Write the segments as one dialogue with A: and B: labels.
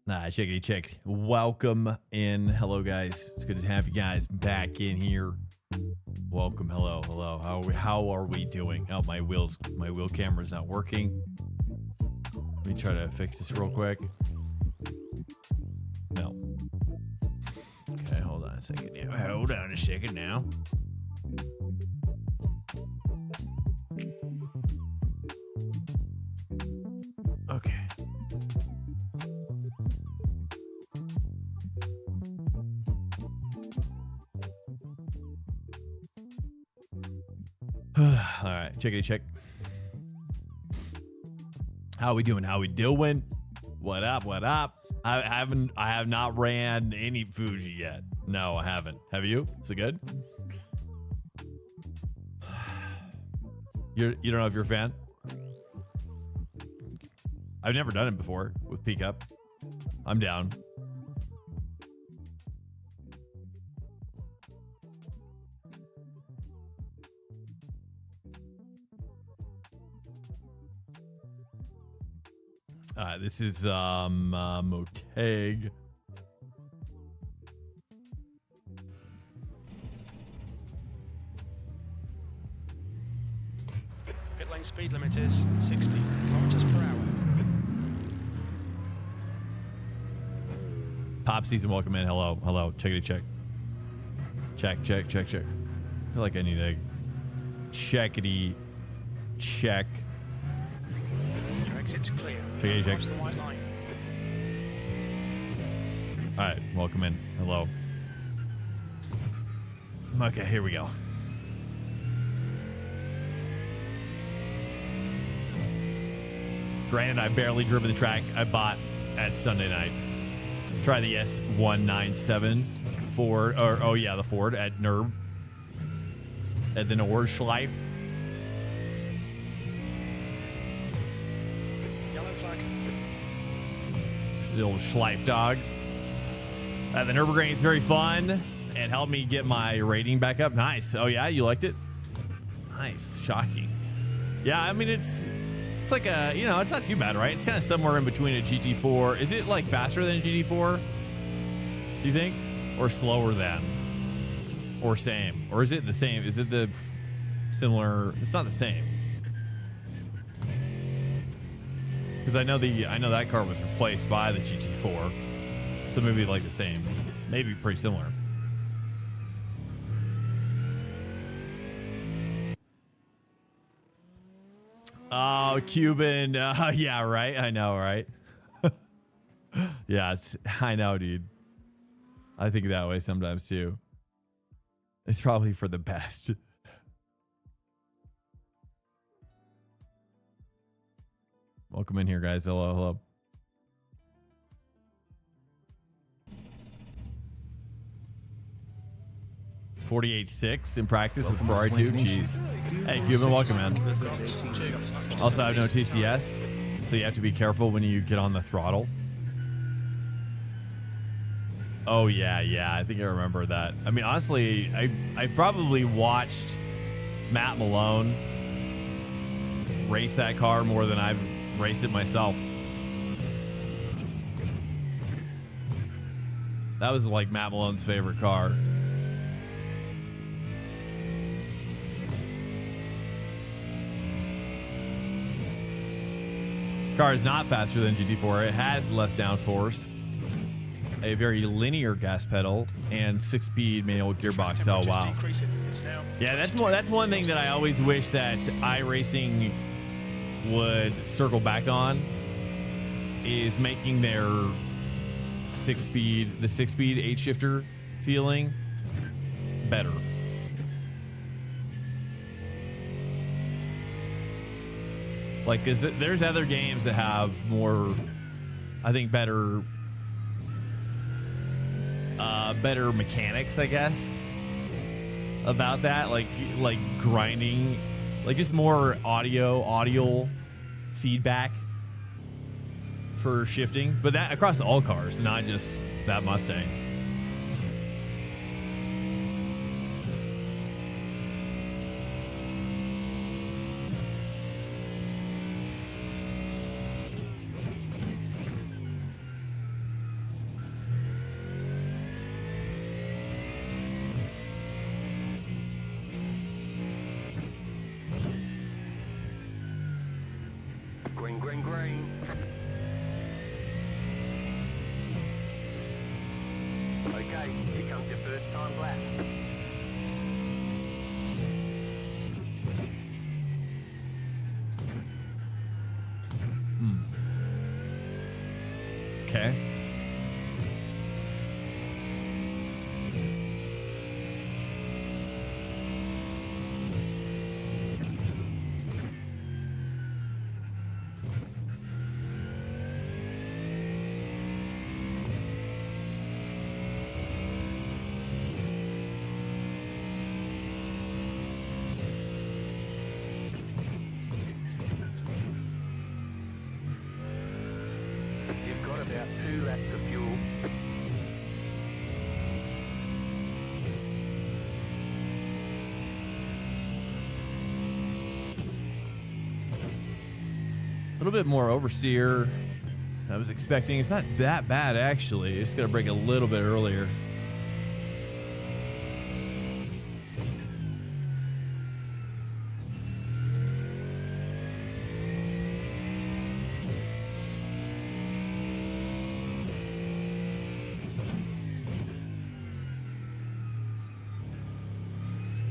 A: Chickity chick. Welcome in. Hello, guys. It's good to have you guys back in here. Welcome. Hello. How are we doing? Oh, my wheel camera's not working. Let me try to fix this real quick. No. Okay, hold on a second. Hold on a second now. Okay. All right, chickity check. How we doing? How we doing? What up? I have not ran any Fuji yet. No, I haven't. Have you? Is it good? You don't know if you're a fan? I've never done it before with PCUP. I'm down. This is Motegi.
B: Pit lane speed limit is 60 kilometers per hour.
A: Pop season, welcome in. Hello. Checkity check. Check. I feel like I need a checkity check.
B: Your exit's clear.
A: Check.
B: Cross the white line.
A: All right, welcome in. Hello. Okay, here we go. Granted, I've barely driven the track I bought at Sunday night. Try the S197 Ford, the Ford at NERB. At the Nordschleife.
B: Yellow flag.
A: The old Schleife dogs. The Nürburgring is very fun and helped me get my rating back up. Nice. Oh yeah, you liked it? Nice. Shocking. Yeah, I mean it's like a, it's not too bad, right? It's kind of somewhere in between a GT4. Is it like faster than a GT4? Do you think? Or slower than? Or same? Or is it the same? Is it the similar? It's not the same. Because I know that car was replaced by the GT4. So maybe like the same. Maybe pretty similar. Oh, Cuban. Yeah, right. I know, right? Yeah, I know, dude. I think that way sometimes too. It's probably for the best. Welcome in here, guys. Hello. .48.6 in practice with Ferrari 2. Jeez. Hey, Cuban, welcome, man. Also, I have no TCS, so you have to be careful when you get on the throttle. Oh, yeah. I think I remember that. I mean, honestly, I probably watched Matt Malone race that car more than I've raced it myself. That was like Matt Malone's favorite car. Car is not faster than GT4. It has less downforce, a very linear gas pedal, and 6-speed manual gearbox. Oh wow! Yeah, that's one thing that I always wish that iRacing would circle back on, is making their 6-speed 8-shifter feeling better. Like, cause there's other games that have more, I think, better mechanics, I guess, about that. Like grinding, like just more audio feedback for shifting, but that across all cars, not just that Mustang.
C: Green, green, green. Okay, here comes your first time lap.
A: Okay.
C: You've got about 2 laps of fuel.
A: A little bit more overseer than I was expecting. It's not that bad, actually. Just got to break a little bit earlier.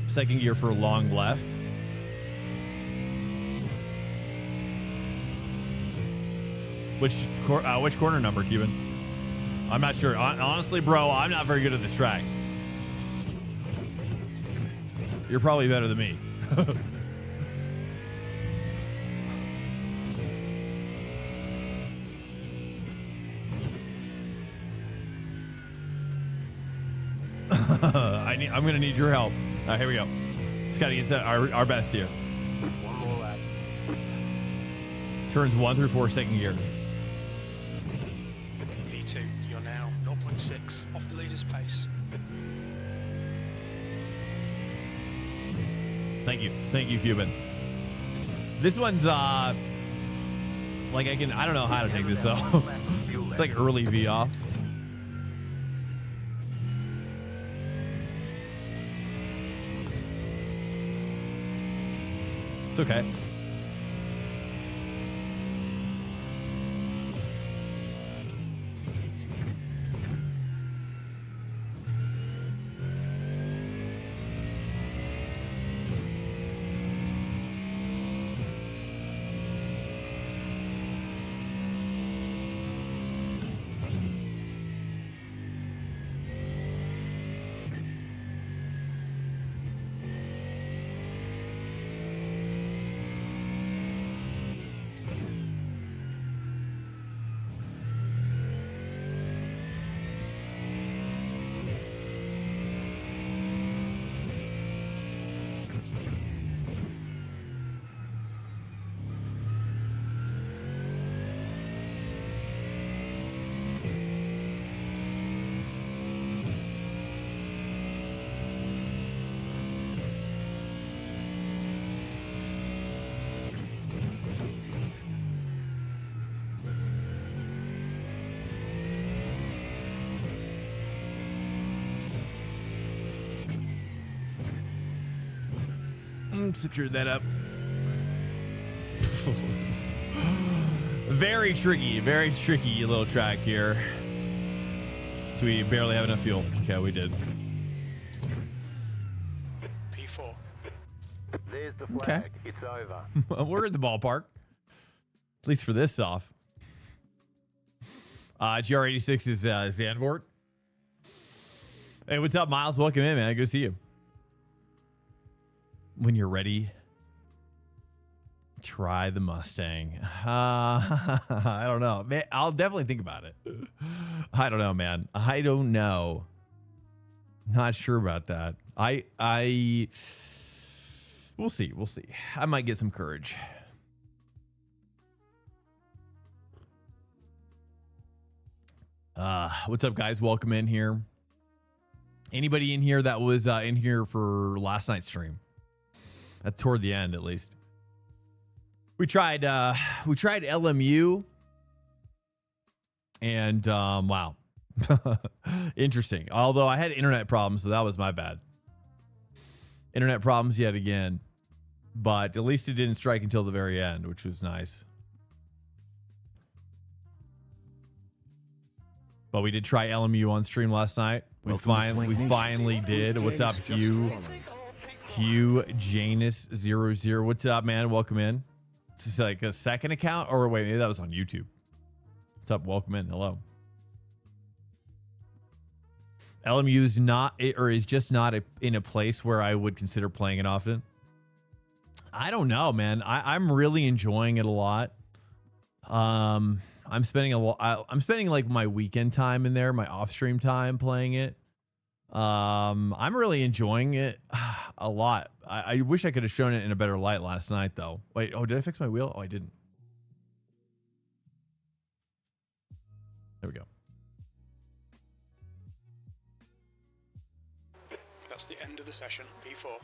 A: Second gear for long left. Which corner number, Cuban? I'm not sure. Honestly, bro, I'm not very good at this track. You're probably better than me. I'm gonna need your help. All right, here we go. It's got to get our best here.
C: One more lap.
A: Turns 1 through 4, second gear.
B: V2, you're now 0.6 off the leader's pace.
A: Thank you, Cuban. This one's like I don't know how to take this though. It's like early V off. It's okay. Secured that up. Very tricky little track here. So we barely have enough fuel. Okay, we did.
B: P4.
C: There's the flag.
A: Okay.
C: It's over.
A: We're in the ballpark. At least for this off. GR86 is Zandvoort. Hey, what's up, Miles? Welcome in, man. Good to see you. When you're ready, try the Mustang. I don't know. Man, I'll definitely think about it. I don't know, man. I don't know. Not sure about that. We'll see. We'll see. I might get some courage. What's up, guys? Welcome in here. Anybody in here that was in here for last night's stream? Toward the end, at least. We tried LMU, and wow, interesting. Although I had internet problems, so that was my bad. Internet problems yet again, but at least it didn't strike until the very end, which was nice. But we did try LMU on stream last night. We finally did. What's up, Hugh Janus 00? What's up, man? Welcome in. Is this like a second account? Or wait, maybe that was on YouTube. What's up? Welcome in. Hello. LMU is not, or is just not in a place where I would consider playing it often. I don't know, man. I'm really enjoying it a lot. I'm spending like my weekend time in there, my off-stream time playing it. I'm really enjoying it a lot. I wish I could have shown it in a better light last night, though. Wait, oh, did I fix my wheel? Oh, I didn't. There we go.
D: That's the end of the session, P4.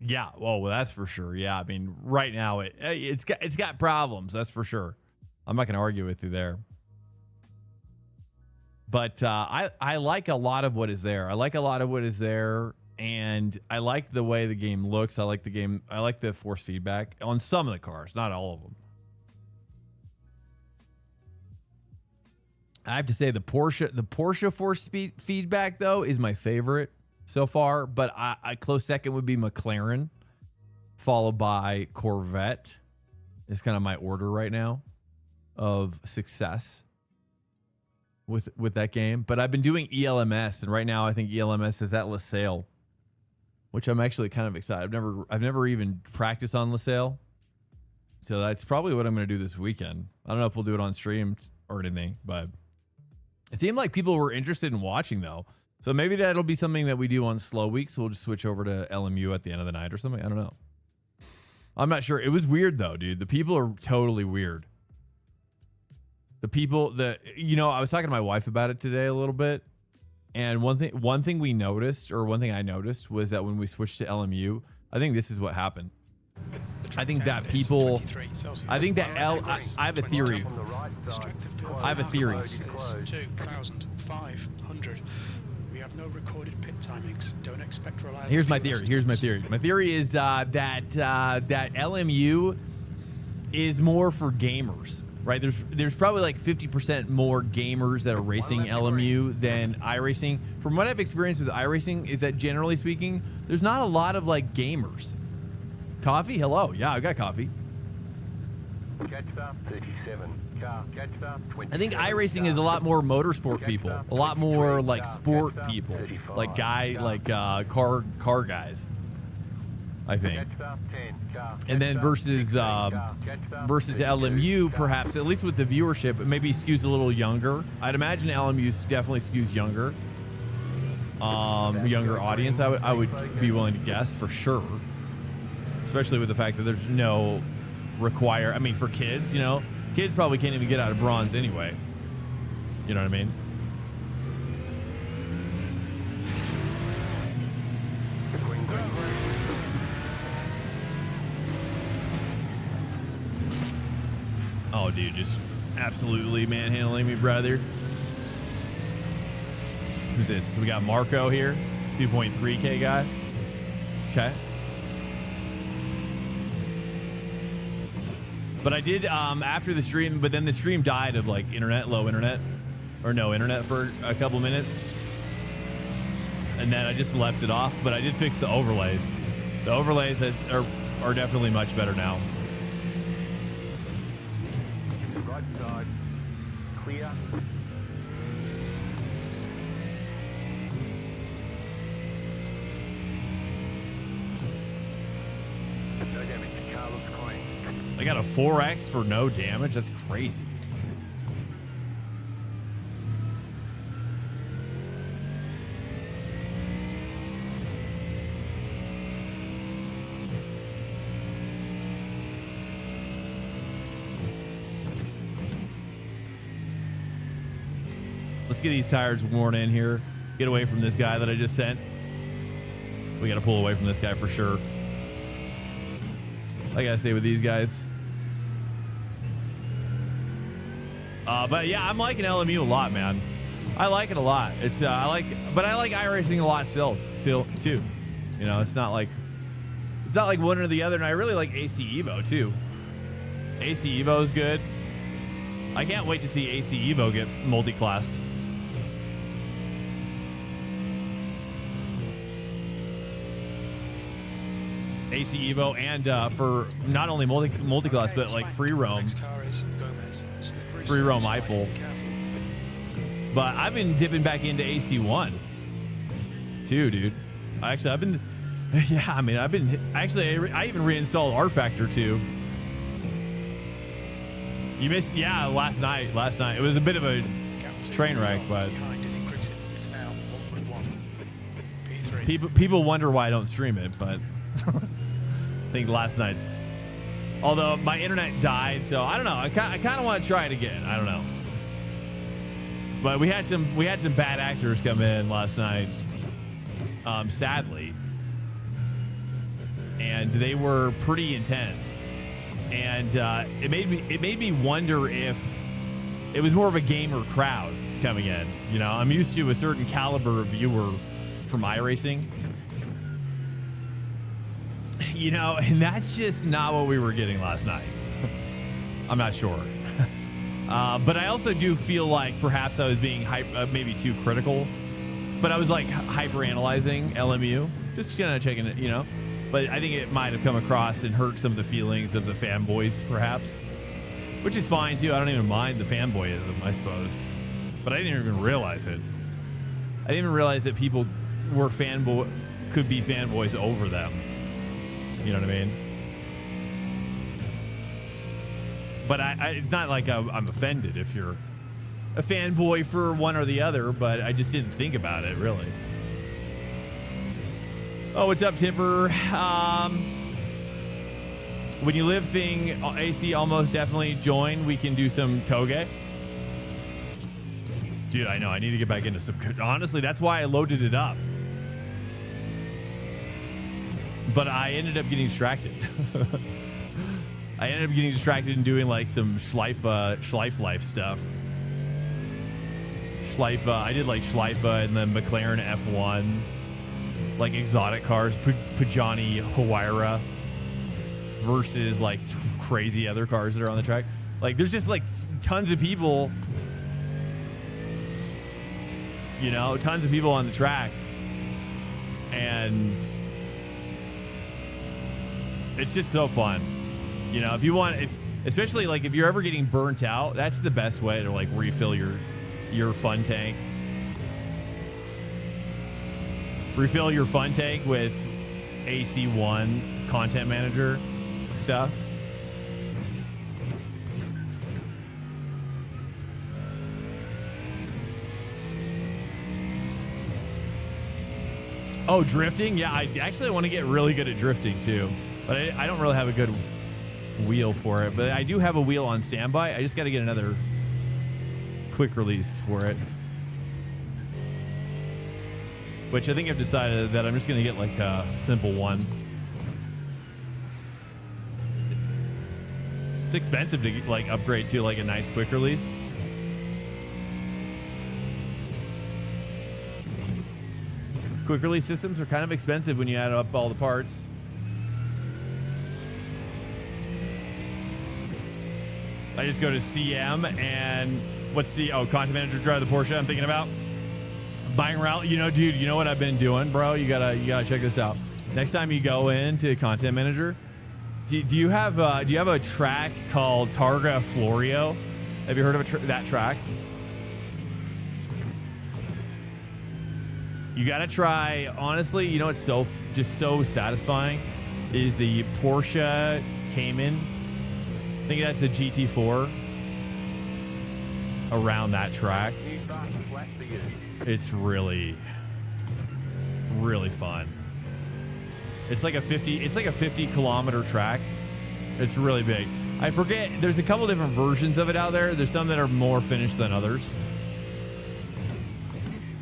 A: Yeah, well, that's for sure. Yeah, I mean, right now it's got problems. That's for sure. I'm not going to argue with you there. But I like a lot of what is there. I like a lot of what is there, and I like the way the game looks. I like the game. I like the force feedback on some of the cars, not all of them. I have to say the Porsche force feedback though is my favorite so far, but a close second would be McLaren, followed by Corvette. Is kind of my order right now of success with that game. But I've been doing ELMS, and right now I think ELMS is at LaSalle, which I'm actually kind of excited. I've never even practiced on LaSalle, so that's probably what I'm going to do this weekend. I don't know if we'll do it on stream or anything, but it seemed like people were interested in watching though. So maybe that'll be something that we do on slow weeks. We'll just switch over to LMU at the end of the night or something. I don't know. I'm not sure. It was weird though, dude. The people are totally weird. The people that, you know, I was talking to my wife about it today a little bit. And one thing we noticed, or one thing I noticed, was that when we switched to LMU, I think this is what happened. I think that people, I think that I have a theory. I have a theory.
D: 2,500. We have no recorded pit timings. Don't expect reliable.
A: Here's my theory. Here's my theory. My theory is that LMU is more for gamers, right? There's probably like 50% more gamers that are racing LMU than iRacing. From what I've experienced with iRacing, is that generally speaking, there's not a lot of like gamers. Coffee? Hello. Yeah, I got coffee.
C: Catch-up 37. Catch-up 20.
A: I think iRacing is a lot more motorsport people, a lot more like sport people, like car guys, I think. And then versus LMU, perhaps at least with the viewership, it maybe skews a little younger. I'd imagine LMU definitely skews younger, younger audience. I would be willing to guess for sure, especially with the fact that there's no I mean, for kids, you know, kids probably can't even get out of bronze anyway. You know what I mean? Oh, dude, just absolutely manhandling me, brother. Who's this? We got Marco here, 2.3K guy. Okay. But I did after the stream, but then the stream died of like low internet, or no internet for a couple minutes. And then I just left it off, but I did fix the overlays. The overlays are definitely much better now.
C: Right side. Clear. No damage. Car looks clean.
A: I got a 4X for no damage. That's crazy. Let's get these tires worn in here. Get away from this guy that I just sent. We got to pull away from this guy for sure. I got to stay with these guys. But yeah, I'm liking LMU a lot, man. I like it a lot. But I like iRacing a lot still too. You know, it's not like one or the other. And I really like AC Evo too. AC Evo is good. I can't wait to see AC Evo get multi-class. AC Evo and for not only multi-class but like free roam. Free roam Eiffel. But I've been dipping back into AC1 too, dude. I even reinstalled R Factor 2. You missed, yeah, last night. It was a bit of a train wreck, but people wonder why I don't stream it, but I think last night's, although my internet died, so I don't know. I kind of want to try it again. I don't know. But we had some bad actors come in last night, sadly, and they were pretty intense, and it made me wonder if it was more of a gamer crowd coming in. You know, I'm used to a certain caliber of viewer from iRacing, you know, and that's just not what we were getting last night. I'm not sure. But I also do feel like perhaps I was being maybe too critical, but I was like hyper analyzing LMU, just kind of checking it, you know. But I think it might have come across and hurt some of the feelings of the fanboys, perhaps, which is fine too. I don't even mind the fanboyism, I suppose, but I didn't even realize it. I didn't even realize that people were could be fanboys over them. You know what I mean? But it's not like I'm offended if you're a fanboy for one or the other, but I just didn't think about it, really. Oh, what's up, Tipper? When you live thing, AC almost definitely join. We can do some Toge. Dude, I know. I need to get back into some... Honestly, that's why I loaded it up. But I ended up getting distracted. I ended up getting distracted and doing like some Schleife life stuff. Schleife, I did like Schleife and then McLaren F1, like exotic cars, Pajani Huayra versus like crazy other cars that are on the track. Like there's just like tons of people, you know, tons of people on the track, and it's just so fun. You know, if you want, especially like if you're ever getting burnt out, that's the best way to like refill your fun tank. Refill your fun tank with AC1 content manager stuff. Oh, drifting? Yeah, I actually want to get really good at drifting too, but I don't really have a good wheel for it, but I do have a wheel on standby. I just got to get another quick release for it, which I think I've decided that I'm just going to get like a simple one. It's expensive to like upgrade to like a nice quick release. Quick release systems are kind of expensive when you add up all the parts. I just go to CM and what's the content manager, drive the Porsche I'm thinking about buying route. You know, dude, you know what I've been doing, bro? You gotta check this out. Next time you go into content manager, do you have a track called Targa Florio? Have you heard of that track? You gotta try. Honestly, you know what's just so satisfying is the Porsche Cayman. I think that's the GT4 around that track. It's really, really fun. It's like a 50 kilometer track. It's really big. I forget. There's a couple different versions of it out there. There's some that are more finished than others.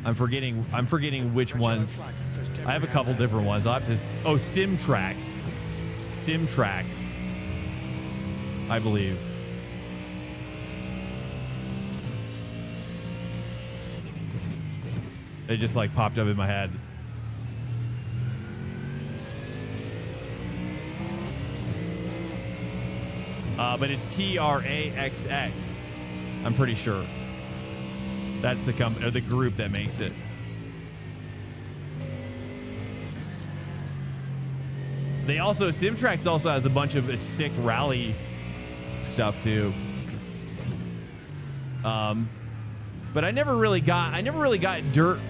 A: I'm forgetting which ones. I have a couple different ones. I'll have to. Oh, Sim Tracks, I believe. It just like popped up in my head. But it's TRAXX. I'm pretty sure. That's the company or the group that makes it. They also Simtrax also has a bunch of sick rally stuff too. But I never really got dirt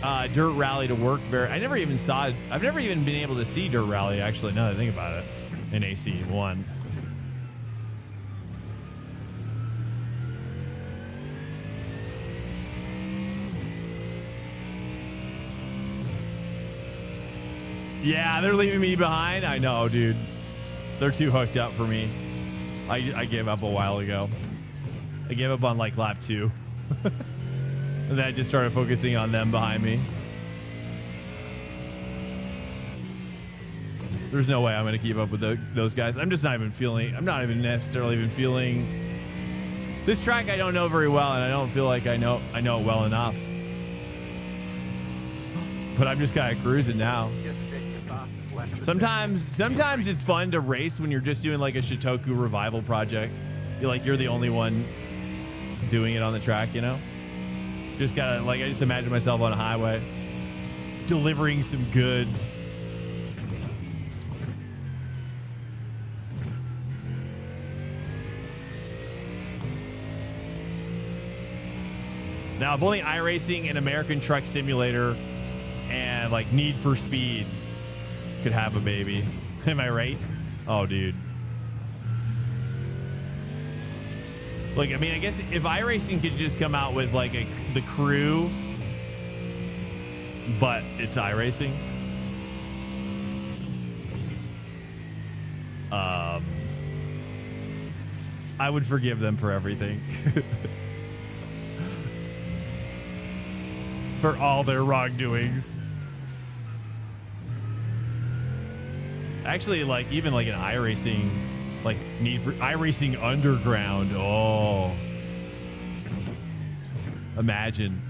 A: rally to work very. I've never even been able to see dirt rally actually. Now that I think about it, in AC1. Yeah, they're leaving me behind. I know, dude. They're too hooked up for me. I gave up a while ago. I gave up on like lap 2. And then I just started focusing on them behind me. There's no way I'm going to keep up with those guys. I'm not even necessarily even feeling this track. I don't know very well, and I don't feel like I know it well enough. But I'm just kind of cruising now. Sometimes it's fun to race when you're just doing like a Shitoku revival project. You're the only one doing it on the track, you know? Just gotta I just imagine myself on a highway delivering some goods. Now, if only iRacing and American Truck Simulator and like Need for Speed could have a baby. Am I right? Oh, dude. Like, I mean, I guess if iRacing could just come out with like the crew, but it's iRacing. I would forgive them for everything. For all their wrongdoings. Actually, like even like an iRacing, like Need for iRacing Underground. Oh, imagine.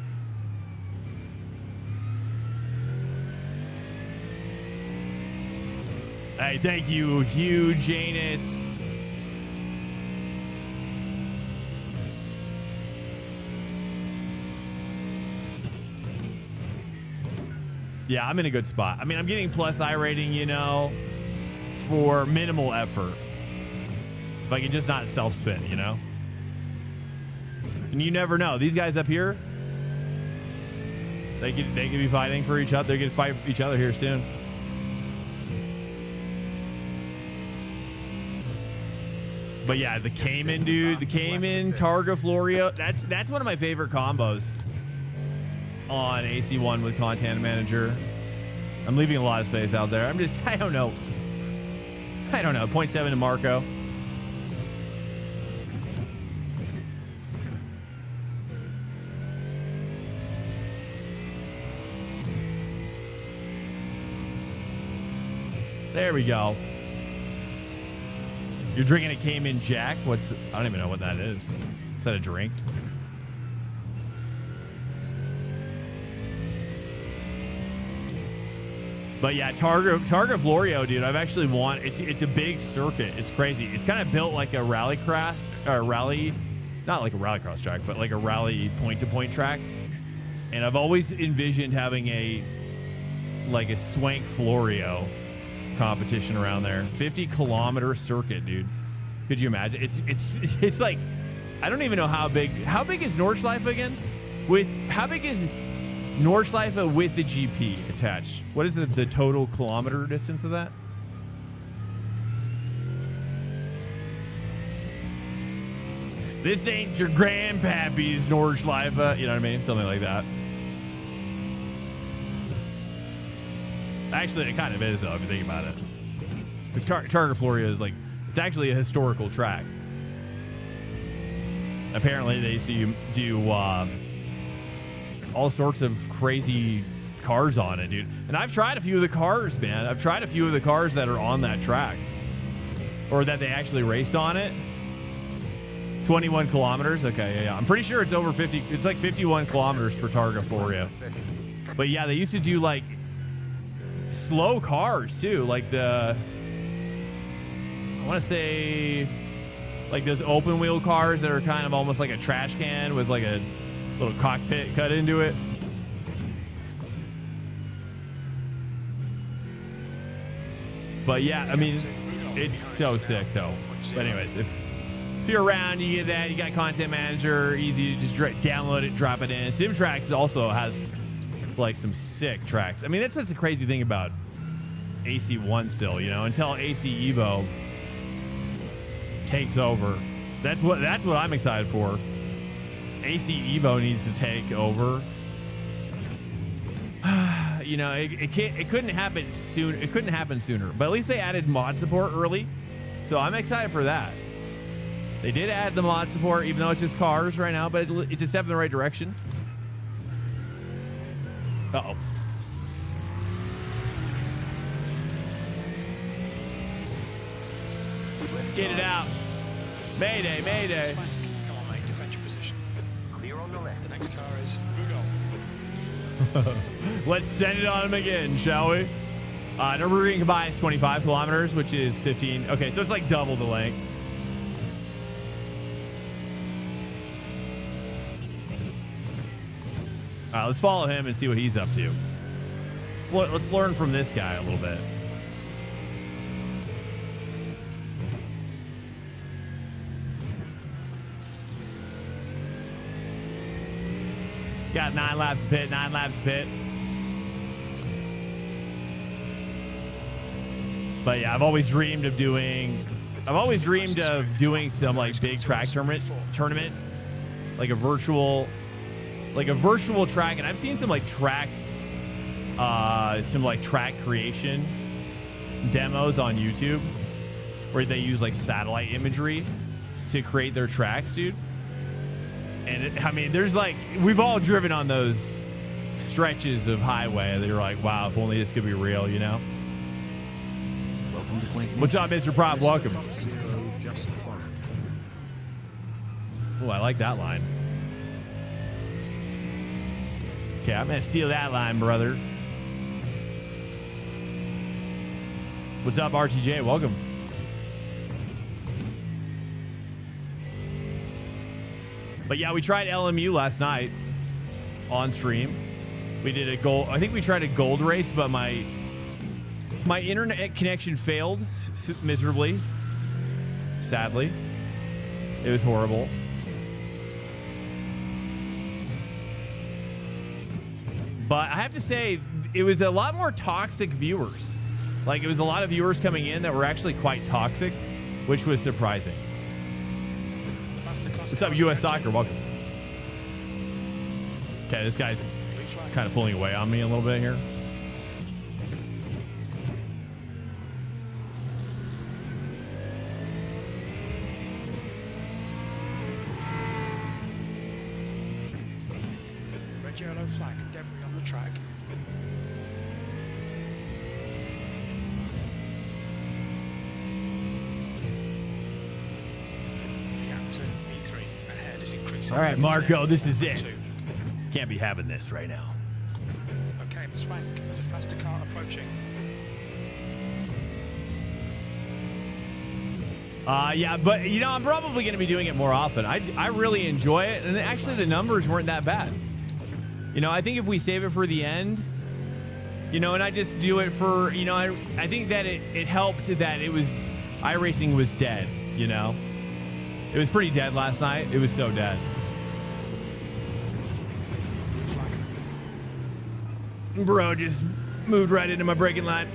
A: Hey, thank you, Hugh Janus. Yeah, I'm in a good spot. I mean, I'm getting plus I rating, you know, for minimal effort. If I can just not self-spin, you know? And you never know. These guys up here, they could be fighting for each other. They're going to fight each other here soon. But yeah, the Cayman, dude. The Cayman, Targa, Florio. That's one of my favorite combos on AC1 with Content Manager. I'm leaving a lot of space out there. I don't know. 0.7 to Marco. There we go. You're drinking a Cayman Jack? I don't even know what that is. Is that a drink? But yeah, Targa Florio, dude. I've actually it's a big circuit. It's crazy. It's kind of built like a rallycross, not like a rallycross track, but like a rally point-to-point track. And I've always envisioned having a Swank Florio competition around there. 50-kilometer circuit, dude. Could you imagine? It's like, I don't even know how big is Nordschleife again? How big is Nordschleife with the GP attached? What is the total kilometer distance of that? This ain't your grandpappy's Nordschleife. You know what I mean? Something like that. Actually, it kind of is, though, if you think about it. Because Targa Florio is it's actually a historical track. Apparently, they used to do all sorts of crazy cars on it, dude. And I've tried a few of the cars, man. I've tried a few of the cars that are on that track, or that they actually raced on it. 21 kilometers. Okay, yeah. I'm pretty sure it's over 50. It's like 51 kilometers for Targa Florio. But yeah, they used to do like slow cars too, like I want to say like those open wheel cars that are kind of almost like a trash can with like a little cockpit cut into it. But yeah, I mean, it's so sick though. But anyways, if you're around, you get that. You got Content Manager, easy to just download it, drop it in. SimTracks also has like some sick tracks. I mean, that's what's the crazy thing about AC1 still, you know, until AC Evo takes over. That's what I'm excited for. AC Evo needs to take over. You know, it couldn't happen soon. It couldn't happen sooner. But at least they added mod support early, so I'm excited for that. They did add the mod support, even though it's just cars right now, but it's a step in the right direction. Uh-oh. Get it out. Mayday, mayday.
D: Come on, mate, defend your position.
C: Clear on the left.
D: The next car is Rudolph.
A: Let's send it on him again, shall we? Nürburgring combined is 25 kilometers, which is 15. Okay, so it's like double the length. All right, let's follow him and see what he's up to. Let's learn from this guy a little bit. Got 9 laps to pit, 9 laps to pit. But yeah, I've always dreamed of doing some like big track tournament, like a virtual track. And I've seen some like track creation demos on YouTube where they use like satellite imagery to create their tracks, dude. And I mean, there's like, we've all driven on those stretches of highway that you're like, wow, if only this could be real, you know? What's up, Mr. Prop? Welcome. Oh, I like that line. Okay, I'm going to steal that line, brother. What's up, RTJ? Welcome. But yeah, we tried LMU last night on stream. We did a gold. I think we tried a gold race, but my internet connection failed miserably. Sadly, it was horrible. But I have to say, it was a lot more toxic viewers. Like, it was a lot of viewers coming in that were actually quite toxic, which was surprising. What's up, U.S. Soccer? Welcome. Okay, this guy's kind of pulling away on me a little bit here.
D: Red, yellow flag, debris on the track.
A: All right, Marco, this is it. Can't be having this right now.
D: Okay, Swank, there's a faster car approaching.
A: Yeah, but you know, I'm probably going to be doing it more often. I really enjoy it, and actually the numbers weren't that bad. You know, I think if we save it for the end, you know, and I just do it for, you know, I think that it helped that it was, iRacing was dead, you know. It was pretty dead last night. It was so dead. Bro just moved right into my braking line.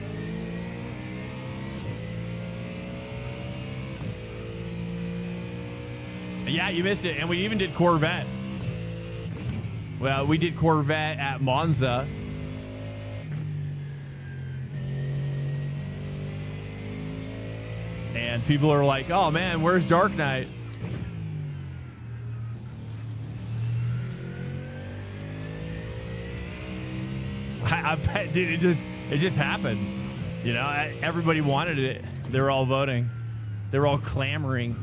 A: Yeah, you missed it. And we even did Corvette. Well, we did Corvette at Monza. And people are like, oh man, where's Dark Knight? I bet, dude, it just happened. You know, everybody wanted it. They were all voting. They were all clamoring.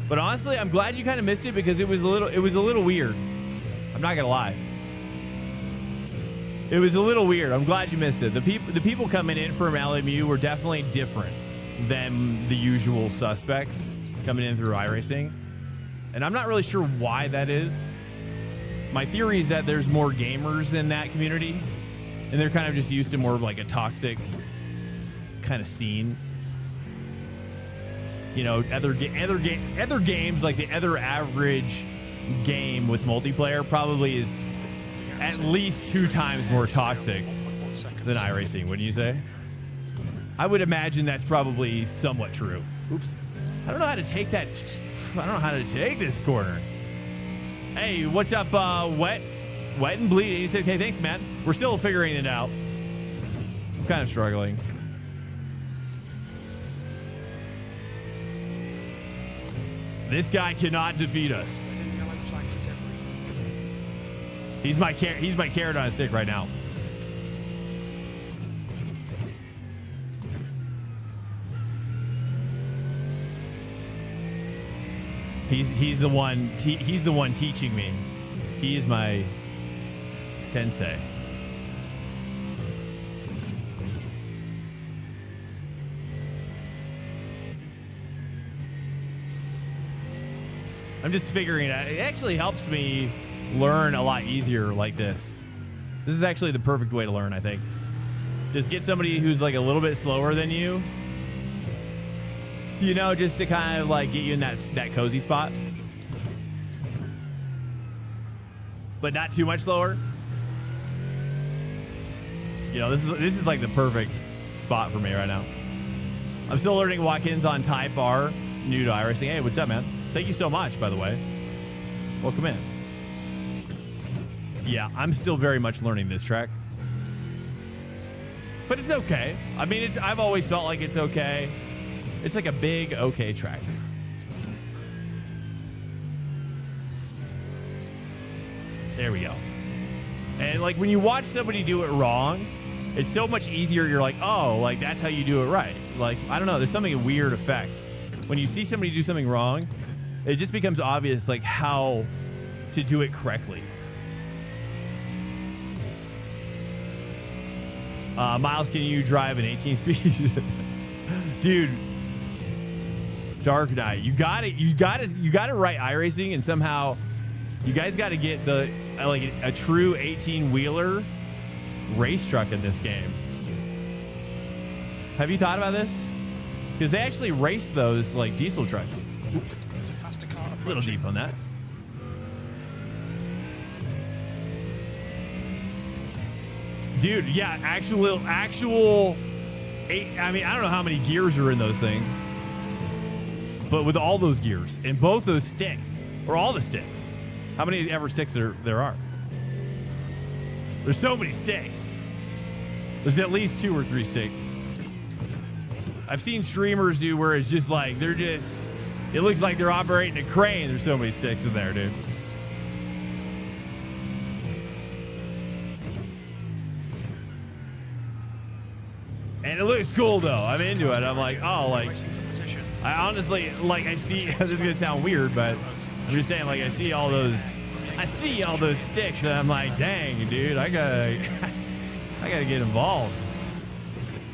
A: But honestly, I'm glad you kind of missed it because it was a little weird. I'm not gonna lie. It was a little weird. I'm glad you missed it. The people coming in from LMU were definitely different than the usual suspects coming in through iRacing. And I'm not really sure why that is. My theory is that there's more gamers in that community, and they're kind of just used to more of like a toxic kind of scene. You know, other games, like the other average game with multiplayer probably is at least 2 times more toxic than iRacing, wouldn't you say? I would imagine that's probably somewhat true. Oops. I don't know how to take that. I don't know how to take this corner. Hey, what's up, Wet and Bleed 86? Hey, thanks, man. We're still figuring it out. I'm kind of struggling. This guy cannot defeat us. He's my carrot on a stick right now. He's the one teaching me. He is my sensei. I'm just figuring it out. It actually helps me learn a lot easier like this. This is actually the perfect way to learn, I think. Just get somebody who's like a little bit slower than you. You know, just to kind of like get you in that cozy spot. But not too much slower. You know, this is like the perfect spot for me right now. I'm still learning walk-ins on Type R, new to iRacing. Hey, what's up, man? Thank you so much, by the way. Welcome in. Yeah, I'm still very much learning this track. But it's okay. I mean, I've always felt like it's okay. It's like a big okay track. There we go. And like when you watch somebody do it wrong, it's so much easier. You're like, oh, like that's how you do it right. Like, I don't know. There's something, a weird effect. When you see somebody do something wrong, it just becomes obvious like how to do it correctly. Miles, can you drive an 18 speed? Dude, Dark Knight, you got it right iRacing, and somehow you guys got to get the like a true 18 wheeler race truck in this game. Have you thought about this? Because they actually race those like diesel trucks. Oops. A little deep on that. Dude, yeah, actual eight. I mean, I don't know how many gears are in those things, but with all those gears and both those sticks, or all the sticks, how many ever sticks there are? There's so many sticks. There's at least 2 or 3 sticks. I've seen streamers do where it's just like it looks like they're operating a crane. There's so many sticks in there, dude. And it looks cool though. I'm into it. I'm like, oh, like I honestly like I see this is gonna sound weird, but I'm just saying, like I see all those sticks and I'm like, dang, dude, I gotta get involved.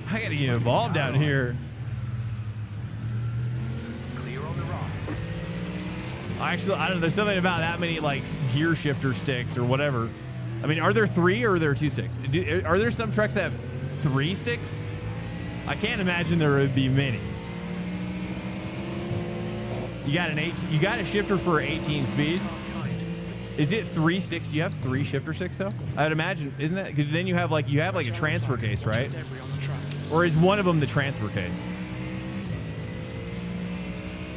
A: I gotta get involved down here. Actually, I don't know. There's something about that many like gear shifter sticks or whatever. I mean, are there 3 or are there 2 sticks? Are there some trucks that have 3 sticks? I can't imagine there would be many. You got a shifter for 18 speed. Is it 3 sticks? You have 3 shifter sticks though? I would imagine, isn't that? Because then you have like a transfer case, right? Or is one of them the transfer case?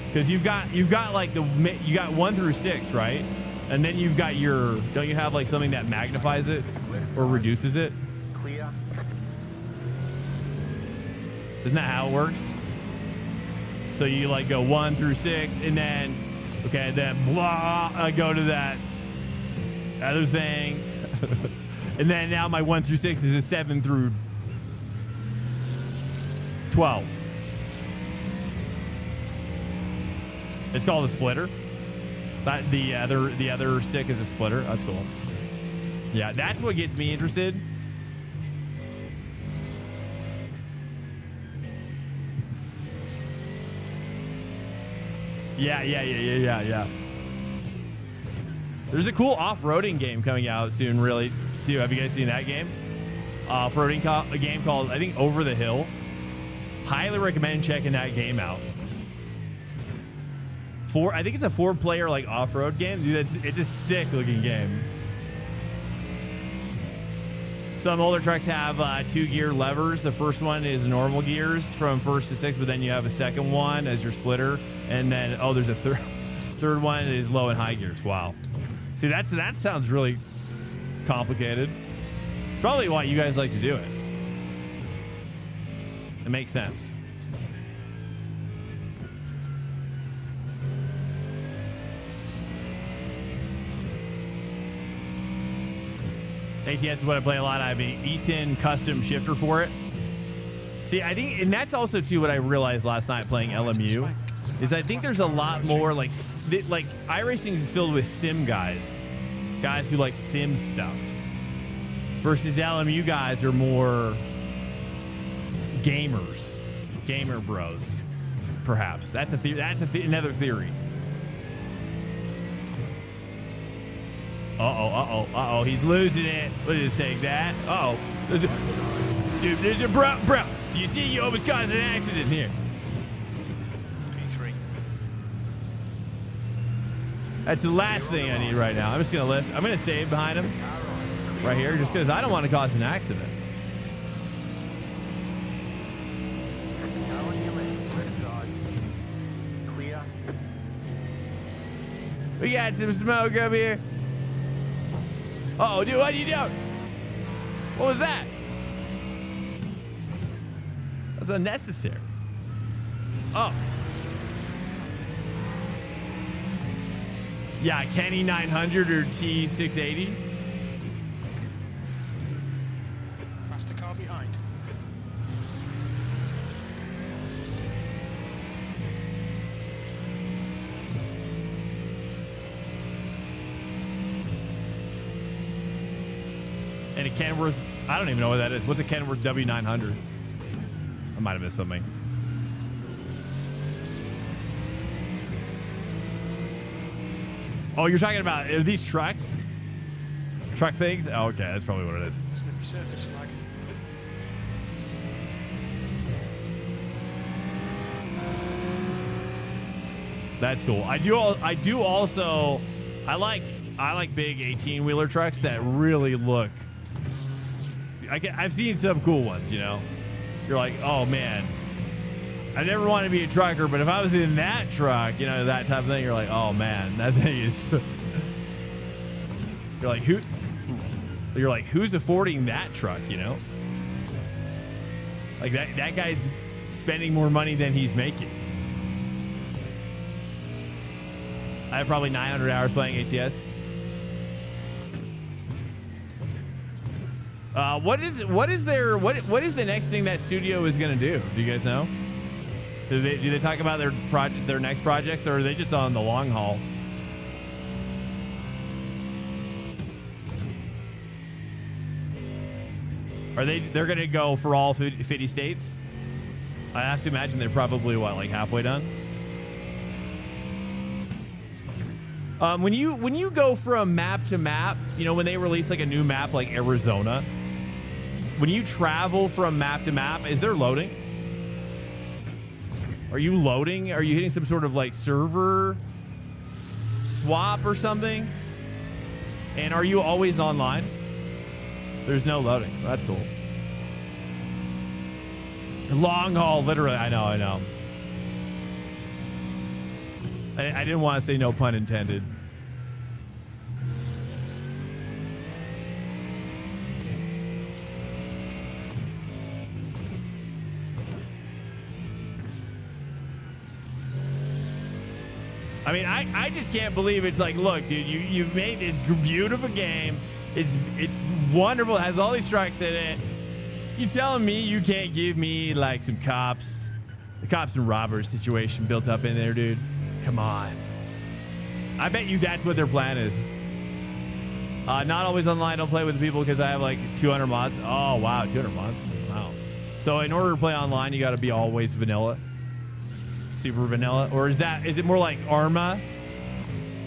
A: Because you've got like you got 1 through 6, right? And then you've got don't you have like something that magnifies it or reduces it?
C: Clear.
A: Isn't that how it works? So you like go 1 through 6 and then, okay, then blah, go to that other thing. And then now my 1 through 6 is a 7 through 12. It's called a splitter. That the other stick is a splitter. That's cool. Yeah, that's what gets me interested. Yeah. There's a cool off-roading game coming out soon, really, too. Have you guys seen that game? Off-roading a game called, I think, Over the Hill. Highly recommend checking that game out. I think it's a 4-player like off-road game. Dude, it's a sick-looking game. Some older trucks have 2-gear levers. The first one is normal gears from 1st to 6th, but then you have a second one as your splitter, and then there's a third one is low and high gears. Wow. See, that sounds really complicated. It's probably why you guys like to do it. It makes sense. ATS is what I play a lot. I have an E10 custom shifter for it. See, I think, and that's also too what I realized last night playing LMU, is I think there's a lot more like iRacing is filled with sim guys who like sim stuff, versus LMU guys are more gamers, gamer bros, perhaps. That's another theory. Uh-oh, he's losing it. Let's just take that. Uh-oh. There's a bro. Do you see you almost caused an accident here?
B: P3.
A: That's the last thing I need right now. I'm just going to lift. I'm going to save behind him right here just because I don't want to cause an accident. We got some smoke up here. Uh-oh, dude, what are you doing? What was that? That's unnecessary. Oh. Yeah, Kenny 900 or T680.
D: That's the car behind.
A: And a Kenworth, I don't even know what that is. What's a Kenworth W900? I might have missed something. Oh, you're talking about, are these trucks? Truck things? Oh, okay, that's probably what it is.
D: It's the resurface flag.
A: That's cool. I do also, I like big 18-wheeler trucks that really look, I've seen some cool ones, you know. You're like, oh man, I never want to be a trucker, but if I was in that truck, you know, that type of thing, you're like, oh man, that thing is. You're like, who's affording that truck, you know? Like that guy's spending more money than he's making. I have probably 900 hours playing ATS. What is the next thing that studio is going to do? Do you guys know? Do they talk about their next projects, or are they just on the long haul? They're going to go for all 50 states? I have to imagine they're probably like halfway done. When you go from map to map, you know, when they release like a new map like Arizona, when you travel from map to map, is there loading? Are you loading? Are you hitting some sort of like server swap or something? And are you always online? There's no loading. That's cool. Long haul, literally. I know. I didn't want to say no pun intended. I mean, I just can't believe it's like, look, dude, you've made this beautiful game. It's wonderful. It has all these trucks in it. You telling me you can't give me like some cops, the cops and robbers situation built up in there, dude? Come on. I bet you that's what their plan is. Not always online. Don't play with the people because I have like 200 mods. Oh wow, 200 mods. Wow. So in order to play online, you got to be always vanilla, super vanilla, or is it more like Arma,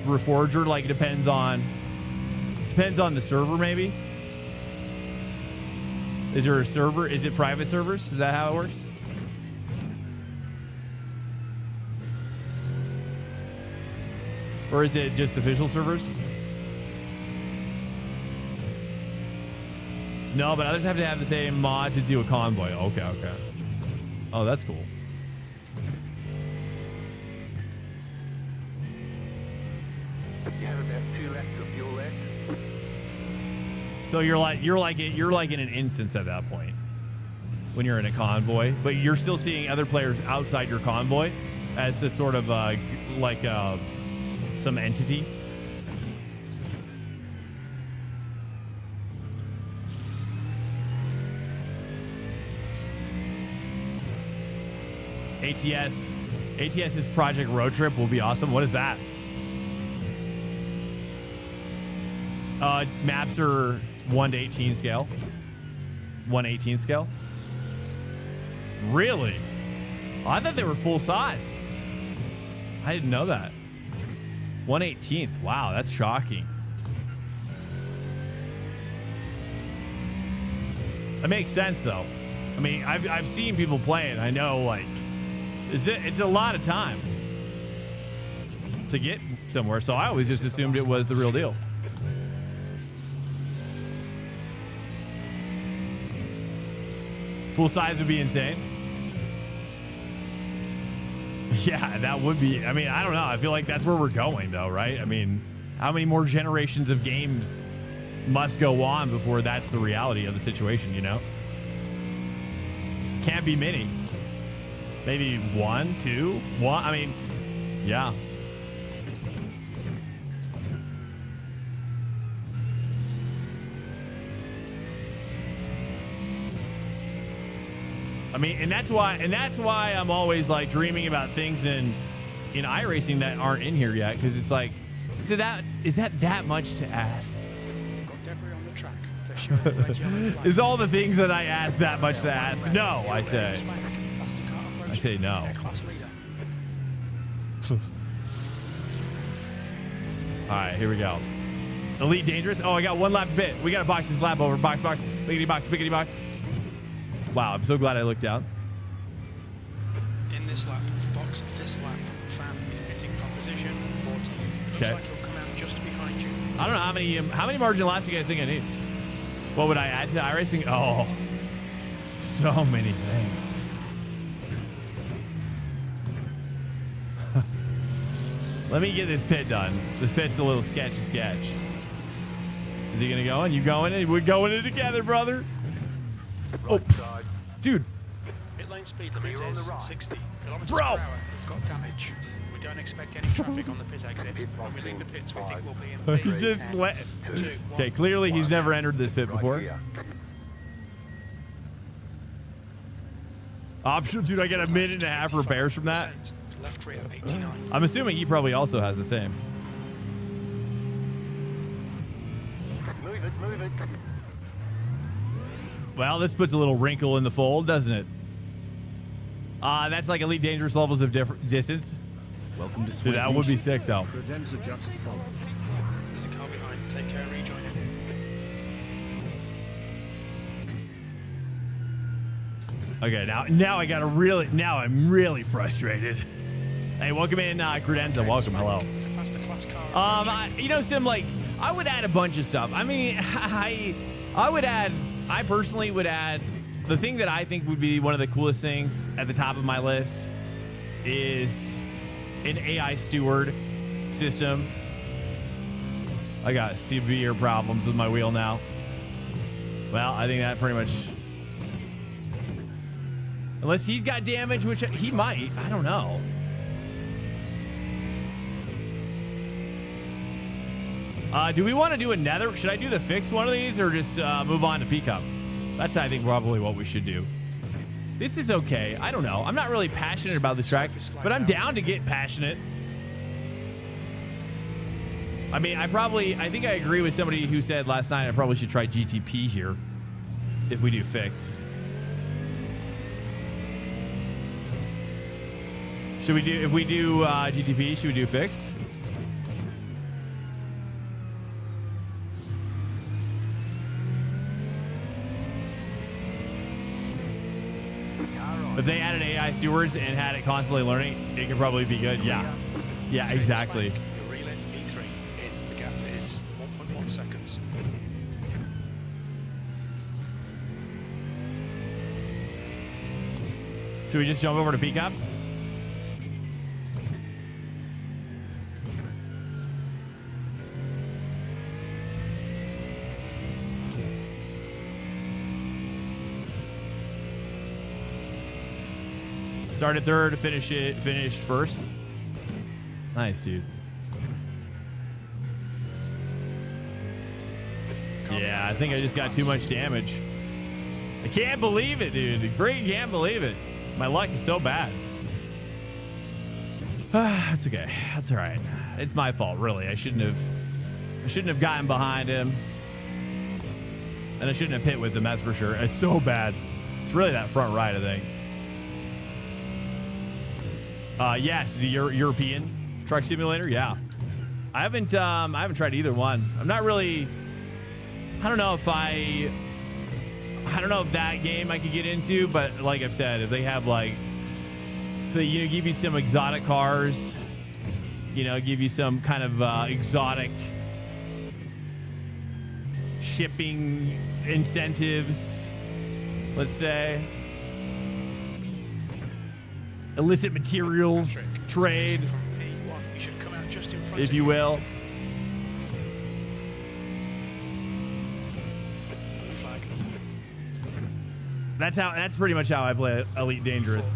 A: Reforger? Like it depends on the server, maybe. Is there a server? Is it private servers? Is that how it works? Or is it just official servers? No, but others have to have the same mod to do a convoy. Okay. Oh, that's cool.
C: You have about 2 laps of fuel left.
A: So you're like in an instance at that point when you're in a convoy, but you're still seeing other players outside your convoy as this sort of some entity. ATS's Project Road Trip will be awesome. What is that? Maps are 1:18 scale. 1:18 scale. Really? Oh, I thought they were full size. I didn't know that. 1/18. Wow, that's shocking. That makes sense though. I mean, I've seen people play it. I know, like, it's a lot of time to get somewhere. So I always just assumed it was the real deal. Full size would be insane. Yeah, that would be. I mean, I don't know. I feel like that's where we're going, though, right? I mean, how many more generations of games must go on before that's the reality of the situation, you know? Can't be many. Maybe 1, 2, 1. I mean, yeah. I mean, and that's why I'm always like dreaming about things in iRacing that aren't in here yet, because it's like, is that much to ask?
D: Got debris on the track. They're showing the red, yellow flag.
A: Is all the things that I ask that much to ask? No, I say. I say no. All right, here we go. Elite Dangerous. Oh, I got one lap bit. We got to box this lap over. Box. Biggity box. Wow, I'm so glad I looked out.
D: In this lap, box this lap, fan is pitting from position 14. Looks
A: Okay.
D: like he'll come out just behind you.
A: I don't know how many margin laps do you guys think I need? What would I add to iRacing? Oh, so many things. Let me get this pit done. This pit's a little sketch. Is he gonna go in? You going in? We're going in together, brother. Oh, dude.
D: Pit lane speed limit
C: Clear on
D: is
C: the right.
D: 60 kilometers
A: Bro.
D: per hour. We've got damage. We don't expect any traffic on the pit exit. When we leave the pits, we think we'll be in
A: He
D: P.
A: just
D: 10,
A: let.
D: 2,
A: Okay,
D: 1.
A: clearly he's never entered this pit before.
C: Right here.
A: Optional, dude. I get a minute and a half repairs from that.
D: Left rear 89.
A: I'm assuming he probably also has the same.
C: Move it.
A: Well, this puts a little wrinkle in the fold, doesn't it? That's like Elite Dangerous levels of distance.
E: Welcome to
A: Dude, that would be sick, though.
E: Credenza just followed.
D: There's a car behind. Take care, rejoin him.
A: Okay, now I gotta really. Now I'm really frustrated. Hey, welcome in, Credenza. Welcome, hello.
D: There's a faster class car.
A: Sim, like, I would add a bunch of stuff. I mean, I personally would add, the thing that I think would be one of the coolest things at the top of my list is an AI steward system. I got severe problems with my wheel now. Well, I think that pretty much, unless he's got damage, which he might, I don't know. Do we want to do another? Should I do the fixed one of these or just move on to PCUP? That's, I think, probably what we should do. This is okay. I don't know. I'm not really passionate about this track, but I'm down to get passionate. I mean, I think I agree with somebody who said last night I probably should try GTP here if we do fixed. Should we do, if we do GTP, should we do fixed? If they added AI stewards and had it constantly learning, it could probably be good. Yeah. Yeah, exactly.
D: Your relay V3 in. The gap is 1.1 seconds.
A: Should we just jump over to PCUP? Started third, finished first. Nice, dude. Yeah, I think I just got too much damage. I can't believe it, dude. Freaking can't believe it. My luck is so bad. That's okay. That's all right. It's my fault, really. I shouldn't have gotten behind him. And I shouldn't have pit with him, that's for sure. It's so bad. It's really that front right, I think. Yes, the European truck simulator. Yeah, I haven't tried either one. I'm not really. I don't know if that game I could get into, but like I've said, if they have like, so give you some exotic cars, give you some kind of exotic shipping incentives, let's say. Illicit materials trade, if you will. That's pretty much how I play Elite Dangerous.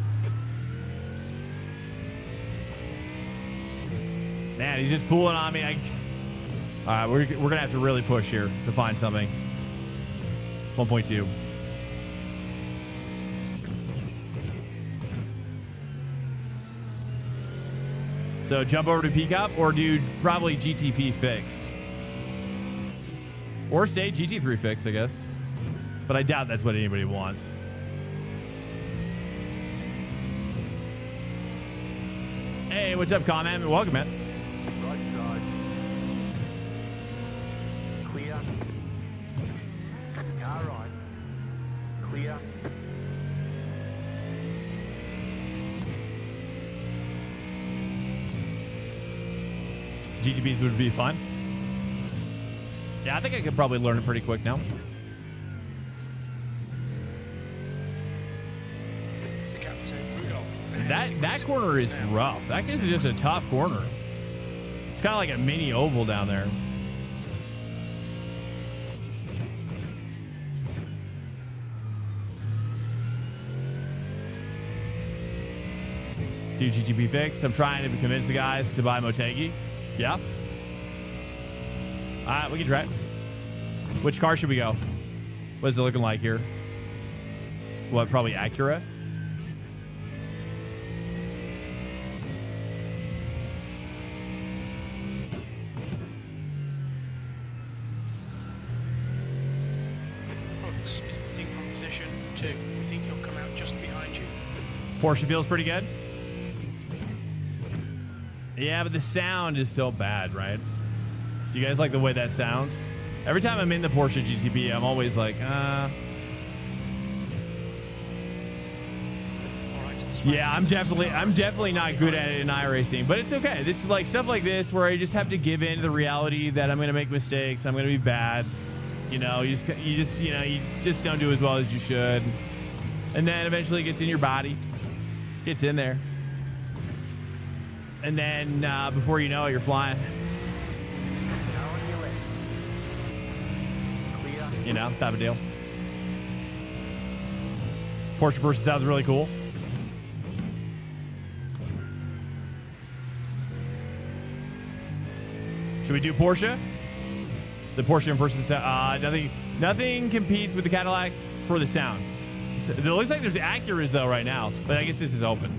A: Man, he's just pulling on me. All right, we're gonna have to really push here to find something. 1.2. So jump over to PCUP or do probably GTP fixed. Or stay GT3 fixed, I guess. But I doubt that's what anybody wants. Hey, what's up, Comment? Welcome, man.
C: Right side. Clear. Car right. Clear.
A: GTPs would be fun. Yeah, I think I could probably learn it pretty quick now. That corner is rough. That is just a tough corner. It's kind of like a mini oval down there. Do GTP fix. I'm trying to convince the guys to buy Motegi. Yeah. All right, we can try it. Which car should we go? What is it looking like here? What, probably Acura?
D: Hooks is pitting from position 2. We think he'll come out just behind you.
A: Porsche feels pretty good. Yeah, but the sound is so bad, right? Do you guys like the way that sounds? Every time I'm in the Porsche GTB, I'm always like, yeah, I'm definitely not good at it in iRacing, but it's okay. This is like stuff like this where I just have to give in to the reality that I'm going to make mistakes. I'm going to be bad. You just don't do as well as you should. And then eventually it gets in your body, gets in there. And then before you know it, you're flying. Type of deal. Porsche person sounds really cool. Should we do Porsche? The Porsche in-person sound, nothing competes with the Cadillac for the sound. So, it looks like there's Acuras though right now, but I guess this is open.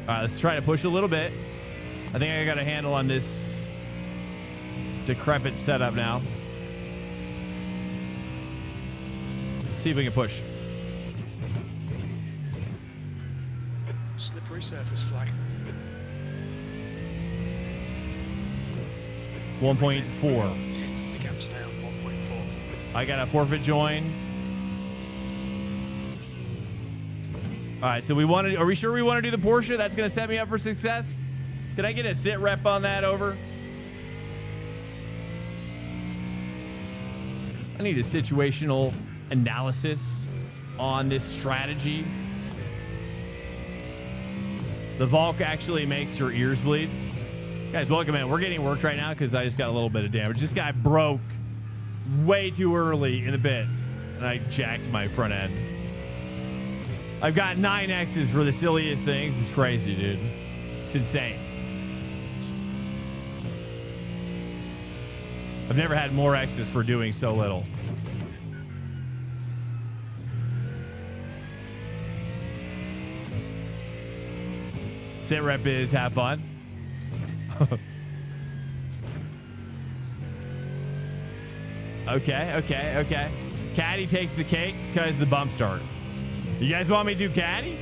A: All right, let's try to push a little bit. I think I got a handle on this decrepit setup now. See if we can push.
D: Slippery surface flag.
A: 1.4.
D: The gap's now 1.4.
A: I got a forfeit join. All right, so are we sure we want to do the Porsche? That's going to set me up for success. Can I get a sit rep on that over? I need a situational analysis on this strategy. The Valk actually makes your ears bleed. Guys, welcome in. We're getting worked right now because I just got a little bit of damage. This guy broke way too early in the pit, and I jacked my front end. I've got 9 X's for the silliest things. It's crazy, dude. It's insane. I've never had more X's for doing so little. Sit rep is have fun. Okay. Caddy takes the cake because the bump start. You guys want me to do caddy?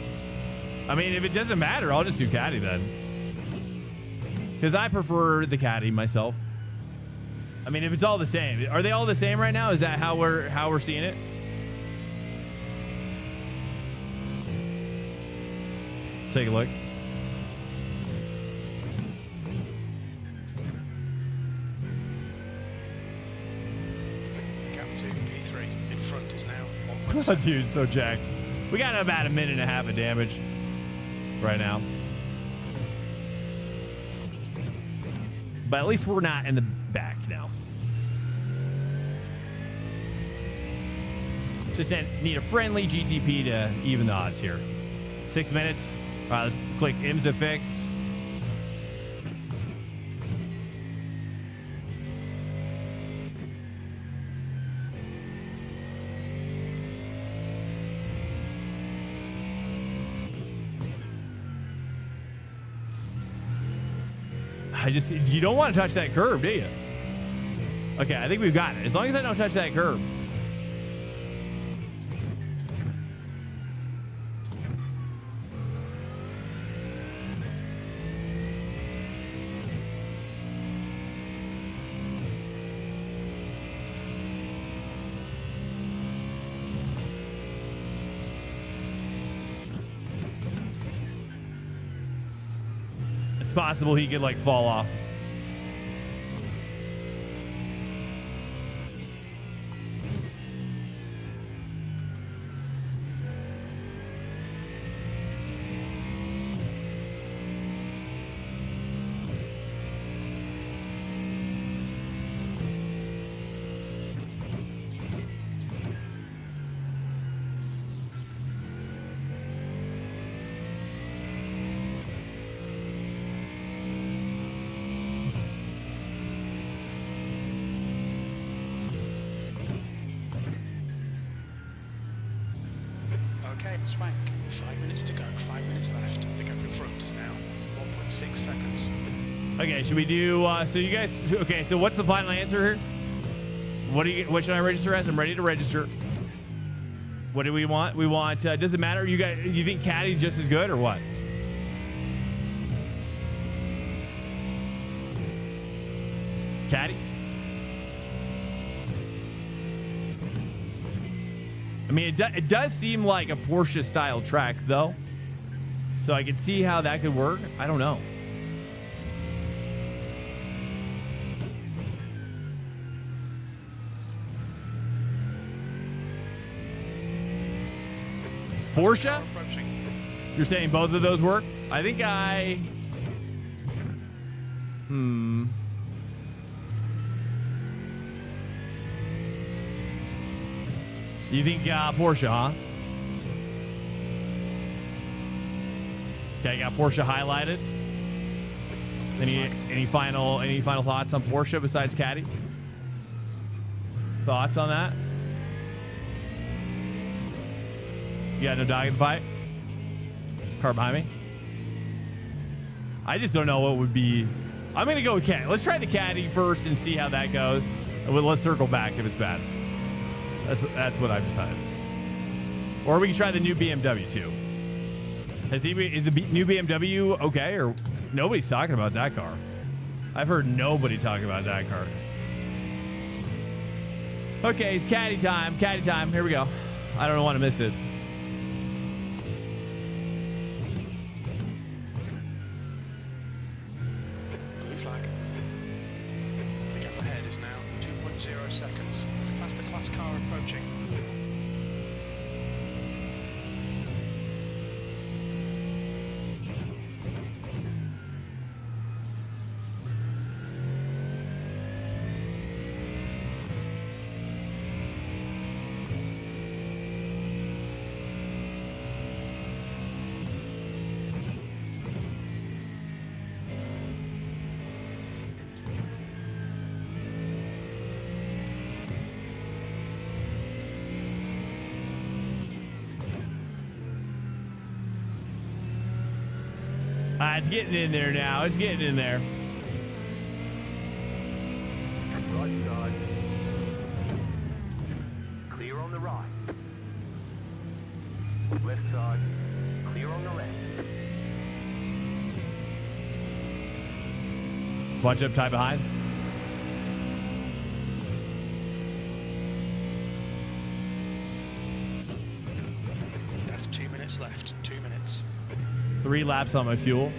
A: I mean, if it doesn't matter, I'll just do caddy then. Because I prefer the caddy myself. I mean, if it's all the same. Are they all the same right now? Is that how we're seeing it? Let's take a look.
D: Gap to P3 in front is now 1.7.
A: Dude, so jacked. We got about a minute and a half of damage right now. But at least we're not in the back now. Just need a friendly GTP to even the odds here. 6 minutes. All right, let's click IMSA fixed. You don't want to touch that curb, do you? Okay, I think we've got it. As long as I don't touch that curb. Possible he could like fall off.
D: Swank, 5 minutes to go, 5 minutes left. The gap in front is now 1.6 seconds.
A: Okay, should we do, so you guys, okay, so what's the final answer here? What should I register as? I'm ready to register. What do we want? We want, does it matter? You guys, you think caddy's just as good or what? Caddy? I mean, it does seem like a Porsche style track though. So I could see how that could work. I don't know. Porsche? You're saying both of those work? I think You think Porsche, huh? Okay, got Porsche highlighted. Any final thoughts on Porsche besides Caddy? Thoughts on that? You got no dog in the fight? Car behind me? I just don't know what would be. I'm gonna go with Caddy. Let's try the Caddy first and see how that goes. Let's circle back if it's bad. That's what I've decided. Or we can try the new BMW too. Is the new BMW okay? Or nobody's talking about that car. I've heard nobody talk about that car. Okay, it's Caddy time. Caddy time. Here we go. I don't want to miss it.
D: Blue flag. The gap ahead is now 2.0 seconds. There's a faster class car approaching.
A: It's getting in there now. It's getting in there.
C: Right side. Clear on the right. Left side. Clear on the left.
A: Bunch up tight behind.
D: That's 2 minutes left. 2 minutes.
A: 3 laps on my fuel.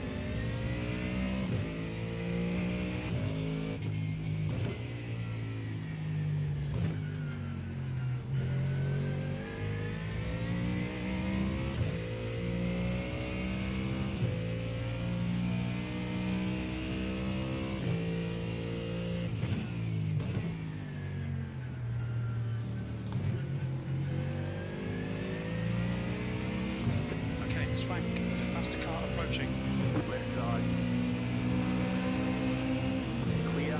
D: Okay, Swank. There's a faster car approaching.
C: Left side. Clear.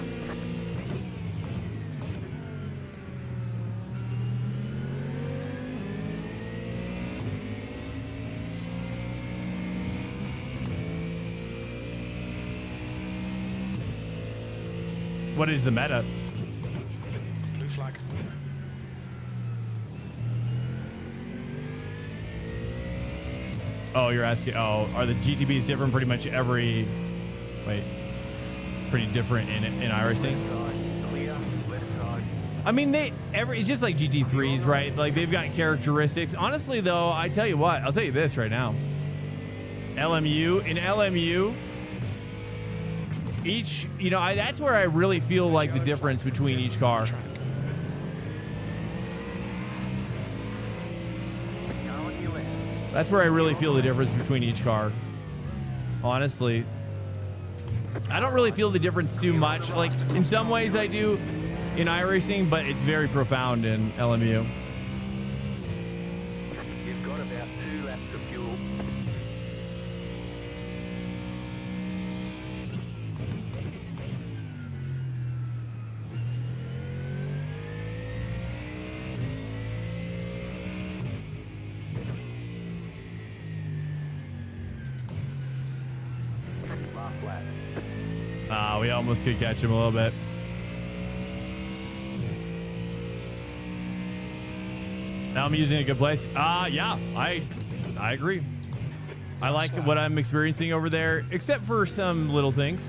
A: What is the meta?
D: Blue flag.
A: Oh, you're asking. Oh, are the GTBs different? Pretty much every. Wait. Pretty different in iRacing.
C: Side. Clear. Left side.
A: I mean, it's just like GT3s, right? Like they've got characteristics. Honestly, though, I tell you what, I'll tell you this right now. LMU, each, that's where I really feel like the difference between each car.
D: Track.
C: Go on your left.
A: That's where I really feel the difference between each car. Honestly, I don't really feel the difference too much. Like in some ways I do in iRacing, but it's very profound in LMU.
C: You've got about 2 laps of fuel. Last lap.
A: We almost could catch him a little bit. Now I'm using a good place. Yeah, I agree. I like what I'm experiencing over there, except for some little things.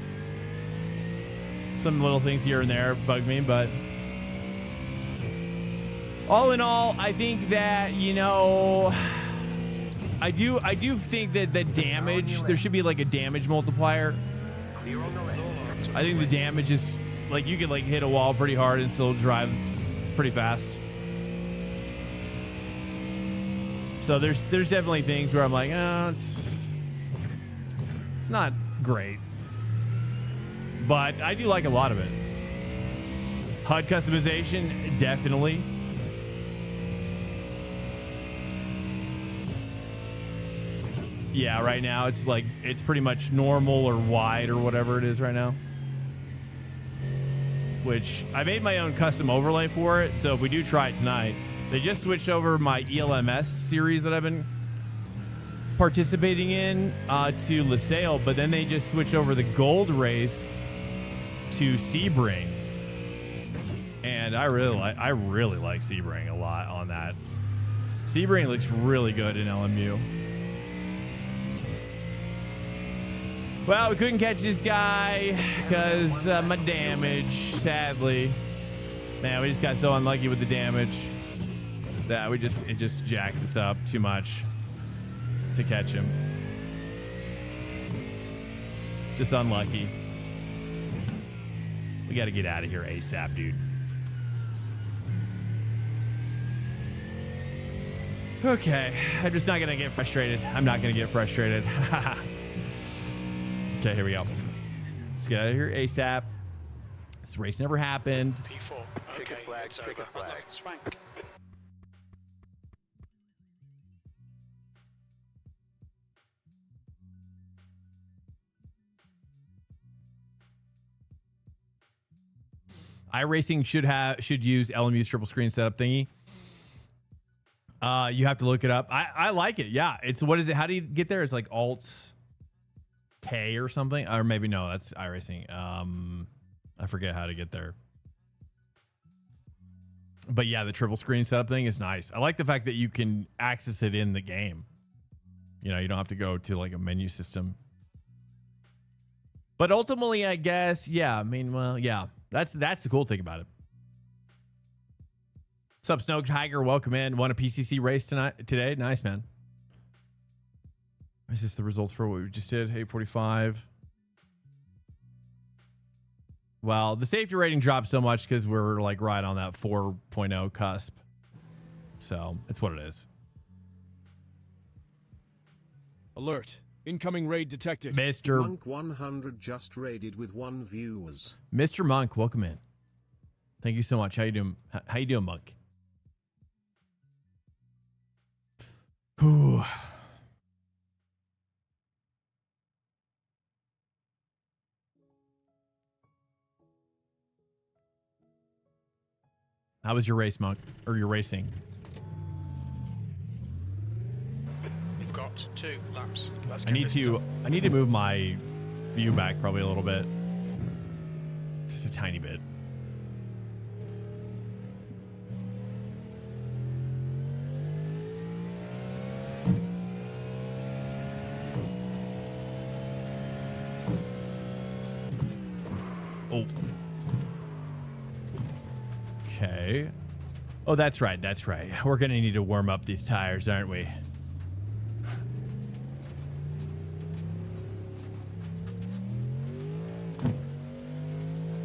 A: Some little things here and there bug me, but all in all, I think that, I do think that the damage, there should be like a damage multiplier.
C: Clear on the left.
A: I think the damage is like you could like hit a wall pretty hard and still drive pretty fast. So there's definitely things where I'm like, it's not great, but I do like a lot of it. HUD customization, definitely. yeah, right now it's like it's pretty much normal or wide or whatever it is right now. Which I made my own custom overlay for it. So if we do try it tonight, they just switched over my ELMS series that I've been participating in to LaSalle, but then they just switched over the gold race to Sebring. And I really like Sebring a lot on that. Sebring looks really good in LMU. Well, we couldn't catch this guy because my damage, sadly. Man, we just got so unlucky with the damage that it just jacked us up too much to catch him. Just unlucky. We got to get out of here ASAP, dude. Okay, I'm just not going to get frustrated. I'm not going to get frustrated. Okay, here we go. Let's get out of here ASAP. This race never happened.
D: P4.
C: Pick a
D: Okay,
C: flag,
D: it's
C: pick a
D: over.
C: flag.
D: Unlock the swank.
A: iRacing should use LMU's triple screen setup thingy. You have to look it up. I like it. Yeah, it's what is it? How do you get there? It's like Alt K or something, or maybe no, that's iRacing. I forget how to get there. But yeah, the triple screen setup thing is nice. I like the fact that you can access it in the game. You know, you don't have to go to like a menu system. But ultimately, I guess, yeah. I mean, well, yeah. That's the cool thing about it. Sup, Snow Tiger? Welcome in. Won a PCC race today. Nice, man. Is this the results for what we just did? 845. Well, the safety rating dropped so much because we're like right on that 4.0 cusp. So it's what it is.
E: Alert. Incoming raid detected.
A: Mr.
F: Monk 100 just raided with 1 viewers.
A: Mr. Monk, welcome in. Thank you so much. How you doing? How you doing, Monk? Whew. How was your race, Monk? Or your racing?
D: We've got 2 laps. Let's
A: I
D: get
A: need
D: this
A: to
D: done.
A: move my view back probably a little bit. Just a tiny bit. Oh. Okay. Oh, that's right. That's right. We're going to need to warm up these tires, aren't we?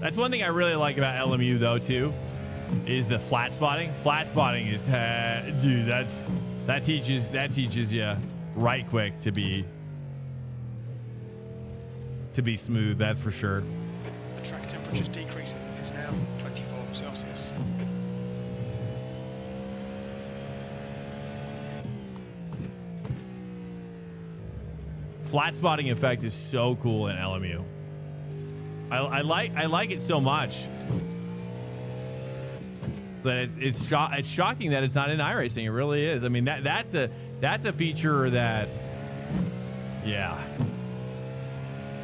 A: That's one thing I really like about LMU, though, too, is the flat spotting. Flat spotting is, dude, that teaches you right quick to be smooth. That's for sure.
D: The track temperature's decreasing. It's now 24 Celsius.
A: Flat spotting effect is so cool in LMU. I like it so much that it's shocking that it's not in iRacing. It really is. I mean, that's a feature that, yeah,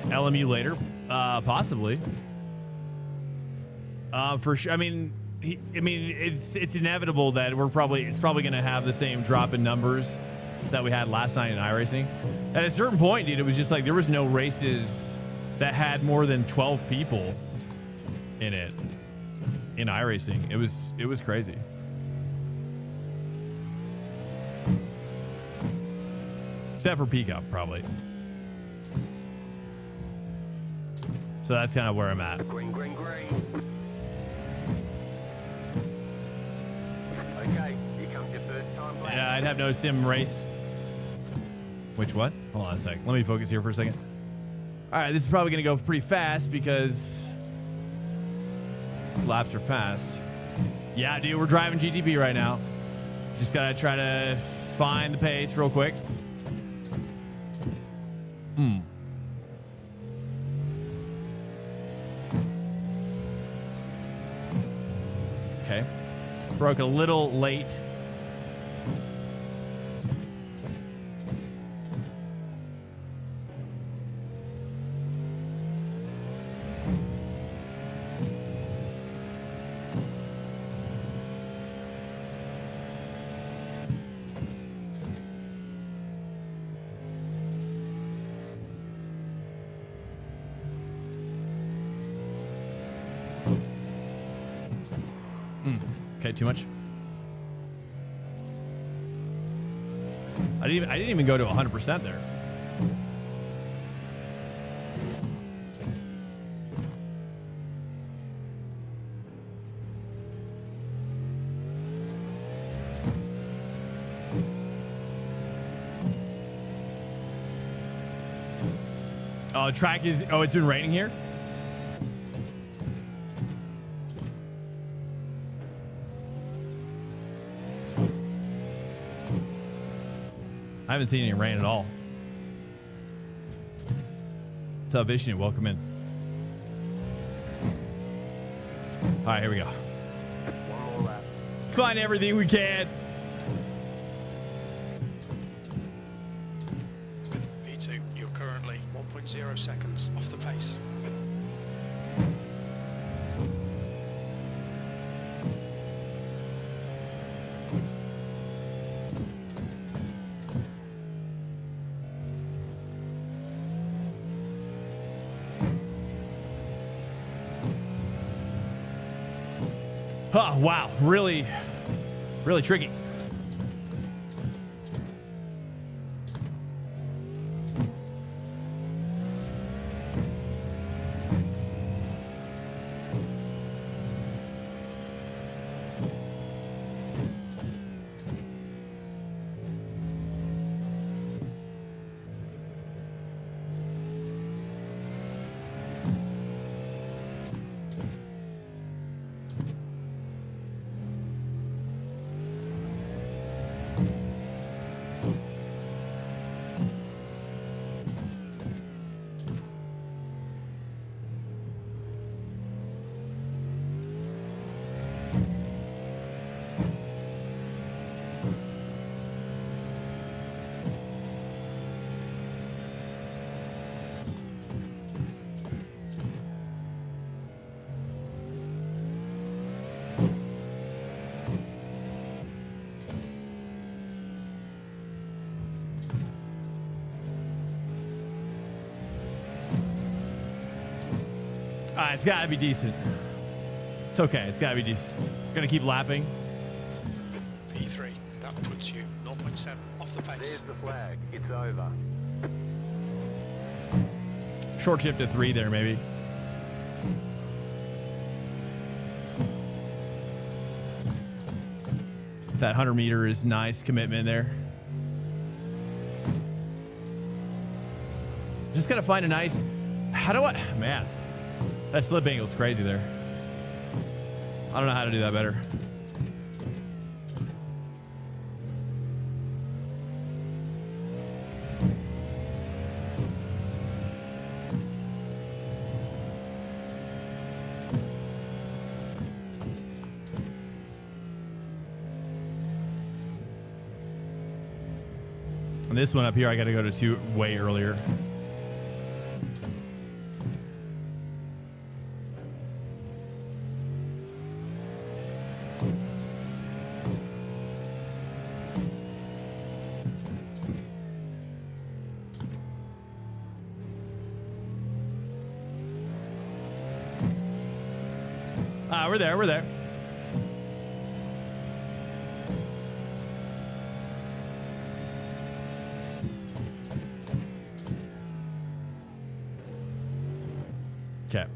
A: LMU later, possibly, for sure. I mean, it's inevitable that it's probably going to have the same drop in numbers that we had last night in iRacing. At a certain point, dude, it was just like there was no races that had more than 12 people in it in iRacing. It was crazy. Except for PCUP, probably. So that's kind of where I'm at.
C: Green, green, green. Okay, here comes your first time lap.
A: Yeah, I'd have no sim race. Which what? Hold on a sec. Let me focus here for a second. All right, this is probably going to go pretty fast because these laps are fast. Yeah, dude, we're driving GTP right now. Just got to try to find the pace real quick. Okay. Broke a little late. Okay, too much. I didn't even go to 100% there. Oh, track is. Oh, it's been raining here. I haven't seen any rain at all. What's up, Vishnu? Welcome in. All right, here we go.
C: One more lap.
A: Let's find everything we can.
D: P2, you're currently 1.0 seconds off the pace.
A: Oh, wow. Really, really tricky. It's got to be decent. It's okay. It's got to be decent. Gonna keep lapping.
D: P3, that puts you 0.7 off the pace.
C: There's the flag. It's over.
A: Short shift to 3 there, maybe. That 100 meter is nice commitment there. Just gotta find a nice. How do I? Man, that slip angle's crazy there. I don't know how to do that better. And this one up here, I got to go to 2 way earlier. We're there. We're there. Okay.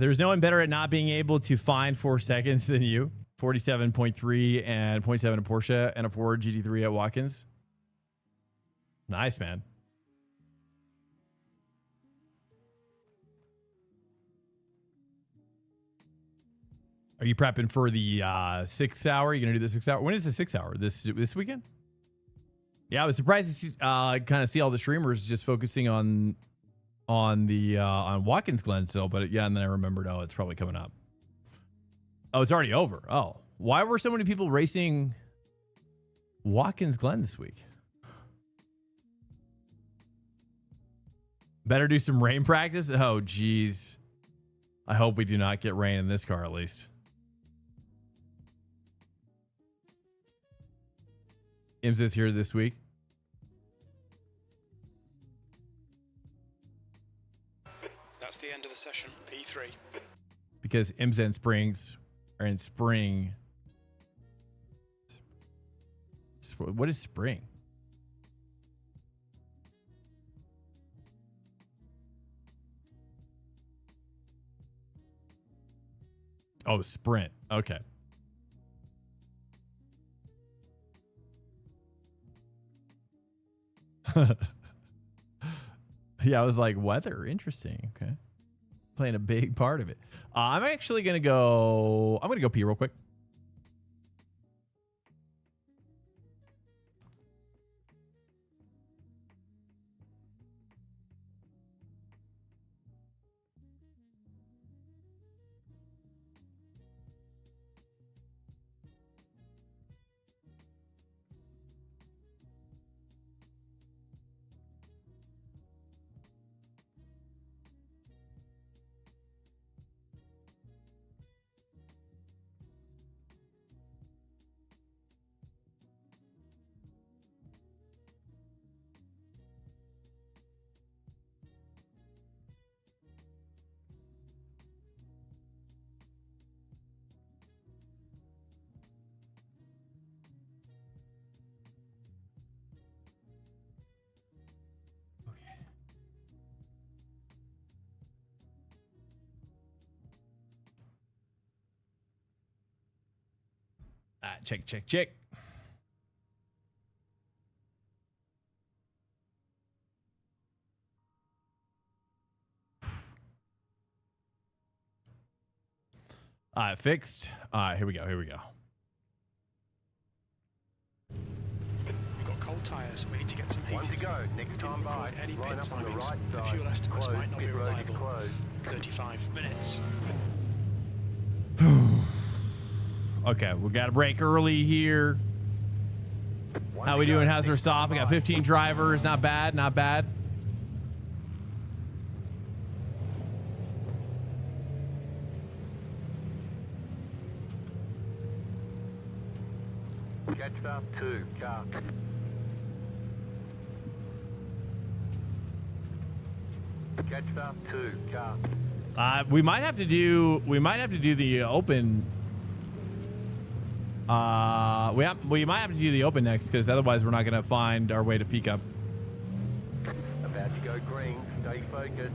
A: There's no one better at not being able to find 4 seconds than you. 47.3 and 0.7 at Porsche and a Ford GT3 at Watkins. Nice, man. Are you prepping for the 6 hour? You gonna do the 6 hour? When is the 6 hour? This weekend? Yeah, I was surprised to see, kind of see all the streamers just focusing on Watkins Glen still, but yeah, and then I remembered, oh, it's probably coming up. Oh, it's already over. Oh, why were so many people racing Watkins Glen this week? Better do some rain practice. Oh, geez. I hope we do not get rain in this car at least. IMSA's here this week.
D: That's the end of the session, P3.
A: Because IMSA and Springs are in spring. What is spring? Oh, sprint. Okay. Yeah, I was like, weather. Interesting. Okay. Playing a big part of it. I'm actually going to go. I'm going to go pee real quick. Check, check, check. Fixed. Here we go. Here we go.
D: We've got cold tyres. We need to get some heat.
C: One to go. Next time by.
D: Any
C: Line
D: pit
C: up on the
D: timings.
C: right
D: The
C: side.
D: fuel estimates
C: Closed.
D: might not be
C: Pit road is
D: reliable.
C: closed.
D: 35 minutes.
A: Okay, we got a break early here.
C: One
A: How
C: to
A: we
C: go.
A: doing? How's our
C: Next
A: stop? We
C: time
A: got
C: by.
A: 15 drivers. Not bad. Not bad.
C: Catch up 2, car. Catch up 2, car.
A: We might have to do the open. We might have to do the open next because otherwise we're not going to find our way to peak up.
C: About to go green. Stay focused.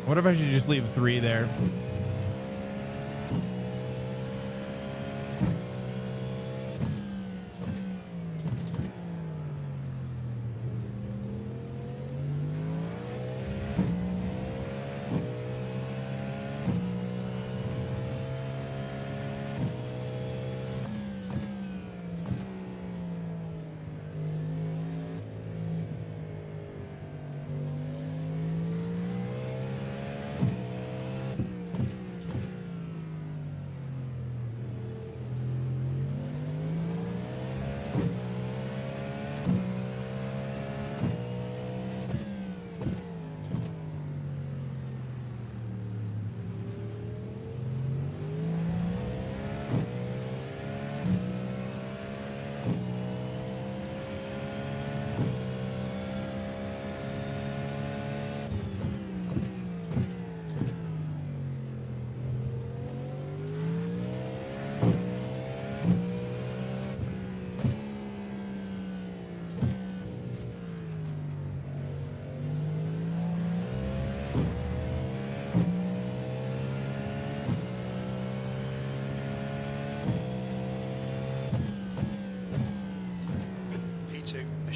A: What if I should just leave 3 there?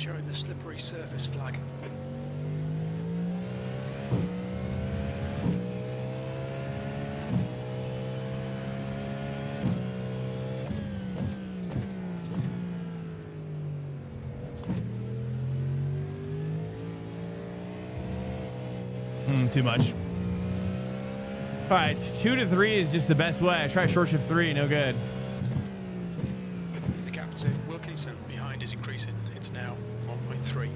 D: showing the slippery surface flag.
A: Too much. All right, 2 to 3 is just the best way. I try short shift 3, no good.
D: The gap to Wilkinson behind is increasing. It's now 1.3.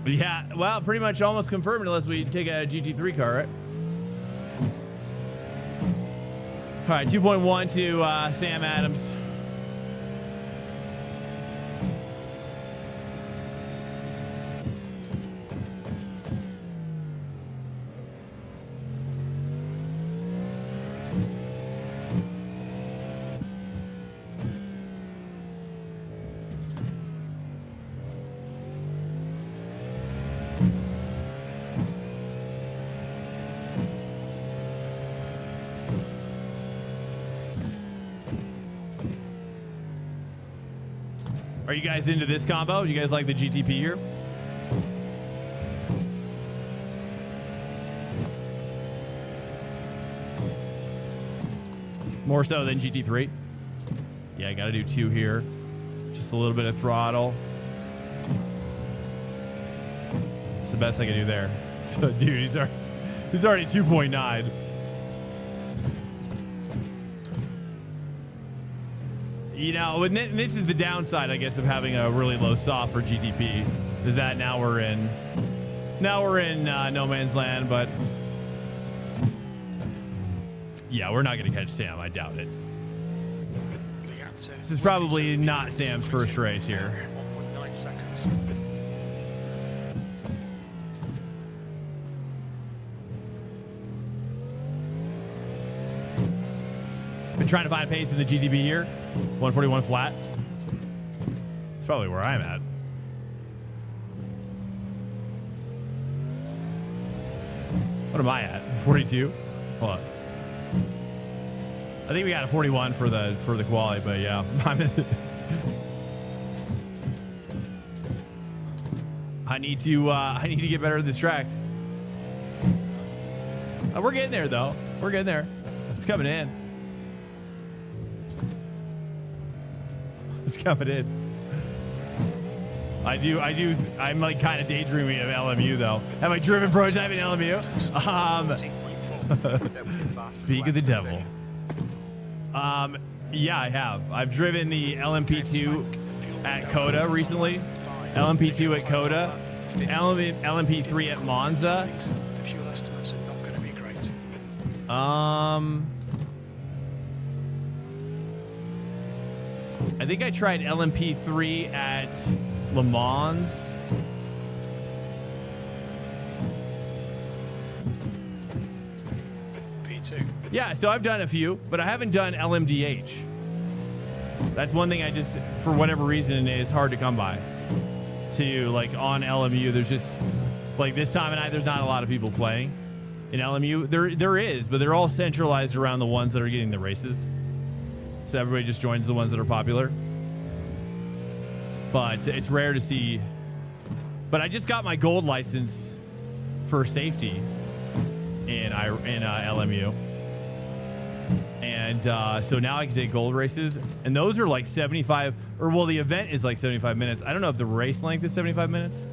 A: Yeah, well, pretty much almost confirmed unless we take a GT3 car, right? All right, 2.1 to Sam Adams. Are you guys into this combo? You guys like the GTP here? More so than GT3. Yeah, I got to do 2 here. Just a little bit of throttle. It's the best I can do there. Dude, he's already 2.9. You know, and this is the downside, I guess, of having a really low soft for GTP, is that now we're in no man's land. But yeah, we're not going to catch Sam. I doubt it. This is probably not Sam's first race here.
D: 1.9 seconds.
A: Been trying to find a pace in the GTP here. 141 flat. That's probably where I'm at. What am I at? 42? Hold on. I think we got a 41 for the quali, but yeah. I need to get better at this track. We're getting there though. We're getting there. It's coming in. It's coming in. I'm like kind of daydreaming of LMU though. Have I driven prototype in LMU? Speak of the devil. Yeah, I have. I've driven the LMP2 at Coda recently. LMP2 at Coda. LMP3 at Monza.
D: The fuel estimates are not going to be great.
A: I think I tried LMP3 at Le Mans.
D: P2.
A: Yeah, so I've done a few, but I haven't done LMDH. That's one thing I just, for whatever reason, is hard to come by. To, like, on LMU, there's just, like, this time of night, there's not a lot of people playing in LMU. There is, but they're all centralized around the ones that are getting the races. So everybody just joins the ones that are popular. But it's rare to see. But I just got my gold license for safety in LMU. And so now I can take gold races. And those are like 75, or well, the event is like 75 minutes. I don't know if the race length is 75 minutes.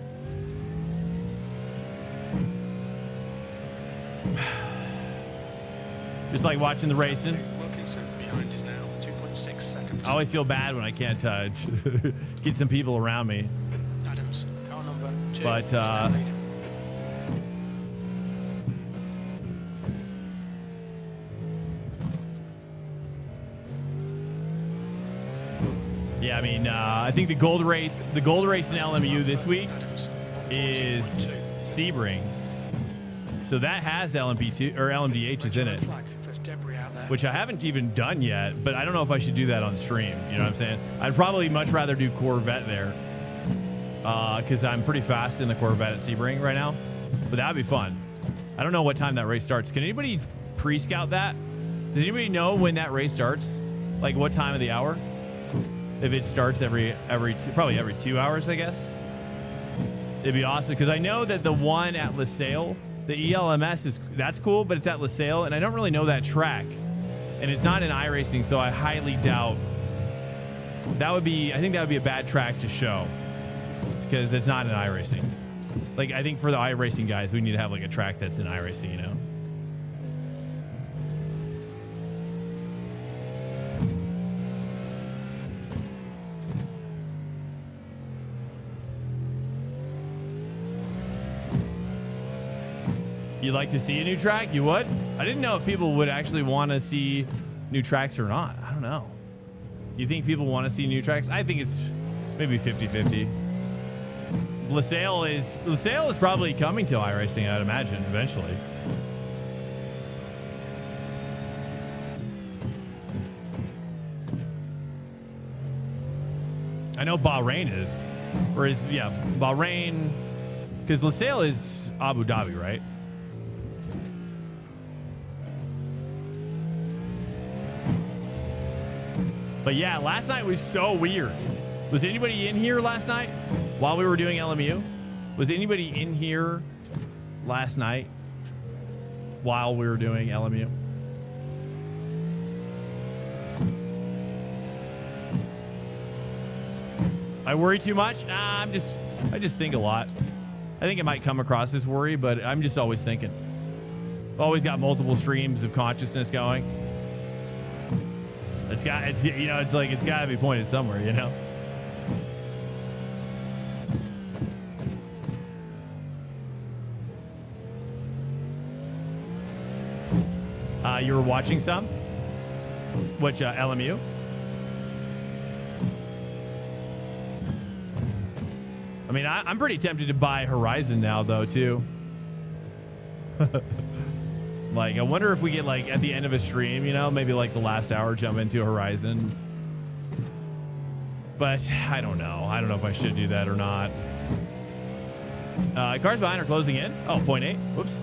A: Just like watching the racing.
D: Wilkinson behind is now 2.6 seconds.
A: I always feel bad when I can't get some people around me.
D: Adams, car number 2.
A: But,
D: is now leading.
A: Yeah, I mean, I think the gold race in LMU this week is Sebring. So that has LMP2 or LMDHs in it,
D: There's debris out there.
A: which I haven't even done yet, but I don't know if I should do that on stream. You know what I'm saying? I'd probably much rather do Corvette there because I'm pretty fast in the Corvette at Sebring right now, but that'd be fun. I don't know what time that race starts. Can anybody pre-scout that? Does anybody know when that race starts? Like what time of the hour? If it starts probably every 2 hours, I guess. It'd be awesome because I know that the one at LaSalle, the ELMS that's cool, but it's at LaSalle, and I don't really know that track, and it's not in iRacing, so I highly doubt that would be. I think that would be a bad track to show because it's not in iRacing. Like I think for the iRacing guys, we need to have like a track that's in iRacing, you know. You'd like to see a new track? You would? I didn't know if people would actually want to see new tracks or not. I don't know. You think people want to see new tracks? I think it's maybe 50-50. LaSalle is probably coming to iRacing, I'd imagine, eventually. I know Bahrain is. Or is, yeah, Bahrain. Because LaSalle is Abu Dhabi, right? But yeah, last night was so weird. Was anybody in here last night while we were doing LMU? Was anybody in here last night while we were doing LMU? I worry too much? I just think a lot. I think it might come across as worry, but I'm just always thinking. Always got multiple streams of consciousness going. It's got to be pointed somewhere, you know. You were watching some? Which LMU? I mean, I'm pretty tempted to buy Horizon now, though, too. Like, I wonder if we get, like, at the end of a stream, you know, maybe, like, the last hour, jump into Horizon. But I don't know. I don't know if I should do that or not. Cars behind are closing in. Oh, 0.8. Whoops.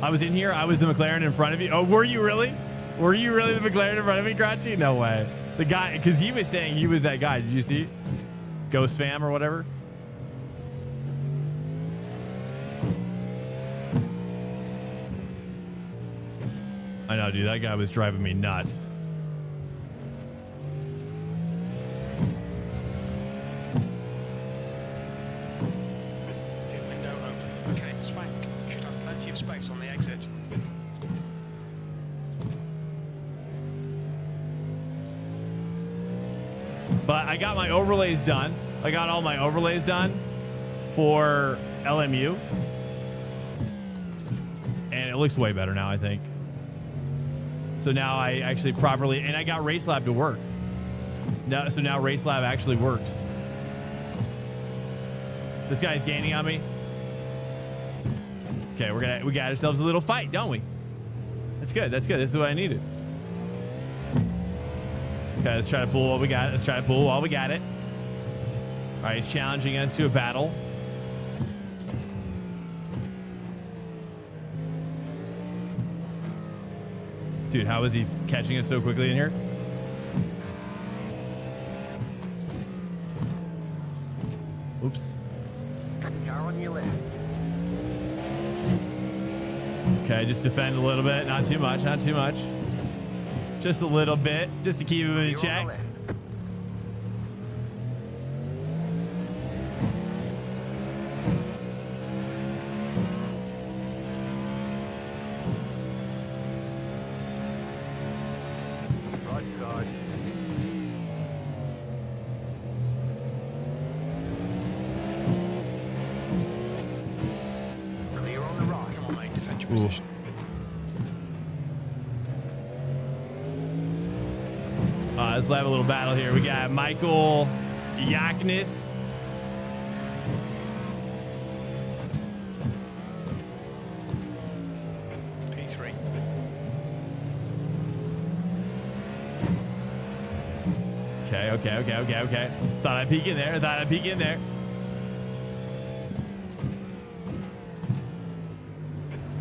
A: I was in here. I was the McLaren in front of you. Oh, were you really? Were you really the McLaren in front of me, Crotchy? No way. The guy, because he was saying he was that guy. Did you see? Ghost fam or whatever? I know, dude. That guy was driving me nuts.
D: Window open. Okay, Spank. You should have plenty of space on the exit.
A: But I got my overlays done. I got all my overlays done for LMU. And it looks way better now, I think. So now I actually properly... And I got Race Lab to work. So now Race Lab actually works. This guy's gaining on me. Okay, we got ourselves a little fight, don't we? That's good. That's good. This is what I needed. Okay, let's try to pull what we got. Let's try to pull while we got it. All right, he's challenging us to a battle. Dude, how is he catching us so quickly in here? Oops.
C: Car on your left.
A: Okay, just defend a little bit. Not too much, not too much. Just a little bit, just to keep him in check.
C: Right side.
D: position.
A: Let's have a little battle here. We got Michael Yaknis.
D: P3.
A: Okay. Thought I'd peek in there.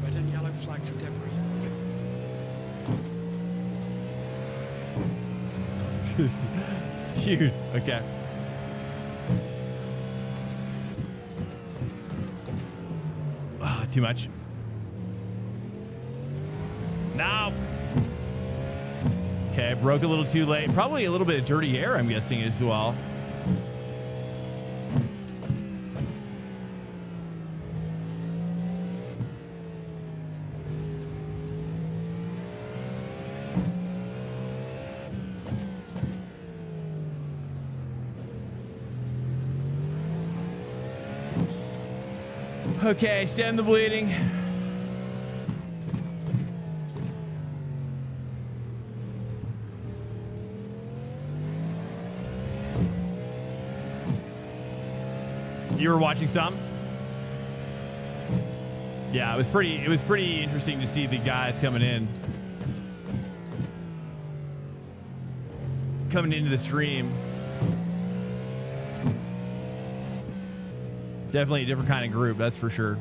D: Red and yellow flag for debris.
A: Dude, okay. Oh, too much. No. Okay, broke a little too late. Probably a little bit of dirty air, I'm guessing, as well. Okay, stem the bleeding. You were watching some? Yeah, it was pretty interesting to see the guys coming into the stream. Definitely a different kind of group, that's for sure.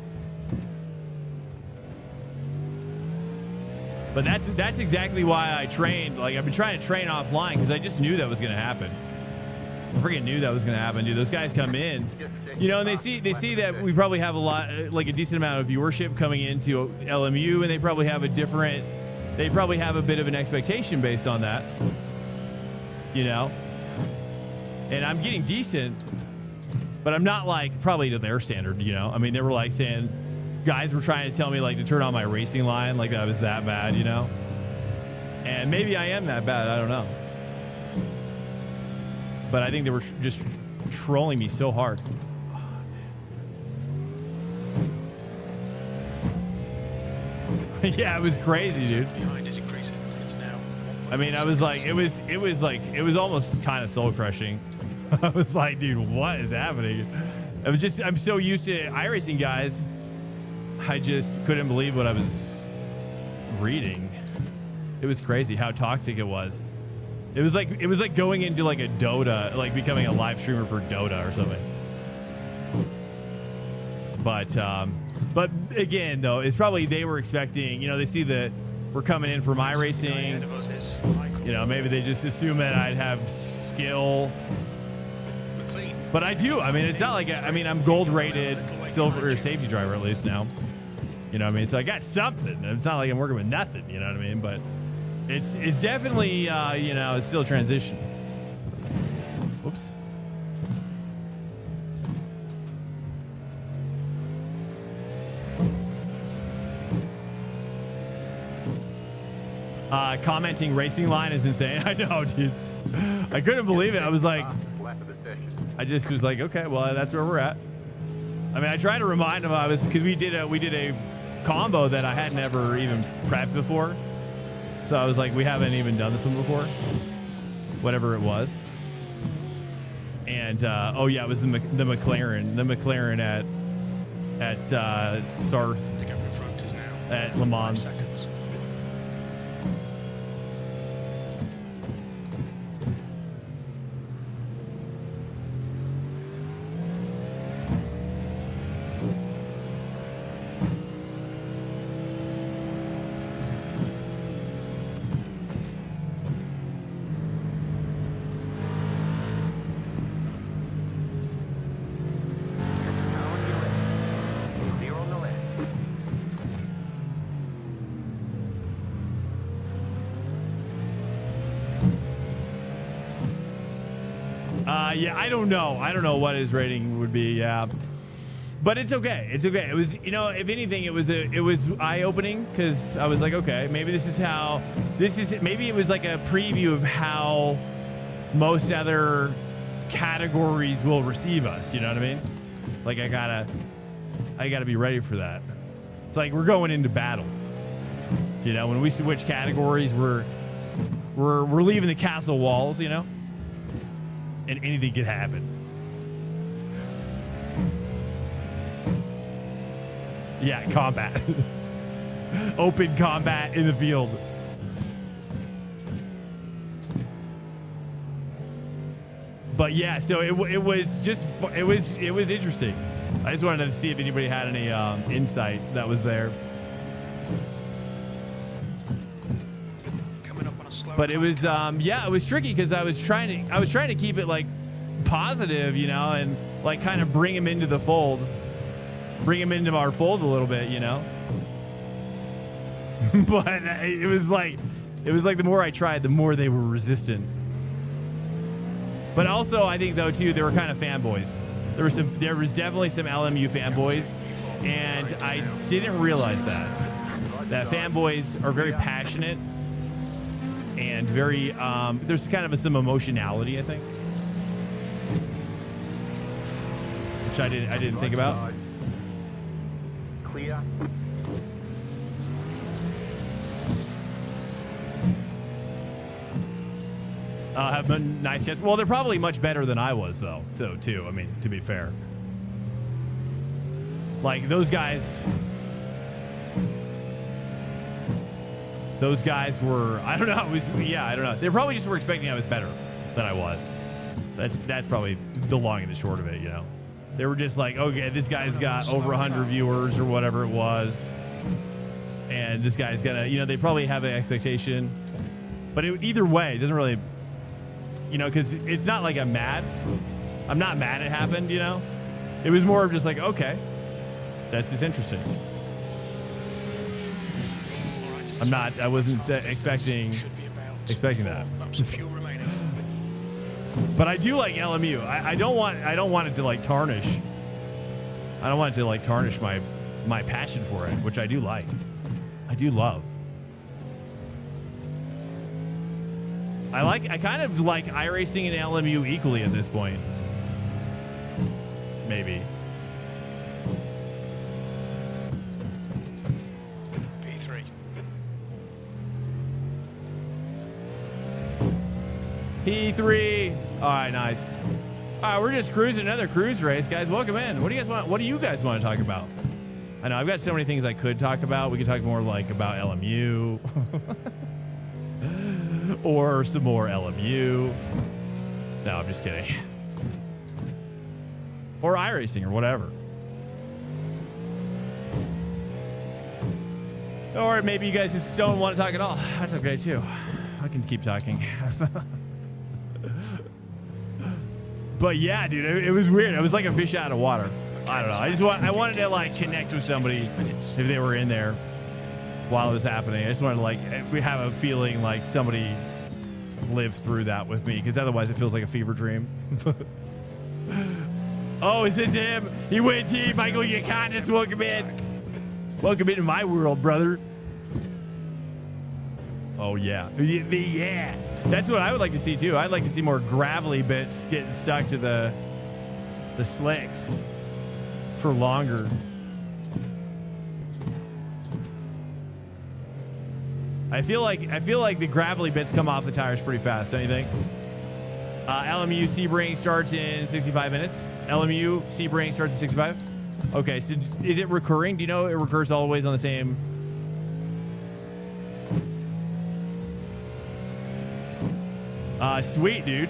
A: But that's exactly why I trained. Like, I've been trying to train offline because I just knew that was going to happen. I freaking knew that was going to happen, dude. Those guys come in, you know, and they see that we probably have a decent amount of viewership coming into LMU, and they probably have a bit of an expectation based on that, you know. And I'm getting decent, but I'm not like probably to their standard, you know. I mean, they were like saying, guys were trying to tell me like to turn on my racing line, like I was that bad, you know. And maybe I am that bad, I don't know. But I think they were just trolling me so hard. Yeah, it was crazy, dude.
D: Behind is increasing. It's now.
A: I mean, I was like, it was almost kind of soul crushing. I was like, dude, what is happening? I'm so used to iRacing guys. I just couldn't believe what I was reading. It was crazy how toxic it was. It was like going into like a Dota, like becoming a live streamer for Dota or something. But again, though, it's probably they were expecting, you know, they see that we're coming in from iRacing. You know, maybe they just assume that I'd have skill. But I do. I mean, it's not like, I'm gold rated silver safety driver at least now. You know what I mean? So I got something. It's not like I'm working with nothing, you know what I mean? But it's definitely, you know, it's still a transition. Whoops. Commenting racing line is insane. I know, dude. I couldn't believe it. I was like, I just was like, okay, well, that's where we're at. I mean, I tried to remind him because we did a combo that I hadn't ever even prepped before. So I was like, we haven't even done this one before, whatever it was. And oh yeah, it was the McLaren at Sarth at Le Mans. Yeah, I don't know what his rating would be. Yeah, but it's okay. It's okay. It was, you know, if anything, it was eye-opening because I was like, okay, maybe maybe it was like a preview of how most other categories will receive us. You know what I mean? Like I gotta be ready for that. It's like we're going into battle. You know, when we switch categories, we're leaving the castle walls, you know? And anything could happen. Yeah, combat. Open combat in the field. But yeah, so it was just it was interesting. I just wanted to see if anybody had any insight that was there.
D: Coming up on a slow
A: But it was
D: class car.
A: yeah, it was tricky because I was trying to keep it like positive, you know, and like kind of bring him into the fold. Bring him into our fold a little bit, you know. But it was like the more I tried, the more they were resistant. But also, I think though too, they were kind of fanboys. There was definitely some LMU fanboys, and I didn't realize that fanboys are very passionate and very there's kind of some emotionality, I think, which I didn't think about.
C: Clear.
A: Have a nice chance. Well, they're probably much better than I was, though, too. I mean, to be fair. Like, those guys were, I don't know. I don't know. They probably just were expecting I was better than I was. That's probably the long and the short of it, you know. They were just like, okay, this guy's got over 100 viewers or whatever it was. And this guy's gonna, you know, they probably have an expectation. But either way, it doesn't really, you know, because it's not like I'm mad. I'm not mad it happened, you know. It was more of just like, okay, that's just interesting. I wasn't expecting that. But I do like LMU. I don't want it to like tarnish. I don't want it to like tarnish my passion for it, which I do like. I do love. I kind of like iRacing and LMU equally at this point. Maybe.
D: P3.
A: P3. All right, nice. All right, we're just cruising another cruise race, guys. Welcome in. What do you guys want to talk about? I know I've got so many things I could talk about. We could talk more like about LMU. Or some more LMU. No, I'm just kidding. Or iRacing or whatever. Or maybe you guys just don't want to talk at all. That's okay too. I can keep talking. But yeah, dude, it was weird. It was like a fish out of water. I don't know. I wanted to like connect with somebody if they were in there while it was happening. I just wanted to like we have a feeling like somebody lived through that with me, because otherwise it feels like a fever dream. Oh, is this him? He went team. Michael Yaconis, welcome in. Welcome into my world, brother. Oh yeah. Yeah. That's what I would like to see too. I'd like to see more gravelly bits getting stuck to the slicks for longer. I feel like the gravelly bits come off the tires pretty fast, don't you think? LMU Sebring starts in 65 minutes. LMU Sebring starts in 65. Okay, so is it recurring? Do you know it recurs always on the same? Sweet, dude.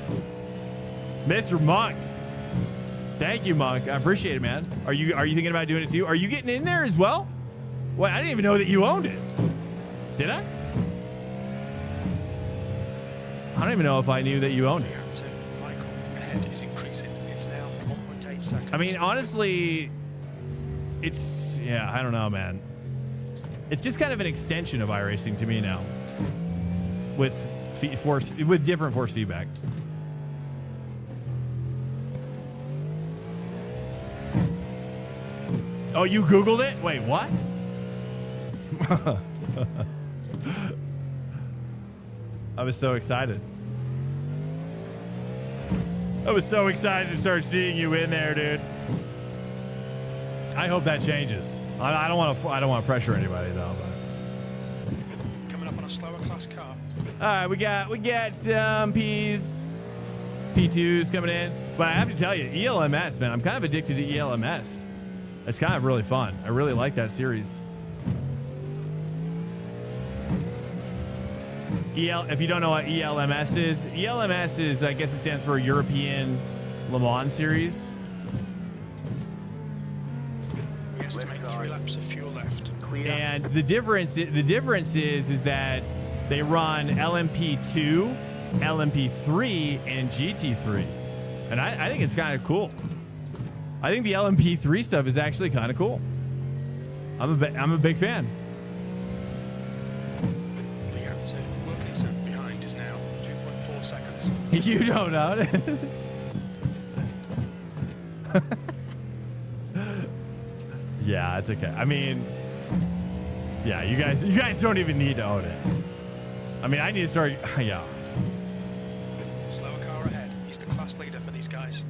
A: Mr. Monk. Thank you, Monk. I appreciate it, man. Are you thinking about doing it too? Are you getting in there as well? Well, I didn't even know that you owned it. Did I? I don't even know if I knew that you owned it.
D: Michael, ahead is increasing. It's now 1.8 seconds.
A: I mean, honestly, it's, yeah, I don't know, man. It's just kind of an extension of iRacing to me now, with different force feedback. Oh, you Googled it? Wait, what? I was so excited. I was so excited to start seeing you in there, dude. I hope that changes. I don't want to pressure anybody though.
D: Coming up on a slower class car.
A: All right, we got some P2s coming in, but I have to tell you, ELMS, man, I'm kind of addicted to ELMS. It's kind of really fun. I really like that series. If you don't know what ELMS is, I guess it stands for European Le Mans Series.
D: We estimate 3 laps of fuel left.
A: And the difference is that they run LMP2, LMP3, and GT3, and I think it's kind of cool. I think the LMP3 stuff is actually kind of cool. I'm a big fan.
D: The gap to Wilkinson behind is now 2.4 seconds.
A: You don't know. Yeah, it's okay. I mean, yeah, you guys don't even need to own it. I mean, I need to start. Yeah.
D: Slower car ahead. He's the class leader for these guys.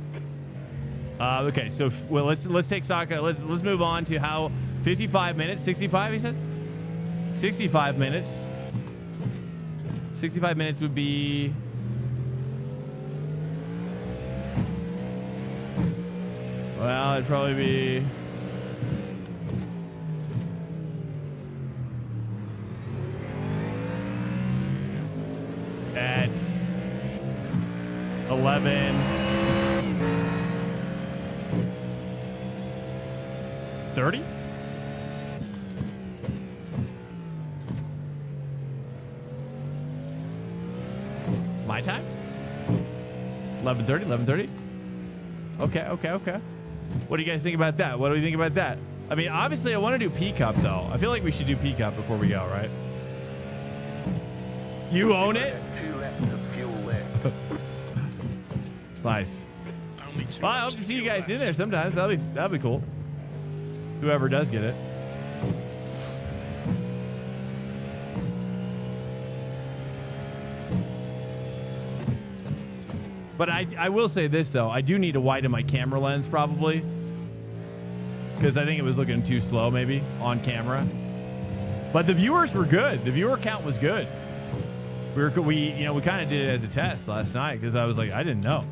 A: Okay, so well, let's take stock. Let's move on to how 55 minutes, 65. He said 65 minutes. 65 minutes would be. Well, it'd probably be. At 11:30. My time? 11:30. Okay. What do you guys think about that? What do we think about that? I mean, obviously I want to do PCUP though. I feel like we should do PCUP before we go, right? You own it?
C: 2 laps of fuel left.
A: Nice.
D: Only 2
A: Well, I
D: laps
A: hope to
D: of
A: see you
D: fuel
A: guys in
D: left.
A: there sometimes. That'll be cool. Whoever does get it. But I will say this though, I do need to widen my camera lens probably, because I think it was looking too slow maybe on camera. But the viewers were good. The viewer count was good. We kind of did it as a test last night because I was like, I didn't know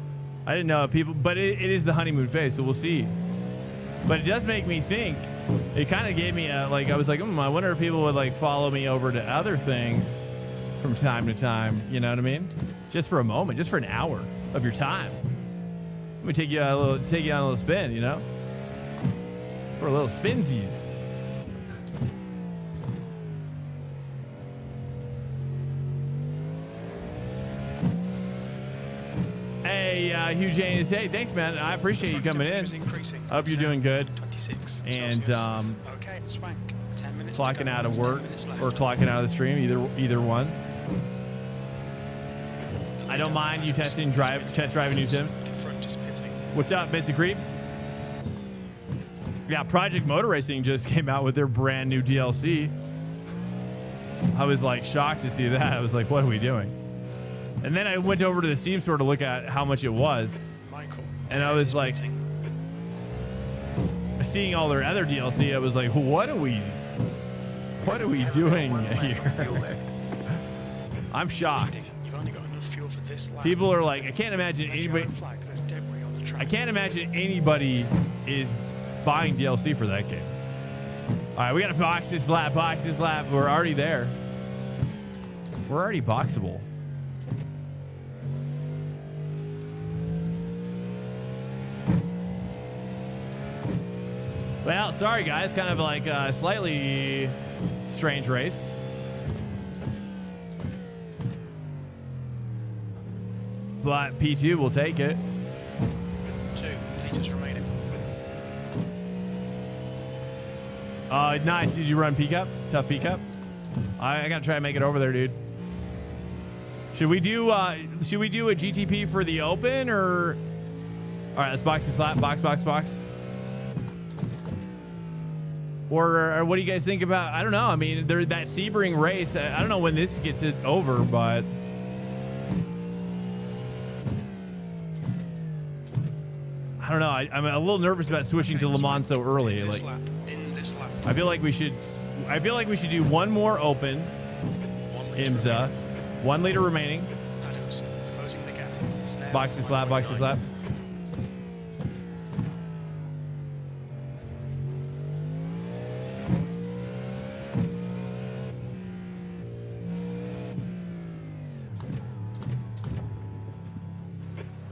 A: people, but it is the honeymoon phase, so we'll see. But it does make me think. It kind of gave me I was like, I wonder if people would like follow me over to other things from time to time. You know what I mean? Just for a moment, just for an hour of your time. Let me take you on a little spin, you know, for a little spinsies. Hey, Hugh James. Hey, thanks, man. I appreciate you coming in. I hope you're doing good.
D: 26
A: And
D: okay, swank. 10 minutes to
A: clocking
D: go.
A: out of
D: 10
A: work
D: minutes left.
A: or clocking out of the stream, either one. I don't mind you test driving new sims.
D: In front is pitting.
A: What's up, Basic Creeps? Yeah, Project Motor Racing just came out with their brand new DLC. I was like shocked to see that. I was like, what are we doing? And then I went over to the Steam store to look at how much it was.
D: Michael.
A: And I was like,
D: Pitting.
A: seeing all their other DLC, I was like, what are we doing here? I'm shocked.
D: You've only got enough fuel for this lap.
A: People are like, I can't imagine anybody.
D: Flag, there's debris on the track.
A: I can't imagine anybody is buying DLC for that game. All right, we gotta box this lap. We're already there. We're already boxable. Well, sorry guys, kind of like a slightly strange race. But P2 will take it.
D: 2 liters remaining.
A: Nice. Did you run PCUP? Tough PCUP? I gotta try and make it over there, dude. Should we do a GTP for the open or? All right, let's box this lap. Box. Or what do you guys think about? I don't know. I mean, there that Sebring race. I don't know when this gets it over, but I don't know. I'm a little nervous about switching to Le Mans so early.
D: In
A: Like,
D: this lap.
A: I feel like we should do one more open
D: 1 litre
A: IMSA.
D: remaining.
A: 1 liter remaining.
D: Adams, it's closing the gap. It's now
A: Boxy slap, boxy
D: 1.9.
A: slap.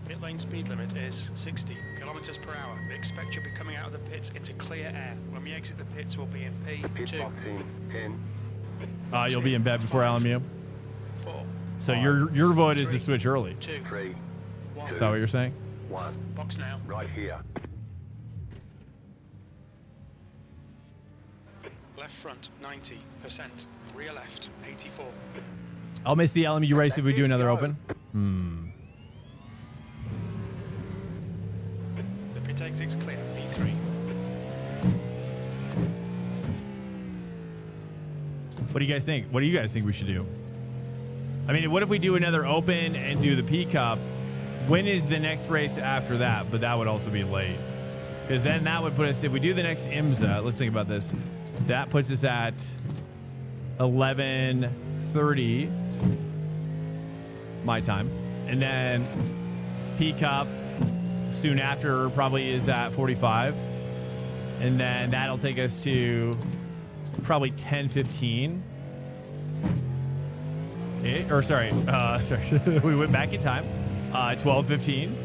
D: Pit lane speed limit is 60 kilometers per hour. We expect you'll be coming out of the pits into clear air. When we exit the pits, we'll be in
C: Pit
D: P2,
C: box in 10,
A: You'll be in bed before LMU.
D: 4,
A: So your vote is to switch early.
D: 2,
C: 3,
D: 1.
A: Is that what you're saying?
C: 1.
D: Box now.
C: Right here.
D: Left front 90%. Rear left 84.
A: I'll miss the LMU race if we do another open.
D: The pit exit's clear. P3.
A: What do you guys think? What do you guys think we should do? I mean, what if we do another open and do the PCUP? When is the next race after that? But that would also be late. Because then that would put us, if we do the next IMSA, let's think about this. That puts us at 11:30 my time. And then PCUP soon after probably is at 45. And then that'll take us to probably 10:15. Sorry, we went back in time. 12:15.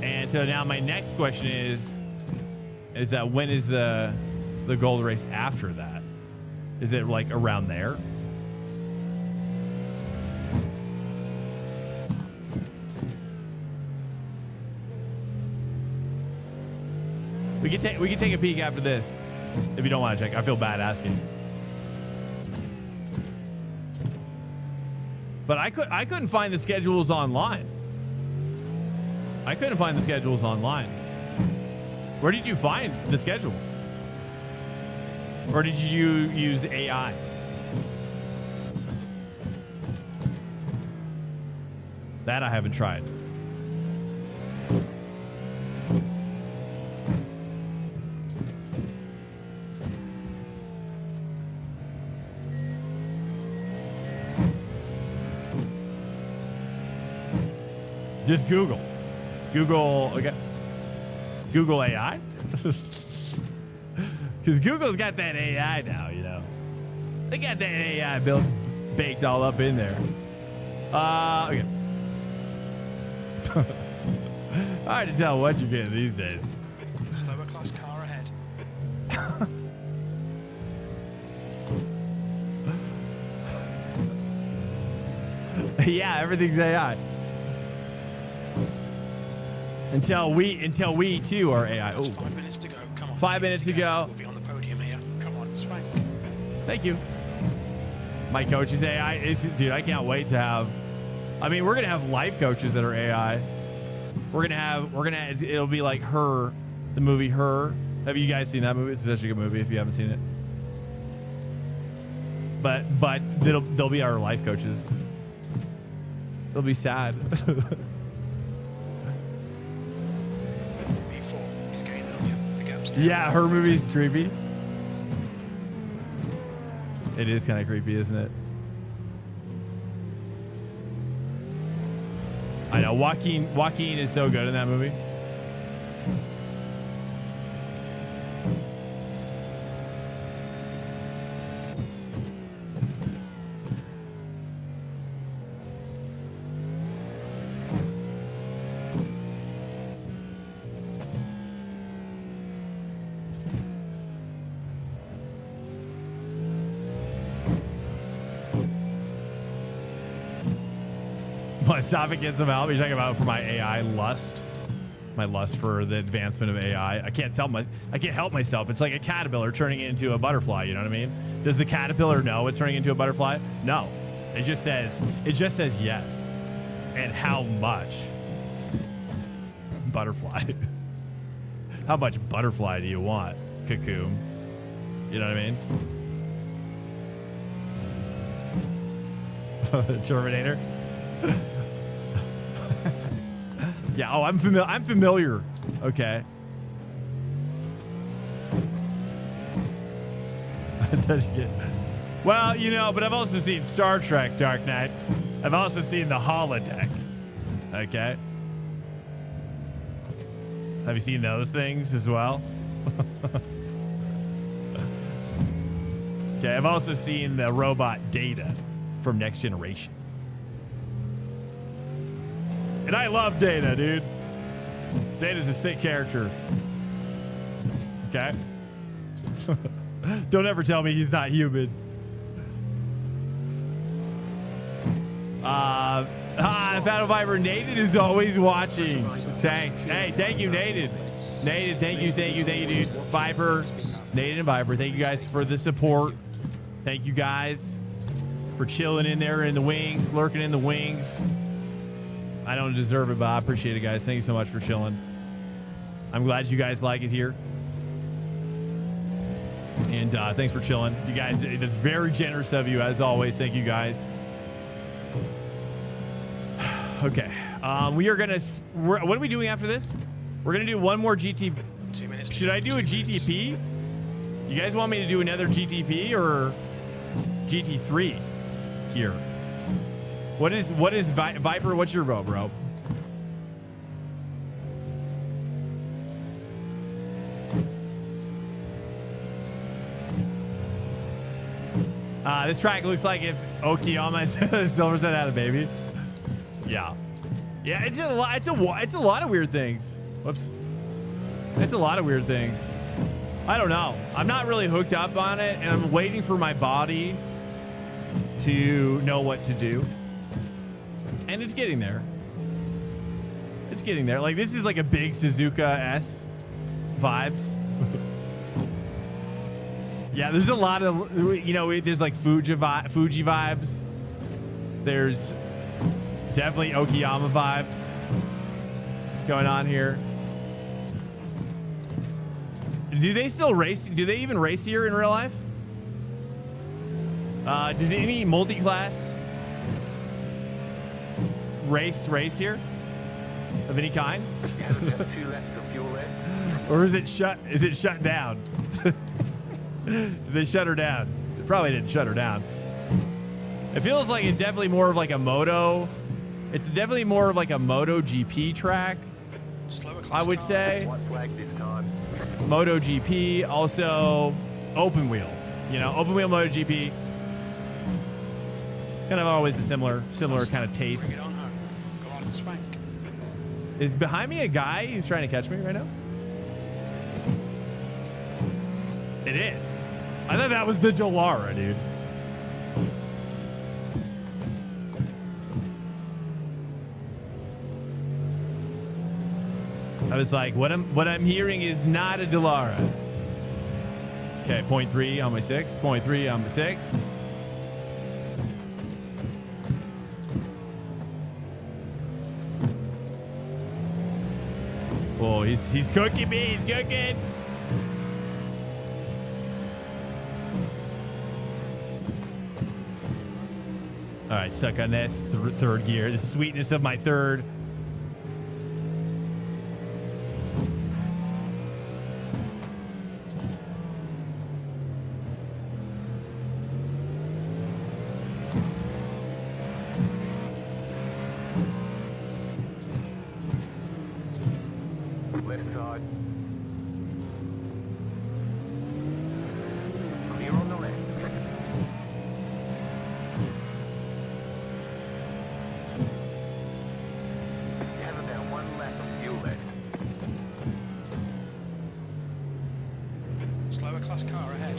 A: And so now my next question is that when is the gold race after that? Is it like around there? We can take a peek after this if you don't want to check. I feel bad asking. But I couldn't find the schedules online. I couldn't find the schedules online. Where did you find the schedule? Or did you use AI? That I haven't tried. Just Google. Okay. Google AI? Because Google's got that AI now, you know. They got that AI baked all up in there. Okay. Hard to tell what you're getting these days.
D: Slower class car ahead.
A: Yeah, everything's AI. Until we too are AI.
D: There's
A: Oh,
D: 5 minutes to go. Come on.
A: 5 minutes to go.
D: We'll be on the podium here. Come on, Spank.
A: thank you. My coach is AI. Dude, I can't wait to have. I mean, we're gonna have life coaches that are AI. It'll be like Her, the movie Her. Have you guys seen that movie? It's such a good movie if you haven't seen it. But they'll be our life coaches. It'll be sad.
D: P4 is gaining on you. The gap's now
A: Yeah, Her movie's creepy. It is kind of creepy, isn't it? I know Joaquin is so good in that movie. Stop it, get some help. You're talking about for my AI lust, my lust for the advancement of AI. I can't help myself. It's like a caterpillar turning into a butterfly. You know what I mean? Does the caterpillar know it's turning into a butterfly? No. It just says yes. And how much butterfly? How much butterfly do you want, cocoon? You know what I mean? Terminator. Yeah. Oh, I'm familiar. Okay. Well, you know, but I've also seen Star Trek Dark Knight. I've also seen the holodeck. Okay. Have you seen those things as well? Okay, I've also seen the robot Data from Next Generation. And I love Data, dude. Data's a sick character. Okay? Don't ever tell me he's not human. Battle Viper Nathan is always watching. Thanks. Hey, thank you, Nathan. Nathan, thank you, dude. Viper, Nathan and Viper, thank you guys for the support. Thank you guys for chilling in there in the wings, lurking in the wings. I don't deserve it, but I appreciate it, guys. Thank you so much for chilling. I'm glad you guys like it here. And thanks for chilling. You guys, it is very generous of you, as always. Thank you, guys. Okay. We are going to... What are we doing after this? We're going to do one more GTP.
B: 2 minutes.
A: Should I do a GTP? You guys want me to do another GTP or GT3 here? What is Viper? What's your vote, bro? This track looks like if Okayama still percent out of baby. Yeah, yeah. It's a lot. It's a lot of weird things. Whoops. It's a lot of weird things. I don't know. I'm not really hooked up on it, and I'm waiting for my body to know what to do. And it's getting there. It's getting there. Like, this is like a big Suzuka S vibes. Yeah, there's a lot of, you know, there's like Fuji vibes. There's definitely Okayama vibes going on here. Do they still race? Do they even race here in real life? Does any multi-class race here of any kind? Or is it shut? Is it shut down? Did they shut her down? They probably didn't shut her down. It feels like it's definitely more of like a moto. It's definitely more of like a Moto GP track, I would say. Moto GP, also open wheel. You know, open wheel Moto GP. Kind of always a similar kind of taste. Is behind me a guy who's trying to catch me right now? It is. I thought that was the Delara, dude. I was like, what I'm hearing is not a Delara. Okay, 0.3 on my 6. 0.3 on my 6. Oh, he's cooking me. He's cooking. All right, suck on this third gear. The sweetness of my third.
C: Left side. Clear on the left. You have about 1 lap of fuel left.
B: Slower class car ahead.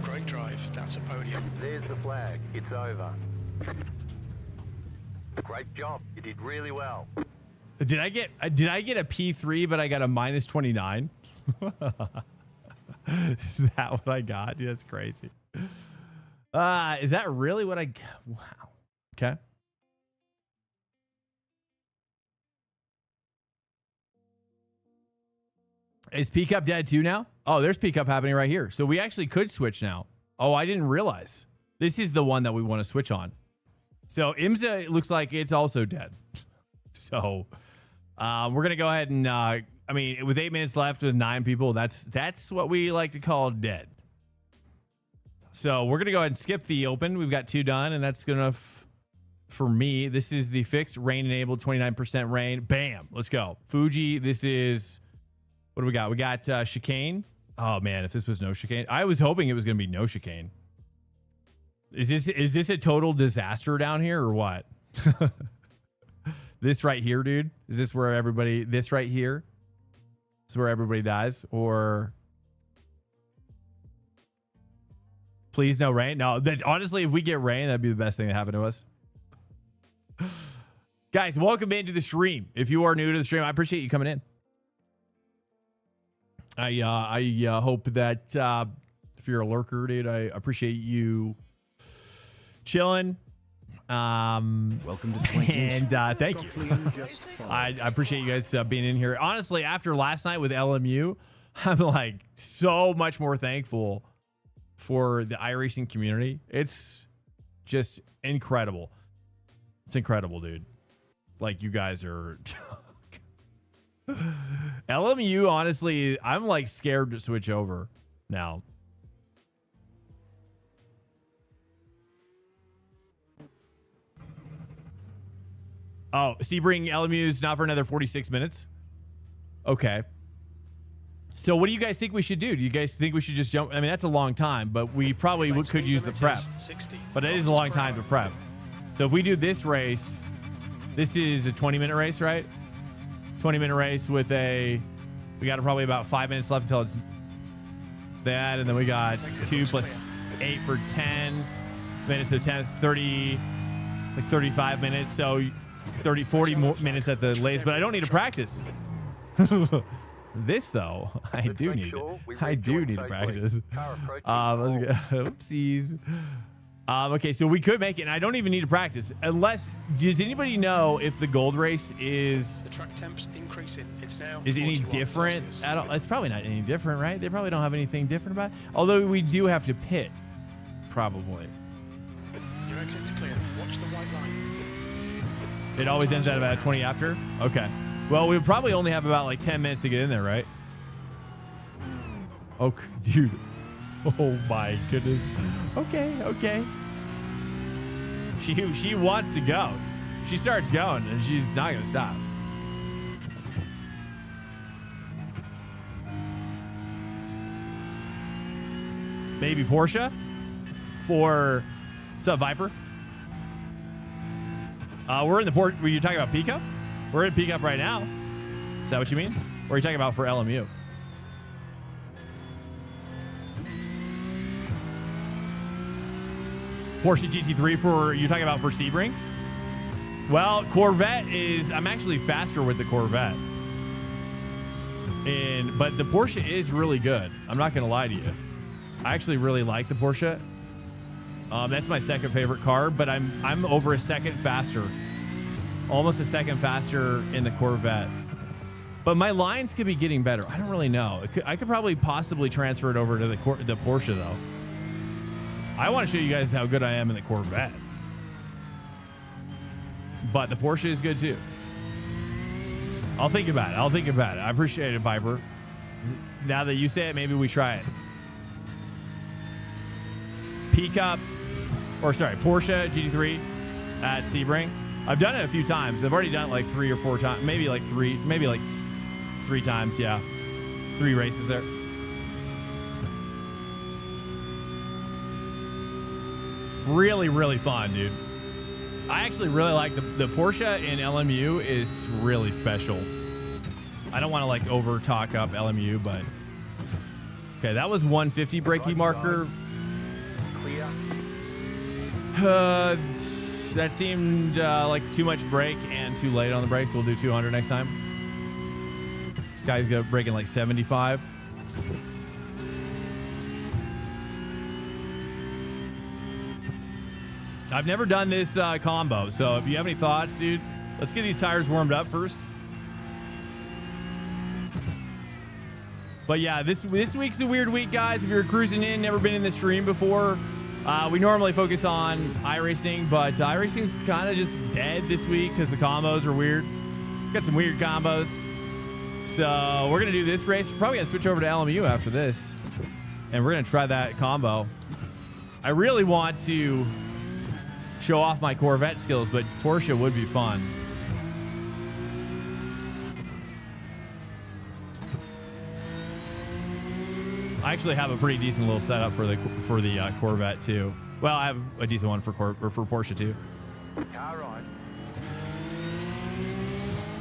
B: Great drive. That's a podium.
C: There's the flag. It's over. Great job. You did really well.
A: Did I get a P3, but I got a -29? Is that what I got? Dude, that's crazy. Is that really what I got? Wow. Okay. Is PCUP dead too now? Oh, there's PCUP happening right here. So we actually could switch now. Oh, I didn't realize. This is the one that we want to switch on. So IMSA, it looks like it's also dead. So we're going to go ahead and, I mean, with 8 minutes left with 9 people, that's what we like to call dead. So we're going to go ahead and skip the open. We've got 2 done, and that's going to, for me, this is the fixed rain enabled, 29% rain. Bam. Let's go. Fuji, this is, what do we got? We got chicane. Oh, man, if this was no chicane. I was hoping it was going to be no chicane. Is this a total disaster down here or what? This right here, dude? Is this where everybody, this right here? This is where everybody dies? Or please no rain? No, that's honestly, if we get rain, that'd be the best thing that happened to us. Guys, welcome into the stream. If you are new to the stream, I appreciate you coming in. I hope that if you're a lurker, dude, I appreciate you chilling.
E: Welcome to Swing
A: and thank you. I appreciate you guys being in here. Honestly, after last night with LMU, I'm like so much more thankful for the iRacing community. It's just incredible. It's incredible, dude. Like, you guys are LMU, honestly, I'm like scared to switch over now. Oh, Sebring LMU is not for another 46 minutes. Okay. So what do you guys think we should do? Do you guys think we should just jump? I mean, that's a long time, but we probably could use the prep.
B: 60.
A: But it is a long time to prep. So if we do this race, this is a 20-minute race, right? 20-minute race with we got probably about 5 minutes left until it's that, and then we got 2 plus 8 for 10 minutes. So 10 is 30, like 35 minutes. So 30, 40 more minutes at the latest, but I don't need to practice. This though, I do need to practice. Let's go. Oopsies. Okay, so we could make it, and I don't even need to practice. Unless, does anybody know if the gold race is...
B: The track temp's increasing. It's now...
A: Is any different at all? It's probably not any different, right? They probably don't have anything different about it. Although we do have to pit, probably.
B: Your exit's clear. Watch the white line.
A: It always ends at about 20 after? Okay. Well, we probably only have about like 10 minutes to get in there, right? Oh, dude. Oh my goodness. Okay, okay. She wants to go. She starts going and she's not gonna stop. Baby Porsche for what's up, Viper? We're in the port. Were you talking about PCUP? We're in PCUP right now. Is that what you mean? Or are you talking about for LMU? Porsche GT3 for, you're talking about for Sebring? Well, Corvette is, I'm actually faster with the Corvette. But the Porsche is really good. I'm not going to lie to you. I actually really like the Porsche. That's my second favorite car, but I'm over a second faster. Almost a second faster in the Corvette. But my lines could be getting better. I don't really know. I could probably possibly transfer it over to the Porsche, though. I want to show you guys how good I am in the Corvette. But the Porsche is good, too. I'll think about it. I'll think about it. I appreciate it, Viper. Now that you say it, maybe we try it. PCUP, or sorry, Porsche GT3 at Sebring. I've done it a few times. I've already done it like 3 or 4 times. Maybe like 3 times, yeah. 3 races there. Really, really fun, dude. I actually really like the Porsche in LMU is really special. I don't want to like over talk up LMU, but okay, that was 150 braking marker. That seemed like too much brake and too late on the brakes. We'll do 200 next time. This guy's got braking like 75. I've never done this combo, so if you have any thoughts, dude, let's get these tires warmed up first. But yeah, this week's a weird week, guys. If you're cruising in, never been in the stream before, we normally focus on iRacing, but iRacing's kind of just dead this week because the combos are weird. Got some weird combos. So we're going to do this race. We're probably going to switch over to LMU after this, and we're going to try that combo. I really want to show off my Corvette skills, but Porsche would be fun. I actually have a pretty decent little setup for the Corvette too. Well, I have a decent one for Porsche too.
C: Car on.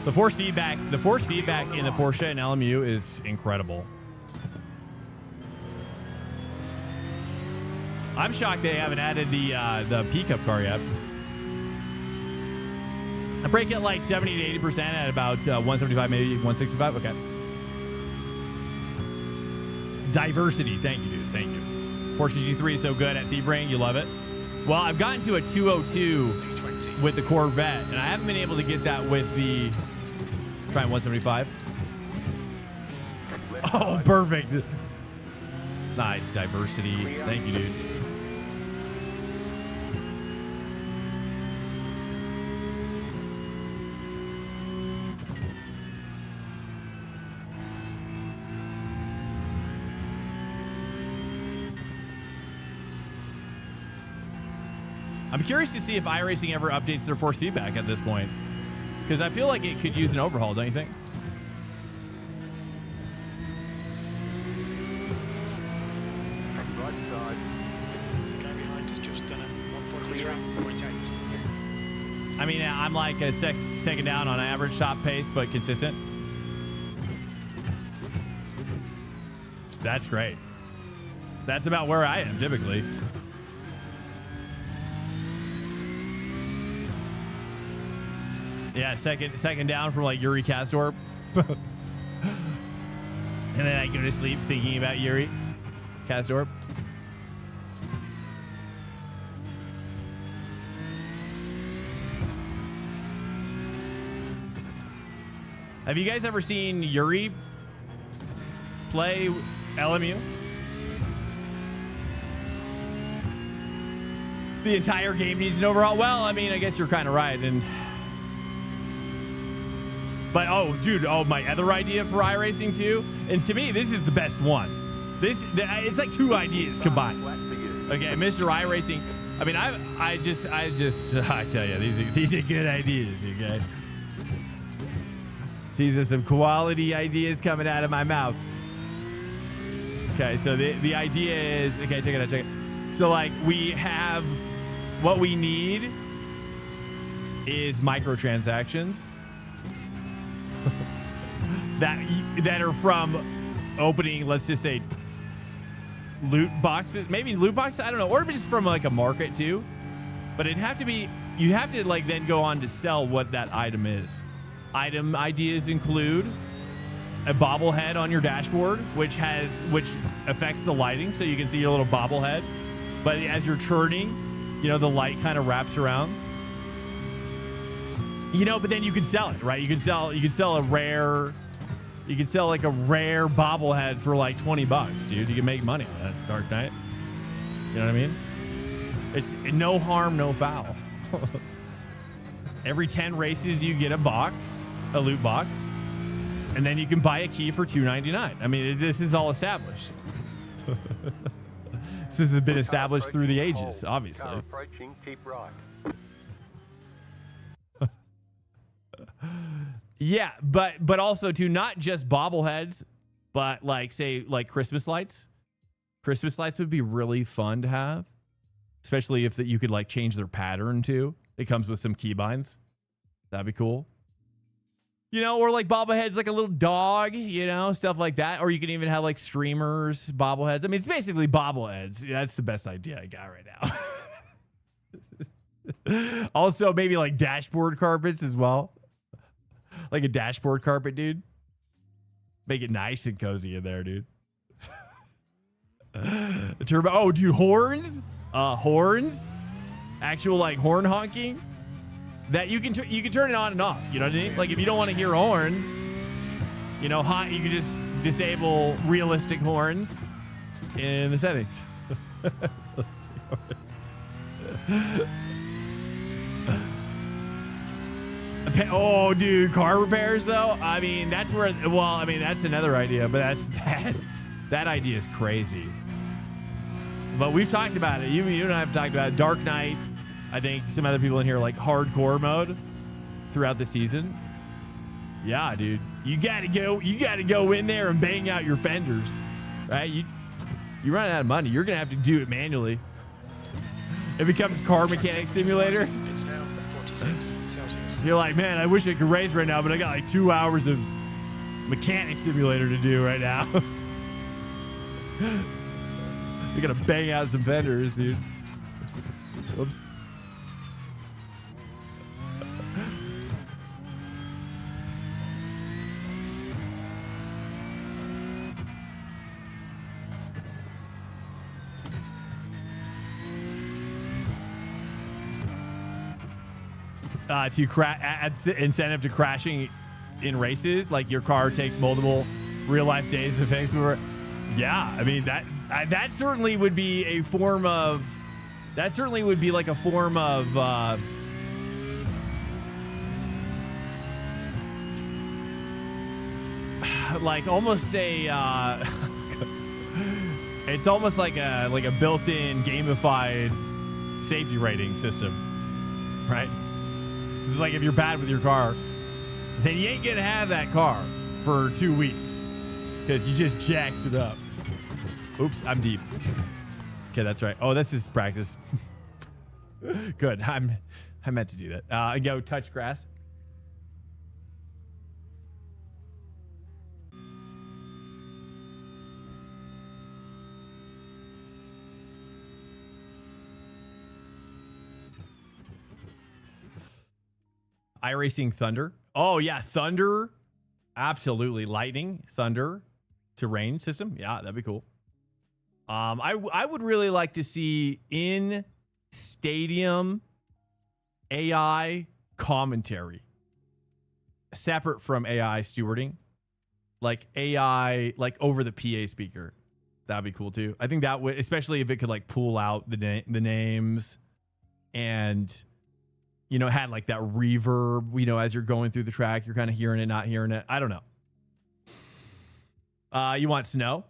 A: The force feedback in the Porsche and LMU is incredible. I'm shocked they haven't added the PCUP car yet. I brake at like 70 to 80% at about 175, maybe 165. Okay. Diversity. Thank you, dude. Thank you. Porsche GT3 is so good at Sebring. You love it. Well, I've gotten to a 202 with the Corvette, and I haven't been able to get that with the trying 175. Oh, perfect. Nice. Diversity. Thank you, dude. I'm curious to see if iRacing ever updates their force feedback at this point, because I feel like it could use an overhaul, don't you think?
C: Right side.
D: The guy behind has just done a 143.8.
A: I mean, I'm like a second down on average top pace, but consistent. That's great. That's about where I am typically. Yeah, second down from like Yuri Kastorp. And then I go to sleep thinking about Yuri Kastorp. Have you guys ever seen Yuri play LMU? The entire game needs an overhaul. Well, I mean, I guess you're kind of right. But oh, dude, my other idea for iRacing too, and to me, this is the best one. It's like two ideas combined. Okay, Mr. iRacing. I mean, I tell you, these are good ideas. Okay, these are some quality ideas coming out of my mouth. Okay, so the idea is, okay, check it out. So like we have, what we need is microtransactions. that are from opening, let's just say, loot boxes, maybe loot boxes, I don't know, or just from like a market too. But it'd have to be, you have to like then go on to sell what that item is. Item ideas include a bobblehead on your dashboard, which affects the lighting, so you can see your little bobblehead. But as you're turning, the light kind of wraps around. But then you can sell it, right? You can sell like a rare bobblehead for like $20, dude. You can make money on it, Dark Knight. You know what I mean? It's no harm, no foul. Every 10 races, you get a loot box, and then you can buy a key for $2.99. I mean, this is all established. This has been established through the ages, obviously.
C: Car approaching, keep right.
A: Yeah, but also to not just bobbleheads, but like say like Christmas lights. Christmas lights would be really fun to have, especially if you could like change their pattern too. It comes with some keybinds. That'd be cool. Or like bobbleheads, like a little dog, stuff like that. Or you can even have like streamers, bobbleheads. I mean, it's basically bobbleheads. Yeah, that's the best idea I got right now. Also, maybe like dashboard carpets as well. Like a dashboard carpet, dude. Make it nice and cozy in there, dude. Turbo. Oh, dude, horns. Horns. Actual like horn honking. That you can turn it on and off. You know what I mean? Like if you don't want to hear horns, you can just disable realistic horns in the settings. Oh, dude, car repairs though. I mean, that's where. Well, I mean, that's another idea, but that idea is crazy. But we've talked about it. You and I have talked about it. Dark Knight. I think some other people in here like hardcore mode throughout the season. Yeah, dude, you gotta go in there and bang out your fenders, right? You run out of money. You're gonna have to do it manually. It becomes car mechanic simulator.
D: It's now 46 Celsius.
A: You're like, man, I wish I could race right now, but I got like 2 hours of mechanic simulator to do right now. You gotta bang out some fenders, dude. Whoops. To add incentive to crashing in races, like your car takes multiple real life days to fix. Yeah, I mean that certainly would be a form of. That certainly would be like a form of. Like almost a. It's almost like a built-in gamified safety rating system, right? It's like if you're bad with your car, then you ain't gonna have that car for 2 weeks because you just jacked it up. Oops, I'm deep. Okay, that's right. Oh, this is practice. Good. I meant to do that. Go touch grass. iRacing Thunder. Oh yeah, Thunder. Absolutely. Lightning, Thunder to rain system. Yeah, that'd be cool. I would really like to see in stadium AI commentary separate from AI stewarding, like AI like over the PA speaker. That'd be cool too. I think that would, especially if it could like pull out the names and you know, had like that reverb, you know, as you're going through the track, you're kind of hearing it, not hearing it. I don't know. You want snow?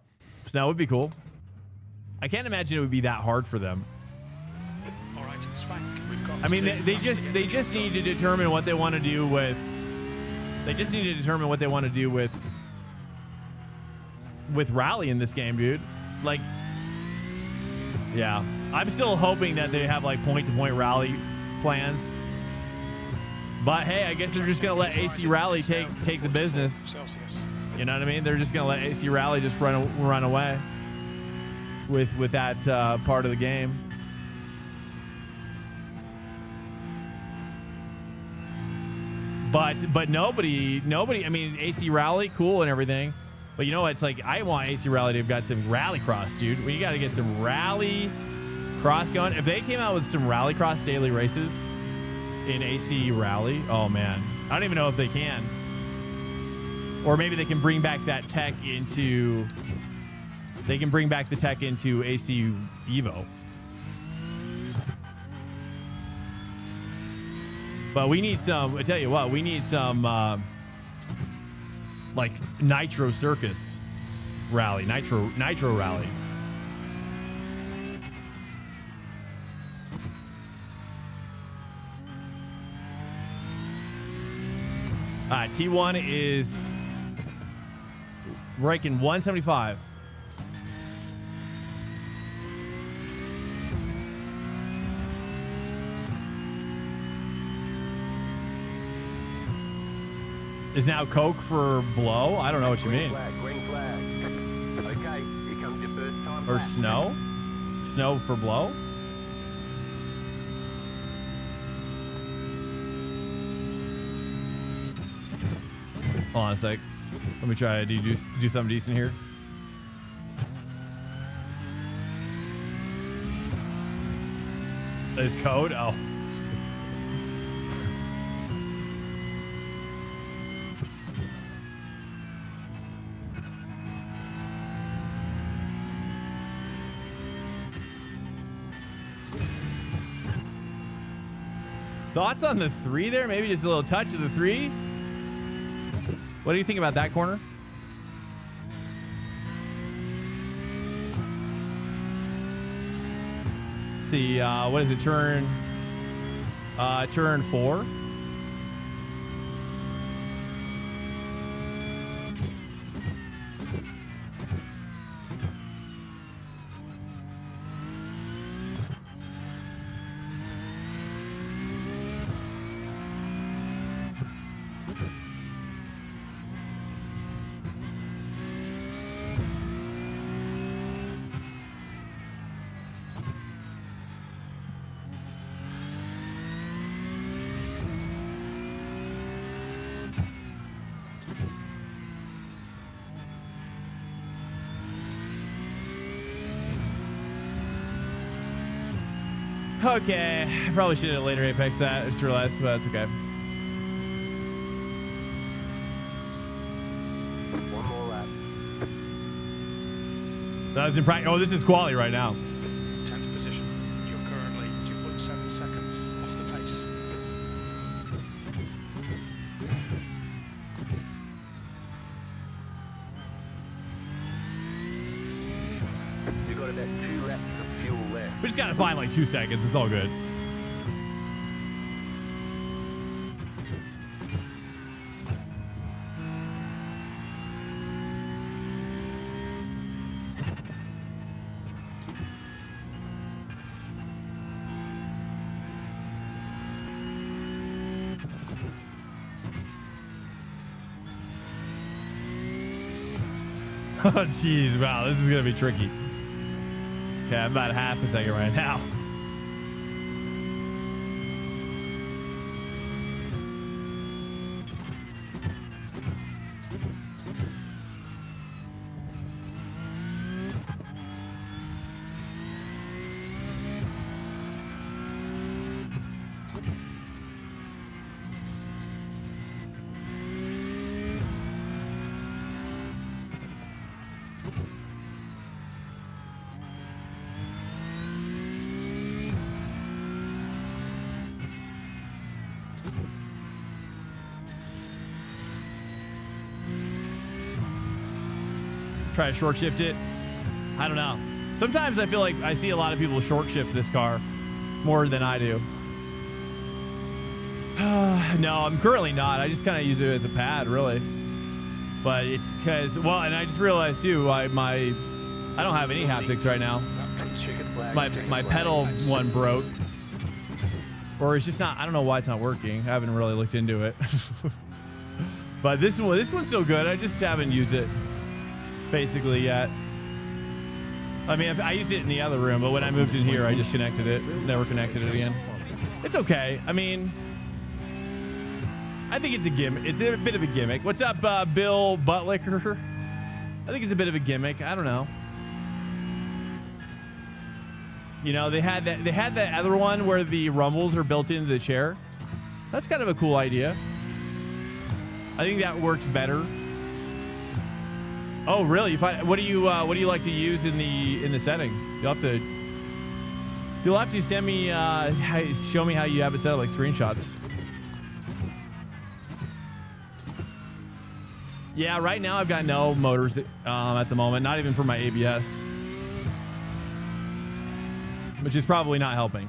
A: Snow would be cool. I can't imagine it would be that hard for them.
D: All right, Spank, we've got.
A: I mean, they just need to determine what they want to do with. They just need to determine what they want to do with rally in this game, dude. Like, yeah, I'm still hoping that they have like point-to-point rally plans. But hey, I guess they're just gonna let AC Rally take the business. You know what I mean? They're just gonna let AC Rally just run away with that part of the game. But nobody. I mean, AC Rally, cool and everything. But you know what? It's like I want AC Rally to have got some rallycross, dude. We got to get some rally cross going. If they came out with some rallycross daily races in AC Rally, oh man, I don't even know if they can. Or maybe they can bring back that tech into. They can bring back the tech into AC Evo. But we need some. I tell you what, we need some like Nitro Circus rally, Nitro Rally. T1 is ranking 175. Is now Coke for blow? I don't know what you mean.
C: Green flag. Okay, here comes your first time.
A: Or
C: back.
A: snow? Snow for blow? Hold on a sec. Let me try to do something decent here. Is code? Oh. Thoughts on the 3 there? Maybe just a little touch of the 3. What do you think about that corner? Let's see, what is it? Turn 4. Okay, I probably should have later apex that. I just realized, but it's okay.
C: One more lap.
A: That was in practice. Oh, this is quality right now.
D: 10th position. You're currently 2.7 seconds off the pace.
C: You got about 2 laps of fuel left.
A: We just gotta find like 2 seconds. It's all good. Oh, jeez. Wow, this is gonna be tricky. Okay, I'm about half a second right now. Try to short shift it. I don't know. Sometimes I feel like I see a lot of people short shift this car more than I do. No, I'm currently not. I just kind of use it as a pad, really. But it's because, well, and I just realized too, I don't have any haptics right now. My pedal one broke, or it's just not. I don't know why it's not working. I haven't really looked into it. But this one's still good. I just haven't used it basically yet. I mean, I used it in the other room, but when I moved in here, I just connected it. Never connected it again. It's okay. I mean, I think it's a gimmick. It's a bit of a gimmick. What's up, Bill Buttlicker? I think it's a bit of a gimmick. I don't know. You know, they had that other one where the rumbles are built into the chair. That's kind of a cool idea. I think that works better. Oh, really? What do you like to use in the settings? You'll have to send me show me how you have it set up, like screenshots. Yeah, right now I've got no motors at the moment, not even for my ABS, which is probably not helping.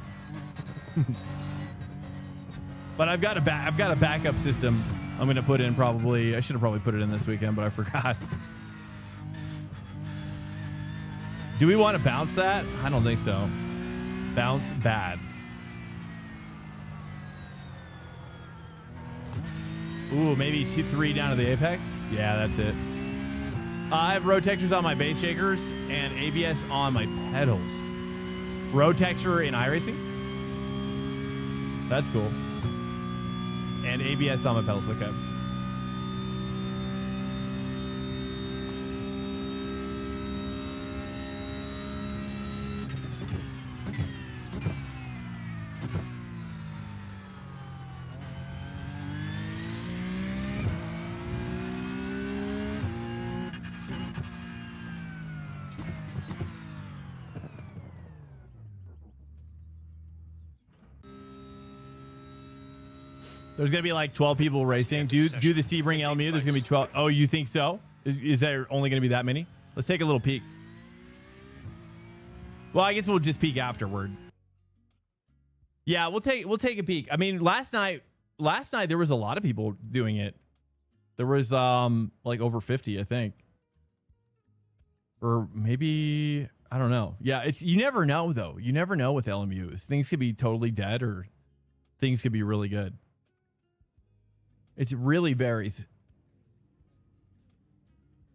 A: But I've got a backup system. I'm gonna put in probably. I should have probably put it in this weekend, but I forgot. Do we want to bounce that? I don't think so. Bounce bad. Ooh, maybe 2-3 down to the apex. Yeah, that's it. I have road textures on my base shakers and ABS on my pedals. Road texture in iRacing. That's cool. And ABS on my pedals. Okay. There's gonna be like 12 people racing. Do the Sebring LMU. There's gonna be 12. Oh, you think so? Is there only gonna be that many? Let's take a little peek. Well, I guess we'll just peek afterward. Yeah, we'll take a peek. I mean, last night there was a lot of people doing it. There was like over 50, I think. Or maybe, I don't know. Yeah, you never know though. You never know with LMUs. Things could be totally dead or things could be really good. It really varies.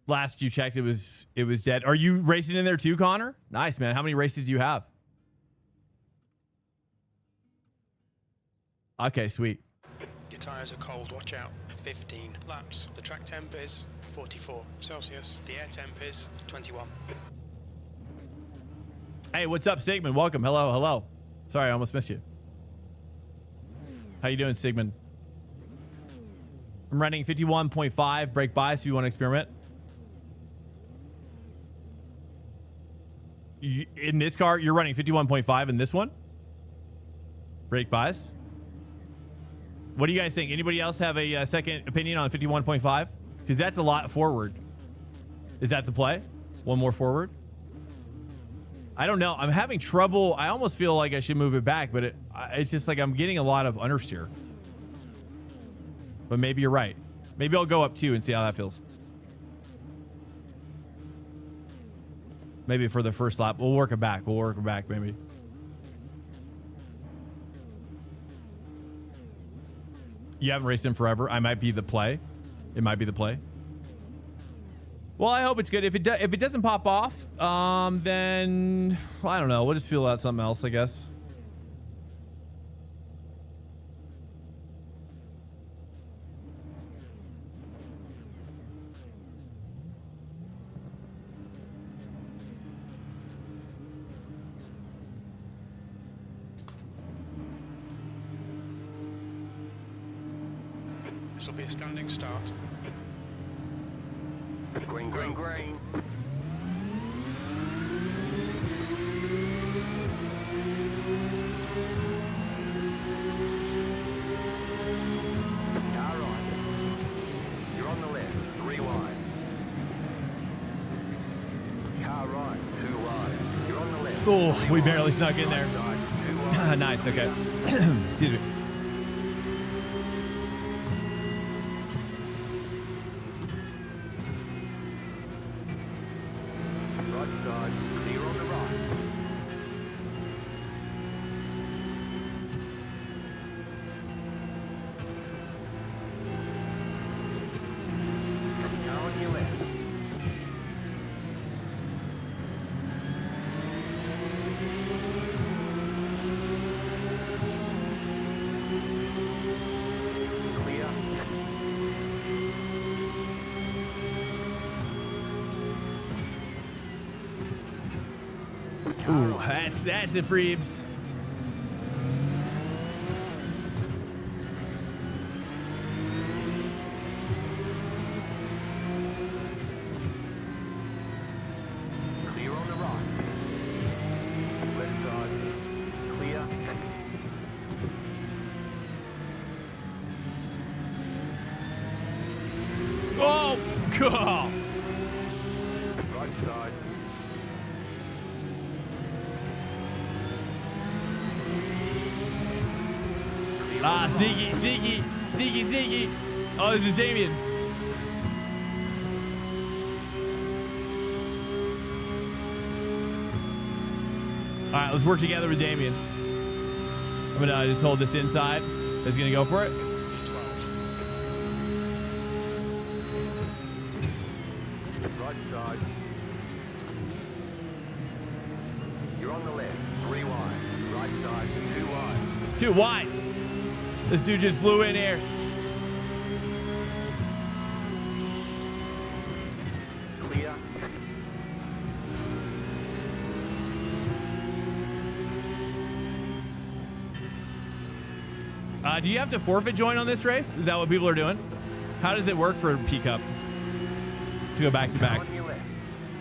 A: Last you checked, it was dead. Are you racing in there too, Connor? Nice, man. How many races do you have? Okay, sweet.
D: Your tyres are cold, watch out. 15 laps. The track temp is 44 Celsius. The air temp is 21.
A: Hey, what's up, Sigmund? Welcome. Hello, hello. Sorry, I almost missed you. How you doing, Sigmund? I'm running 51.5 brake bias if you want to experiment. In this car, you're running 51.5 in this one? Brake bias? What do you guys think? Anybody else have a second opinion on 51.5? Because that's a lot forward. Is that the play? One more forward? I don't know. I'm having trouble. I almost feel like I should move it back, but it's just like I'm getting a lot of understeer. But maybe you're right. Maybe I'll go up 2 and see how that feels. Maybe for the first lap. We'll work it back. We'll work it back, maybe. You haven't raced him forever. I might be the play. It might be the play. Well, I hope it's good. If it doesn't pop off, then I don't know. We'll just feel out something else, I guess.
D: This will be a standing start.
C: Green, green, green. Car right. You're on the left. 3 wide. Car right. 2 wide. You're on the left.
A: Oh, we barely snuck in there.
C: Right side, 2 wide.
A: Nice. Okay. Excuse me.
C: Right side. Clear on the right. Car on your left. Clear.
A: Ooh, that's it, Freebs.
C: Clear on the right. Left side. Clear.
A: Oh, God.
C: Right side. Clear
A: Ah,
C: on the right.
A: sneaky. Oh, this is Damien. All right, let's work together with Damien. I'm gonna just hold this inside. Is he gonna go for it?
D: 12.
C: Right side. You're on the left. 3 wide. Right side. 2 wide.
A: 2 wide. This dude just flew in here.
C: Clear.
A: Do you have to forfeit join on this race? Is that what people are doing? How does it work for PCUP to go back to back?
C: On your left.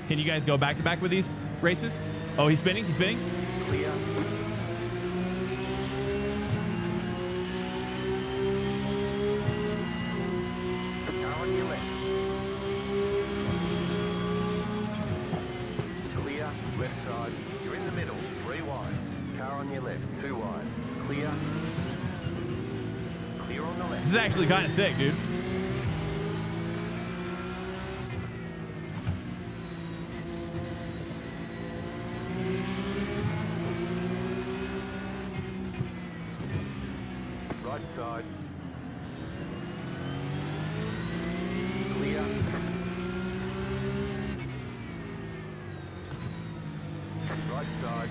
A: Can you guys go back to back with these races? Oh, he's spinning.
C: Clear.
A: This is actually kind of sick, dude.
C: Right side. Clear. Right side.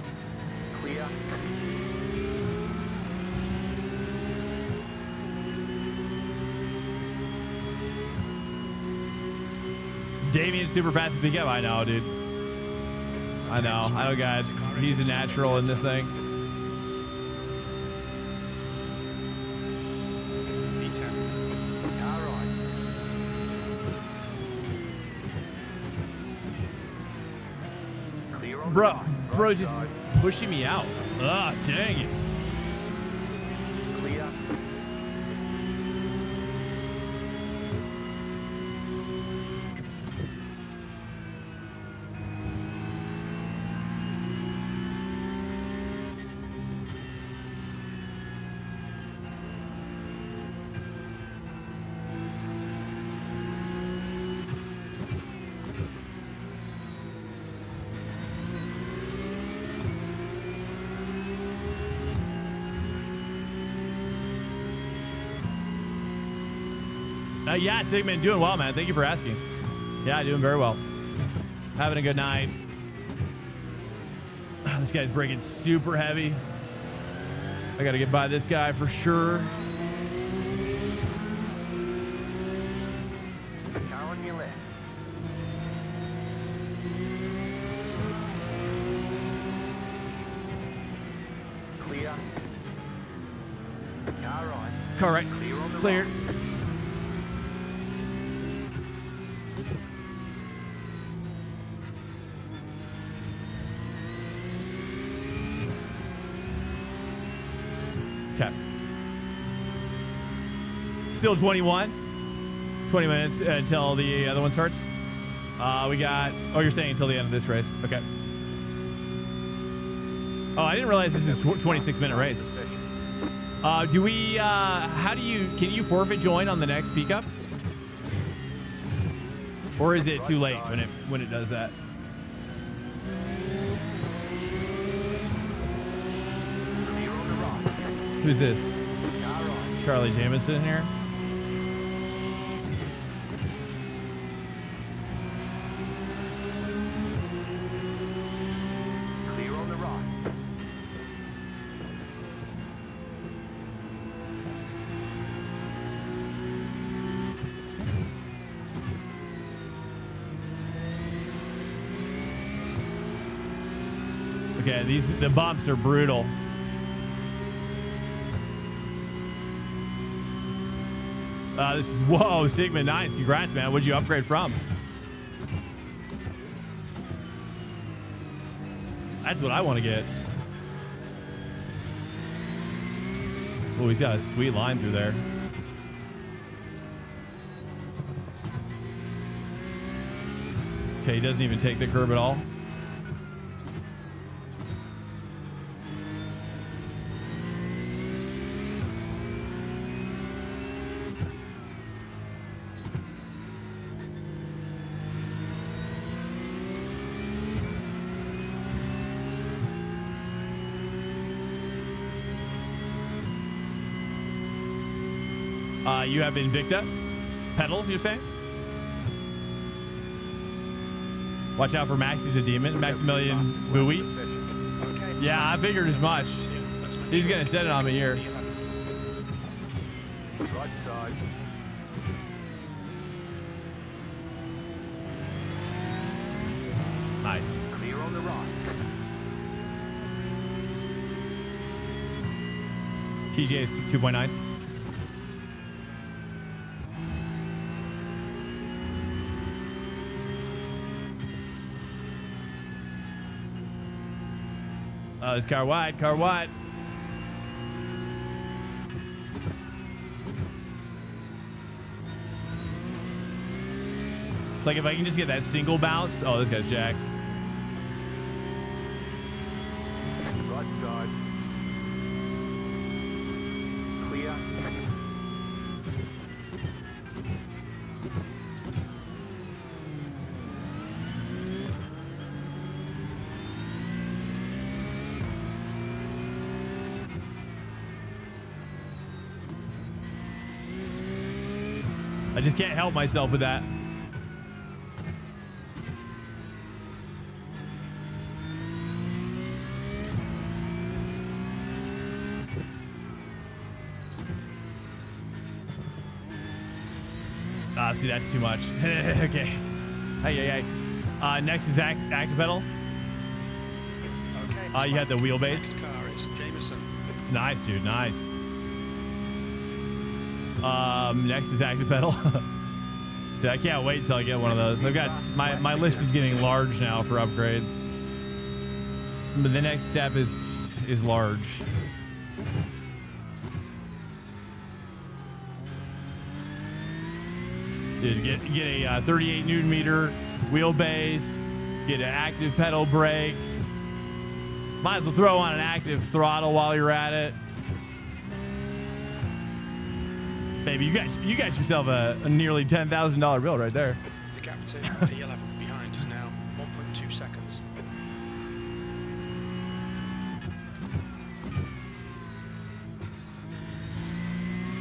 C: Clear.
A: Damien's super fast to pick up. I know, dude. I know, God. He's a natural in this thing.
D: B10.
C: All right. Clear on the
A: Bro,
C: right.
A: bro,
C: Right
A: just
C: side.
A: pushing me out. Ah, dang it.
C: Clear.
A: Yeah, Sigmund, doing well, man. Thank you for asking. Yeah, doing very well. Having a good night. This guy's braking super heavy. I got to get by this guy for sure.
C: Car on your left. Clear. Car right.
A: Correct.
C: Clear on the
A: Clear.
C: right.
A: Okay. Still 21. 20 minutes until the other one starts. We got... Oh, you're saying until the end of this race. Okay. Oh, I didn't realize this is a 26-minute race. Do we... how do you... Can you forfeit join on the next PCUP? Or is it too late when it does that?
C: Clear on the right.
A: Who's this?
C: Car right.
A: Charlie Jamison here?
C: Clear on the right.
A: Okay, the bumps are brutal. This is... Whoa, Sigma, nice. Congrats, man. What'd you upgrade from? That's what I want to get. Oh, he's got a sweet line through there. Okay, he doesn't even take the curb at all. You have Invicta pedals, you're saying? Watch out for Max, he's a demon. Maximilian Bowie.
D: Okay.
A: Yeah, I figured as much. He's gonna set it on me here.
C: Right side.
A: Nice.
C: Clear on the right.
A: TJ is 2.9. Oh, it's car wide, car wide. It's like if I can just get that single bounce. Oh, this guy's jacked.
C: Right side. Clear.
A: I just can't help myself with that. See, that's too much. Okay. Hey. Next is active pedal.
D: Okay.
A: You had the wheelbase.
D: Next car is Jameson.
A: Nice, dude. Nice. Next is active pedal. Dude, I can't wait until I get one of those. I've got my list is getting large now for upgrades. But the next step is large. Dude, get a 38 Newton meter wheelbase, get an active pedal brake. Might as well throw on an active throttle while you're at it. Baby, you got yourself a nearly $10,000 bill right there.
D: The gap to P11 behind is now 1.2 seconds.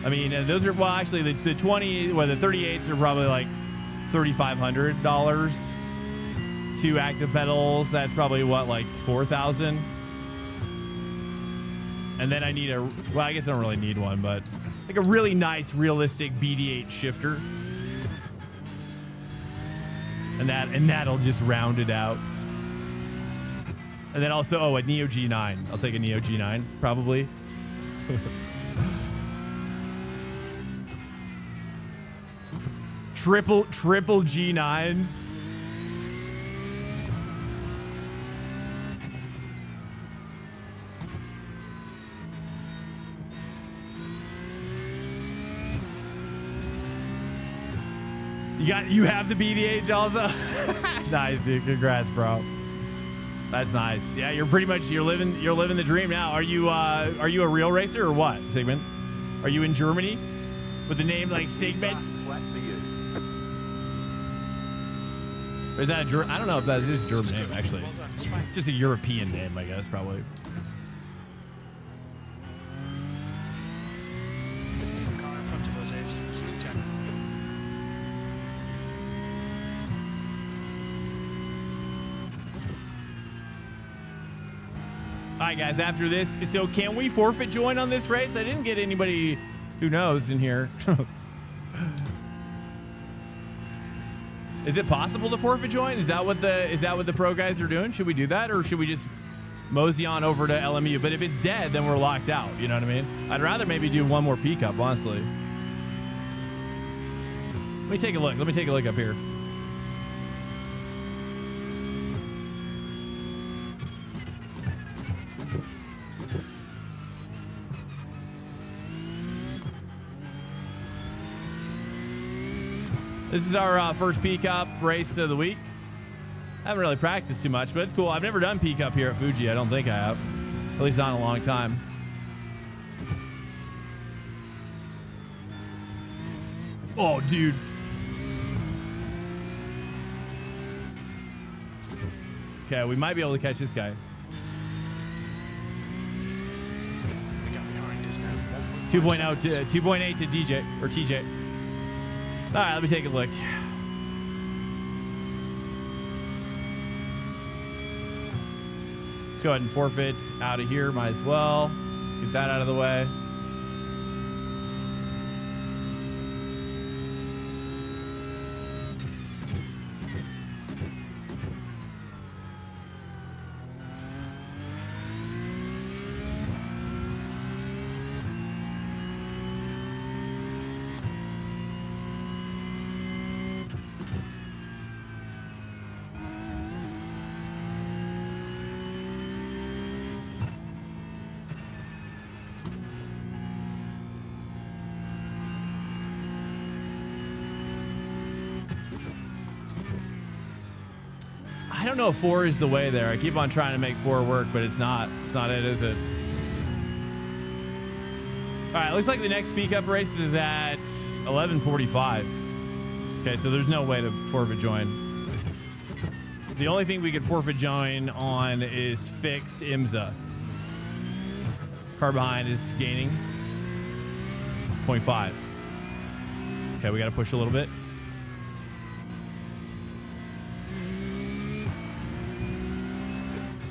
A: I mean, those are, well, actually, the 20, well, the 38s are probably like $3,500. 2 active pedals, that's probably what, like $4,000. And then I need a, well, I guess I don't really need one, but like a really nice, realistic BD8 shifter. And that'll just round it out. And then also, oh, a Neo G9. I'll take a Neo G9, probably. Triple G9s. You have the BDH also? Nice, dude. Congrats, bro. That's nice. Yeah, you're living the dream now. Are you a real racer or what, Sigmund? Are you in Germany with a name like Sigmund?
C: Flat for you.
A: Or is that a German? I don't know if that is a German name, actually.
D: Well done, it's fine.
A: It's just a European name, I guess, probably.
D: The car in front of us is Fleet 10.
A: All right, guys, after this, so can we forfeit join on this race? I didn't get anybody who knows in here. Is it possible to forfeit join? Is that what the pro guys are doing? Should we do that, or should we just mosey on over to LMU? But if it's dead, then we're locked out. You know what I mean? I'd rather maybe do one more PCUP, honestly. Let me take a look. Let me take a look up here. This is our first PCUP race of the week. I haven't really practiced too much, but it's cool. I've never done PCUP here at Fuji. I don't think I have. At least not in a long time. Oh, dude. Okay, we might be able to catch this guy.
D: The gap behind is now
A: 2.0 to 2.8 to DJ or TJ. All right, let me take a look. Let's go ahead and forfeit out of here. Might as well get that out of the way. I don't know if 4 is the way there. I keep on trying to make 4 work, but it's not. It's not it, is it? All right, looks like the next PCUP race is at 11:45. Okay, so there's no way to forfeit join. The only thing we could forfeit join on is fixed IMSA. Car behind is gaining 0.5. Okay, we got to push a little bit.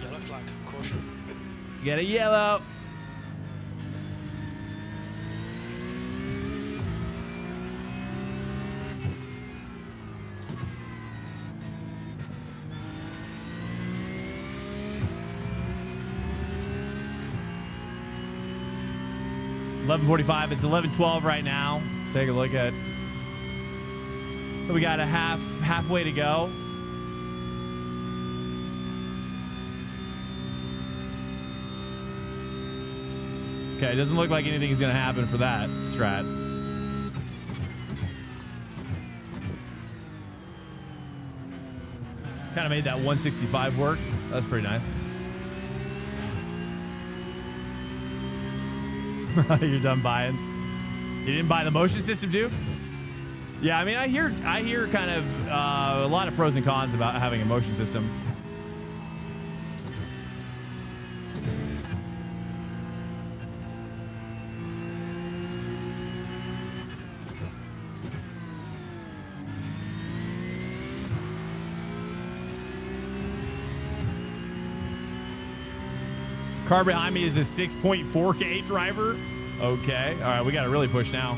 B: Yellow flag, caution.
A: Get a yellow. $11:45. It's 11:12 right now. Let's take a look at. We got a halfway to go. Okay, it doesn't look like anything's gonna happen for that strat. Kind of made that 165 work. That's pretty nice. You're done buying. You didn't buy the motion system too? Yeah, I mean, I hear kind of a lot of pros and cons about having a motion system. Car behind me is a 6.4K driver. Okay. All right. We got to really push now.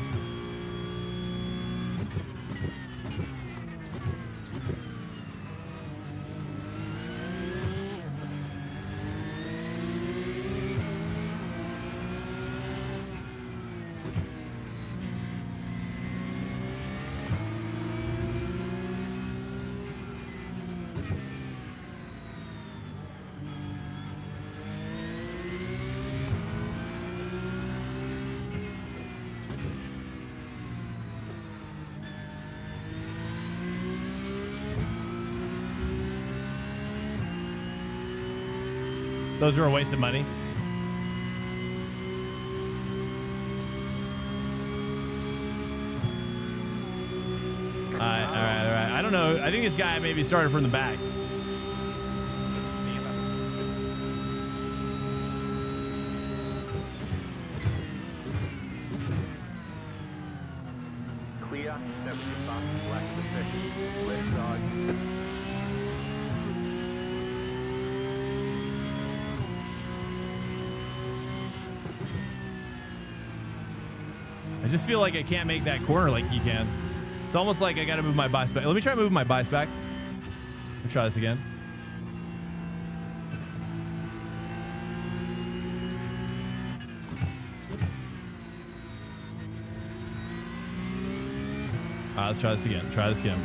A: Those are a waste of money. All right. I don't know. I think this guy maybe started from the back.
C: Clear, 70 bucks, left position, left side.
A: I just feel like I can't make that corner like you can. It's almost like I got to move my bias back. Let me try moving my bias back. Let me try this again. Let's try this again. Try this again.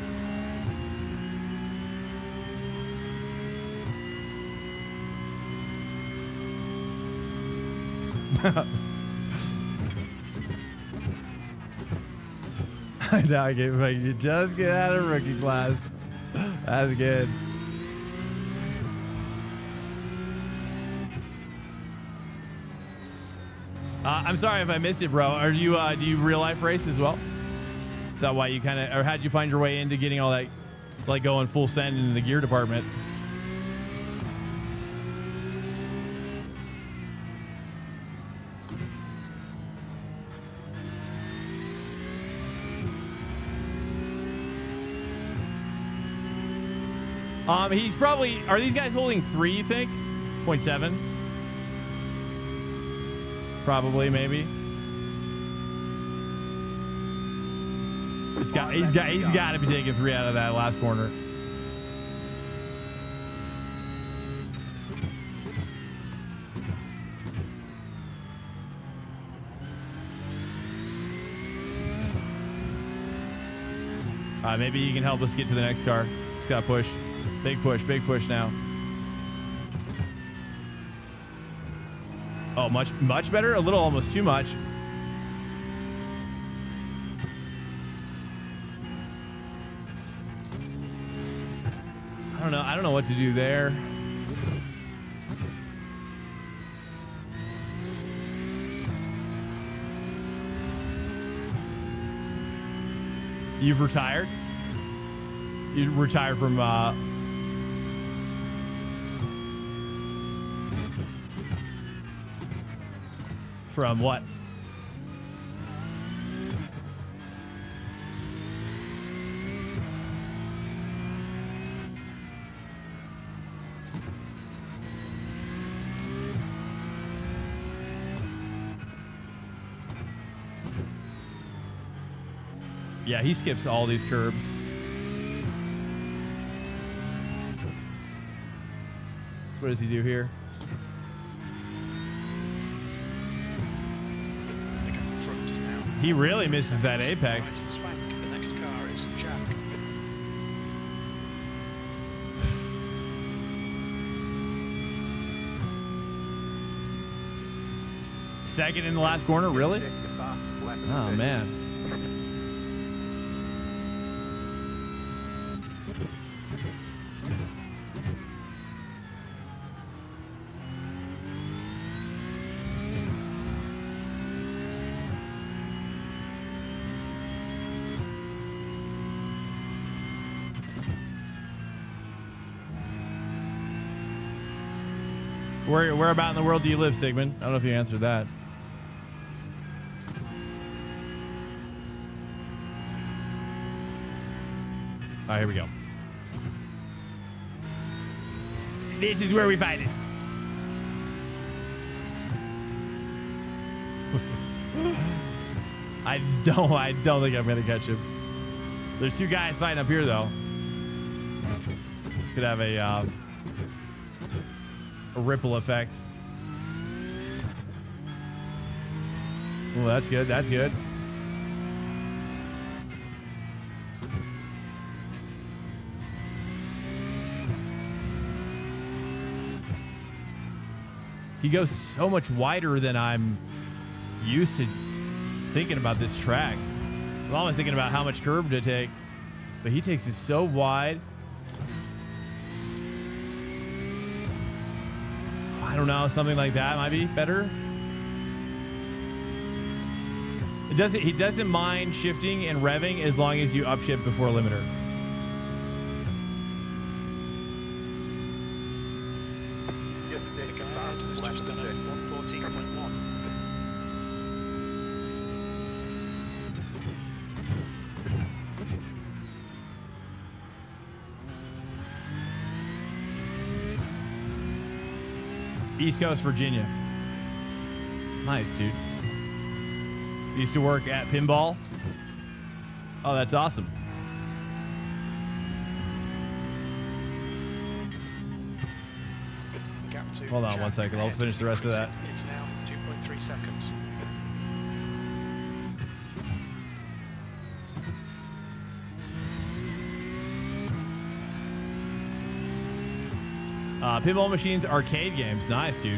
A: Now I gave like you just get out of rookie class. That's good. I'm sorry if I missed it, bro. Are you do you real life race as well? Is that why you kind of, or how'd you find your way into getting all that, like going full send into the gear department? He's probably, are these guys holding 3, you think? 0.7? Probably, maybe. He's got to be taking 3 out of that last corner. Maybe you can help us get to the next car. Just gotta push. Big push now. Oh, much better? A little almost too much. I don't know what to do there. You've retired? You retired from what? Yeah, he skips all these curbs. So what does he do here?
D: The guy in front is now.
A: He really misses that apex.
D: Swank. The next car is Jack.
A: Second in the last corner, really?
C: Check your fastest lap of the
A: Oh,
C: session.
A: man. Where about in the world do you live, Sigmund? I don't know if you answered that. All right, here we go. This is where we fight it. I don't think I'm gonna catch him. There's two guys fighting up here though. Could have a ripple effect. Oh, that's good. That's good. He goes so much wider than I'm used to thinking about this track. I'm always thinking about how much curb to take, but he takes it so wide. I don't know, something like that might be better. He doesn't mind shifting and revving as long as you upshift before limiter.
C: Just check
D: The
C: your
D: guy ahead has
C: fastest lap
D: just
C: of the
D: done a
C: session.
D: 114.1.
A: East Coast, Virginia. Nice, dude. Used to work at Pinball. Oh, that's awesome.
D: Gap to
A: Hold on
D: Jack
A: one second. I'll
D: ahead
A: finish the rest of that.
D: It's now 2.3 seconds.
A: Pinball machines, arcade games. Nice, dude.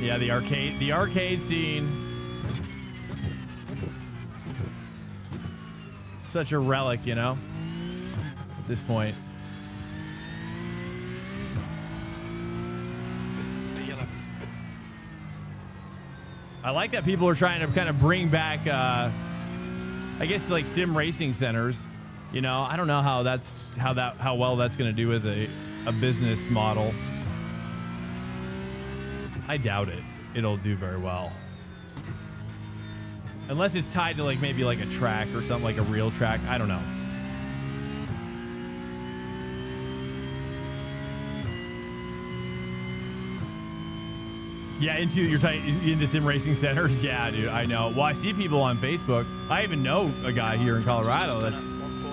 A: Yeah, the arcade scene. Such a relic, you know, at this point.
D: The yellow.
A: I like that people are trying to kind of bring back, I guess, like sim racing centers. You know, I don't know how well that's going to do as a business model. I doubt it. It'll do very well. Unless it's tied to like maybe like a track or something, like a real track. I don't know. Yeah, into sim racing centers. Yeah, dude, I know. Well, I see people on Facebook. I even know a guy here in Colorado that's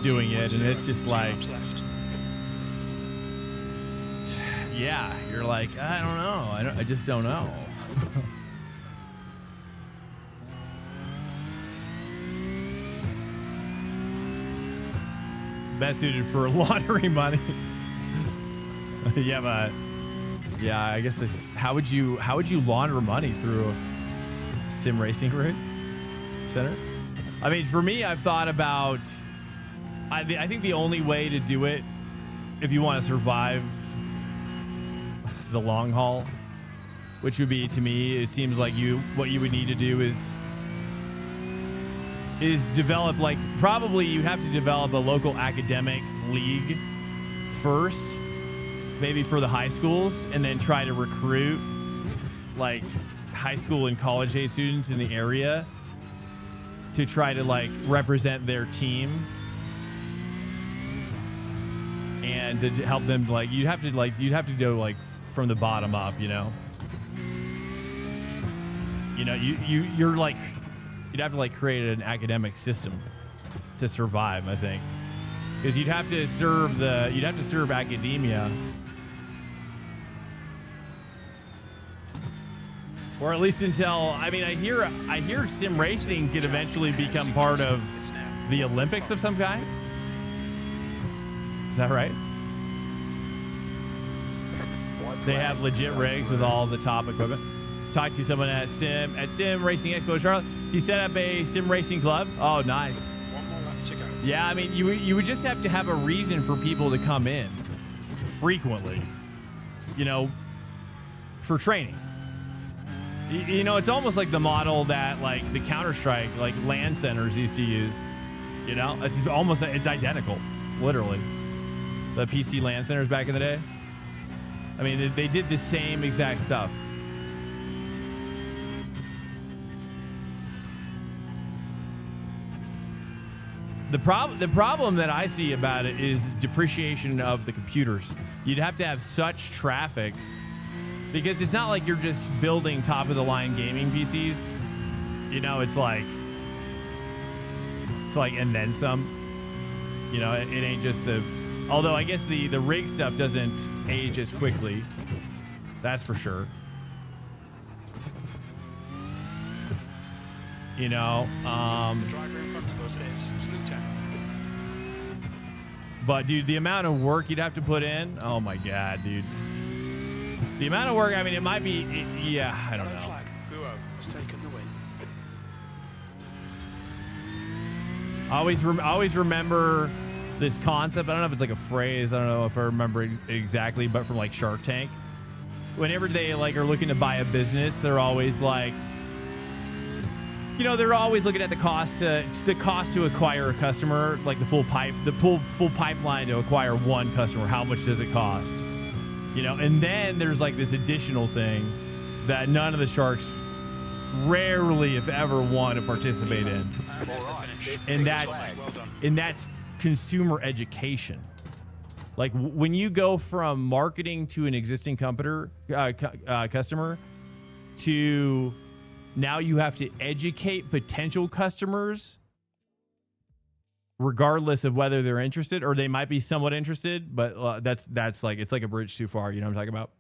A: doing it, and it's just like, yeah, you're like, I don't know. I just don't know. Best suited for lottery money. Yeah, but yeah, I guess this. How would you launder money through a sim racing rig center? I mean, for me, I've thought about. I think the only way to do it, if you want to survive the long haul, which would be, to me, it seems like what you would need to do is develop, like, probably you'd have to develop a local academic league first, maybe for the high schools, and then try to recruit like high school and college age students in the area to try to like represent their team and to help them. Like you'd have to go like from the bottom up, you know, you're like you'd have to like create an academic system to survive, I think, because you'd have to serve academia, or at least until, I mean, I hear sim racing could eventually become part of the Olympics of some kind. Is that right? They have legit rigs with all the top equipment. Talked to someone at Sim Racing Expo Charlotte. He set up a sim racing club. Oh, nice.
D: One more lap to go.
A: Yeah, I mean, you would just have to have a reason for people to come in frequently, you know, for training. You know, it's almost like the model that like the Counter-Strike, like LAN centers used to use. You know, it's identical, literally. The PC LAN centers back in the day. I mean, they did the same exact stuff. The problem that I see about it is depreciation of the computers. You'd have to have such traffic, because it's not like you're just building top of the line gaming PCs. You know, it's like and then some. You know, it ain't just the. Although I guess the rig stuff doesn't age as quickly. That's for sure. You know,
D: The driver in front of us is Luton.
A: but dude, the amount of work you'd have to put in, oh my god, dude. The amount of work, I mean, it might be, yeah, I don't know.
D: Flag. Guo has taken the win.
A: I always remember this concept. I don't know if it's like a phrase. I don't know if I remember it exactly, but from like Shark Tank. Whenever they like are looking to buy a business, they're always like, you know, they're always looking at the cost to acquire a customer, like the full pipeline to acquire one customer. How much does it cost? You know, and then there's like this additional thing that none of the sharks rarely, if ever, want to participate in, and that's consumer education. Like when you go from marketing to an existing customer to now you have to educate potential customers regardless of whether they're interested, or they might be somewhat interested, but that's like, it's like a bridge too far. You know what I'm talking about?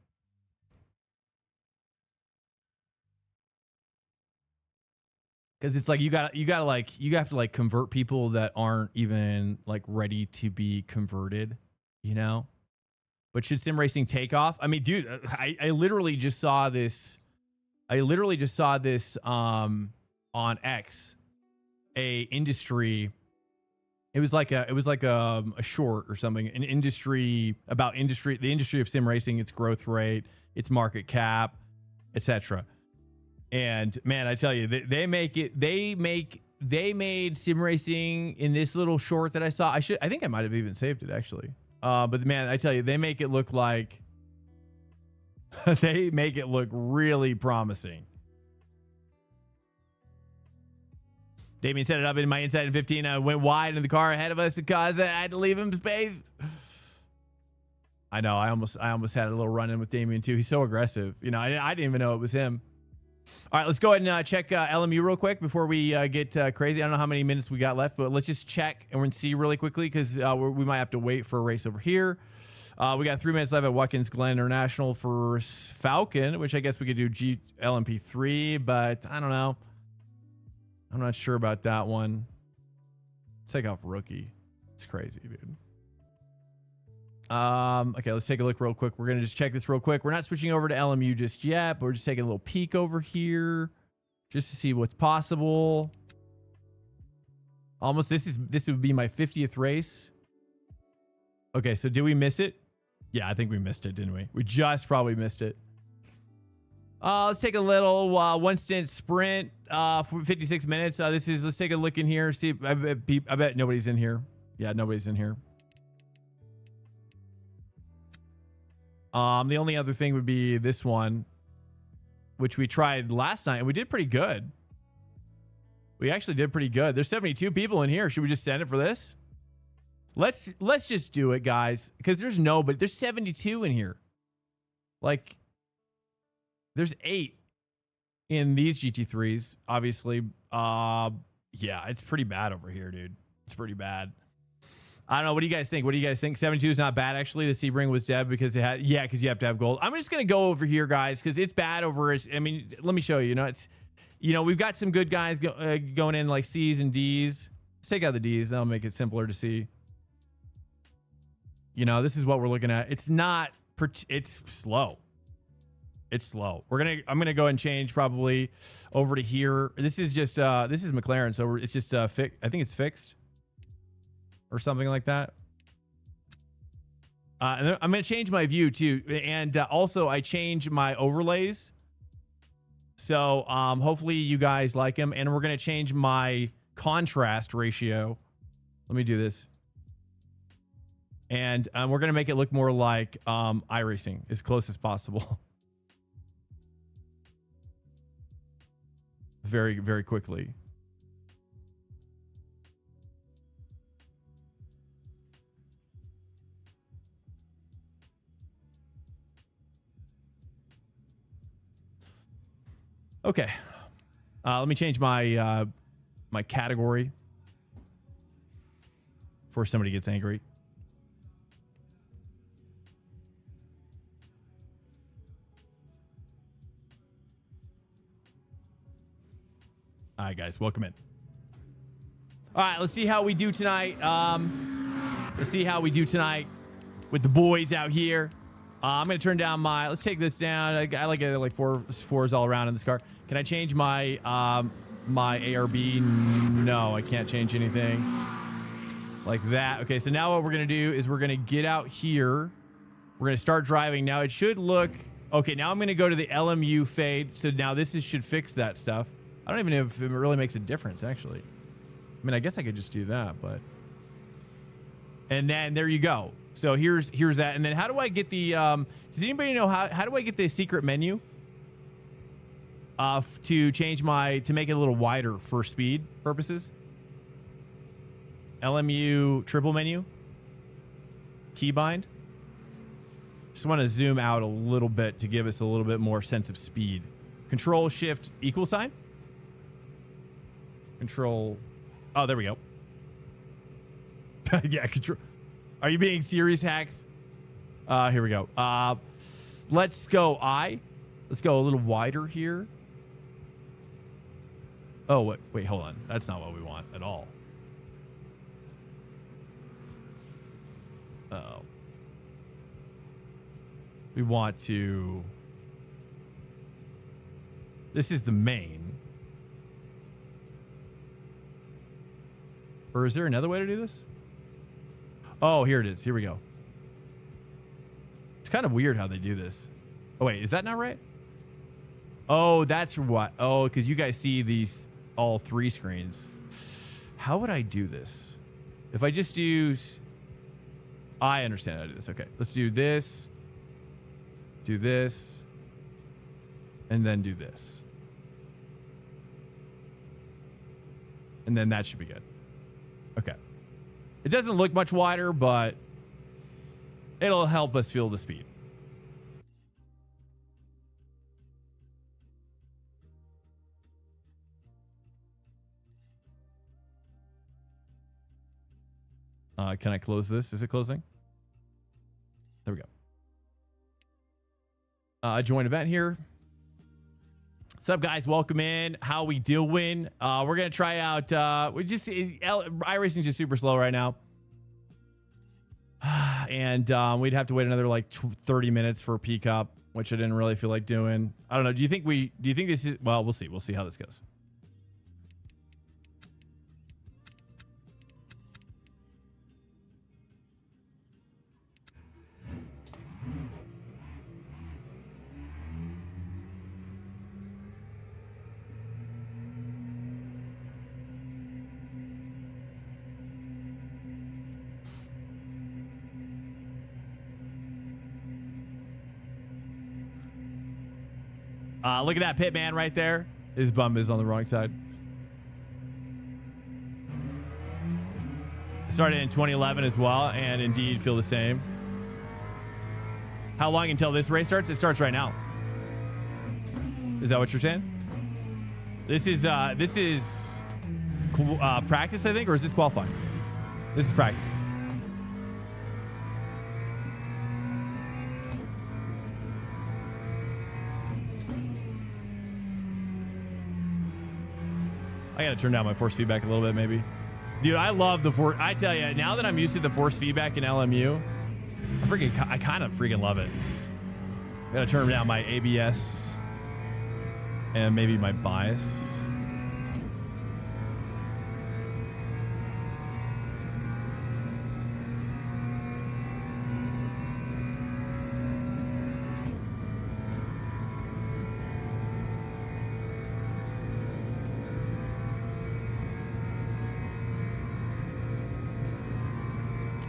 A: Because it's like you have to like convert people that aren't even like ready to be converted, you know. But should sim racing take off? I mean, dude, I literally just saw this. On X, a industry. It was like a short or something. An industry about the industry of sim racing, its growth rate, its market cap, etc. And man, I tell you, they made sim racing in this little short that I saw. I think I might have even saved it actually. But man, I tell you, they make it look like they make it look really promising. Damien set it up in my inside in 15. I went wide in the car ahead of us because I had to leave him space. I know. I almost had a little run in with Damien too. He's so aggressive. You know, I didn't even know it was him. All right, let's go ahead and check LMU real quick before we get crazy. I don't know how many minutes we got left, but let's just check and we're gonna see really quickly because we might have to wait for a race over here. We got 3 minutes left at Watkins Glen International for Falcon, which I guess we could do LMP3, but I don't know. I'm not sure about that one. Let's take off rookie. It's crazy, dude. Okay, let's take a look real quick. We're gonna just check this real quick. We're not switching over to LMU just yet, but we're just taking a little peek over here just to see what's possible. Almost, this would be my 50th race. Okay, so did we miss it? Yeah, I think we missed it, didn't we? We just probably missed it. Let's take a little one stint sprint for 56 minutes. Let's take a look in here. See, I bet nobody's in here. Yeah, nobody's in here. The only other thing would be this one, which we tried last night, and we did pretty good. We actually did pretty good. There's 72 people in here. Should we just send it for this? Let's just do it, guys, because there's 72 in here. Like, there's 8. in these GT3s, obviously. Yeah, it's pretty bad over here, dude. It's pretty bad. I don't know. What do you guys think? 72 is not bad, actually. The Sebring was dead because it had, yeah, because you have to have gold. I'm just going to go over here, guys, because it's bad over. I mean, let me show you. We've got some good guys going in like C's and D's. Let's take out the D's. That'll make it simpler to see. This is what we're looking at. It's not, it's slow. It's slow. I'm gonna go and change probably over to here. This is just this is McLaren, so it's just I think it's fixed or something like that. And I'm gonna change my view too, and also I change my overlays. So hopefully you guys like them, and we're gonna change my contrast ratio. Let me do this, and we're gonna make it look more like iRacing as close as possible. Very, very quickly. Okay. Let me change my my category before somebody gets angry. All right, guys, welcome in. All right, let's see how we do tonight. Let's see how we do tonight with the boys out here. I'm gonna turn down my. Let's take this down. I like it like fours all around in this car. Can I change my my ARB? No, I can't change anything like that. Okay, so now what we're gonna do is we're gonna get out here. We're gonna start driving. Now it should look okay. Now I'm gonna go to the LMU fade. So now this should fix that stuff. I don't even know if it really makes a difference, actually. I mean, I guess I could just do that, but... And then there you go. So here's that. And then how do I get the... does anybody know how do I get the secret menu? To change to make it a little wider for speed purposes? LMU triple menu? Keybind? Just want to zoom out a little bit to give us a little bit more sense of speed. Control Shift equal sign? Control. Oh, there we go. Yeah, control. Are you being serious, hacks? Here we go. Let's go Let's go a little wider here. Oh, wait, hold on. That's not what we want at all. Uh-oh. We want to... This is the main. Or is there another way to do this? Oh, here it is. Here we go. It's kind of weird how they do this. Oh, wait. Is that not right? Oh, that's what. Oh, because you guys see these all three screens. How would I do this? If I just use... I understand how to do this. Okay. Let's do this. Do this. And then do this. And then that should be good. Okay. It doesn't look much wider, but it'll help us feel the speed. Can I close this? Is it closing? There we go. Join event here. What's up, guys? Welcome in. How we doing? We're gonna try out. iRacing is just super slow right now, and we'd have to wait another like 30 minutes for PCUP, which I didn't really feel like doing. I don't know. Do you think this is? Well, we'll see. We'll see how this goes. Look at that pit man right there. His bum is on the wrong side. Started in 2011 as well, and indeed feel the same. How long until this race starts? It starts right now. Is that what you're saying? This is practice, I think, or is this qualifying? This is practice. I gotta turn down my force feedback a little bit, maybe. Dude, I love the force. I tell you, now that I'm used to the force feedback in LMU, I kind of freaking love it. I gotta turn down my ABS and maybe my bias.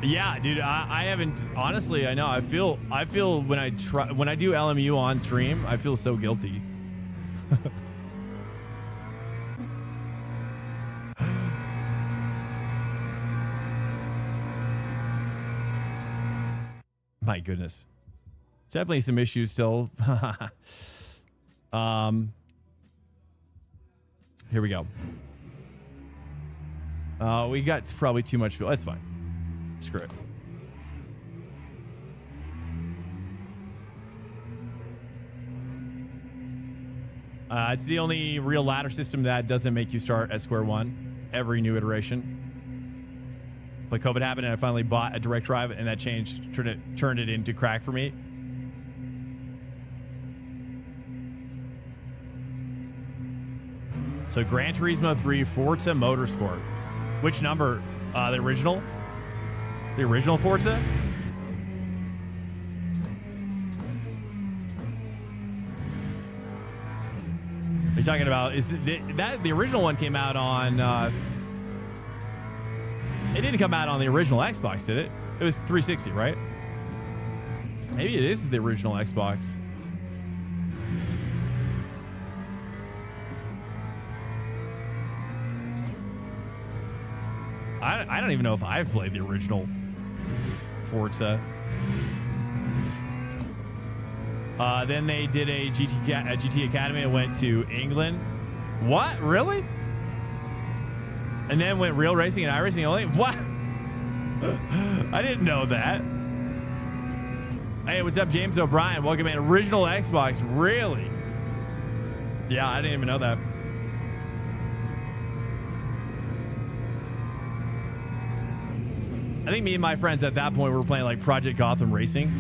A: Yeah, dude, I haven't, honestly, I know, I feel when I do LMU on stream, I feel so guilty. My goodness. Definitely some issues still. Here we go. We got probably too much fuel. That's fine. Screw it. It's the only real ladder system that doesn't make you start at square one every new iteration. But COVID happened and I finally bought a direct drive and that changed, turned it into crack for me. So Gran Turismo 3 Forza Motorsport. Which number? The original? The original Forza? Are you talking about, is that the original one came out on, it didn't come out on the original Xbox, did it? It was 360, right? Maybe it is the original Xbox. I don't even know if I've played the original Forza. Then they did a GT Academy and went to England. What? Really? And then went real racing and iRacing only? What? I didn't know that. Hey, what's up, James O'Brien? Welcome in. Original Xbox. Really? Yeah, I didn't even know that. I think me and my friends at that point were playing like Project Gotham Racing.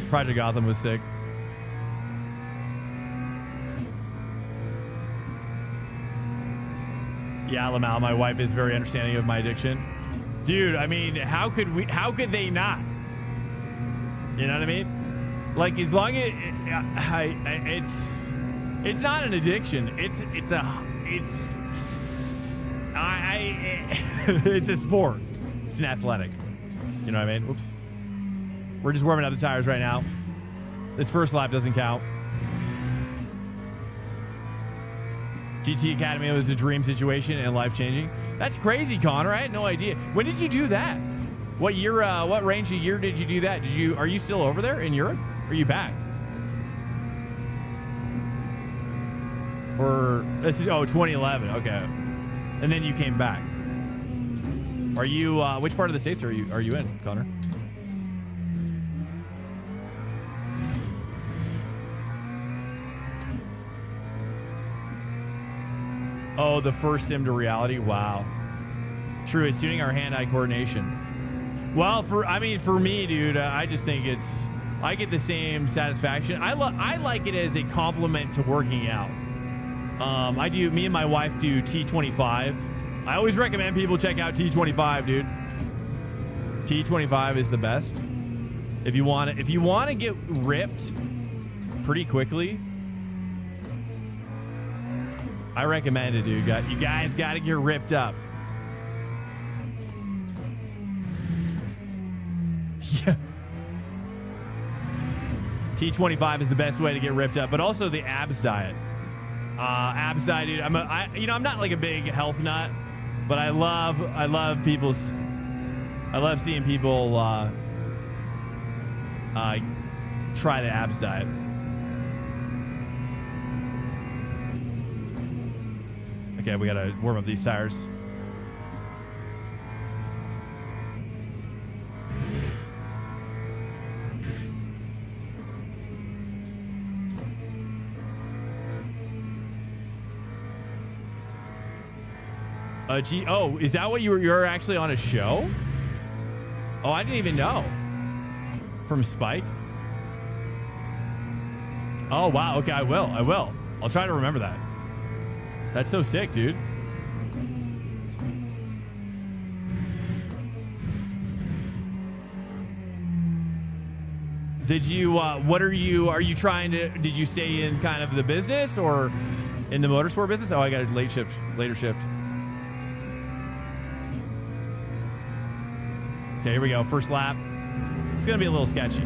A: Project Gotham was sick. Yeah, Lamal, my wife is very understanding of my addiction. Dude, I mean, how could they not? You know what I mean? Like, as long as it's not an addiction. It's a sport. It's an athletic. You know what I mean? Oops. We're just warming up the tires right now. This first lap doesn't count. GT Academy was a dream situation and life-changing. That's crazy, Connor. I had no idea. When did you do that? What year, what range of year did you do that? Are you still over there in Europe? Or are you back? Or, this is, 2011. Okay. And then you came back. Are you, which part of the States are you in, Connor? Oh, the first sim to reality. Wow. True. It's tuning our hand-eye coordination. Well, for me, dude, I just think I get the same satisfaction. I like it as a compliment to working out. Me and my wife do T25. I always recommend people check out T25, dude. T25 is the best. If you want to get ripped pretty quickly, I recommend it, dude. You guys got to get ripped up. Yeah. T25 is the best way to get ripped up, but also the abs diet. Abs diet, dude. I'm not like a big health nut, but I love seeing people try the abs diet. Okay, we gotta warm up these tires. Gee, oh, is that what you're actually on a show? Oh, I didn't even know. From Spike? Oh, wow. Okay, I will. I'll try to remember that. That's so sick, dude. Did you, what are you trying to, did you stay in kind of the business or in the motorsport business? Oh, I got a later shift. Okay, here we go. First lap. It's going to be a little sketchy.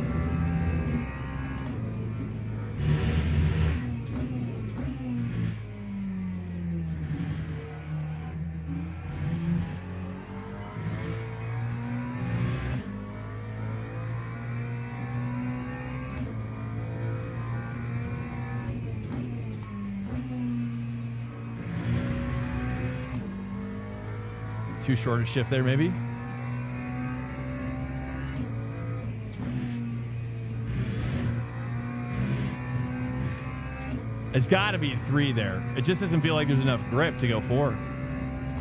A: Too short a shift there, maybe. It's got to be a 3 there. It just doesn't feel like there's enough grip to go 4.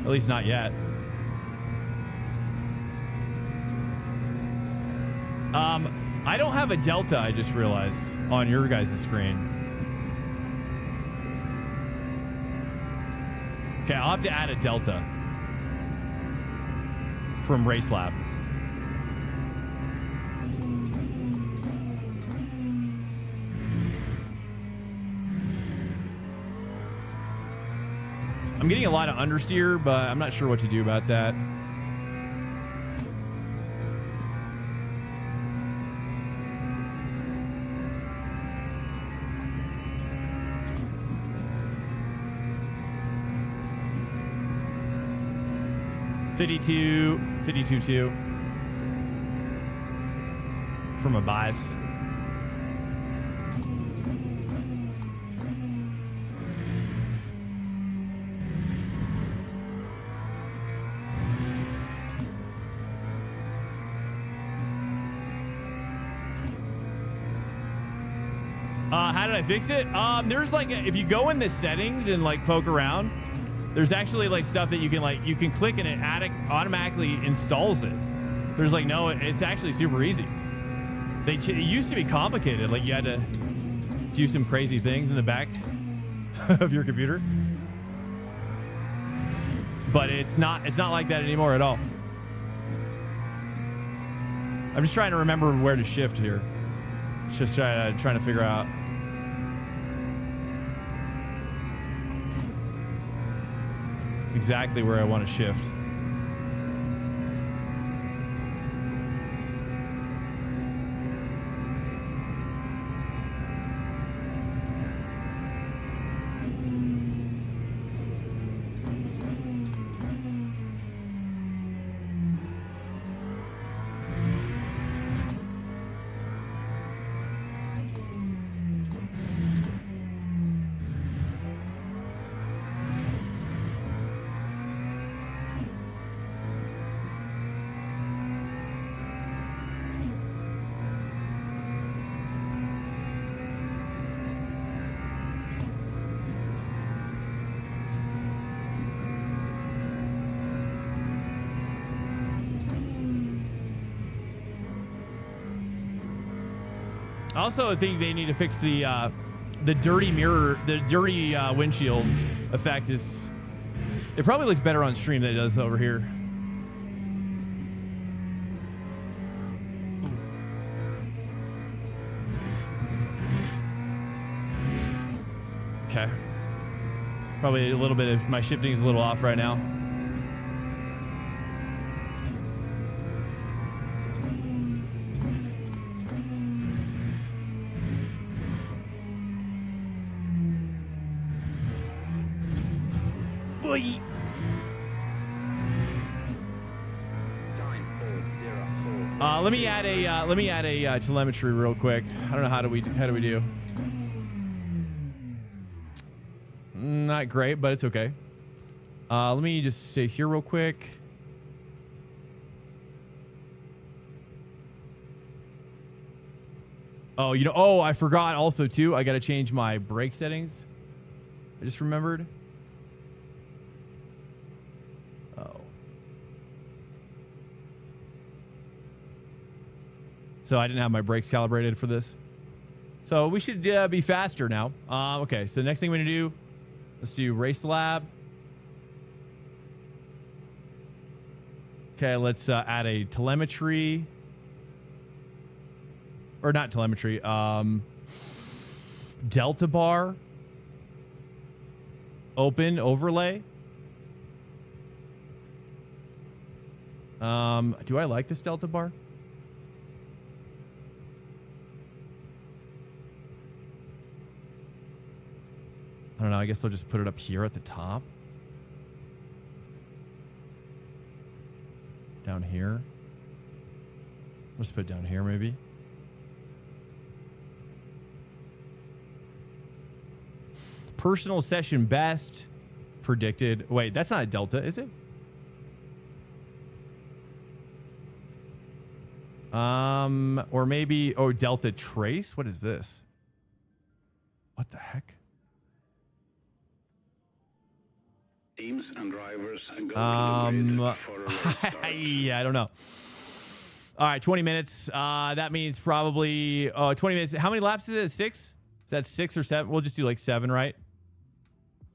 A: At least not yet. I don't have a delta, I just realized, on your guys' screen. Okay, I'll have to add a delta from race lap. I'm getting a lot of understeer, but I'm not sure what to do about that. $52.2 from a bias. How did I fix it? There's like, if you go in the settings and like poke around, there's actually like stuff that you can click and it automatically installs it. There's like, no, it's actually super easy. It used to be complicated. Like you had to do some crazy things in the back of your computer. But it's not like that anymore at all. I'm just trying to remember where to shift here. Just trying to figure out. Exactly where I want to shift. Also, I think they need to fix the dirty mirror, the dirty windshield effect. It probably looks better on stream than it does over here. Okay. Probably a little bit of my shifting is a little off right now.
C: Time 404.
A: Let me add a telemetry real quick. I don't know how do we do. Not great, but it's okay. Let me just stay here real quick. Oh, I forgot also too. I got to change my brake settings. I just remembered. Oh. So I didn't have my brakes calibrated for this. So we should be faster now. Okay, so next thing we're going to do, let's do race lab. Okay, let's add a telemetry. Or not telemetry. Delta bar. Open overlay. Do I like this delta bar? I don't know. I guess I'll just put it up here at the top. Down here. Let's put it down here maybe. Personal session best predicted. Wait, that's not a delta, is it? Or maybe, delta trace. What is this? What the heck?
G: Teams and drivers go to the grid for a restart.
A: Yeah, I don't know. All right, 20 minutes. That means probably 20 minutes. How many laps is it? 6? Is that 6 or 7? We'll just do like 7, right?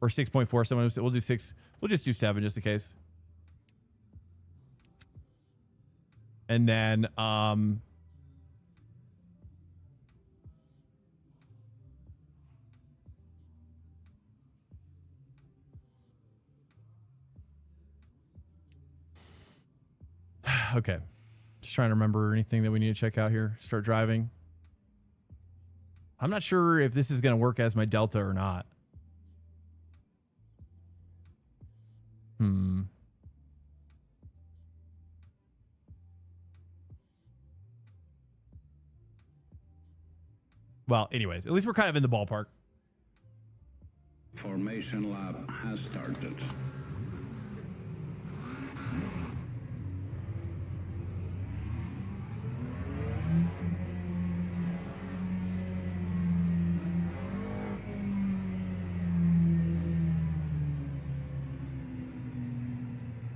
A: Or 6.4. We'll do 6. We'll just do 7 just in case. And then okay. Just trying to remember anything that we need to check out here. Start driving. I'm not sure if this is going to work as my delta or not. Well, anyways, at least we're kind of in the ballpark.
G: Formation lap has started.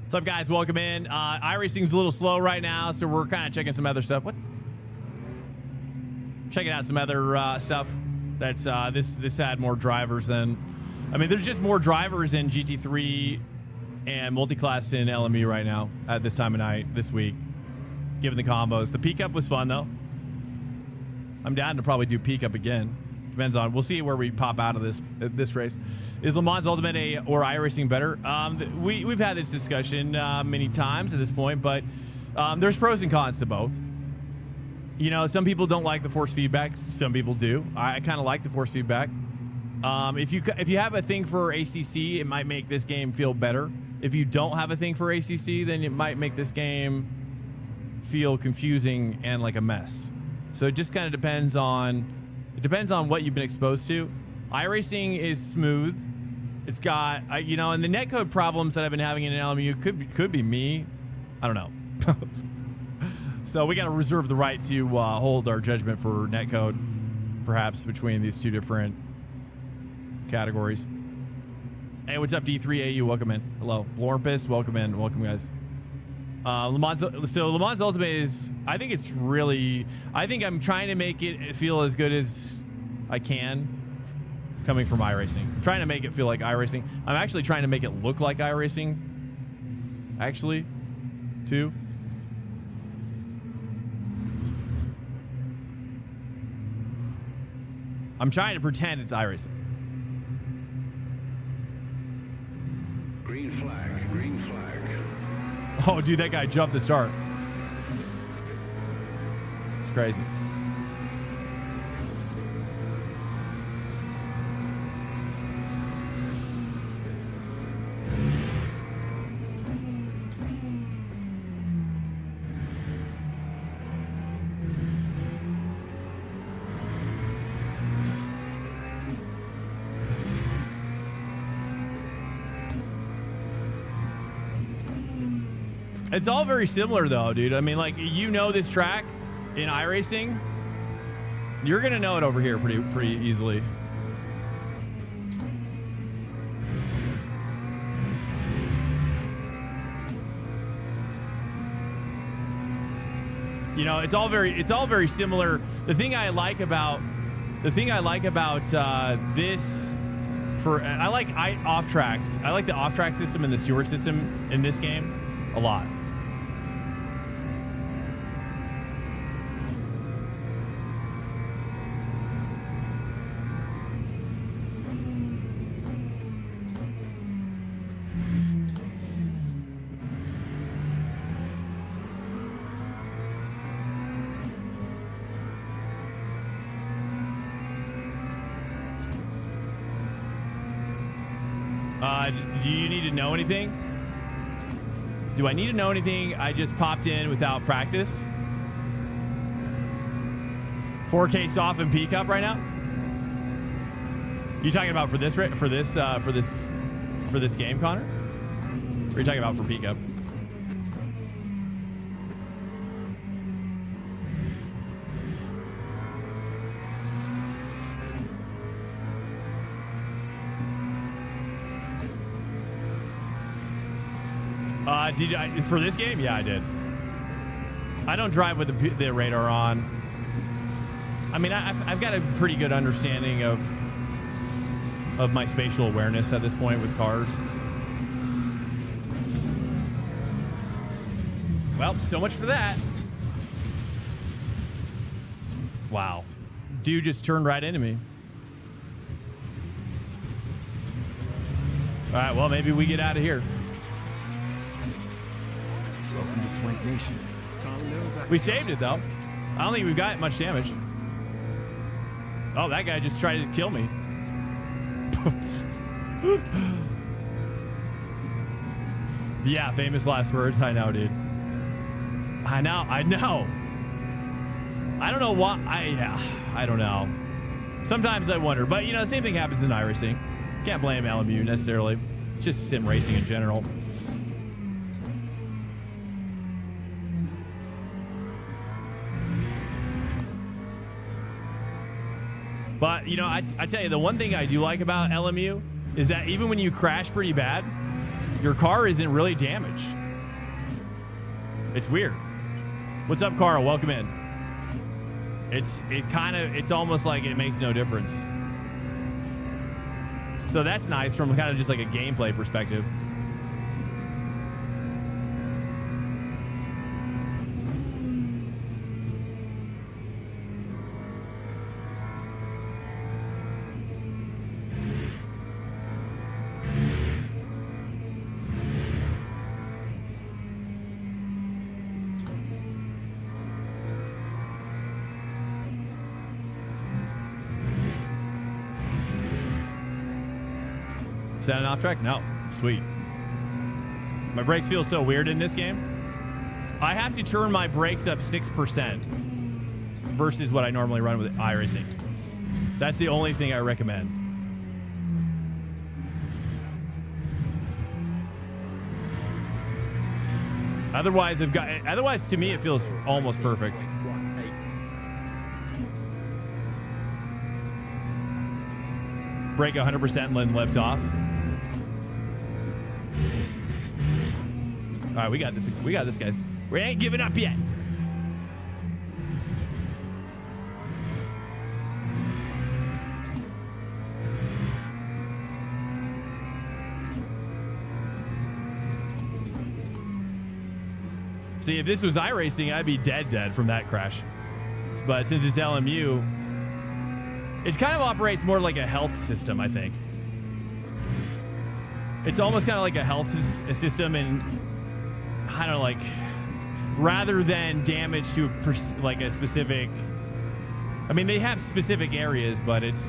A: What's up, guys? Welcome in. iRacing's a little slow right now, so we're kind of checking some other stuff. What? Checking out some other stuff. That's this had more drivers than. I mean, there's just more drivers in GT3 and multi-class in LME right now at this time of night this week. Given the combos, the PCUP was fun though. I'm down to probably do PCUP again. Depends on, we'll see where we pop out of this race. Is Le Mans Ultimate or iRacing better? We've had this discussion many times at this point, but there's pros and cons to both. You know, some people don't like the force feedback. Some people do. I kind of like the force feedback. If you have a thing for ACC, it might make this game feel better. If you don't have a thing for ACC, then it might make this game feel confusing and like a mess. So it just kind of depends on. It depends on what you've been exposed to. iRacing is smooth. It's got, and the netcode problems that I've been having in LMU could be me. I don't know. So we got to reserve the right to hold our judgment for netcode, perhaps between these two different categories. Hey, what's up, D3AU? Welcome in. Hello, Blorpus. Welcome in. Welcome, guys. Le Mans Ultimate is, I think I'm trying to make it feel as good as I can coming from iRacing. I'm trying to make it feel like iRacing. I'm actually trying to make it look like iRacing, actually, too. I'm trying to pretend it's iRacing.
G: Green flag, green flag.
A: Oh, dude, that guy jumped the start. It's crazy. It's all very similar though, dude. I mean, like, you know this track in iRacing, you're gonna know it over here pretty easily. You know, it's all very similar. The thing I like about this, I like off tracks. I like the off track system and the Stewart system in this game a lot. Do you need to know anything? Do I need to know anything? I just popped in without practice. 4K soft and PCUP right now. You talking about for this game, Connor? Or are you talking about for PCUP? Did I for this game? Yeah, I did. I don't drive with the radar on. I mean, I've got a pretty good understanding of my spatial awareness at this point with cars. Well, so much for that. Wow. Dude just turned right into me. All right, well, maybe we get out of here.
E: Welcome to Swank Nation.
A: We saved it, though. I don't think we've got much damage. Oh, that guy just tried to kill me. Yeah, famous last words. I know, dude. I know. I don't know why. I don't know. Sometimes I wonder. But, you know, the same thing happens in iRacing. Can't blame LMU necessarily. It's just sim racing in general. But, you know, I tell you, the one thing I do like about LMU is that even when you crash pretty bad, your car isn't really damaged. It's weird. What's up, Carl? Welcome in. It's almost like it makes no difference. So that's nice from kind of just like a gameplay perspective. Is that an off track? No. Sweet. My brakes feel so weird in this game. I have to turn my brakes up 6% versus what I normally run with iRacing. That's the only thing I recommend. Otherwise, to me, it feels almost perfect. Brake 100% and then lift off. All right, we got this. We got this, guys. We ain't giving up yet. See, if this was iRacing, I'd be dead from that crash. But since it's LMU, it kind of operates more like a health system, I think. It's almost kind of like a health system, and I don't know, like, rather than damage to like a specific. I mean, they have specific areas, but it's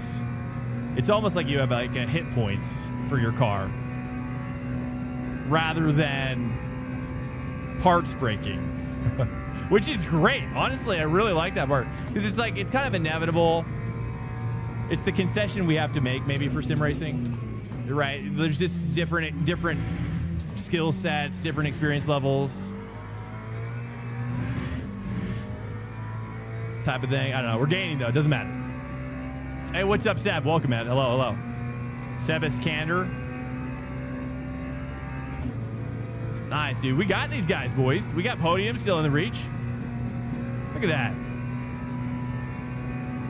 A: almost like you have like a hit points for your car, rather than parts breaking, which is great. Honestly, I really like that part because it's like it's kind of inevitable. It's the concession we have to make maybe for sim racing, right? There's just different skill sets, different experience levels. type of thing. I don't know. We're gaining, though. It doesn't matter. Hey, what's up, Seb? Welcome, man. Hello, hello. Seb Iskander. Nice, dude. We got these guys, boys. We got podium still in the reach. Look at that.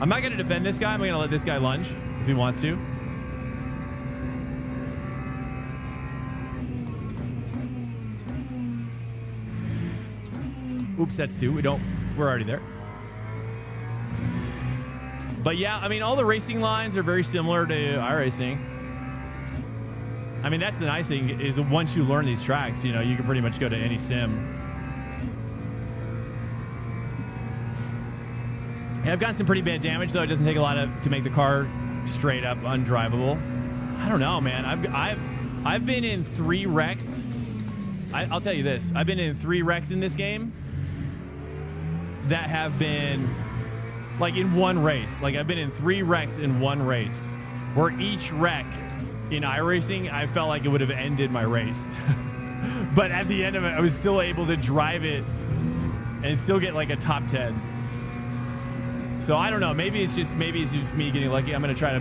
A: I'm not going to defend this guy. I'm going to let this guy lunge if he wants to. Oops, that's 2. We're already there. But yeah, I mean, all the racing lines are very similar to iRacing. I mean, that's the nice thing is once you learn these tracks, you know, you can pretty much go to any sim. And I've gotten some pretty bad damage, though. It doesn't take a lot to make the car straight up undrivable. I don't know, man. I've been in 3 wrecks. I'll tell you this. I've been in 3 wrecks in this game that have been like in one race. Like I've been in 3 wrecks in one race, where each wreck in iRacing, I felt like it would have ended my race. But at the end of it, I was still able to drive it and still get like a top 10. So I don't know. Maybe it's just me getting lucky. I'm gonna try to.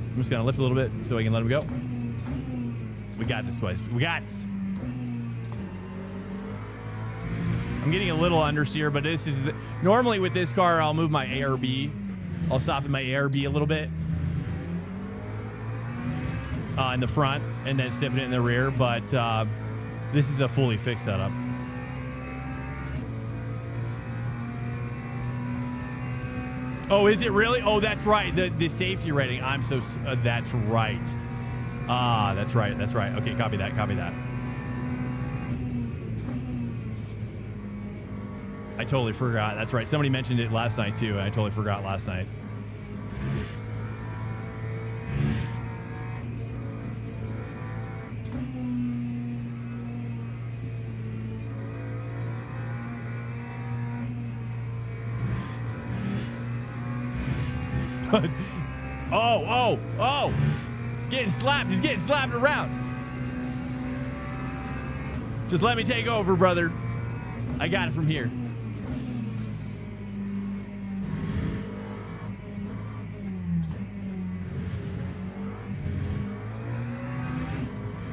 A: I'm just gonna lift a little bit so I can let him go. We got this, boys. We got this. I'm getting a little understeer, but this is normally with this car, I'll move my ARB. I'll soften my ARB a little bit in the front and then stiffen it in the rear. But this is a fully fixed setup. Oh, is it really? Oh, that's right. The safety rating. I'm so. That's right. That's right. That's right. Okay, copy that. Copy that. I totally forgot. That's right. Somebody mentioned it last night too. I totally forgot last night. Oh! Getting slapped. He's getting slapped around. Just let me take over, brother. I got it from here.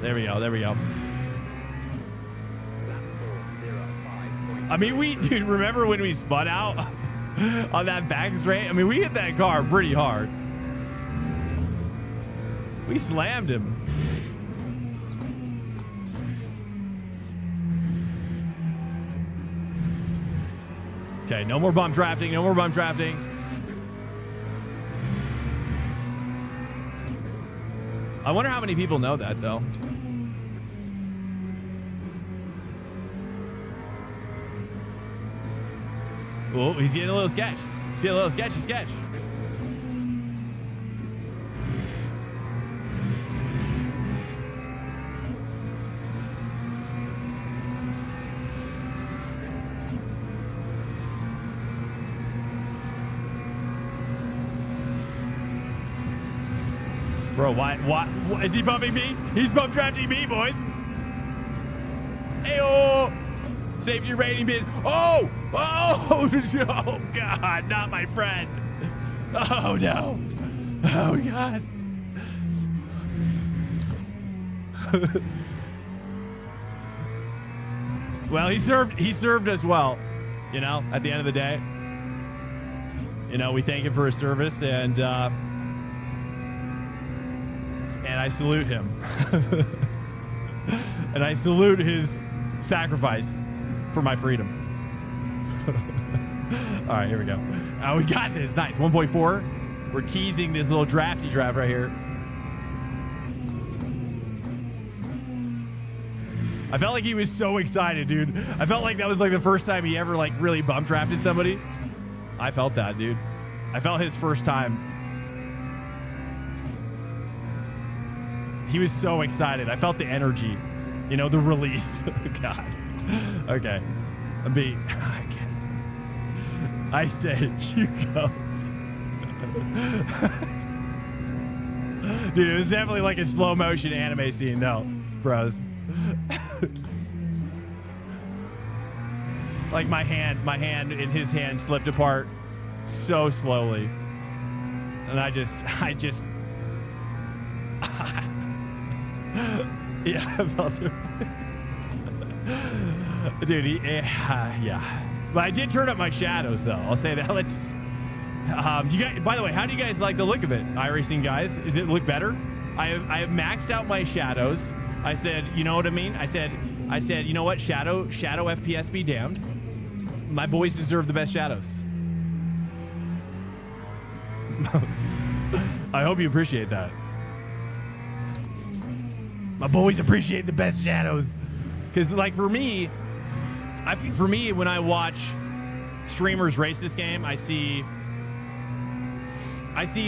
A: There we go. There we go. I mean, dude, remember when we spun out on that back straight? I mean, we hit that car pretty hard. We slammed him. Okay, no more bump drafting. No more bump drafting. I wonder how many people know that, though. Oh, he's getting a little sketch. He's getting a little sketchy sketch. Bro, why is he bumping me? He's bump drafting me, boys. Ayo! Safety rating bid. Oh, God, not my friend. Oh, no. Oh, God. Well, he served us well, you know, at the end of the day. You know, we thank him for his service, and I salute him. And I salute his sacrifice for my freedom. All right, here we go. We got this. Nice. 1.4. We're teasing this little drafty draft right here. I felt like he was so excited, dude. I felt like that was like the first time he ever like really bump drafted somebody. I felt that, dude. I felt his first time. He was so excited. I felt the energy, you know, the release. God. Okay. I'm being. I say, you go. Dude, it was definitely like a slow motion anime scene, though. bros. Like my hand and his hand slipped apart so slowly. And I just yeah, I felt it. Dude, yeah. But I did turn up my shadows though. I'll say that. Let's you guys, by the way, how do you guys like the look of it, iRacing guys? Does it look better? I have maxed out my shadows. I said, you know what I mean? I said, you know what? Shadow FPS be damned. My boys deserve the best shadows. I hope you appreciate that. My boys appreciate the best shadows. Because, like, for me, when I watch streamers race this game, I see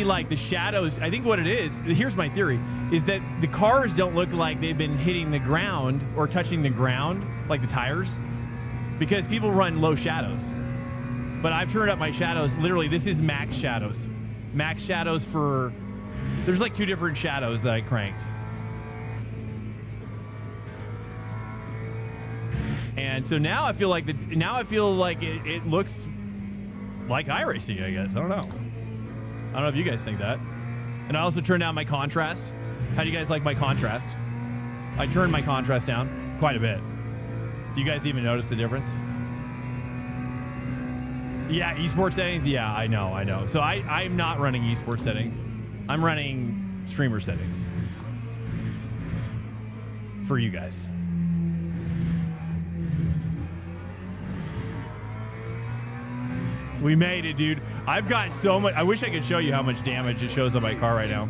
A: like the shadows. I think what it is, here's my theory, is that the cars don't look like they've been hitting the ground or touching the ground like the tires, because people run low shadows. But I've turned up my shadows. Literally, this is max shadows. Max shadows for, there's like 2 different shadows that I cranked. And so now I feel like it looks like iRacing, I guess. I don't know if you guys think that. And I also turned down my contrast. How do you guys like my contrast? I turned my contrast down quite a bit. Do you guys even notice the difference? Yeah, esports settings. Yeah, I know. So I'm not running esports settings. I'm running streamer settings for you guys. We made it, dude. I've got so much. I wish I could show you how much damage it shows on my car right now.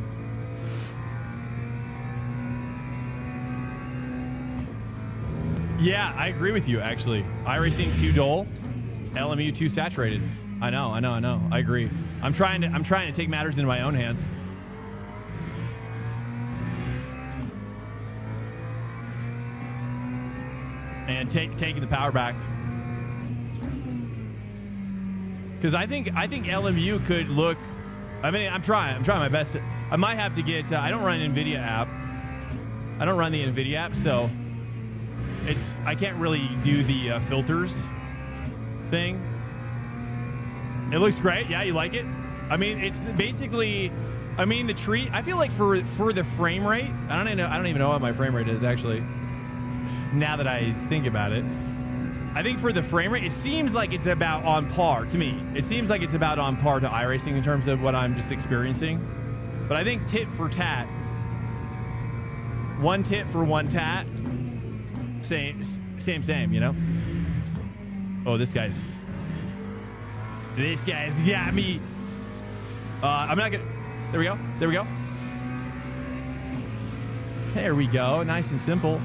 A: Yeah, I agree with you, actually. iRacing too dull, LMU too saturated. I know. I agree. I'm trying to take matters into my own hands. And taking the power back. Because I think LMU could look. I mean, I'm trying my best. I might have to get. I don't run an NVIDIA app. I don't run the NVIDIA app, so I can't really do the filters thing. It looks great. Yeah, you like it? I mean, it's basically. I mean, the tree. I feel like for the frame rate. I don't even know what my frame rate is actually. Now that I think about it. I think for the frame rate, it seems like it's about on par to me. It seems like it's about on par to iRacing in terms of what I'm just experiencing. But I think tit for tat, one tit for one tat, same, you know? Oh, this guy's got me. I'm not gonna, there we go. There we go, nice and simple.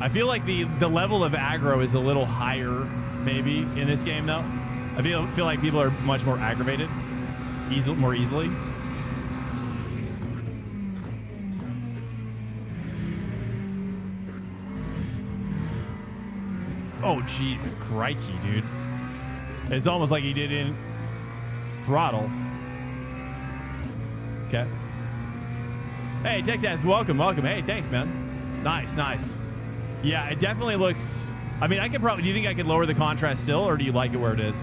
A: I feel like the level of aggro is a little higher, maybe, in this game, though. I feel like people are much more aggravated, more easily. Oh, jeez, crikey, dude! It's almost like he did in Throttle. Okay. Hey, Texas, welcome. Hey, thanks, man. Nice. Yeah, it definitely looks. I mean, I could probably. Do you think I could lower the contrast still, or do you like it where it is?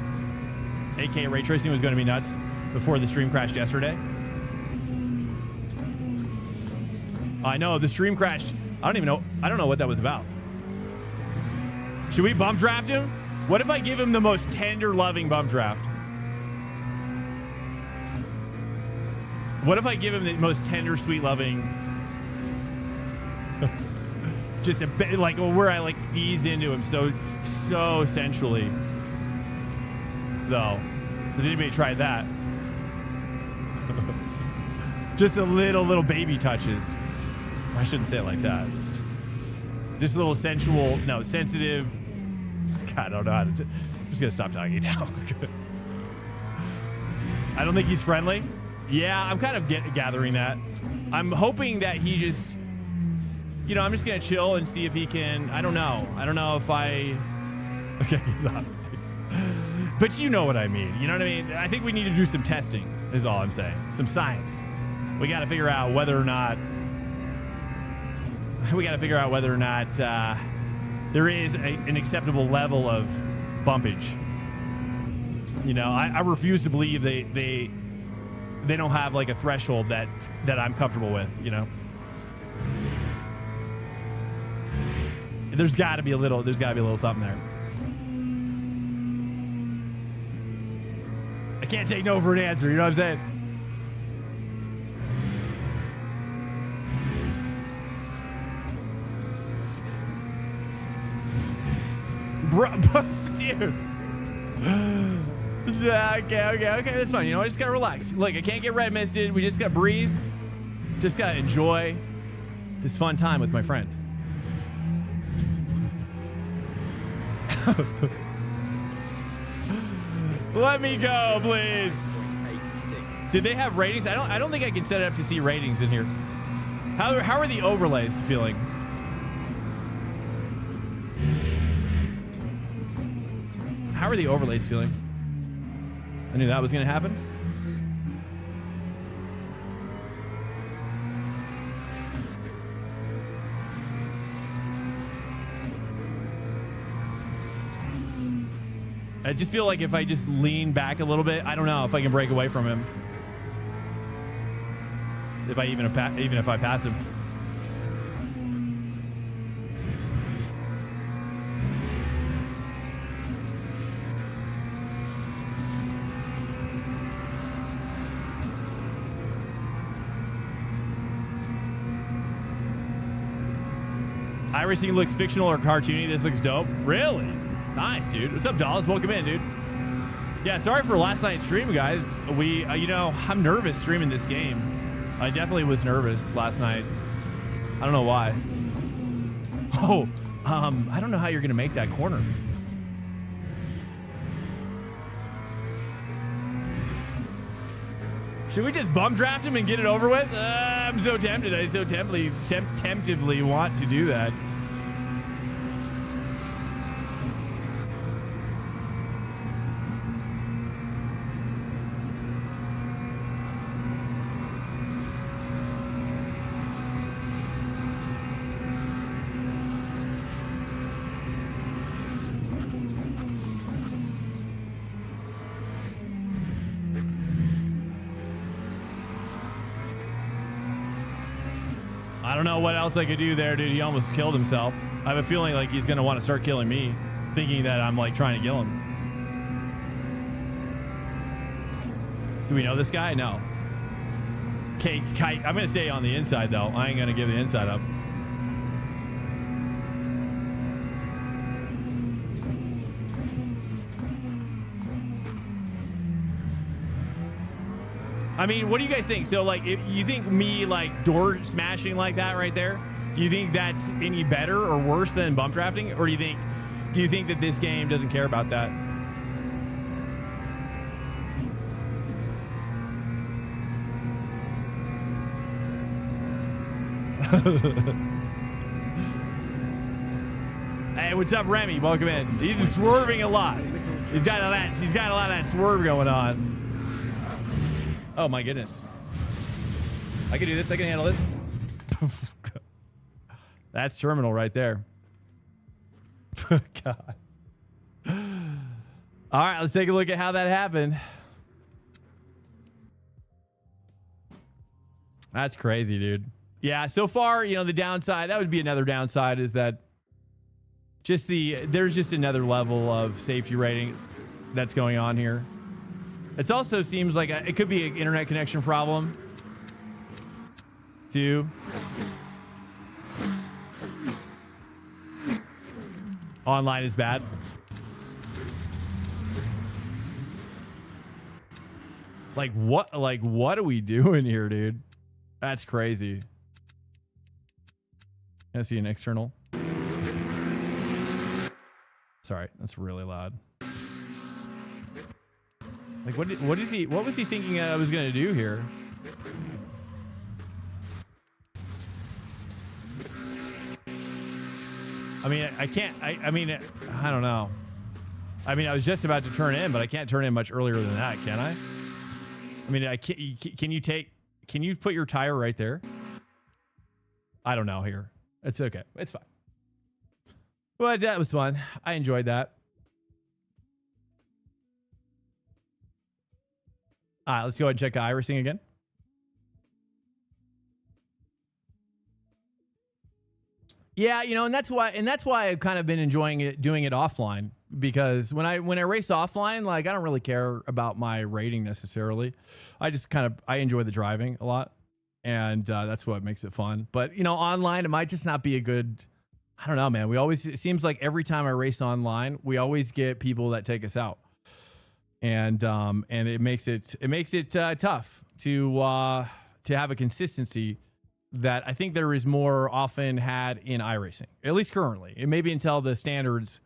A: AK ray tracing was going to be nuts before the stream crashed yesterday. I know the stream crashed. I don't know what that was about. Should we bump draft him? What if I give him the most tender, loving bump draft? What if I give him the most tender, sweet, loving? Just a bit like where I like ease into him so sensually. Though, has anybody tried that? Just a little baby touches. I shouldn't say it like that. Just a little sensual, no, sensitive. God, I don't know how to. I'm just gonna stop talking now. I don't think he's friendly. Yeah, I'm kind of gathering that. I'm hoping that he just. You know, I'm just going to chill and see if he can. I don't know if I. Okay, he's off. But you know what I mean. You know what I mean? I think we need to do some testing, is all I'm saying. Some science. We got to figure out whether or not there is an acceptable level of bumpage. You know, I refuse to believe they don't have like a threshold that I'm comfortable with, you know. There's got to be a little something there. I can't take no for an answer, you know what I'm saying? Bro, dude. Okay, that's fine. You know, I just gotta relax. Look, I can't get red misted. We just gotta breathe. Just gotta enjoy this fun time with my friend. Let me go, please. Did they have ratings? I don't think I can set it up to see ratings in here. How are the overlays feeling? How are the overlays feeling? I knew that was going to happen. I just feel like if I just lean back a little bit, I don't know if I can break away from him. Even if I pass him. iRacing looks fictional or cartoony. This looks dope. Really? Nice, dude. What's up, Dallas? Welcome in, dude. Yeah, sorry for last night's stream, guys. We, you know, I'm nervous streaming this game. I definitely was nervous last night. I don't know why. Oh, I don't know how you're going to make that corner. Should we just bum draft him and get it over with? I'm so tempted. I so temptively want to do that. I don't know what else I could do there, dude. He almost killed himself. I have a feeling like he's going to want to start killing me, thinking that I'm like trying to kill him. Do we know this guy? No. Okay, Kite, I'm going to stay on the inside, though. I ain't going to give the inside up. I mean, what do you guys think? So, like, if you think me, like, door smashing like that right there, do you think that's any better or worse than bump drafting? Or do you think that this game doesn't care about that? Hey, what's up, Remy? Welcome in. He's swerving a lot. He's got a lot of that swerve going on. Oh my goodness. I can do this. I can handle this. That's terminal right there. God. All right, let's take a look at how that happened. That's crazy, dude. Yeah, so far, you know, the downside, that would be another downside, is that there's just another level of safety rating that's going on here. It also seems like it could be an internet connection problem, too. Online is bad. Like what are we doing here, dude? That's crazy. I see an external. Sorry, that's really loud. Like what was he thinking I was gonna do here? I mean, I don't know. I mean, I was just about to turn in, but I can't turn in much earlier than that, can I? I mean, can you put your tire right there? I don't know here. It's okay. It's fine. But that was fun. I enjoyed that. All right, let's go ahead and check iRacing again. Yeah, you know, and that's why I've kind of been enjoying it, doing it offline, because when I race offline, like, I don't really care about my rating necessarily. I just I enjoy the driving a lot, and that's what makes it fun. But, you know, online, it might just not be a good, I don't know, man. It seems like every time I race online, we always get people that take us out. And it makes it tough to have a consistency that I think there is more often had in iRacing, at least currently. It may be until the standards,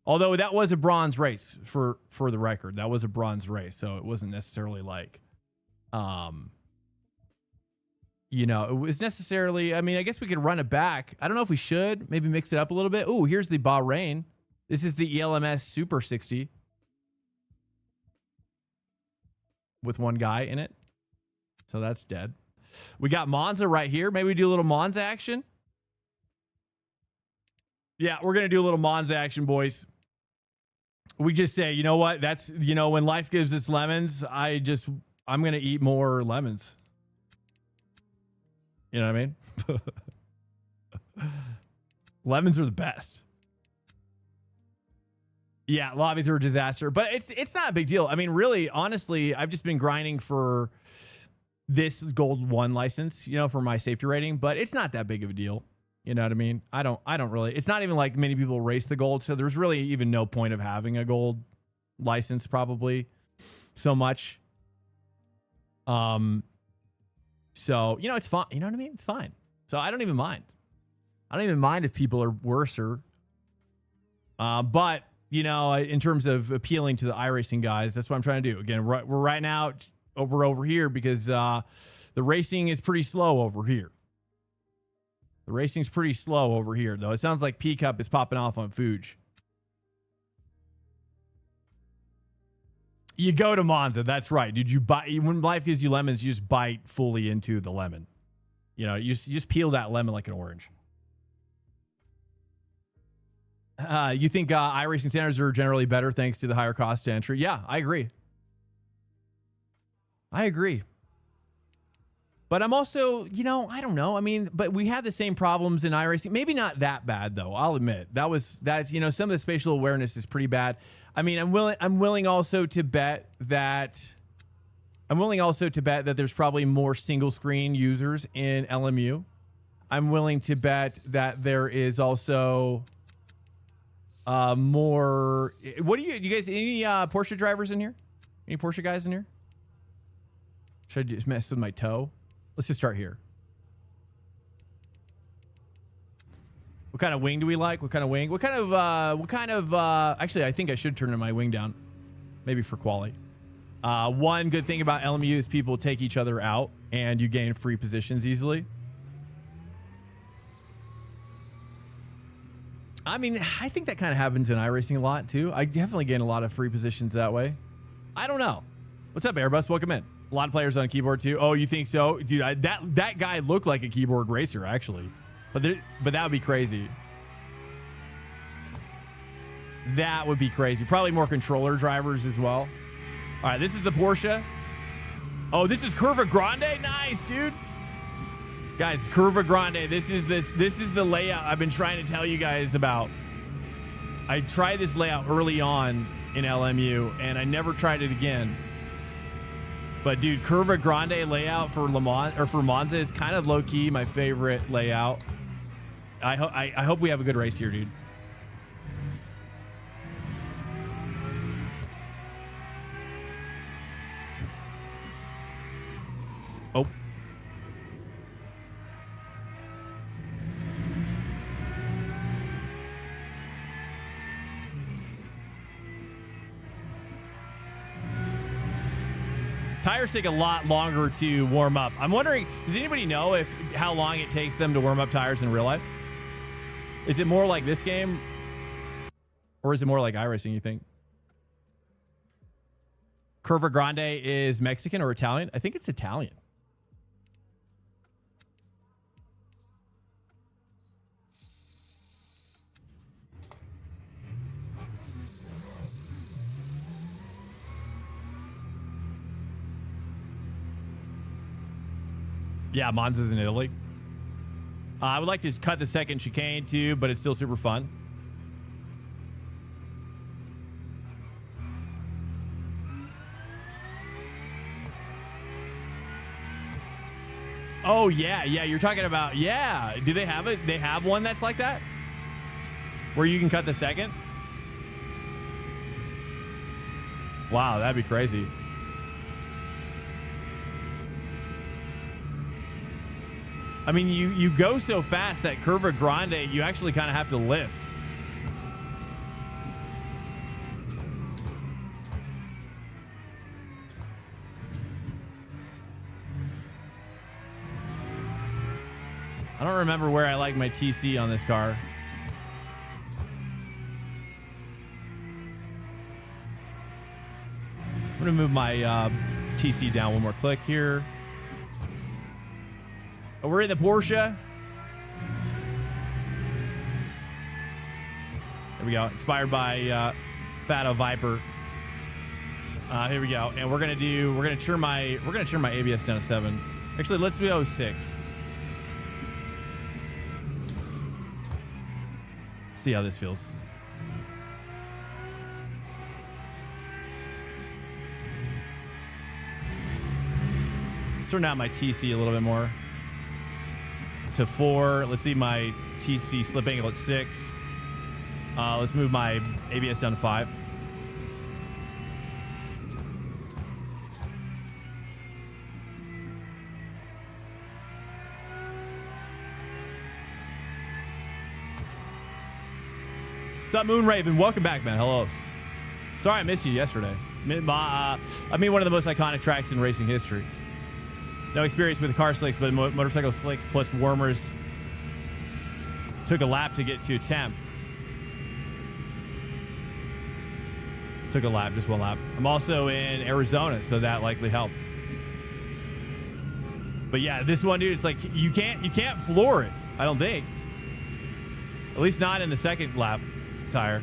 A: although that was a bronze race for the record. That was a bronze race, so it wasn't necessarily like, you know, it was necessarily, I mean, I guess we could run it back. I don't know if we should maybe mix it up a little bit. Oh, here's the Bahrain. This is the ELMS Super 60 with one guy in it. So that's dead. We got Monza right here. Maybe we do a little Monza action. Yeah, we're going to do a little Monza action, boys. We just say, you know what? That's, you know, when life gives us lemons, I'm going to eat more lemons. You know what I mean? Lemons are the best. Yeah, lobbies are a disaster, but it's not a big deal. I mean, really, honestly, I've just been grinding for this gold 1 license, you know, for my safety rating, but it's not that big of a deal. You know what I mean? I don't really, it's not even like many people race the gold. So there's really even no point of having a gold license, probably so much. So, you know, it's fine. You know what I mean? It's fine. So I don't even mind. I don't even mind if people are worser. But, you know, in terms of appealing to the iRacing guys, that's what I'm trying to do. Again, we're right now over here because the racing is pretty slow over here. The racing's pretty slow over here, though. It sounds like PCUP is popping off on Fuji. You go to Monza. That's right. Did you bite? When life gives you lemons, you just bite fully into the lemon. You know, you just peel that lemon like an orange. You think iRacing standards are generally better thanks to the higher cost to entry? Yeah, I agree. But I'm also, you know, I don't know. I mean, but we have the same problems in iRacing. Maybe not that bad, though. I'll admit that's, you know, some of the spatial awareness is pretty bad. I mean, I'm willing also to bet that there's probably more single screen users in LMU. I'm willing to bet that there is also more. What do you guys? Any Porsche drivers in here? Any Porsche guys in here? Should I just mess with my toe? Let's just start here. What kind of wing do we like? What kind of wing? What kind of actually, I think I should turn my wing down. Maybe for quali. One good thing about LMU is people take each other out and you gain free positions easily. I mean, I think that kind of happens in iRacing a lot too. I definitely gain a lot of free positions that way. I don't know. What's up, Airbus? Welcome in. A lot of players on keyboard too. Oh, you think so? Dude, that guy looked like a keyboard racer, actually. But that would be crazy. That would be crazy. Probably more controller drivers as well. All right, this is the Porsche. Oh, this is Curva Grande. Nice, dude. Guys, Curva Grande. This is the layout I've been trying to tell you guys about. I tried this layout early on in LMU, and I never tried it again. But dude, Curva Grande layout for Le Mans or for Monza is kind of low key my favorite layout. I hope we have a good race here, dude. Oh. Tires take a lot longer to warm up. I'm wondering, does anybody know how long it takes them to warm up tires in real life? Is it more like this game? Or is it more like iRacing, you think? Curva Grande is Mexican or Italian? I think it's Italian. Yeah, Monza's in Italy. I would like to cut the second chicane too, but it's still super fun. Oh, yeah. Yeah, you're talking about... Yeah. Do they have it? They have one that's like that? Where you can cut the second? Wow, that'd be crazy. I mean, you go so fast that Curva Grande, you actually kind of have to lift. I don't remember where I like my TC on this car. I'm going to move my TC down one more click here. Oh, we're in the Porsche. There we go. Inspired by Fado Viper. Here we go. And we're gonna turn my ABS down to 7. Actually, let's do 06. See how this feels. Let's turn down my TC a little bit more to 4. Let's see my TC slip angle at 6. Let's move my ABS down to 5. What's up, Moonraven? Welcome back, man. Hello. Sorry I missed you yesterday. I mean, one of the most iconic tracks in racing history. No experience with car slicks, but motorcycle slicks plus warmers. Took a lap to get to temp. Took a lap, just one lap. I'm also in Arizona, so that likely helped. But yeah, this one, dude, it's like you can't floor it, I don't think. At least not in the second lap tire.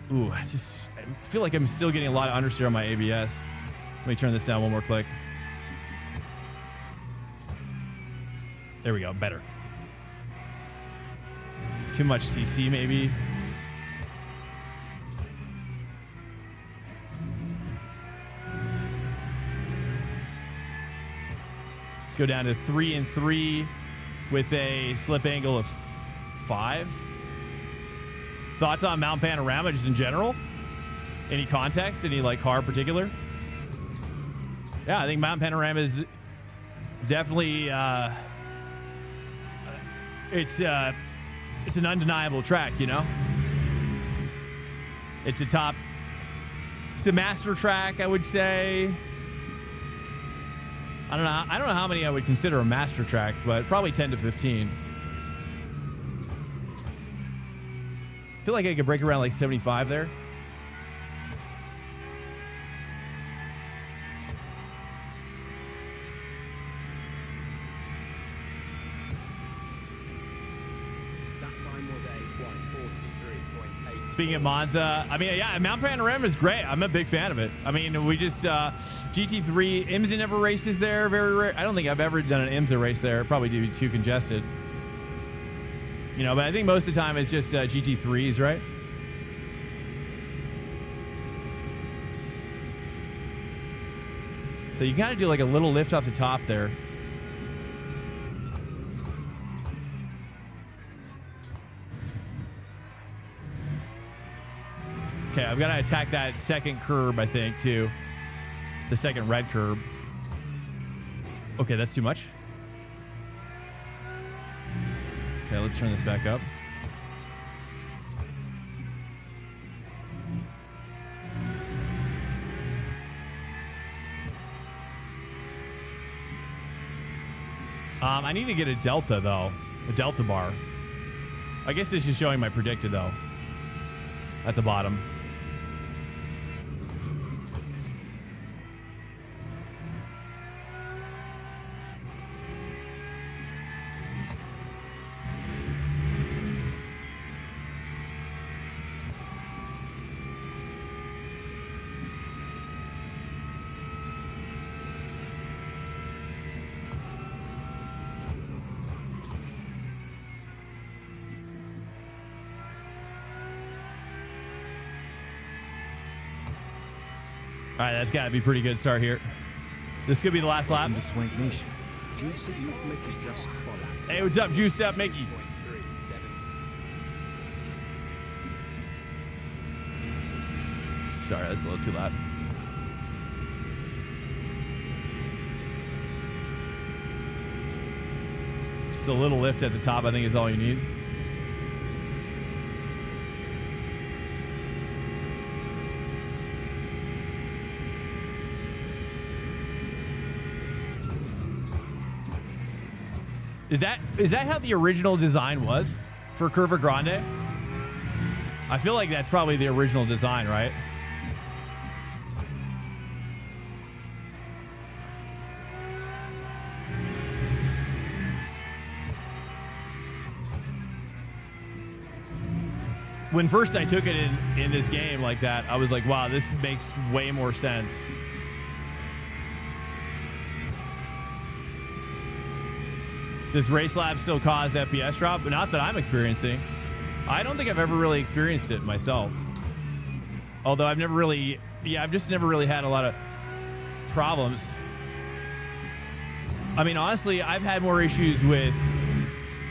A: Ooh, I feel like I'm still getting a lot of understeer on my ABS. Let me turn this down one more click. There we go, better. Too much CC maybe. Let's go down to 3 and 3 with a slip angle of 5. Thoughts on Mount Panorama just in general? Any context? Any like car in particular? Yeah, I think Mount Panorama is definitely it's an undeniable track, you know? It's a master track, I would say. I don't know how many I would consider a master track, but probably 10 to 15. I feel like I could break around like 75 there. Speaking of Monza, I mean, yeah, Mount Panorama is great. I'm a big fan of it. I mean, we just GT3 IMSA never races there. Very rare. I don't think I've ever done an IMSA race there. Probably do too congested. You know, but I think most of the time it's just GT3s, right? So you got to do like a little lift off the top there. Okay, I've got to attack that second curb, I think, too. The second red curb. Okay, that's too much. Okay, let's turn this back up. I need to get a delta, though. A delta bar. I guess this is showing my predicted though. At the bottom. All right, that's got to be a pretty good start here. This could be the last lap.
E: Welcome to Swank Nation.
F: Juicy Luke Mickey just followed.
A: Hey, what's up, Juiced Up Mickey? Sorry, that's a little too loud. Just a little lift at the top, I think, is all you need. Is that how the original design was for Curva Grande? I feel like that's probably the original design, right? When first I took it in this game like that, I was like, wow, this makes way more sense. Does race lab still cause FPS drop? But not that I'm experiencing. I don't think I've ever really experienced it myself. Although I've never really, I've just never really had a lot of problems. I mean, honestly, I've had more issues with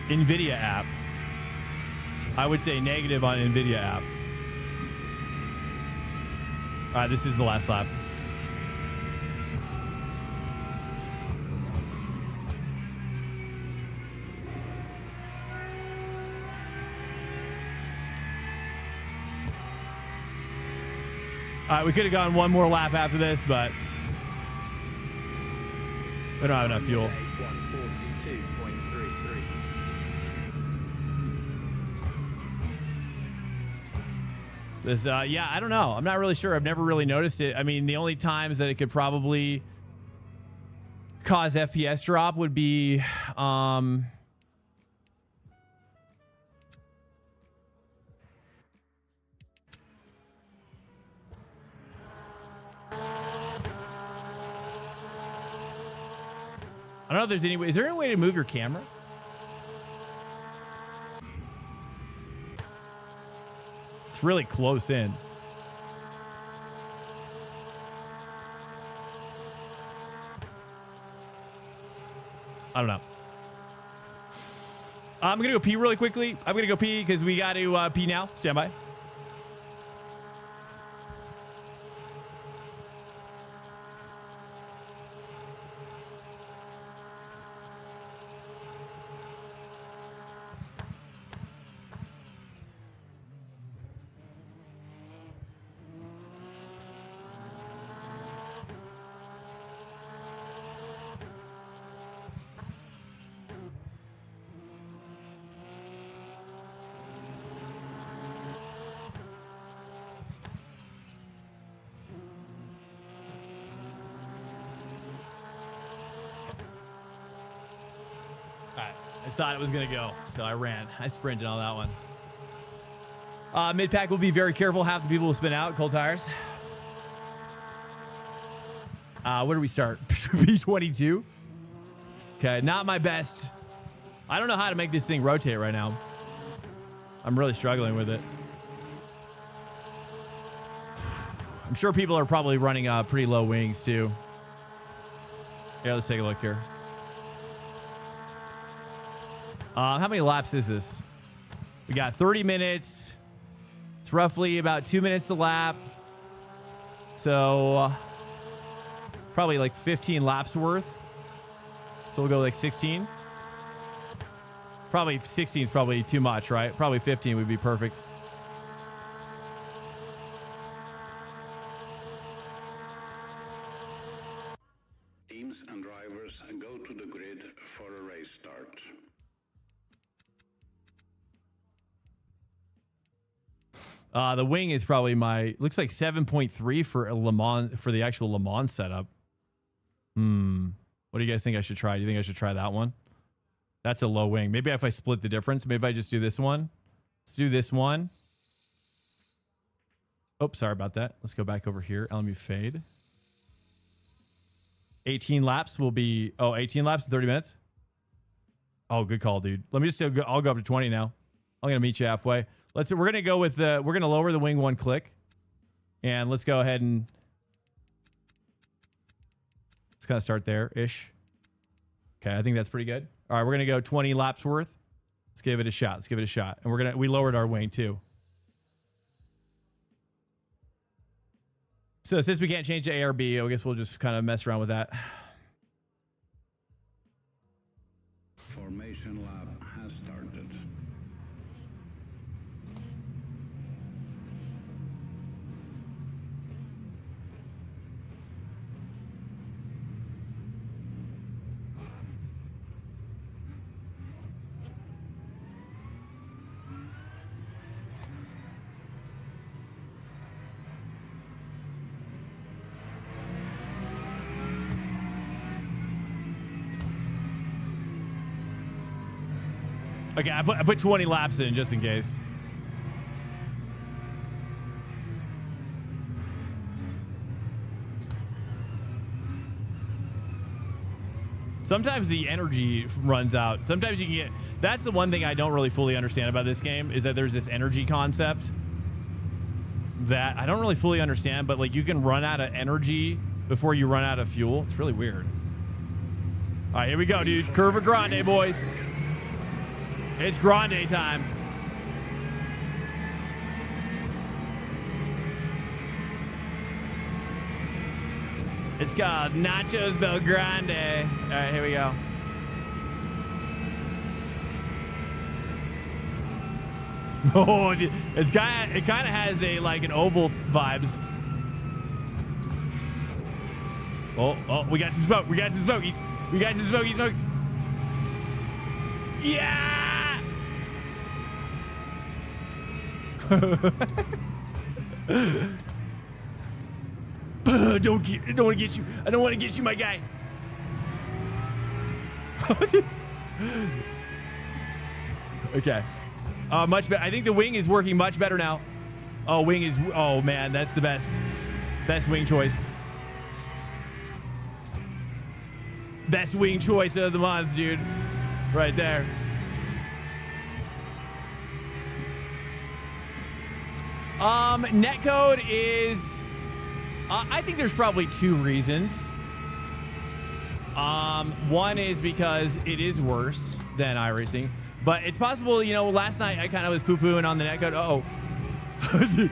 A: NVIDIA app. I would say negative on NVIDIA app. All right, this is the last lap. All right, we could have gone one more lap after this, but we don't have enough fuel. This, yeah, I don't know. I'm not really sure. I've never really noticed it. I mean, the only times that it could probably cause FPS drop would be, I don't know if there's any way. Is there any way to move your camera? It's really close in. I don't know. I'm going to go pee really quickly. I'm going to go pee because we got to pee now. Stand by. I thought it was going to go, so I ran. I sprinted on that one. Mid-pack will be very careful. Half the people will spin out. Cold tires. Where do we start? P22? Okay, not my best. I don't know how to make this thing rotate right now. I'm really struggling with it. I'm sure people are probably running pretty low wings, too. Yeah, let's take a look here. How many laps is this? We got 30 minutes. It's roughly about 2 minutes a lap. So probably like 15 laps worth. So we'll go like 16. Probably 16 is probably too much, right? Probably 15 would be perfect.
G: Teams and drivers go to the grid for a race start.
A: The wing is probably looks like 7.3 for a Le Mans, for the actual Le Mans setup. What do you guys think I should try? Do you think I should try that one? That's a low wing. Maybe if I split the difference, maybe if I just do this one. Let's do this one. Oh, sorry about that. Let's go back over here. LMU fade. 18 laps will be, 18 laps in 30 minutes. Oh, good call, dude. Let me just, I'll go up to 20 now. I'm going to meet you halfway. We're going to go with we're going to lower the wing 1 click. And let's go ahead and let's kind of start there-ish. Okay, I think that's pretty good. All right, we're going to go 20 laps worth. Let's give it a shot. Let's give it a shot. And we lowered our wing too. So since we can't change to ARB, I guess we'll just kind of mess around with that.
G: Formation lap has started.
A: Okay, I put 20 laps in just in case. Sometimes the energy runs out. Sometimes you can get... That's the one thing I don't really fully understand about this game, is that there's this energy concept that I don't really fully understand, but like you can run out of energy before you run out of fuel. It's really weird. All right, here we go, dude. Curva Grande, boys. It's Grande time. It's called Nachos Bel Grande. All right, here we go. Oh, it kind of has like an oval vibes. Oh, we got some smoke. We got some smokies. We got some smoky smokes. Yeah. Don't want to get you. I don't want to get you, my guy. Okay. Much better. I think the wing is working much better now. Oh, wing is. Oh man, that's the best wing choice. Best wing choice of the month, dude. Right there. Netcode is, I think there's probably 2 reasons. One is because it is worse than iRacing, but it's possible, you know, last night I kind of was poo-pooing on the netcode. Uh-oh. Dude,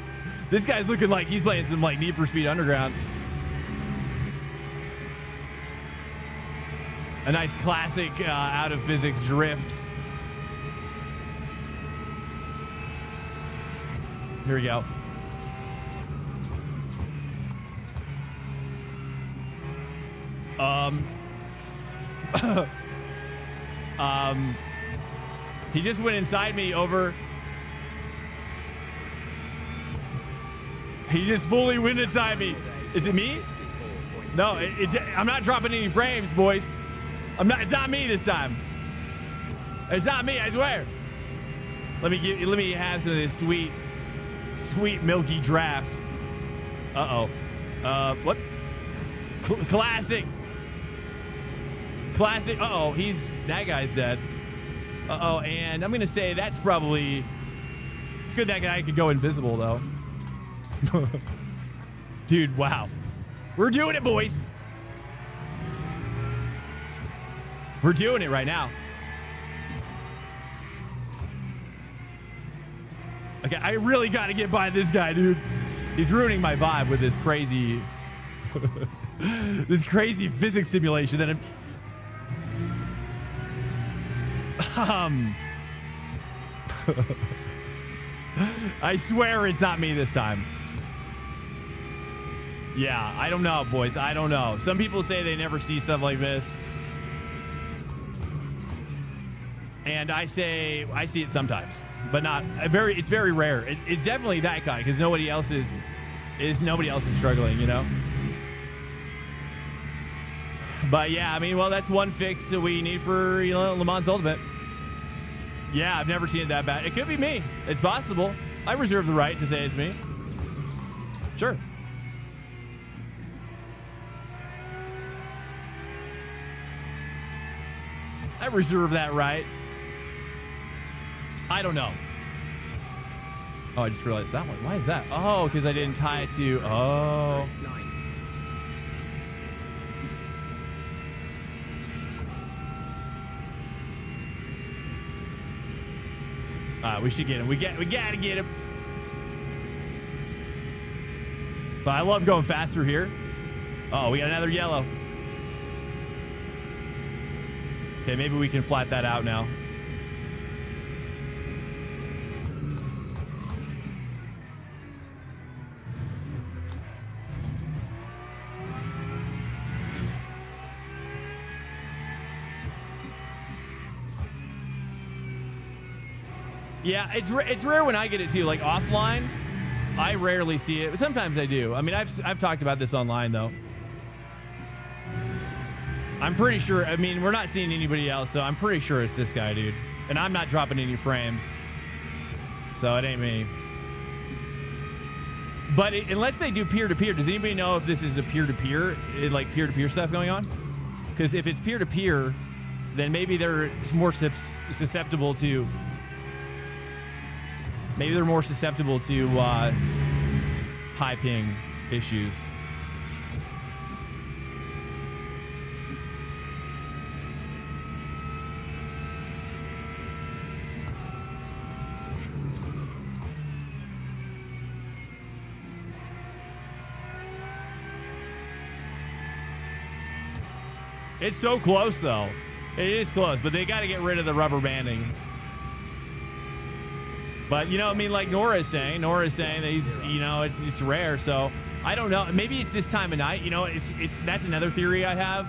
A: this guy's looking like he's playing some like Need for Speed Underground. A nice classic out of physics drift. Here we go. He just went inside me over. He just fully went inside me. Is it me? No, I'm not dropping any frames, boys. It's not me this time. It's not me, I swear. Let me have some of this sweet milky draft. Uh-oh. What? Classic. Uh-oh, that guy's dead. Uh-oh, and I'm gonna say that's probably, it's good that guy could go invisible though. Dude, wow. We're doing it, boys. We're doing it right now. Okay, I really got to get by this guy, dude. He's ruining my vibe with this crazy, this crazy physics simulation that I swear it's not me this time. Yeah, I don't know, boys. I don't know. Some people say they never see stuff like this. And I see it sometimes, but not it's very rare. It's definitely that guy because nobody else is struggling, you know? But yeah, I mean, well, that's one fix that we need for, you know, Le Mans Ultimate. Yeah, I've never seen it that bad. It could be me. It's possible. I reserve the right to say it's me. Sure. I reserve that right. I don't know. Oh, I just realized that one. Why is that? Oh, because I didn't tie it to... Oh. We should get him. We gotta get him. But I love going faster here. Oh, we got another yellow. Okay, maybe we can flat that out now. Yeah, it's rare when I get it too. Like offline, I rarely see it, but sometimes I do. I mean, I've talked about this online though. I'm pretty sure. I mean, we're not seeing anybody else, so I'm pretty sure it's this guy, dude. And I'm not dropping any frames, so it ain't me. But unless they do peer-to-peer, does anybody know if this is a peer-to-peer, like peer-to-peer stuff going on? Because if it's peer-to-peer, then maybe they're more susceptible to. Maybe they're more susceptible to high ping issues. It's so close, though. It is close, but they got to get rid of the rubber banding. But, you know, I mean, like Nora is saying that he's, you know, it's rare. So I don't know. Maybe it's this time of night. You know, that's another theory I have,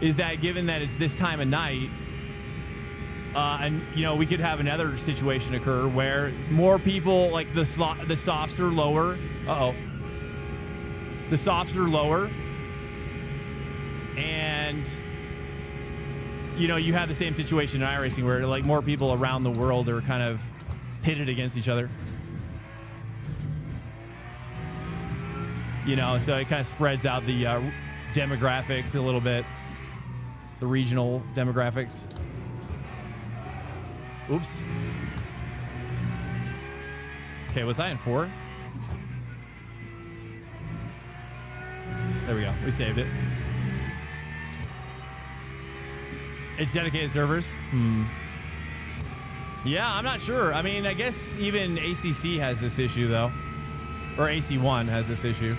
A: is that given that it's this time of night, and, you know, we could have another situation occur where more people, like the softs are lower. Uh-oh. The softs are lower. And, you know, you have the same situation in iRacing where, like, more people around the world are kind of pitted against each other. You know, so it kind of spreads out the demographics a little bit. The regional demographics. Oops. Okay, was I in 4? There we go. We saved it. It's dedicated servers. Yeah, I'm not sure. I mean, I guess even ACC has this issue, though. Or AC1 has this issue.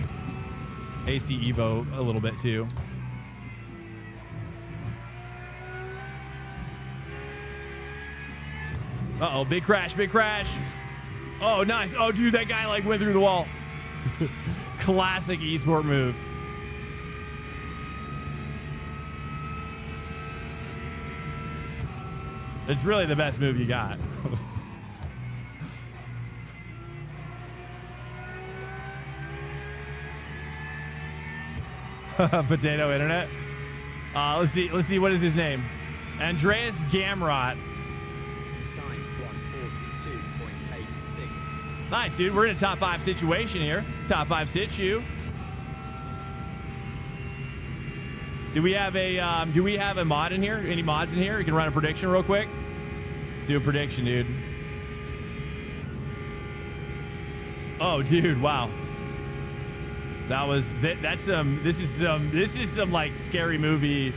A: AC Evo a little bit, too. Uh-oh, big crash, big crash. Oh, nice. Oh, dude, that guy, like, went through the wall. Classic esport move. It's really the best move you got. Potato internet. Let's see. What is his name? Andreas Gamrot. Nice, dude. We're in a top 5 situation here. Top 5 situ. Do we have a mod in here? Any mods in here? We can run a prediction real quick. Let's do a prediction, dude. Oh, dude, wow. This is some like scary movie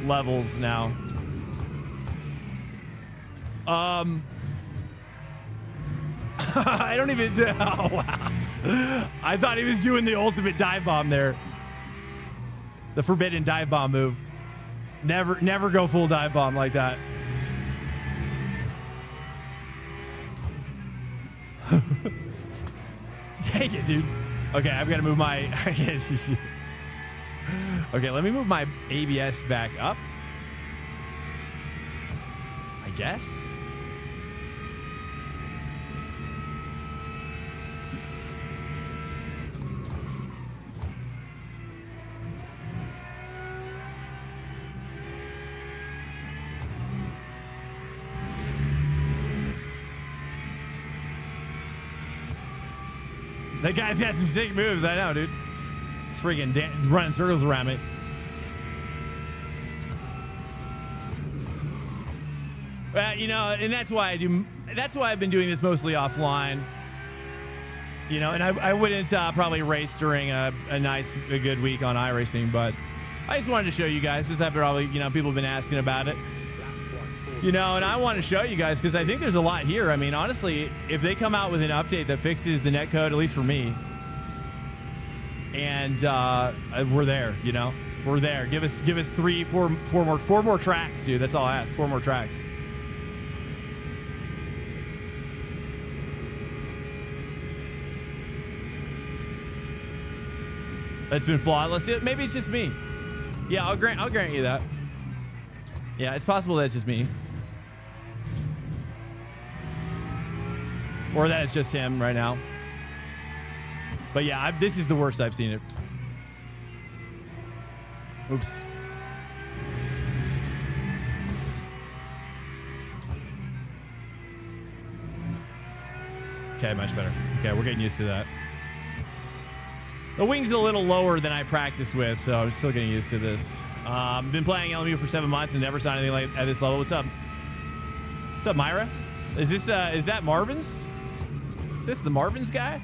A: levels now. I don't even know. Wow. I thought he was doing the ultimate dive bomb there. The forbidden dive bomb move. Never go full dive bomb like that. Take it, dude. Okay, I've got to move my... Okay, let me move my ABS back up. I guess. That guy's got some sick moves. I know, dude. It's freaking running circles around me. You know, and that's why I do. That's why I've been doing this mostly offline. You know, and I wouldn't probably race during a good week on iRacing, but I just wanted to show you guys. This after probably, you know, people have been asking about it. You know, and I want to show you guys because I think there's a lot here. I mean, honestly, if they come out with an update that fixes the netcode, at least for me, and we're there. You know, we're there. Give us 4 more tracks, dude. That's all I ask. 4 more tracks. It's been flawless. Maybe it's just me. Yeah, I'll grant you that. Yeah, it's possible that it's just me. Or that it's just him right now. But yeah, this is the worst I've seen it. Oops. Okay, much better. Okay, we're getting used to that. The wing's a little lower than I practice with, so I'm still getting used to this. Been playing LMU for 7 months and never saw anything like at this level. What's up? What's up, Myra? Is this is that Marvin's? Is this the Marvin's guy?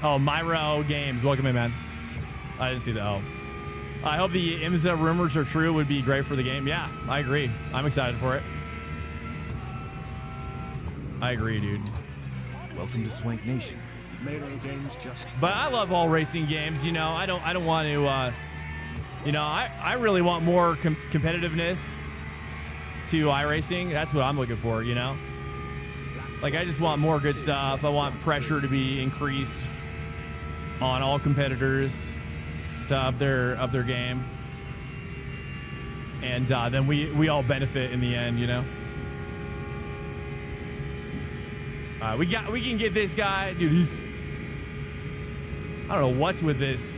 A: Oh, Myra Games. Welcome in, man. I didn't see the O. I hope the IMSA rumors are true. Would be great for the game. Yeah, I agree. I'm excited for it. I agree, dude.
E: Welcome to Swank Nation.
F: Games just
A: but I love all racing games. You know, I don't want to. You know, I really want more competitiveness to iRacing. That's what I'm looking for. You know, like I just want more good stuff. I want pressure to be increased on all competitors to up their game, and then we all benefit in the end. You know. We can get this guy, dude. He's, I don't know what's with this.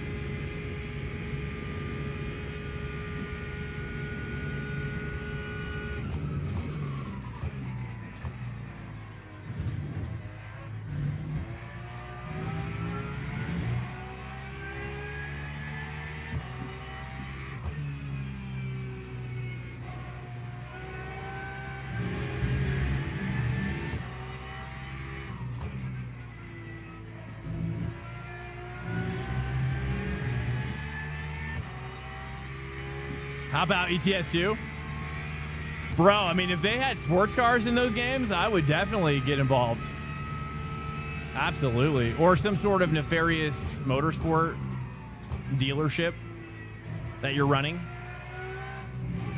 A: How about ETS2? Bro, I mean, if they had sports cars in those games, I would definitely get involved. Absolutely. Or some sort of nefarious motorsport dealership that you're running.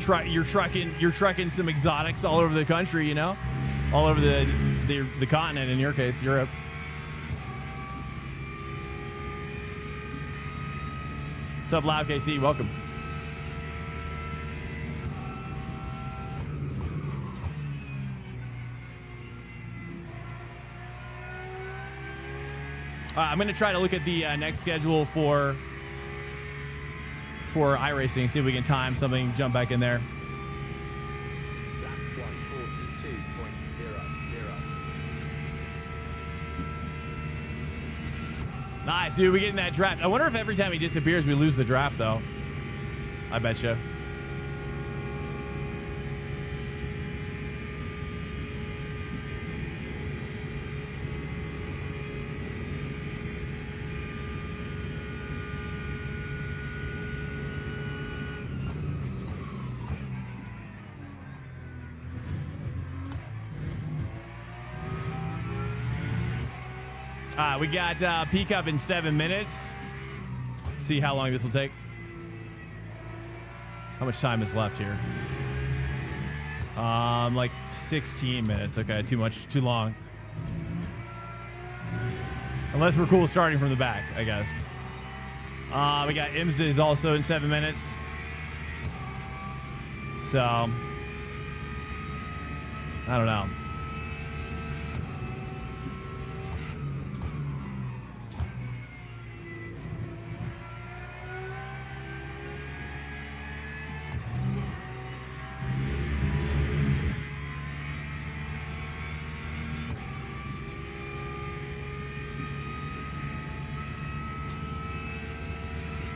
A: You're trucking some exotics all over the country, you know? All over the continent, in your case, Europe. What's up, Loud KC? Welcome. I'm going to try to look at the next schedule for iRacing, see if we can time something, jump back in there. Nice, dude. We get in that draft. I wonder if every time he disappears, we lose the draft, though. I bet you. We got PCUP in 7 minutes. See how long this will take. How much time is left here? Like 16 minutes. Okay, too long. Unless we're cool starting from the back, I guess. We got IMSA is also in 7 minutes. So, I don't know.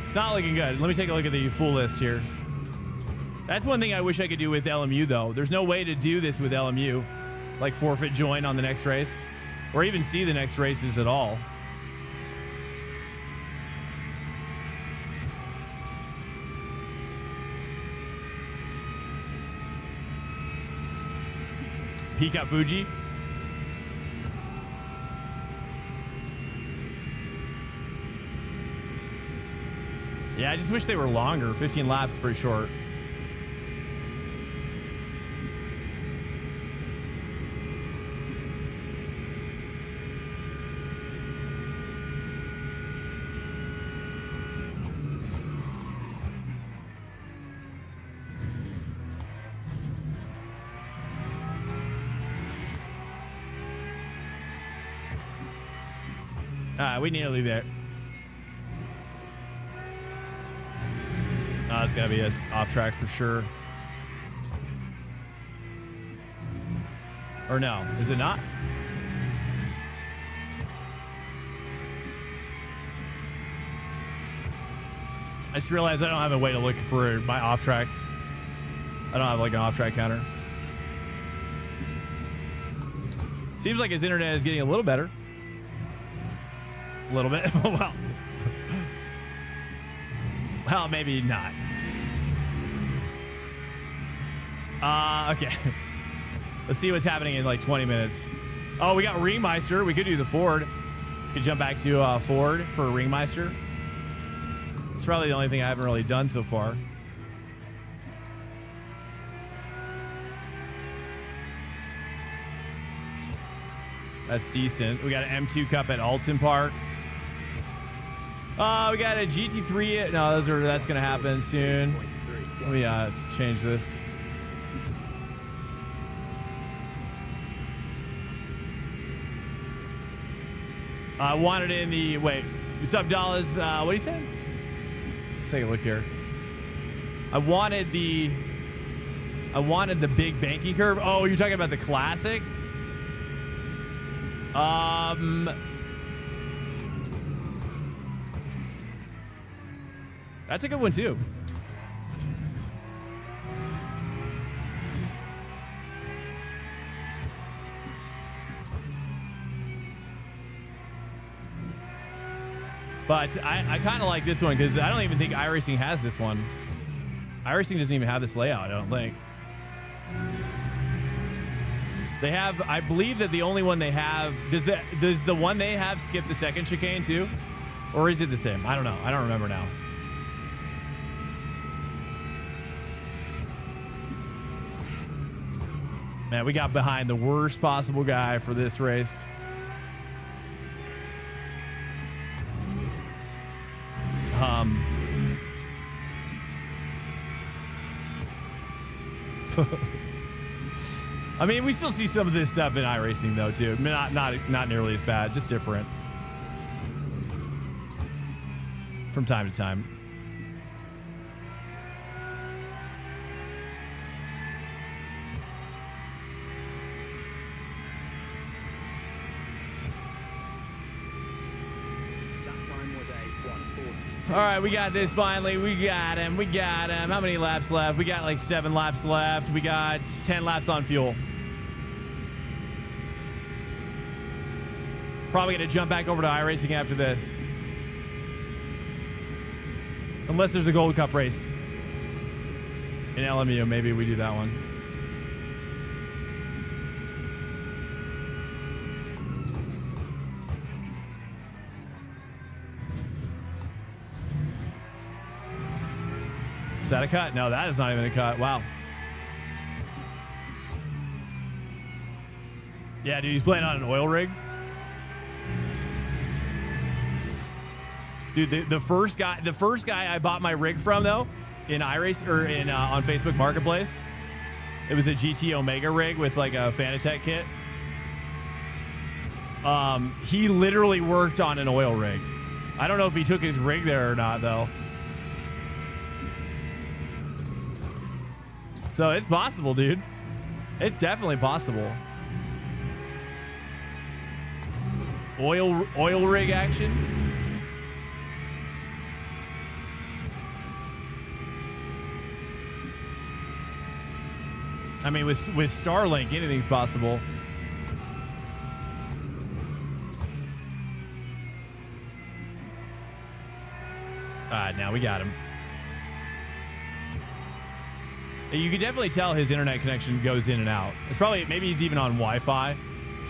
A: It's not looking good. Let me take a look at the full list here. That's one thing I wish I could do with LMU, though. There's no way to do this with LMU, like forfeit join on the next race, or even see the next races at all. PCUP Fuji. Yeah, I just wish they were longer. 15 laps is pretty short. We nearly there. It's gotta be us off track for sure. Or no, is it not? I just realized I don't have a way to look for my off tracks. I don't have like an off track counter. Seems like his internet is getting a little better. A little bit. Well, maybe not. Okay. Let's see what's happening in like 20 minutes. Oh, we got Ringmeister. We could do the Ford. Could jump back to Ford for Ringmeister. It's probably the only thing I haven't really done so far. That's decent. We got an M2 Cup at Alton Park. We got a GT3. No, that's going to happen soon. Let me change this. I wanted it in the... Wait. What's up, Dallas? What are you saying? Let's take a look here. I wanted the big banking curve. Oh, you're talking about the classic? That's a good one too. But I kind of like this one because I don't even think iRacing has this one. iRacing doesn't even have this layout, I don't think. They have, I believe that the only one they have, does the one they have skip the second chicane too? Or is it the same? I don't know. I don't remember now. Man, we got behind the worst possible guy for this race. I mean, we still see some of this stuff in iRacing though too. Not nearly as bad, just different from time to time. All right, we got this finally. We got him. We got him. How many laps left? We got like 7 laps left. We got 10 laps on fuel. Probably going to jump back over to iRacing after this. Unless there's a Gold Cup race in LMU. Maybe we do that one. Is that a cut? No, that is not even a cut. Wow. Yeah, dude, he's playing on an oil rig. Dude, the first guy I bought my rig from though, in iRacing or in on Facebook Marketplace, it was a GT Omega rig with like a Fanatec kit. He literally worked on an oil rig. I don't know if he took his rig there or not though. So it's possible, dude. It's definitely possible. Oil rig action. I mean, with Starlink, anything's possible. Now we got him. You can definitely tell his internet connection goes in and out. It's probably, maybe he's even on Wi-Fi.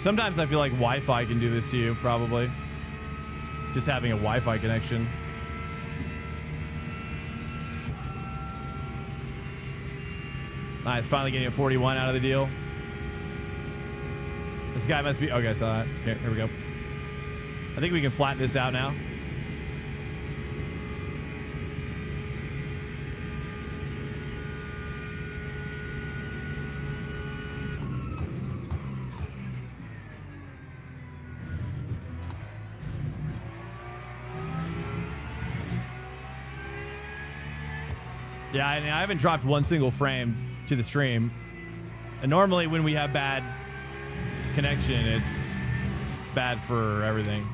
A: Sometimes I feel like Wi-Fi can do this to you, probably. Just having a Wi-Fi connection. Nice, finally getting a 41 out of the deal. This guy must be, okay, I saw that. Okay, here we go. I think we can flatten this out now. Yeah, I haven't dropped one single frame to the stream. And normally when we have bad connection, it's bad for everything.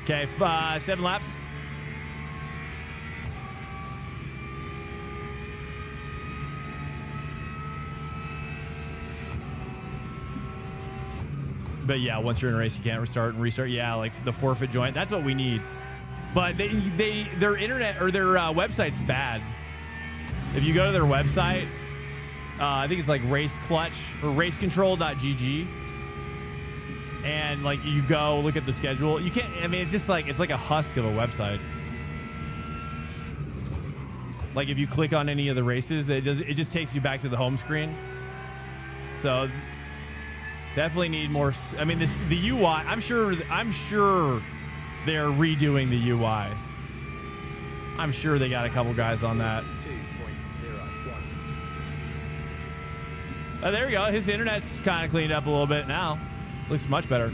A: Okay, 7 laps. But yeah, once you're in a race, you can't restart and restart. Yeah, like the forfeit joint. That's what we need. But their internet or their website's bad. If you go to their website, I think it's like Race Clutch or racecontrol.gg, and like you go look at the schedule, you can't. I mean, it's just like it's like a husk of a website. Like if you click on any of the races, it just takes you back to the home screen. So. Definitely need more. I mean, the UI. I'm sure they're redoing the UI. I'm sure they got a couple guys on that. Oh, there we go. His internet's kind of cleaned up a little bit now. Looks much better.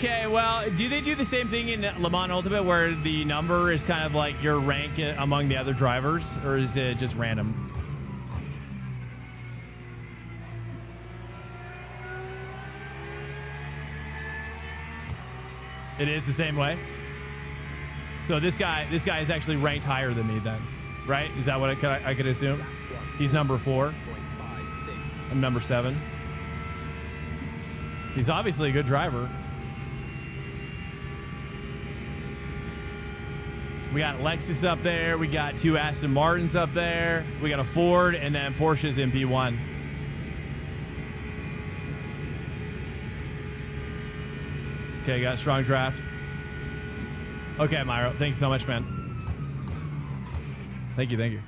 A: Okay, well, do they do the same thing in Le Mans Ultimate where the number is kind of like your rank among the other drivers, or is it just random? It is the same way. So this guy is actually ranked higher than me then, right? Is that what I could assume? He's number 4. I'm number 7. He's obviously a good driver. We got Lexus up there. We got 2 Aston Martins up there. We got a Ford, and then Porsche's in P1. Okay, got a strong draft. Okay, Myro. Thanks so much, man. Thank you, thank you.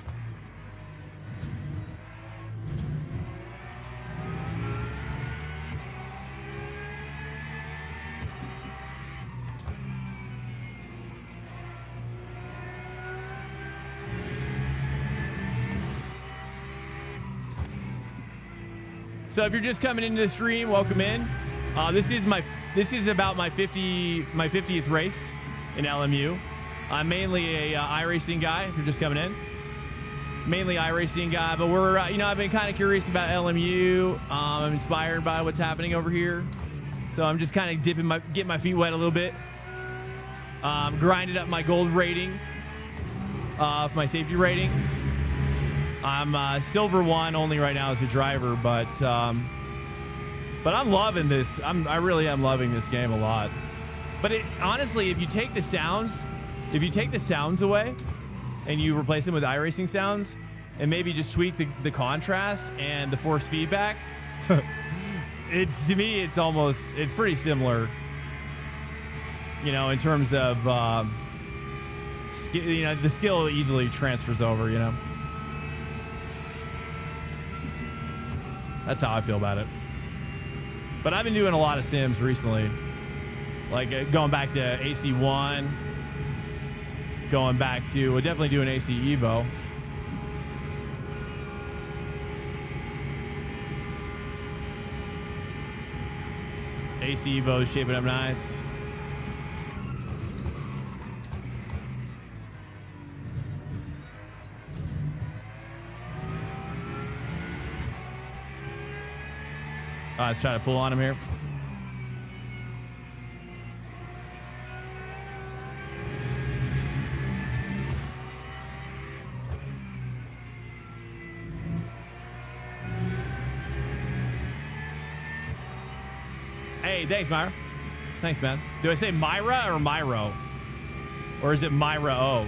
A: So if you're just coming into the stream, welcome in. This is about my 50th race in LMU. I'm mainly a iRacing guy. If you're just coming in, mainly iRacing guy. But we're I've been kind of curious about LMU. I'm inspired by what's happening over here, so I'm just kind of getting my feet wet a little bit. Grinded up my gold rating, my safety rating. I'm silver 1 only right now as a driver, but I'm loving this. I really am loving this game a lot. But honestly, if you take the sounds away and you replace them with iRacing sounds and maybe just tweak the contrast and the force feedback, to me it's pretty similar. In terms of skill, the skill easily transfers over. That's how I feel about it. But I've been doing a lot of sims recently, like going back to AC1, going back to definitely doing AC Evo. AC Evo is shaping up nice. Let's try to pull on him here. Hey, thanks, Myra. Thanks, man. Do I say Myra or Myro? Or is it Myra O?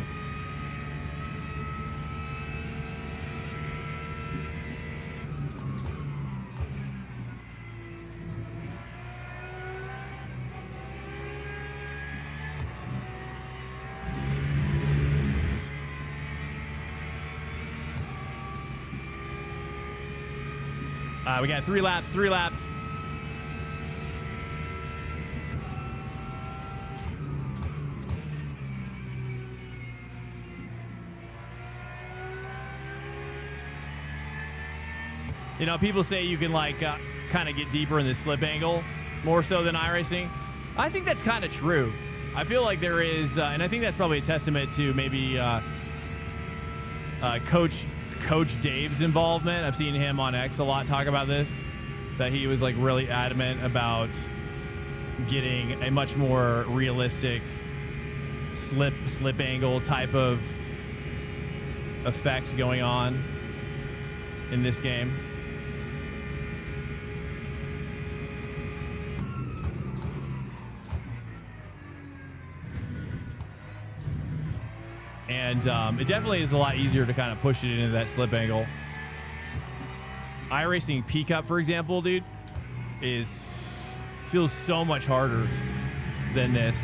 A: We got 3 laps. People say you can kind of get deeper in the slip angle more so than iRacing. I think that's kind of true. I feel like there is, and I think that's probably a testament to maybe Coach Dave's involvement. I've seen him on X a lot talk about this, that he was really adamant about getting a much more realistic slip angle type of effect going on in this game. And it definitely is a lot easier to kind of push it into that slip angle. iRacing PCUP, for example, dude, feels so much harder than this.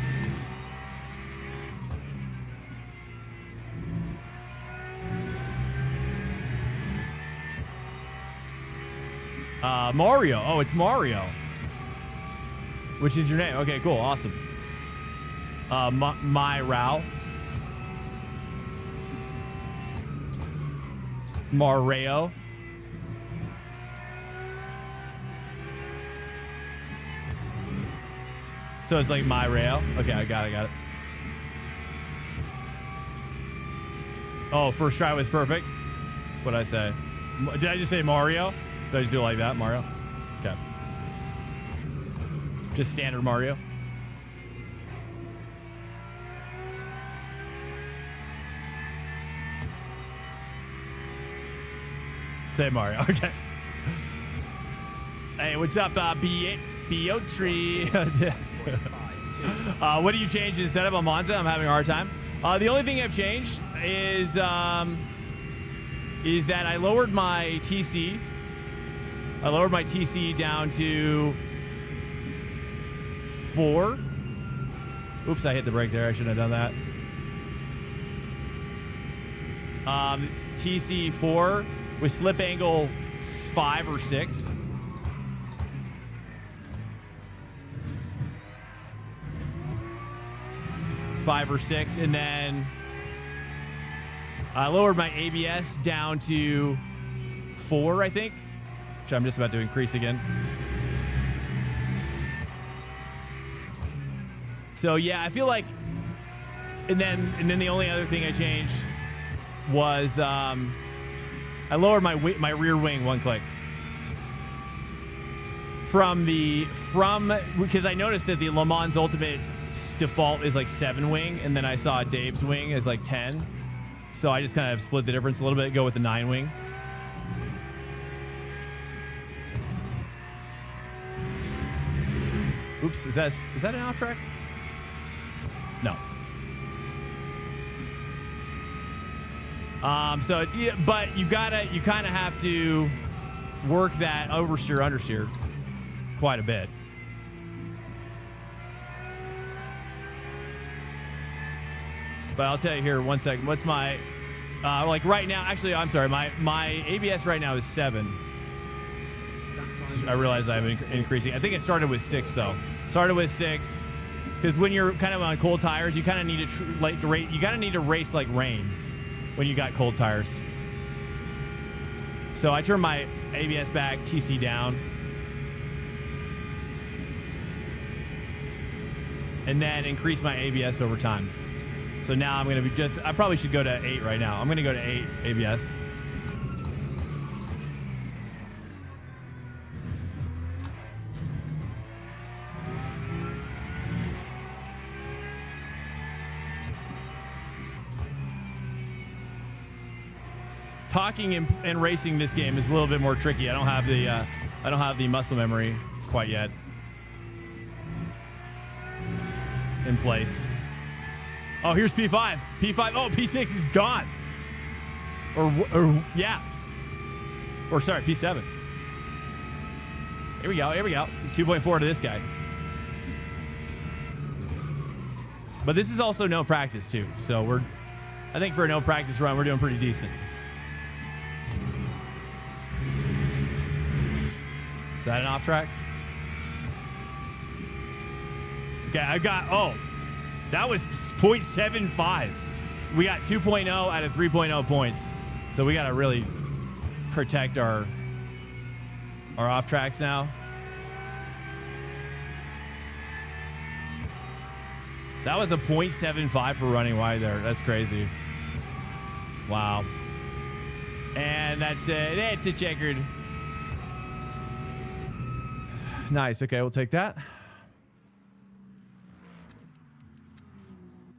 A: Mario. Oh, it's Mario. Which is your name? Okay, cool. Awesome. Mario. Mario. So it's like Mario. Okay, I got it. Oh, first try was perfect. What'd I say? Did I just say Mario? Did I just do it like that, Mario? Okay. Just standard Mario. Say Mario. Okay. Hey, what's up, Beotri? What do you change instead of a Monza? I'm having a hard time. The only thing I've changed is that I lowered my TC. I lowered my TC down to 4. Oops, I hit the brake there. I shouldn't have done that. TC 4 with slip angle 5 or 6. And then I lowered my ABS down to 4, I think. which I'm just about to increase again. So yeah, I feel like, and then the only other thing I changed was I lowered my rear wing 1 click because I noticed that the Le Mans Ultimate default is like 7 wing, and then I saw Dave's wing as like 10, so I just kind of split the difference a little bit, go with the 9 wing. Oops, is that an off track? No. So yeah, but you kind of have to work that oversteer understeer quite a bit. But I'll tell you here, 1 second. What's my like right now? Actually, I'm sorry. My ABS right now is 7. I realize I'm increasing. I think it started with 6 though. Started with 6 because when you're kind of on cold tires, you kind of need to you kind of need to race like rain when you got cold tires. So I turned my ABS back, TC down, and then increase my ABS over time. So now I'm going to be I probably should go to 8 right now. I'm going to go to 8 ABS. Talking and racing this game is a little bit more tricky. I don't have the muscle memory quite yet in place. Oh, here's P5. P5. Oh, P6 is gone. Or yeah. Or sorry, P7. Here we go. 2.4 to this guy. But this is also no practice too. So I think for a no practice run, we're doing pretty decent. Is that an off track? Okay, that was 0.75. We got 2.0 out of 3.0 points. So we got to really protect our off tracks now. That was a 0.75 for running wide there. That's crazy. Wow. And that's it. It's a checkered. Nice. Okay, we'll take that.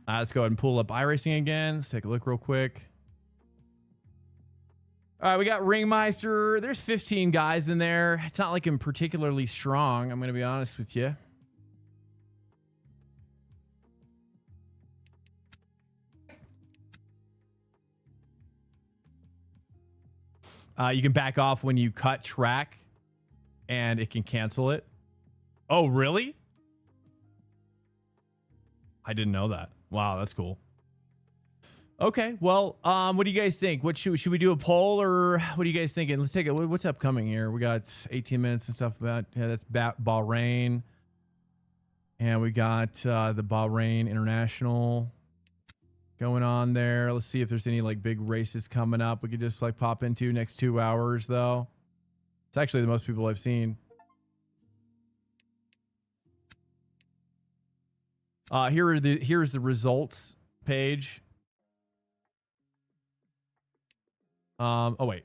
A: Let's go ahead and pull up iRacing again. Let's take a look real quick. All right, we got Ringmeister. There's 15 guys in there. It's not like I'm particularly strong. I'm going to be honest with you. You can back off when you cut track, and it can cancel it. Oh, really? I didn't know that. Wow, that's cool. Okay, well, what do you guys think? What should we do, a poll, or what are you guys thinking? Let's take it. What's upcoming here? We got 18 minutes and stuff about. Yeah, that's Bahrain, and we got the Bahrain International going on there. Let's see if there's any like big races coming up. We could just like pop into next 2 hours though. It's actually the most people I've seen. Here's the results page. Oh wait.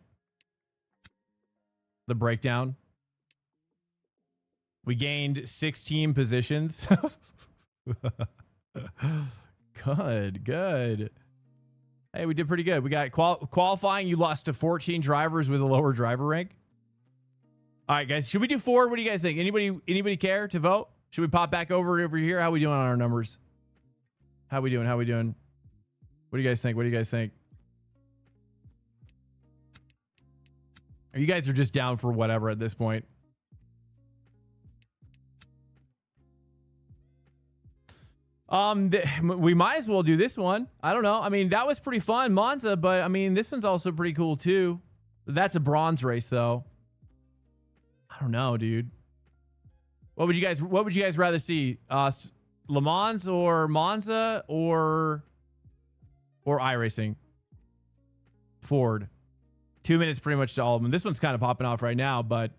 A: The breakdown. We gained 16 positions. Good. Hey, we did pretty good. We got qualifying. You lost to 14 drivers with a lower driver rank. All right, guys. Should we do 4? What do you guys think? Anybody care to vote? Should we pop back over here? How we doing on our numbers? How we doing? What do you guys think? You guys are just down for whatever at this point. We might as well do this one. I don't know. I mean, that was pretty fun, Monza, but I mean, this one's also pretty cool too. That's a bronze race though. I don't know, dude. What would you guys rather see? Le Mans or Monza or iRacing? Ford. 2 minutes pretty much to all of them. This one's kind of popping off right now, but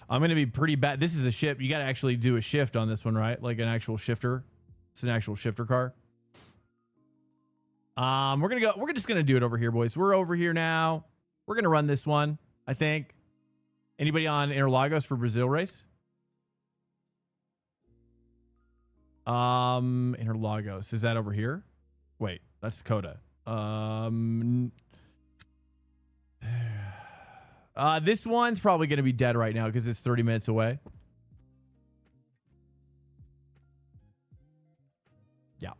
A: I'm going to be pretty bad. This is a shift. You got to actually do a shift on this one, right? Like an actual shifter. It's an actual shifter car. We're just going to do it over here, boys. We're over here now. We're going to run this one, I think. Anybody on Interlagos for Brazil race? Interlagos. Is that over here? Wait, that's Coda. This one's probably going to be dead right now because it's 30 minutes away. Yeah.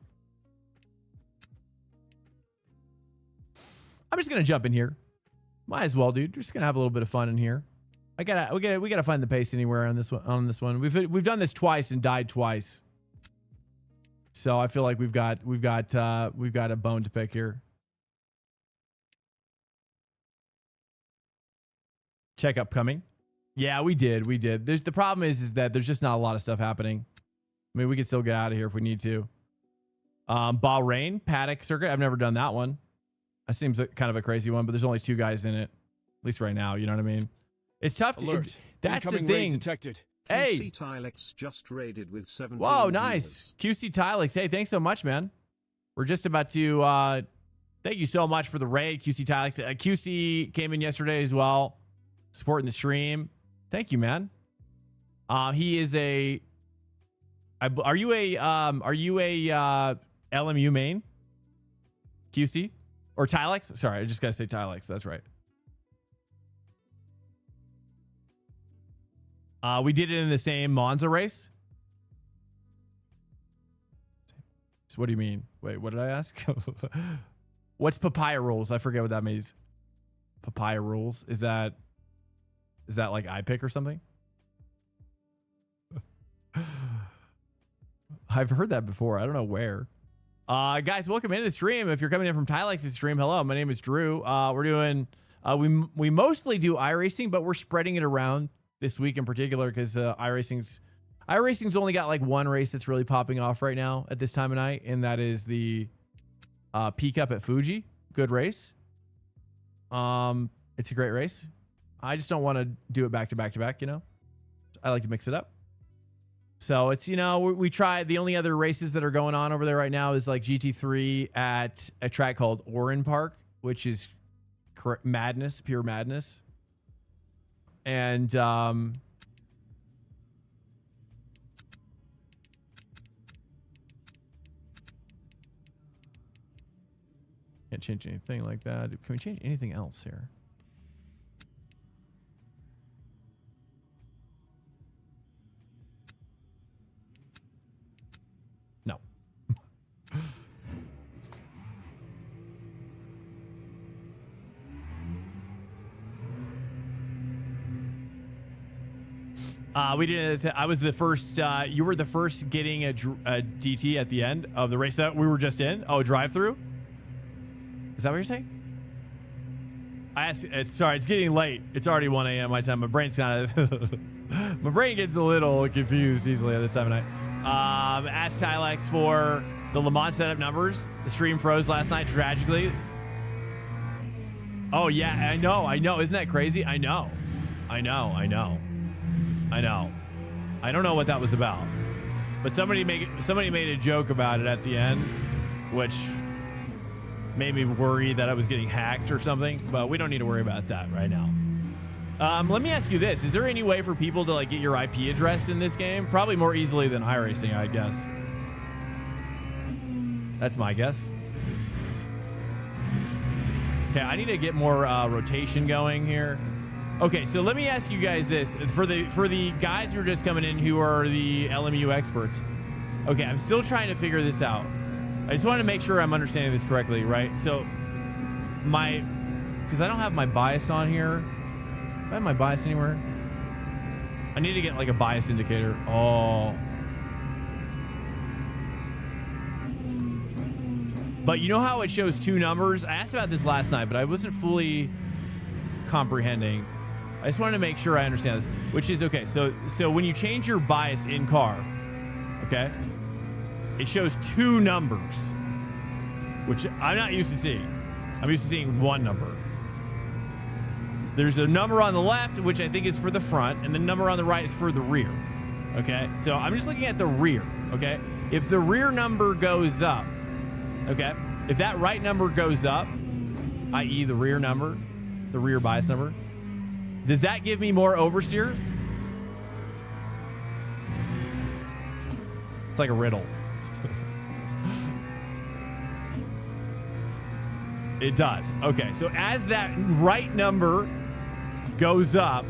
A: I'm just going to jump in here. Might as well, dude. Just going to have a little bit of fun in here. We gotta find the pace anywhere on this one. We've done this twice and died twice. So I feel like we've got a bone to pick here. Checkup coming. Yeah, we did. The problem is that there's just not a lot of stuff happening. I mean, we could still get out of here if we need to. Bahrain paddock circuit. I've never done that one. That seems kind of a crazy one, but there's only 2 guys in it, at least right now. You know what I mean? It's tough to. That's the thing.
E: Detected.
A: Hey.
F: QC Tilex just raided with 17
A: Whoa, nice. QC Tilex. Hey, thanks so much, man. We're just about to. Thank you so much for the raid, QC Tilex. QC came in yesterday as well, supporting the stream. Thank you, man. He is a. Are you a LMU main? QC or Tilex? Sorry, I just gotta say Tilex. That's right. We did it in the same Monza race. So what do you mean? Wait, what did I ask? What's papaya rules? I forget what that means. Papaya rules. Is that like iPick or something? I've heard that before. I don't know where. Guys, welcome into the stream. If you're coming in from Tilex's stream, hello. My name is Drew. We're doing we mostly do iRacing, but we're spreading it around this week in particular because iRacing's only got like one race that's really popping off right now at this time of night, and that is the PCUP at Fuji. Good race. It's a great race. I just don't want to do it back to back to back, you know. I like to mix it up. So it's, you know, we tried. The only other races that are going on over there right now is like GT3 at a track called Oran Park, which is madness, pure madness. And can't change anything like that. Can we change anything else here? No. We did. I was the first. You were the first getting a DT at the end of the race that we were just in. Oh, drive through. Is that what you're saying? Sorry, it's getting late. It's already 1 a.m. my time. My brain's kind of. My brain gets a little confused easily at this time of night. Ask Tilex for the Le Mans setup numbers. The stream froze last night tragically. Oh yeah, I know. Isn't that crazy? I know. I don't know what that was about, but somebody made a joke about it at the end, which made me worry that I was getting hacked or something. But we don't need to worry about that right now. Let me ask you this: is there any way for people to like get your IP address in this game? Probably more easily than iRacing, I guess. That's my guess. Okay, I need to get more rotation going here. Okay, so let me ask you guys this. For the guys who are just coming in who are the LMU experts. Okay, I'm still trying to figure this out. I just want to make sure I'm understanding this correctly, right? So because I don't have my bias on here. Do I have my bias anywhere? I need to get like a bias indicator. Oh. But you know how it shows 2 numbers? I asked about this last night, but I wasn't fully comprehending. I just wanted to make sure I understand this, which is okay. So when you change your bias in car, okay, it shows 2 numbers, which I'm not used to seeing. I'm used to seeing 1 number. There's a number on the left, which I think is for the front, and the number on the right is for the rear. Okay, so I'm just looking at the rear. Okay, if the rear number goes up, okay, if that right number goes up, i.e. the rear number, the rear bias number, does that give me more oversteer? It's like a riddle. It does. Okay, so as that right number goes up,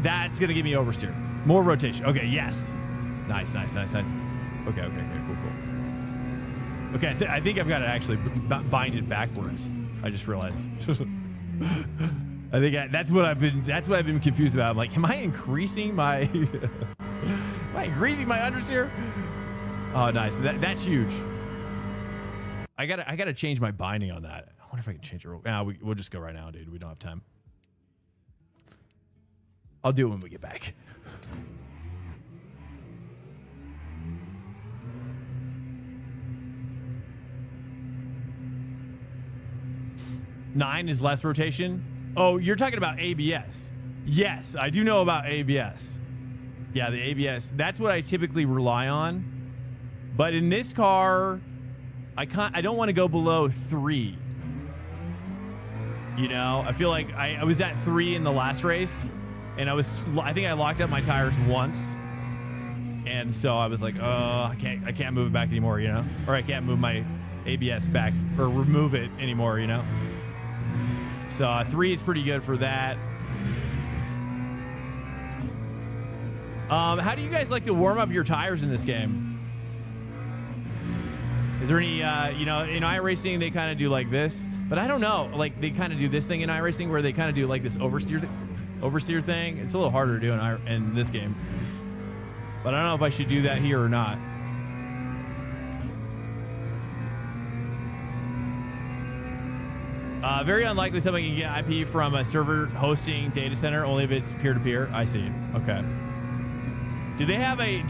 A: that's going to give me oversteer. More rotation. Okay, yes. Nice. Okay, cool. Okay, I think I've got to actually bind it backwards. I just realized. I think that's what I've been confused about. I'm like, am I increasing my understeer? Oh, nice. That's huge. I gotta change my binding on that. I wonder if I can change it. We'll just go right now, dude. We don't have time. I'll do it when we get back. Nine is less rotation. Oh, you're talking about ABS. Yes, I do know about ABS. Yeah, the ABS. That's what I typically rely on. But in this car, I don't want to go below 3. You know, I feel like I was at 3 in the last race, and I think I locked up my tires once, and so I was like, oh, I can't move it back anymore, you know, or I can't move my ABS back or remove it anymore, you know. So 3 is pretty good for that. How do you guys like to warm up your tires in this game? Is there any, you know, in iRacing, they kind of do like this, but I don't know. Like, they kind of do this thing in iRacing where they kind of do like this oversteer thing. It's a little harder to do in this game. But I don't know if I should do that here or not. Very unlikely somebody can get IP from a server hosting data center, only if it's peer-to-peer. I see. Okay. Do they have a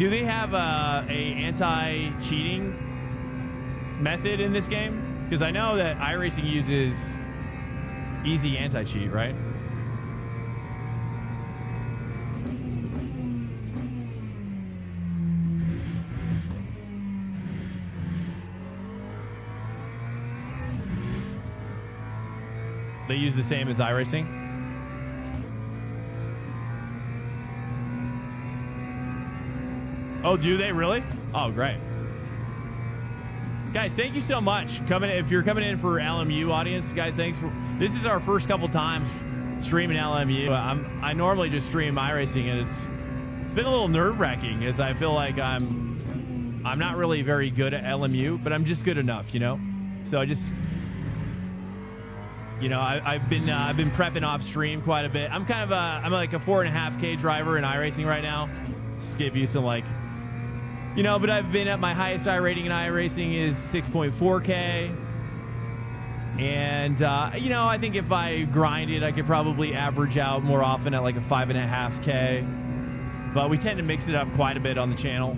A: anti-cheating method in this game? Because I know that iRacing uses easy anti-cheat, right? They use the same as iRacing? Oh, do they really? Oh, great. Guys, thank you so much. If you're coming in for LMU audience, guys, thanks. This is our first couple times streaming LMU. I normally just stream iRacing, and it's been a little nerve-wracking, as I feel like I'm not really very good at LMU, but I'm just good enough, you know. So I just, you know, I've been prepping off stream quite a bit. I'm like a 4.5K driver in iRacing right now. Just give you some like. You know, but I've been at my highest I rating in iRacing is 6.4K. And, you know, I think if I grind it, I could probably average out more often at like a 5.5K. But we tend to mix it up quite a bit on the channel.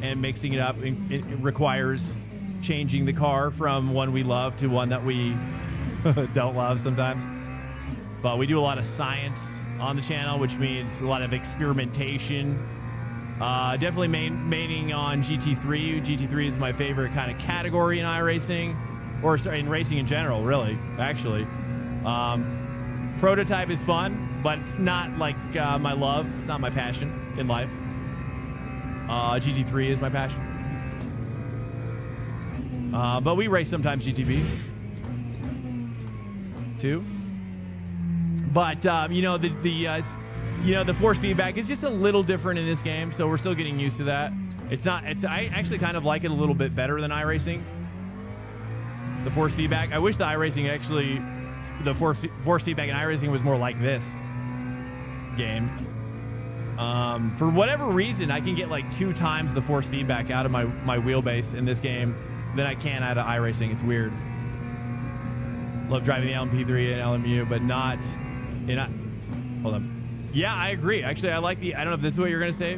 A: And mixing it up, it requires changing the car from one we love to one that we don't love sometimes. But we do a lot of science on the channel, which means a lot of experimentation. Definitely maining on GT3. GT3 is my favorite kind of category in iRacing, or in racing in general, really, actually. Prototype is fun, but it's not like my love. It's not my passion in life. GT3 is my passion. But we race sometimes GTB too. But you know, you know, the force feedback is just a little different in this game, so we're still getting used to that. I actually kind of like it a little bit better than iRacing. The force feedback. I wish the iRacing actually, the force feedback in iRacing was more like this game. For whatever reason, I can get like 2 times the force feedback out of my wheelbase in this game than I can out of iRacing. It's weird. Love driving the LMP3 and LMU, but not in. Hold on. Yeah, I agree. Actually, I like I don't know if this is what you're going to say,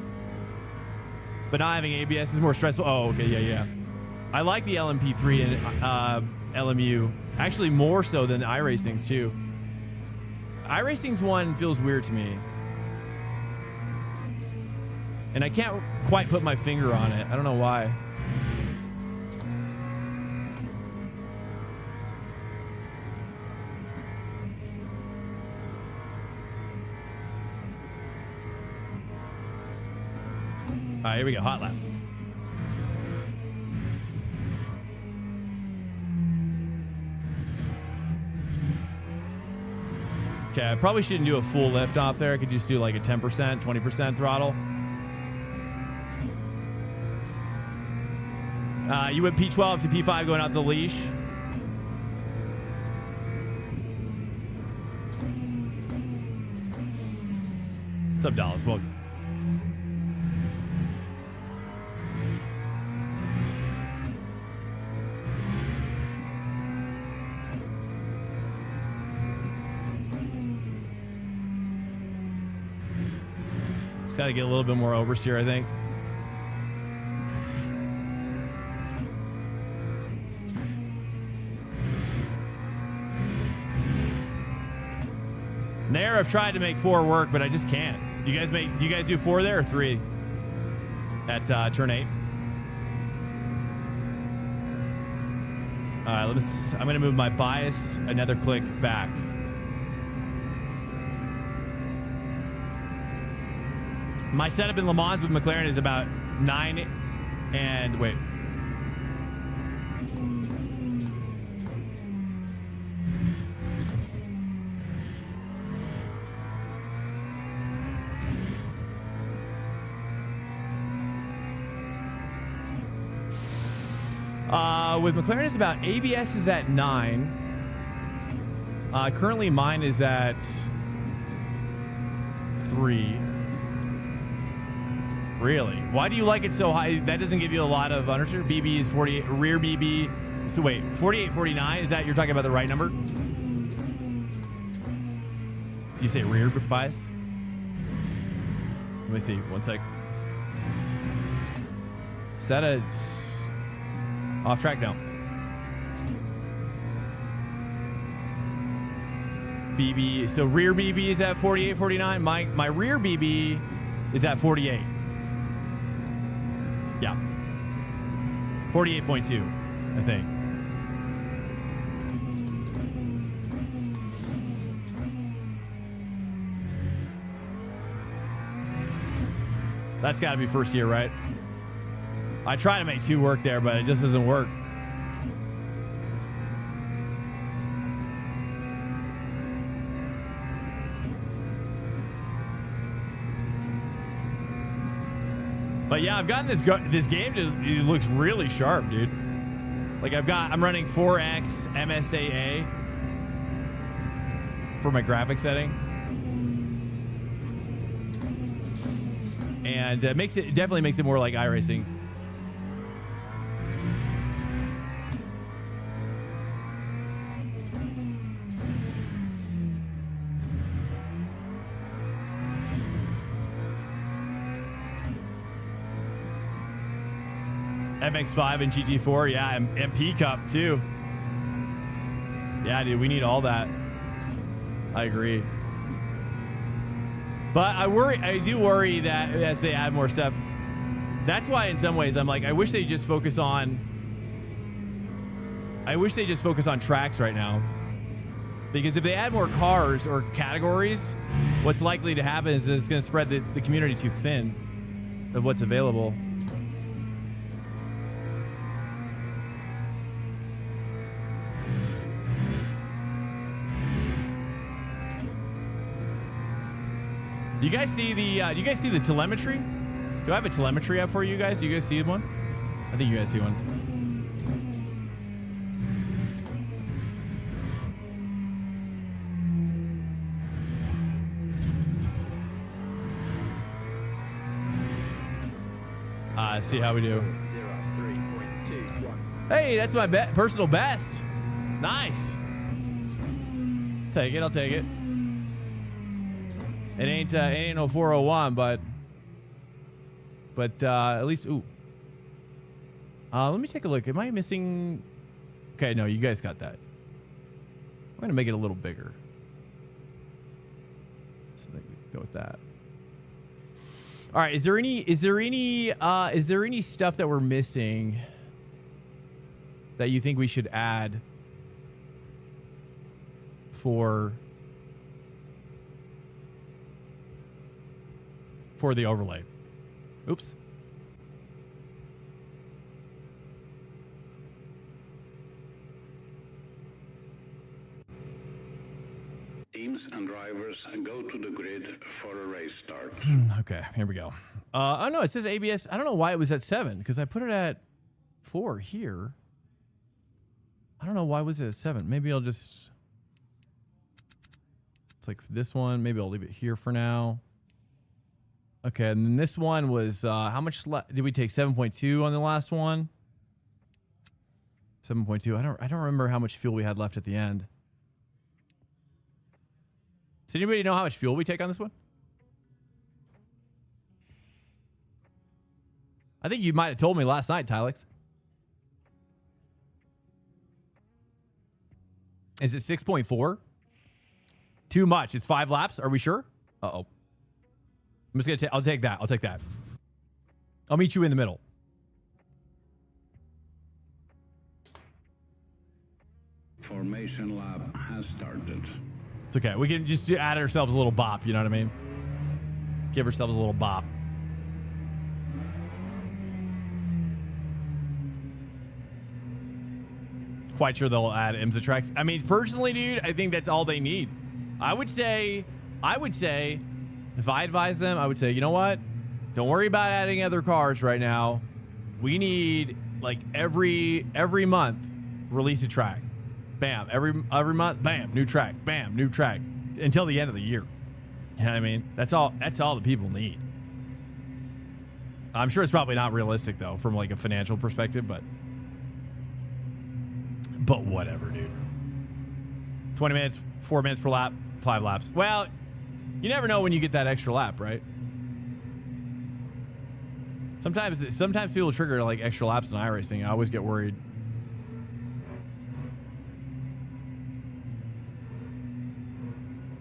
A: but not having ABS is more stressful. Oh, okay. Yeah. I like the LMP3 and LMU, actually more so than the iRacings too. iRacing's one feels weird to me. And I can't quite put my finger on it. I don't know why. All right, here we go. Hot lap. Okay, I probably shouldn't do a full lift off there. I could just do like a 10%, 20% throttle. You went P12 to P5 going out the leash. What's up, Dallas? Welcome. Just got to get a little bit more oversteer, I think. There, I've tried to make 4 work, but I just can't. Do you guys do 4 there or 3 at turn 8? All right, I'm going to move my bias another click back. My setup in Le Mans with McLaren is about 9 and wait. With McLaren is about ABS is at 9. Currently mine is at 3. Really? Why do you like it so high? That doesn't give you a lot of understeer. BB is 48. Rear BB. So wait, 48, 49. Is that you're talking about the right number? Do you say rear bias? Let me see. One sec. Is that a off track? No. BB. So rear BB is at 48, 49. My rear BB is at 48. Yeah. 48.2, I think. That's got to be first gear, right? I try to make 2 work there, but it just doesn't work. But yeah, I've gotten this game it looks really sharp, dude. Like I'm running 4x MSAA for my graphic setting. And it definitely makes it more like iRacing. MX5 and GT4, yeah, and PCUP too. Yeah, dude, we need all that. I agree. But I do worry that as they add more stuff, that's why in some ways I'm like, I wish they just focus on tracks right now. Because if they add more cars or categories, what's likely to happen is that it's going to spread the community too thin of what's available. Do you guys see the telemetry? Do I have a telemetry up for you guys? Do you guys see one? I think you guys see one. Let's see how we do. Hey, that's my personal best. Nice. I'll take it. It ain't no 401, but at least let me take a look. Am I missing? Okay, no, you guys got that. I'm gonna make it a little bigger. So we can go with that. All right. Is there any stuff that we're missing that you think we should add for the overlay? Oops.
G: Teams and drivers go to the grid for a race start.
A: Okay, here we go. Oh no, it says ABS. I don't know why it was at 7 because I put it at 4 here. I don't know why was it at 7. Maybe I'll just. It's like this one. Maybe I'll leave it here for now. Okay, and then this one was how much did we take? 7.2 on the last one. 7.2. I don't remember how much fuel we had left at the end. Does anybody know how much fuel we take on this one? I think you might have told me last night, Tylix. Is it 6.4? Too much. It's 5 laps. Are we sure? Uh-oh. I'm just going to I'll take that. I'll take that. I'll meet you in the middle.
G: Formation lap has started.
A: It's okay. We can just add ourselves a little bop. You know what I mean? Give ourselves a little bop. Quite sure they'll add IMSA tracks. I mean, personally, dude, I think that's all they need. I would say, if I advise them, I would say, you know what? Don't worry about adding other cars right now. We need like every month release a track. Bam. Every month, bam, new track. Bam, new track. Until the end of the year. You know what I mean? That's all the people need. I'm sure it's probably not realistic though, from like a financial perspective, but whatever, dude. 20 minutes, 4 minutes per lap, 5 laps. Well, you never know when you get that extra lap, right? Sometimes people trigger like extra laps in iRacing. I always get worried.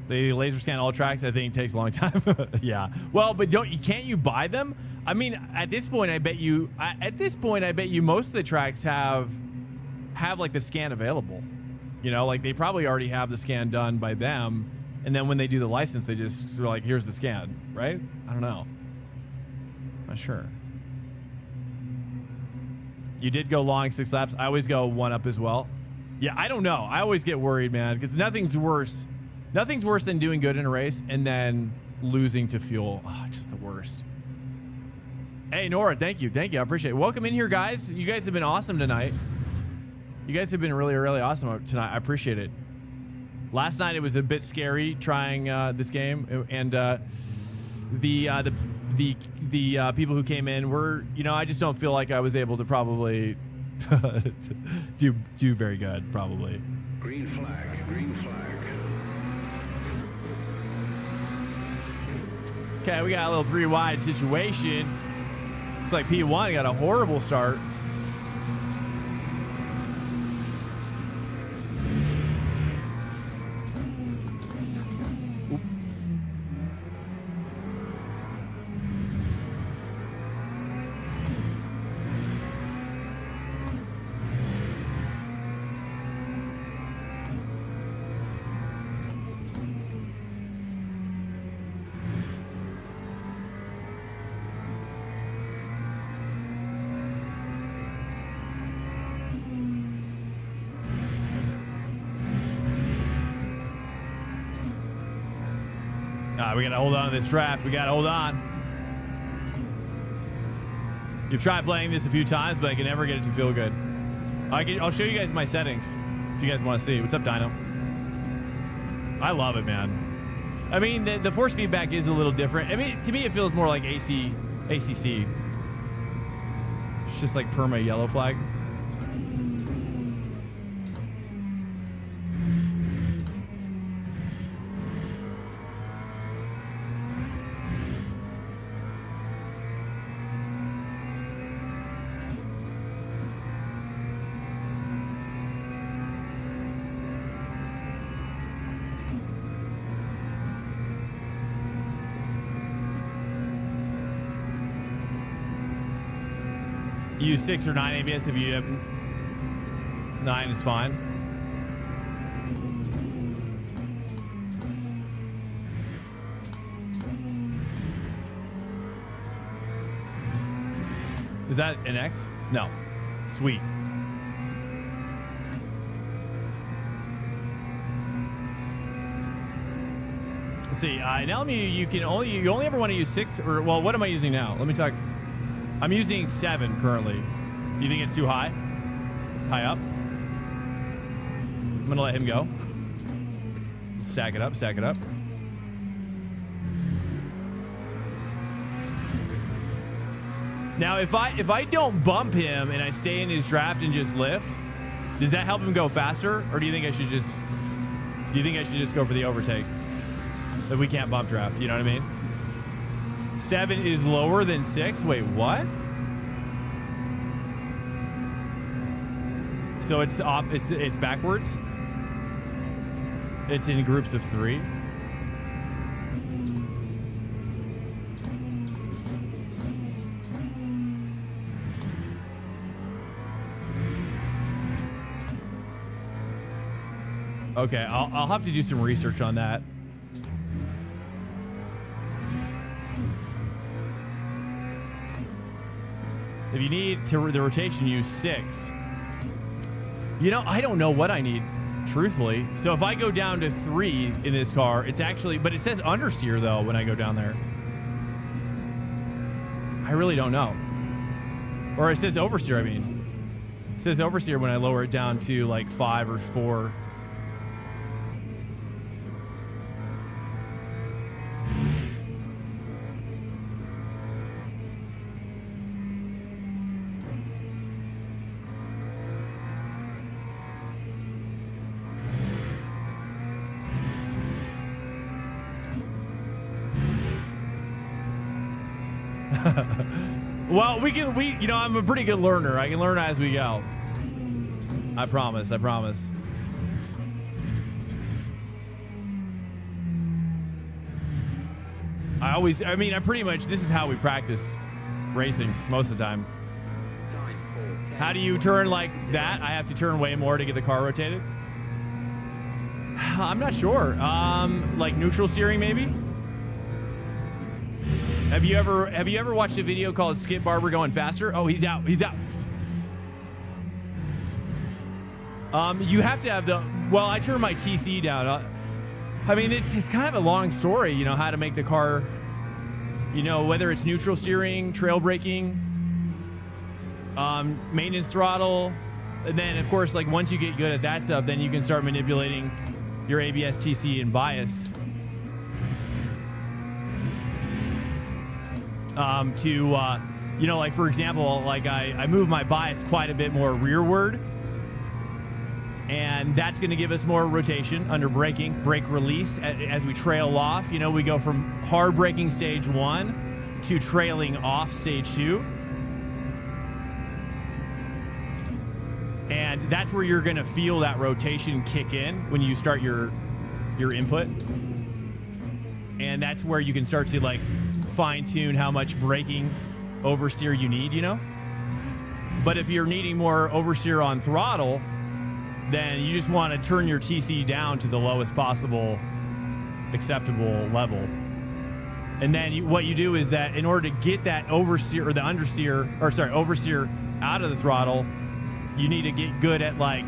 A: The laser scan all tracks, I think, takes a long time. Yeah. Well, but can't you buy them? I mean, at this point, I bet you most of the tracks have like the scan available. You know, like they probably already have the scan done by them, and then when they do the license, they just sort of like, here's the scan, right? I don't know. Not sure. You did go long 6 laps. I always go 1 up as well. Yeah, I don't know. I always get worried, man, because nothing's worse than doing good in a race and then losing to fuel. Oh, just the worst. Hey, Nora, thank you. I appreciate it. Welcome in here, guys. You guys have been awesome tonight. You guys have been really, really awesome tonight. I appreciate it. Last night it was a bit scary trying this game, and the people who came in were, you know, I just don't feel like I was able to probably do very good, probably.
G: Green flag, green flag.
A: Okay, we got a little 3 wide situation. Looks like P1 got a horrible start. We gotta hold on to this draft. We gotta hold on. You've tried playing this a few times, but I can never get it to feel good. I'll show you guys my settings if you guys want to see. What's up, Dino? I love it, man. I mean, the force feedback is a little different. I mean, to me, it feels more like ACC. It's just like perma yellow flag. use 6 or 9 ABS. If you have 9, is fine. Is that an X? No. Sweet. Let's see. In LMU, you only ever want to use 6 or, well, what am I using now? Let me talk. I'm using 7 currently. You think it's too high? High up? I'm gonna let him go. Stack it up. Stack it up. Now, if I don't bump him and I stay in his draft and just lift, does that help him go faster, or do you think I should just go for the overtake? If we can't bump draft, you know what I mean? 7 is lower than 6. Wait, what? So it's backwards. It's in groups of 3. Okay, I'll have to do some research on that. If you need the rotation, use 6. You know, I don't know what I need, truthfully. So if I go down to 3 in this car, it's actually, but it says understeer though when I go down there. I really don't know. Or it says oversteer, I mean. It says oversteer when I lower it down to like 5 or 4. Well, you know, I'm a pretty good learner. I can learn as we go. I promise. I promise. I pretty much, this is how we practice racing most of the time. How do you turn like that? I have to turn way more to get the car rotated. I'm not sure. Like neutral steering, maybe? Have you ever watched a video called Skip Barber Going Faster? Oh, he's out. He's out. You have to have well, I turn my TC down. I mean, it's kind of a long story, you know, how to make the car, you know, whether it's neutral steering, trail braking, maintenance throttle, and then of course, like once you get good at that stuff, then you can start manipulating your ABS, TC, and bias. You know, like for example, like I move my bias quite a bit more rearward, and that's going to give us more rotation under braking, brake release. As we trail off, you know, we go from hard braking stage 1 to trailing off stage 2. And that's where you're going to feel that rotation kick in when you start your input. And that's where you can start to like fine tune how much braking oversteer you need, you know? But if you're needing more oversteer on throttle, then you just want to turn your TC down to the lowest possible acceptable level. And then what you do is that in order to get that oversteer or the understeer, or sorry, oversteer out of the throttle, you need to get good at like,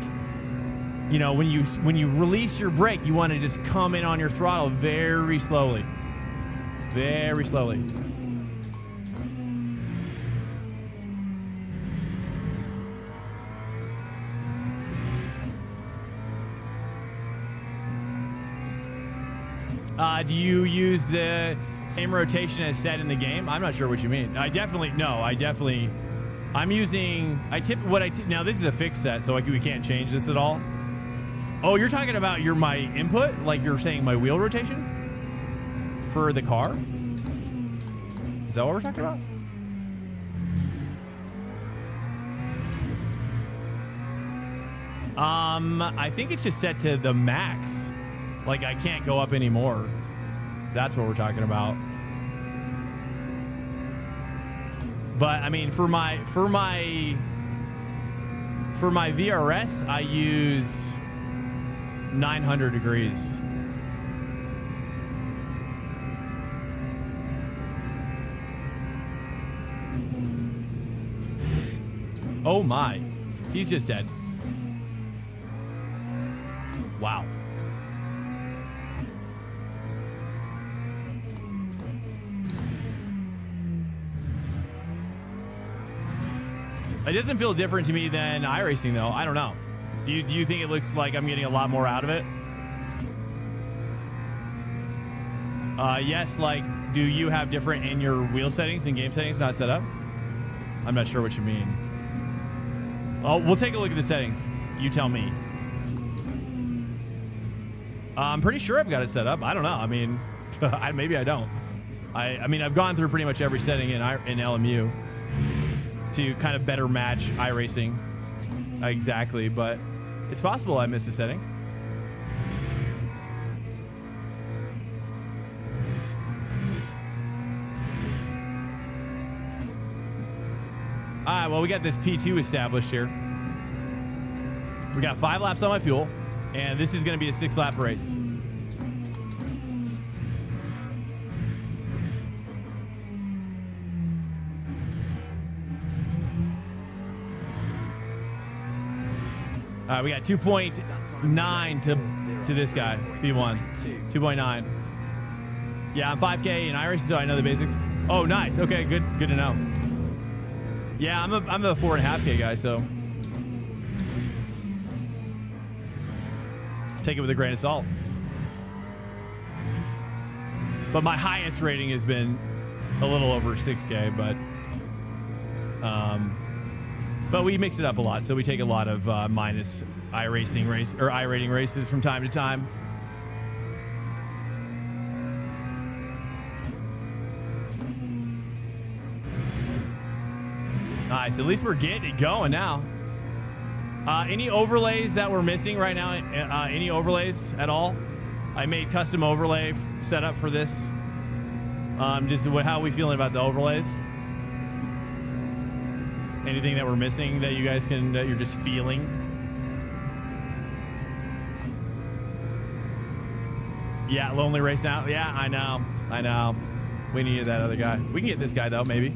A: you know, when you release your brake, you want to just come in on your throttle very slowly. Very slowly. Do you use the same rotation as set in the game? I'm not sure what you mean. I'm using, now this is a fixed set, so we can't change this at all. Oh, you're talking about my input? Like you're saying my wheel rotation? For the car? Is that what we're talking about? I think it's just set to the max. Like I can't go up anymore. That's what we're talking about. But I mean, for my VRS, I use 900 degrees. Oh my, he's just dead. Wow. It doesn't feel different to me than iRacing, though. I don't know. Do you think it looks like I'm getting a lot more out of it? Yes, like, do you have different in your wheel settings and game settings not set up? I'm not sure what you mean. Oh, we'll take a look at the settings. You tell me. I'm pretty sure I've got it set up. I don't know. I mean, maybe I don't. I mean, I've gone through pretty much every setting in LMU to kind of better match iRacing. Exactly, but it's possible I missed a setting. All right, well, we got this P2 established here. We got 5 laps on my fuel, and this is going to be a 6-lap race. We got 2.9 to this guy, P1. 2.9. Yeah, I'm 5K in iRacing, so I know the basics. Oh, nice. Okay, good to know. Yeah, I'm a 4.5K guy, so take it with a grain of salt. But my highest rating has been a little over 6K, but we mix it up a lot, so we take a lot of minus iRacing race or iRating races from time to time. Nice. At least we're getting it going now. Any overlays that we're missing right now? Any overlays at all? I made custom overlay setup for this. Just how are we feeling about the overlays? Anything that we're missing that you guys that you're just feeling? Yeah, lonely race out. Yeah, I know. We needed that other guy. We can get this guy though, maybe.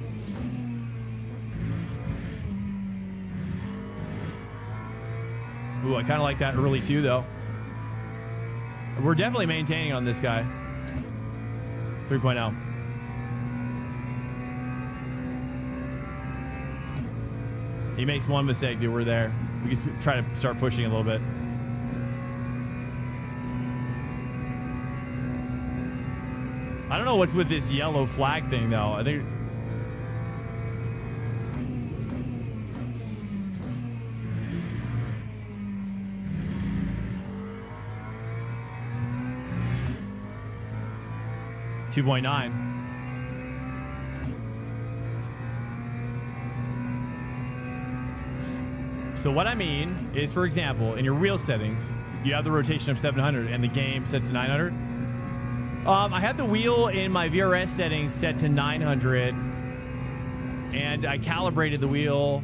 A: Ooh, I kind of like that early too, though. We're definitely maintaining on this guy. 3.0. He makes one mistake, dude. We're there. We can try to start pushing a little bit. I don't know what's with this yellow flag thing, though. I think... $2.9. So what I mean is, for example, in your wheel settings, you have the rotation of 700 and the game set to 900. I had the wheel in my VRS settings set to 900, and I calibrated the wheel.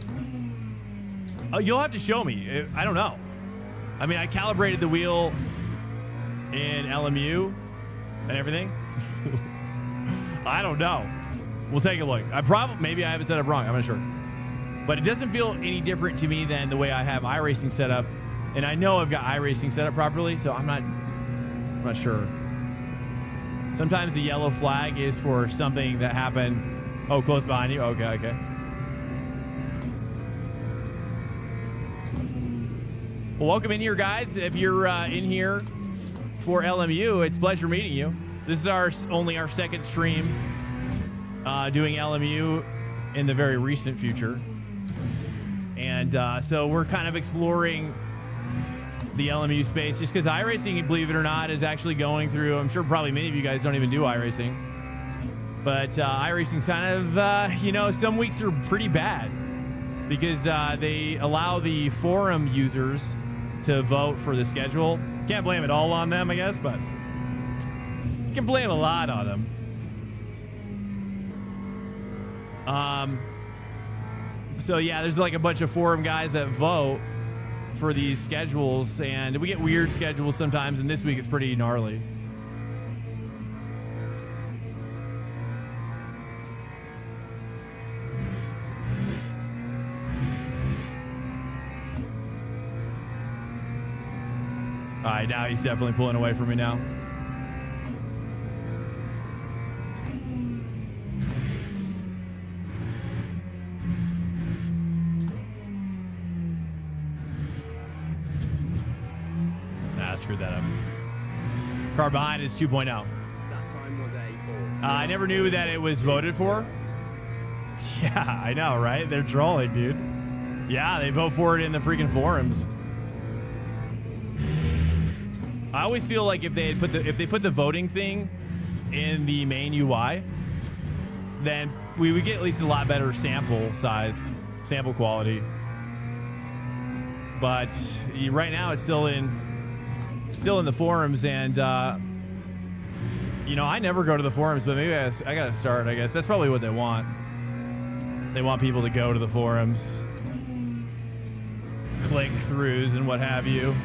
A: You'll have to show me. I don't know. I mean, I calibrated the wheel in LMU and everything. I don't know. We'll take a look. Maybe I have it set up wrong. I'm not sure. But it doesn't feel any different to me than the way I have iRacing set up. And I know I've got iRacing set up properly, so I'm not sure. Sometimes the yellow flag is for something that happened. Oh, close behind you. Okay. Well, welcome in here, guys. If you're in here for LMU, it's a pleasure meeting you. This is only our second stream doing LMU in the very recent future. And so we're kind of exploring the LMU space just because iRacing, believe it or not, is actually going through, I'm sure probably many of you guys don't even do iRacing. But iRacing's kind of, some weeks are pretty bad because they allow the forum users to vote for the schedule. Can't blame it all on them, I guess, but you can blame a lot on them. So yeah, there's like a bunch of forum guys that vote for these schedules, and we get weird schedules sometimes, and this week is pretty gnarly. All right, now he's definitely pulling away from me now. Nah, screwed that up. Car behind is 2.0. I never knew that it was voted for. Yeah, I know, right? They're trolling, dude. Yeah, they vote for it in the freaking forums. I always feel like if they put the voting thing in the main UI, then we would get at least a lot better sample size, sample quality. But right now it's still in the forums, and you know, I never go to the forums, but maybe I gotta start. I guess that's probably what they want. They want people to go to the forums, click throughs and what have you.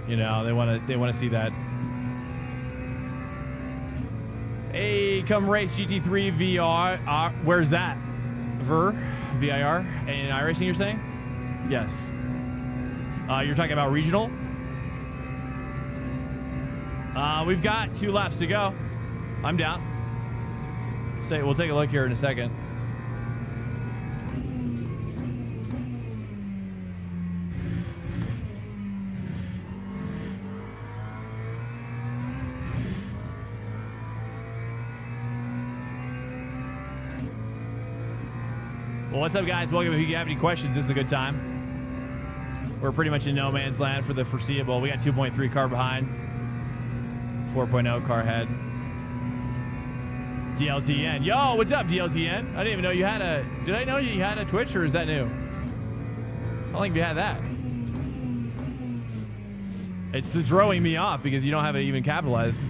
A: You know, they want to see that. Hey, come race GT3 VR. Where's that? VIR and iRacing, you're saying? Yes. You're talking about regional? We've got 2 laps to go. I'm down. We'll take a look here in a second. Well, what's up, guys? Welcome. If you have any questions, this is a good time. We're pretty much in no man's land for the foreseeable. We got 2.3 car behind, 4.0 car ahead. DLTN. Yo, what's up, DLTN? I didn't even know you had a... Did I know you had a Twitch, or is that new? I don't think you had that. It's throwing me off because you don't have it even capitalized.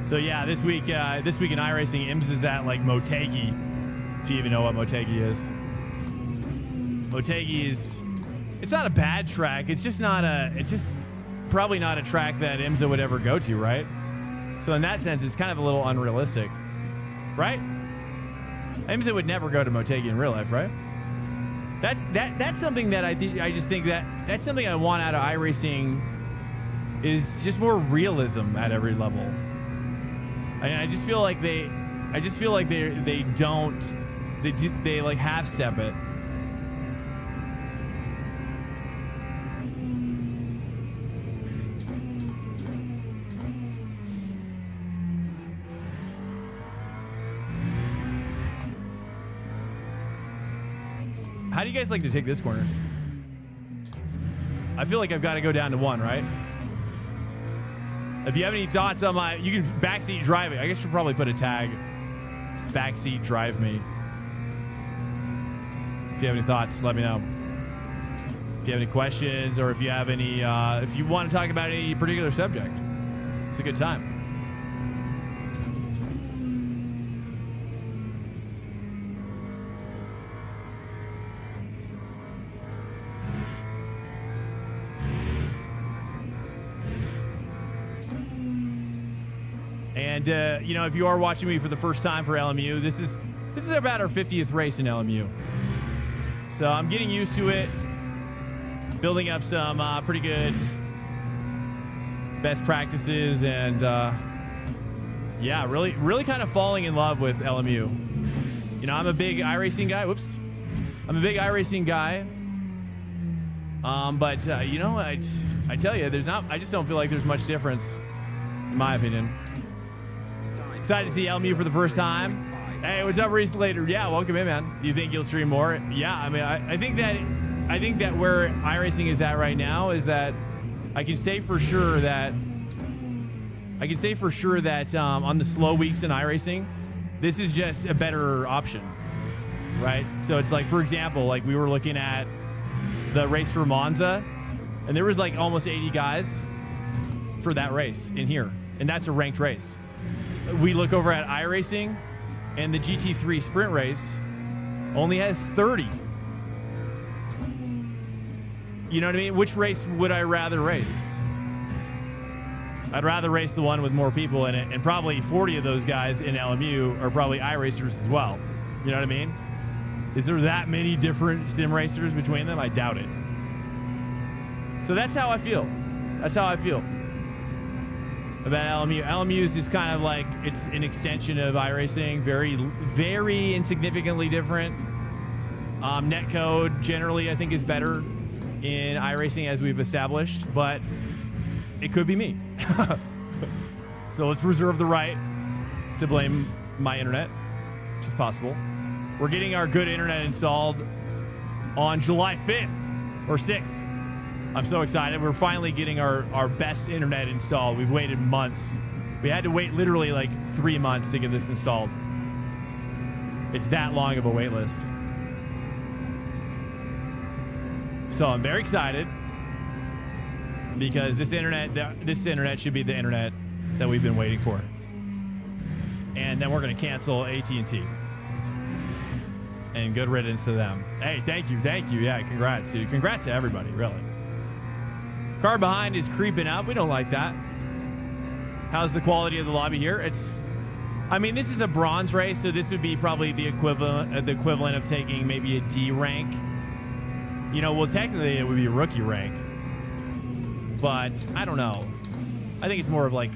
A: So yeah, this week in iRacing, IMSA is at like Motegi, if you even know what Motegi is. Motegi is, it's not a bad track. It's just probably not a track that IMSA would ever go to, right? So in that sense, it's kind of a little unrealistic, right? IMSA would never go to Motegi in real life, right? That's something that I just think that's something I want out of iRacing, is just more realism at every level. I just feel like they like half step it. How do you guys like to take this corner? I feel like I've got to go down to 1, right? If you have any thoughts on you can backseat drive it. I guess you'll probably put a tag, backseat drive me. If you have any thoughts, let me know. If you have any questions, or if you have any, if you want to talk about any particular subject, it's a good time. And you know, if you are watching me for the first time for LMU, this is about our 50th race in LMU. So I'm getting used to it, building up some pretty good best practices, and yeah, really kind of falling in love with LMU. You know, I'm a big iRacing guy. Whoops. I'm a big iRacing guy. But you know, I tell you, I just don't feel like there's much difference, in my opinion. Excited to see LMU for the first time. Hey, what's up, Reese Later? Yeah, welcome in, man. Do you think you'll stream more? Yeah, I mean, I think that where iRacing is at right now is that I can say for sure that on the slow weeks in iRacing, This is just a better option, right? So it's like, for example, like we were looking at the race for Monza, and there was like almost 80 guys for that race in here, and that's a ranked race. We look over at iRacing, and the GT3 sprint race only has 30. You know what I mean? Which race would I rather race? I'd rather race the one with more people in it, and probably 40 of those guys in LMU are probably iRacers as well. You know what I mean? Is there that many different sim racers between them? I doubt it. So that's how I feel. That's how I feel about LMU. LMU is just kind of like, it's an extension of iRacing, very, very insignificantly different. Netcode generally, I think, is better in iRacing, as we've established, but it could be me. So let's reserve the right to blame my internet, which is possible. We're getting our good internet installed on July 5th or 6th. I'm so excited. We're finally getting our best internet installed. We've waited months. We had to wait literally like 3 months to get this installed. It's that long of a wait list. So I'm very excited because this internet should be the internet that we've been waiting for. And then we're going to cancel AT&T. And good riddance to them. Hey, thank you. Yeah, congrats, dude. Congrats to everybody, really. Car behind is creeping up. We don't like that. How's the quality of the lobby here? I mean, this is a bronze race, so this would be probably the equivalent of taking maybe a D rank. You know, well, technically it would be a rookie rank, but I don't know. I think it's more of like,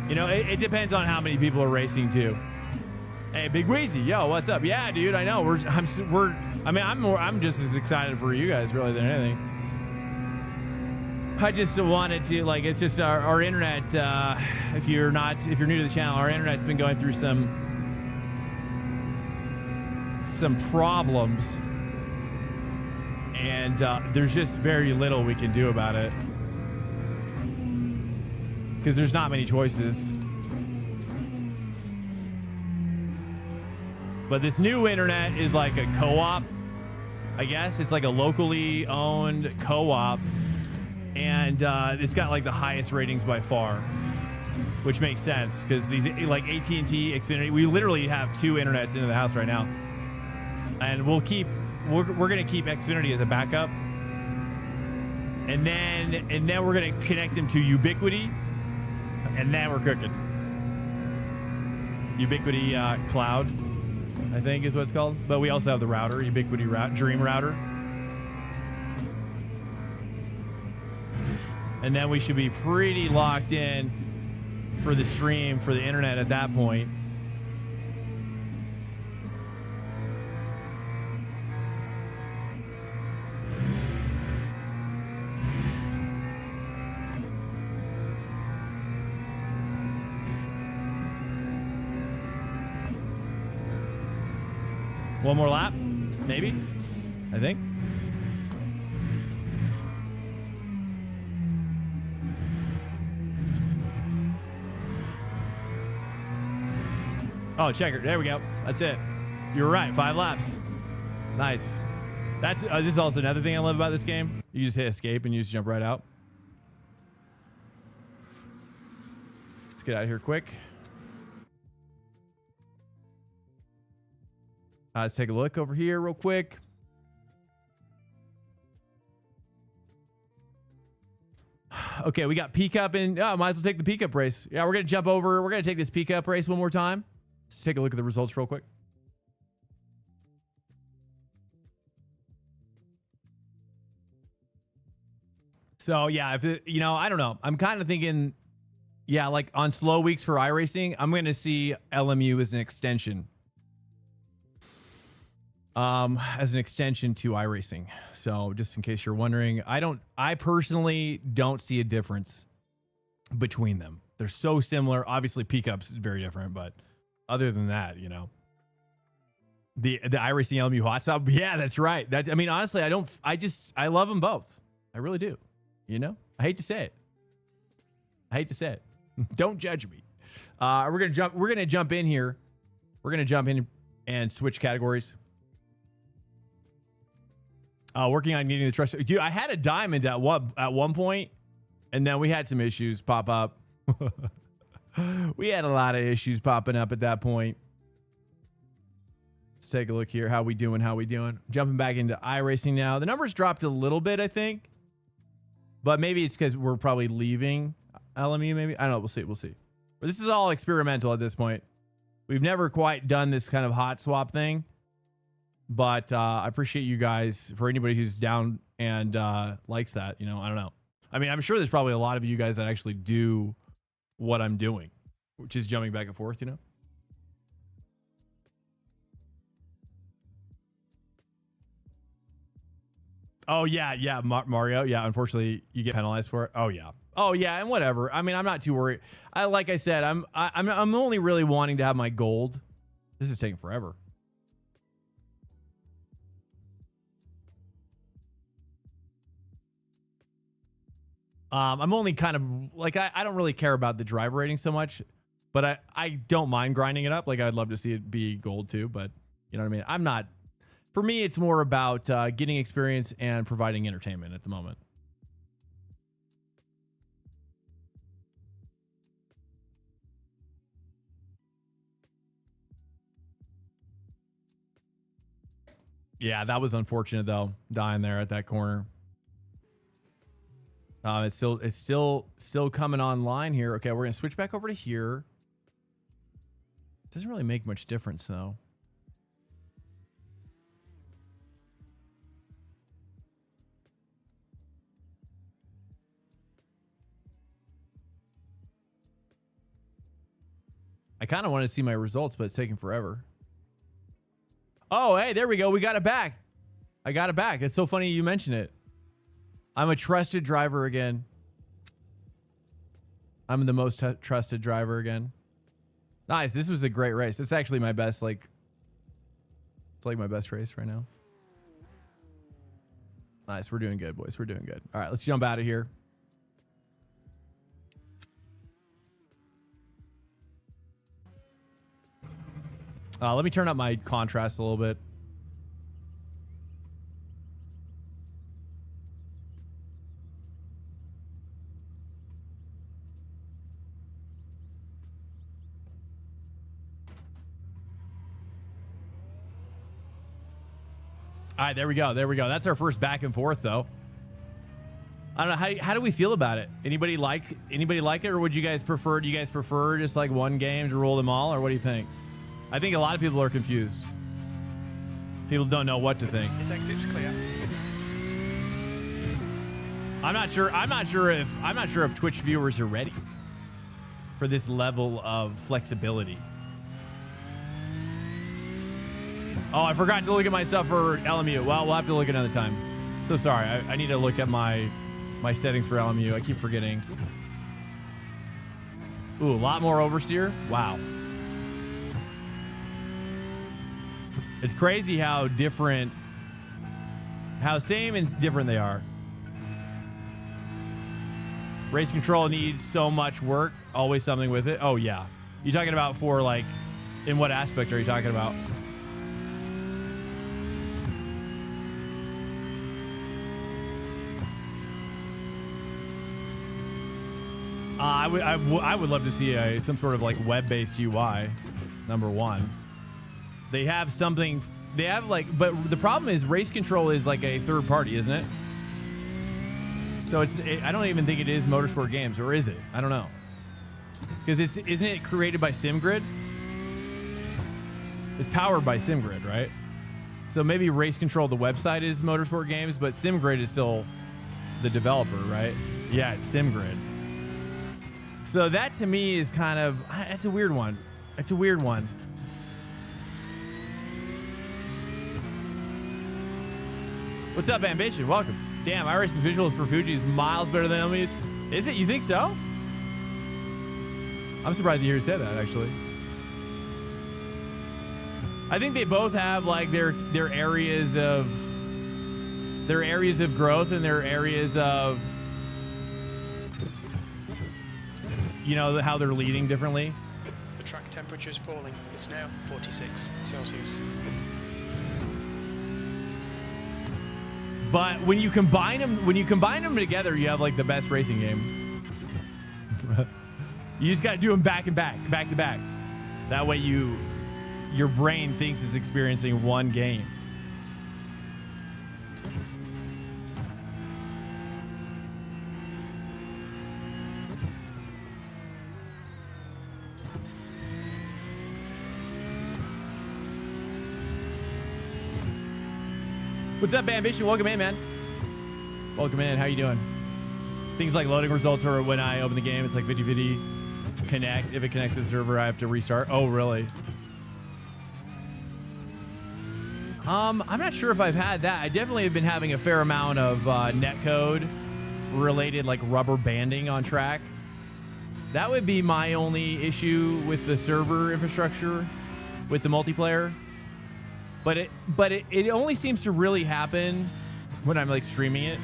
A: you know, it depends on how many people are racing too. Hey, Big Weezy, yo, what's up? Yeah, dude, I know. I'm just as excited for you guys really than anything. I just wanted to, like, it's just our internet. If you're new to the channel, our internet's been going through some problems, and there's just very little we can do about it because there's not many choices. But this new internet is like a co-op, I guess. It's like a locally owned co-op, and it's got like the highest ratings by far, which makes sense because these, like AT&T, Xfinity, we literally have 2 internets into the house right now. And we're gonna keep Xfinity as a backup, and then we're gonna connect him to Ubiquity, and then we're cooking. Ubiquity Cloud, I think is what it's called. But we also have the router, Ubiquity Dream Router, and then we should be pretty locked in for the stream for the internet at that point. One more lap, maybe, I think. Oh, checker. There we go. That's it. You were right. 5 laps. Nice. That's this is also another thing I love about this game. You just hit escape and you just jump right out. Let's get out of here quick. Let's take a look over here real quick. Okay, we got PCUP and might as well take the PCUP race. Yeah, we're gonna jump over. We're gonna take this PCUP race one more time. Let's take a look at the results real quick. So yeah, if it, you know, I don't know. I'm kind of thinking, yeah, like on slow weeks for iRacing, I'm gonna see LMU as an extension. As an extension to iRacing. So just in case you're wondering, I personally don't see a difference between them. They're so similar. Obviously PCUP's very different, but other than that, you know, the iRacing LMU hot stop. Yeah, that's right. I mean, honestly, I love them both. I really do. You know, I hate to say it. Don't judge me. We're gonna jump in here. We're gonna jump in and switch categories. Working on getting the trust. Dude, I had a diamond at one point, and then we had some issues pop up. We had a lot of issues popping up at that point. Let's take a look here. How we doing? Jumping back into iRacing now. The numbers dropped a little bit, I think. But maybe it's because we're probably leaving LMU, maybe. I don't know. We'll see. But this is all experimental at this point. We've never quite done this kind of hot swap thing. But I appreciate you guys, for anybody who's down and likes that. I don't know. I mean, I'm sure there's probably a lot of you guys that actually do what I'm doing, which is jumping back and forth, Oh, yeah, Mario. Yeah, unfortunately, you get penalized for it. Oh, yeah, and whatever. I mean, I'm not too worried. Like I said, I'm only really wanting to have my gold. This is taking forever. I'm only kind of like, I don't really care about the driver rating so much, but I don't mind grinding it up. Like, I'd love to see it be gold too, but you know what I mean? For me, it's more about getting experience and providing entertainment at the moment. Yeah, that was unfortunate though, dying there at that corner. It's still coming online here. Okay, we're gonna switch back over to here. Doesn't really make much difference though. I kind of want to see my results, but it's taking forever. Oh, hey, there we go. We got it back. I got it back. It's so funny you mention it. I'm a trusted driver again. I'm the most trusted driver again. Nice. This was a great race. It's actually my best, it's like my best race right now. Nice. We're doing good, boys. We're doing good. All right, let's jump out of here. Let me turn up my contrast a little bit. All right, there we go. That's our first back and forth, though. I don't know, how do we feel about it? Anybody like it, or would you guys prefer? Do you guys prefer just like one game to rule them all, or what do you think? I think a lot of people are confused. People don't know what to think.
B: The exit's clear.
A: I'm not sure if Twitch viewers are ready for this level of flexibility. Oh, I forgot to look at my stuff for LMU. Well, we'll have to look another time. So sorry. I need to look at my settings for LMU. I keep forgetting. Ooh, a lot more oversteer. Wow. It's crazy how same and different they are. Race control needs so much work. Always something with it. Oh, yeah. You talking about for like, in what aspect are you talking about? I would love to see some sort of like web-based UI. Number one. They have something, but the problem is race control is like a third party, isn't it? So I don't even think it is Motorsport Games, or is it? I don't know. Because isn't it created by SimGrid? It's powered by SimGrid, right? So maybe race control, the website is Motorsport Games, but SimGrid is still the developer, right? Yeah, it's SimGrid. So that to me is kind of, that's a weird one. It's a weird one. What's up, Ambition? Welcome. Damn, iRacing's visuals for Fuji is miles better than LMU's. Is it? You think so? I'm surprised to hear you say that, actually. I think they both have like their areas of growth and their areas of, you know how they're leading differently.
D: The track temperature is falling. It's now 46 Celsius.
A: But when you combine them together, you have like the best racing game. You just got to do them back to back. That way your brain thinks it's experiencing one game. What's up, Ambition? Welcome in, man. Welcome in. How you doing? Things like loading results, or when I open the game, it's like 50-50 connect. If it connects to the server, I have to restart. Oh, really? I'm not sure if I've had that. I definitely have been having a fair amount of netcode related, like rubber banding on track. That would be my only issue with the server infrastructure with the multiplayer. But it only seems to really happen when I'm like streaming it,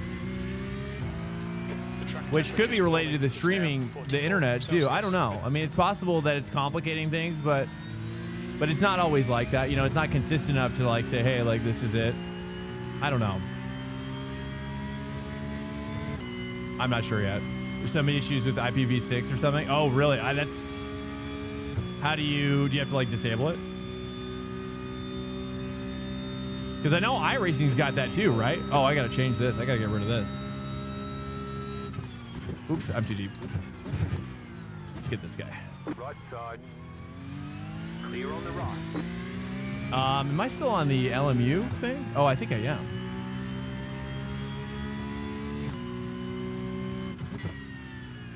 A: which could be related to the streaming, the internet too. I don't know. I mean, it's possible that it's complicating things, but it's not always like that. You know, it's not consistent enough to like say, hey, like this is it. I don't know. I'm not sure yet. There's some issues with IPv6 or something. Oh, really? That's. How do you have to like disable it? Because I know iRacing's got that too, right? Oh, I got to change this. I got to get rid of this. Oops, I'm too deep. Let's get this guy.
C: Right side. Clear on the right.
A: Am I still on the LMU thing? Oh, I think I am.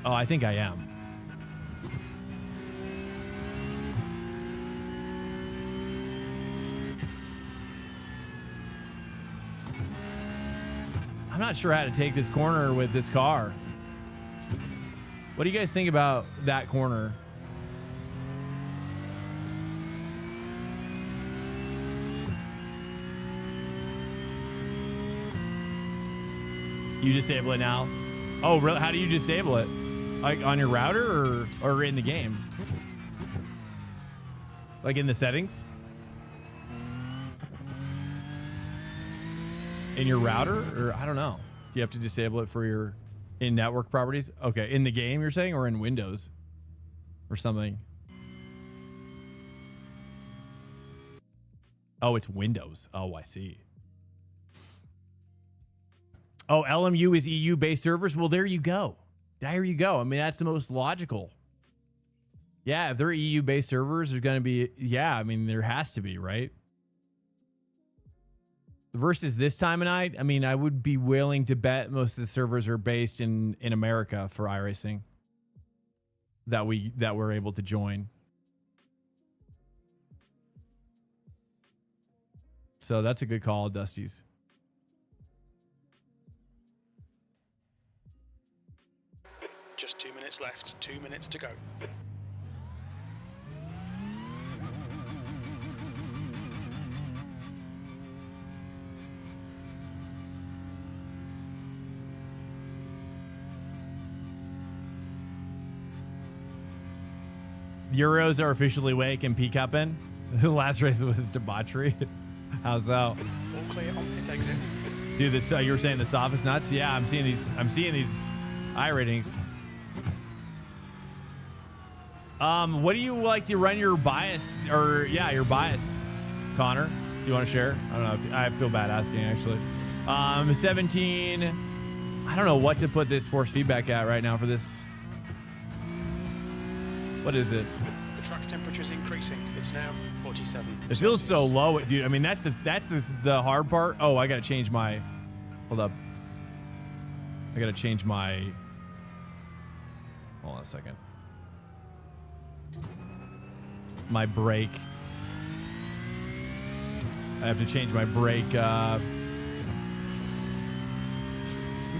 A: Oh, I think I am. I'm not sure how to take this corner with this car. What do you guys think about that corner? You disable it now? Oh, really? How do you disable it? Like on your router or in the game? Like in the settings? In your router? Or I don't know. You have to disable it for your in-network properties? Okay, in the game you're saying, or in Windows? Or something? Oh, it's Windows. Oh, I see. Oh, LMU is EU-based servers? Well, there you go. There you go. I mean, that's the most logical. Yeah, if they're EU-based servers, there's going to be... Yeah, I mean, there has to be, right? Versus this time of night, I mean, I would be willing to bet most of the servers are based in America for iRacing that we're able to join. So that's a good call, Dusty's.
D: Just 2 minutes left. 2 minutes to go.
A: Euros are officially awake and PCUP-ing. The last race was debauchery. How's that?
D: All clear on pit exit.
A: Dude, this you were saying the softest nuts? Yeah, I'm seeing these iRatings. What do you like to run your bias, or yeah, your bias, Connor? Do you want to share? I don't know. I feel bad asking actually. 17. I don't know what to put this force feedback at right now for this. What is it?
D: The track temperature is increasing. It's now 47.
A: It feels so low, dude. I mean, that's the hard part. Oh, I gotta change my. Hold up. I gotta change my. Hold on a second. My brake. I have to change my brake.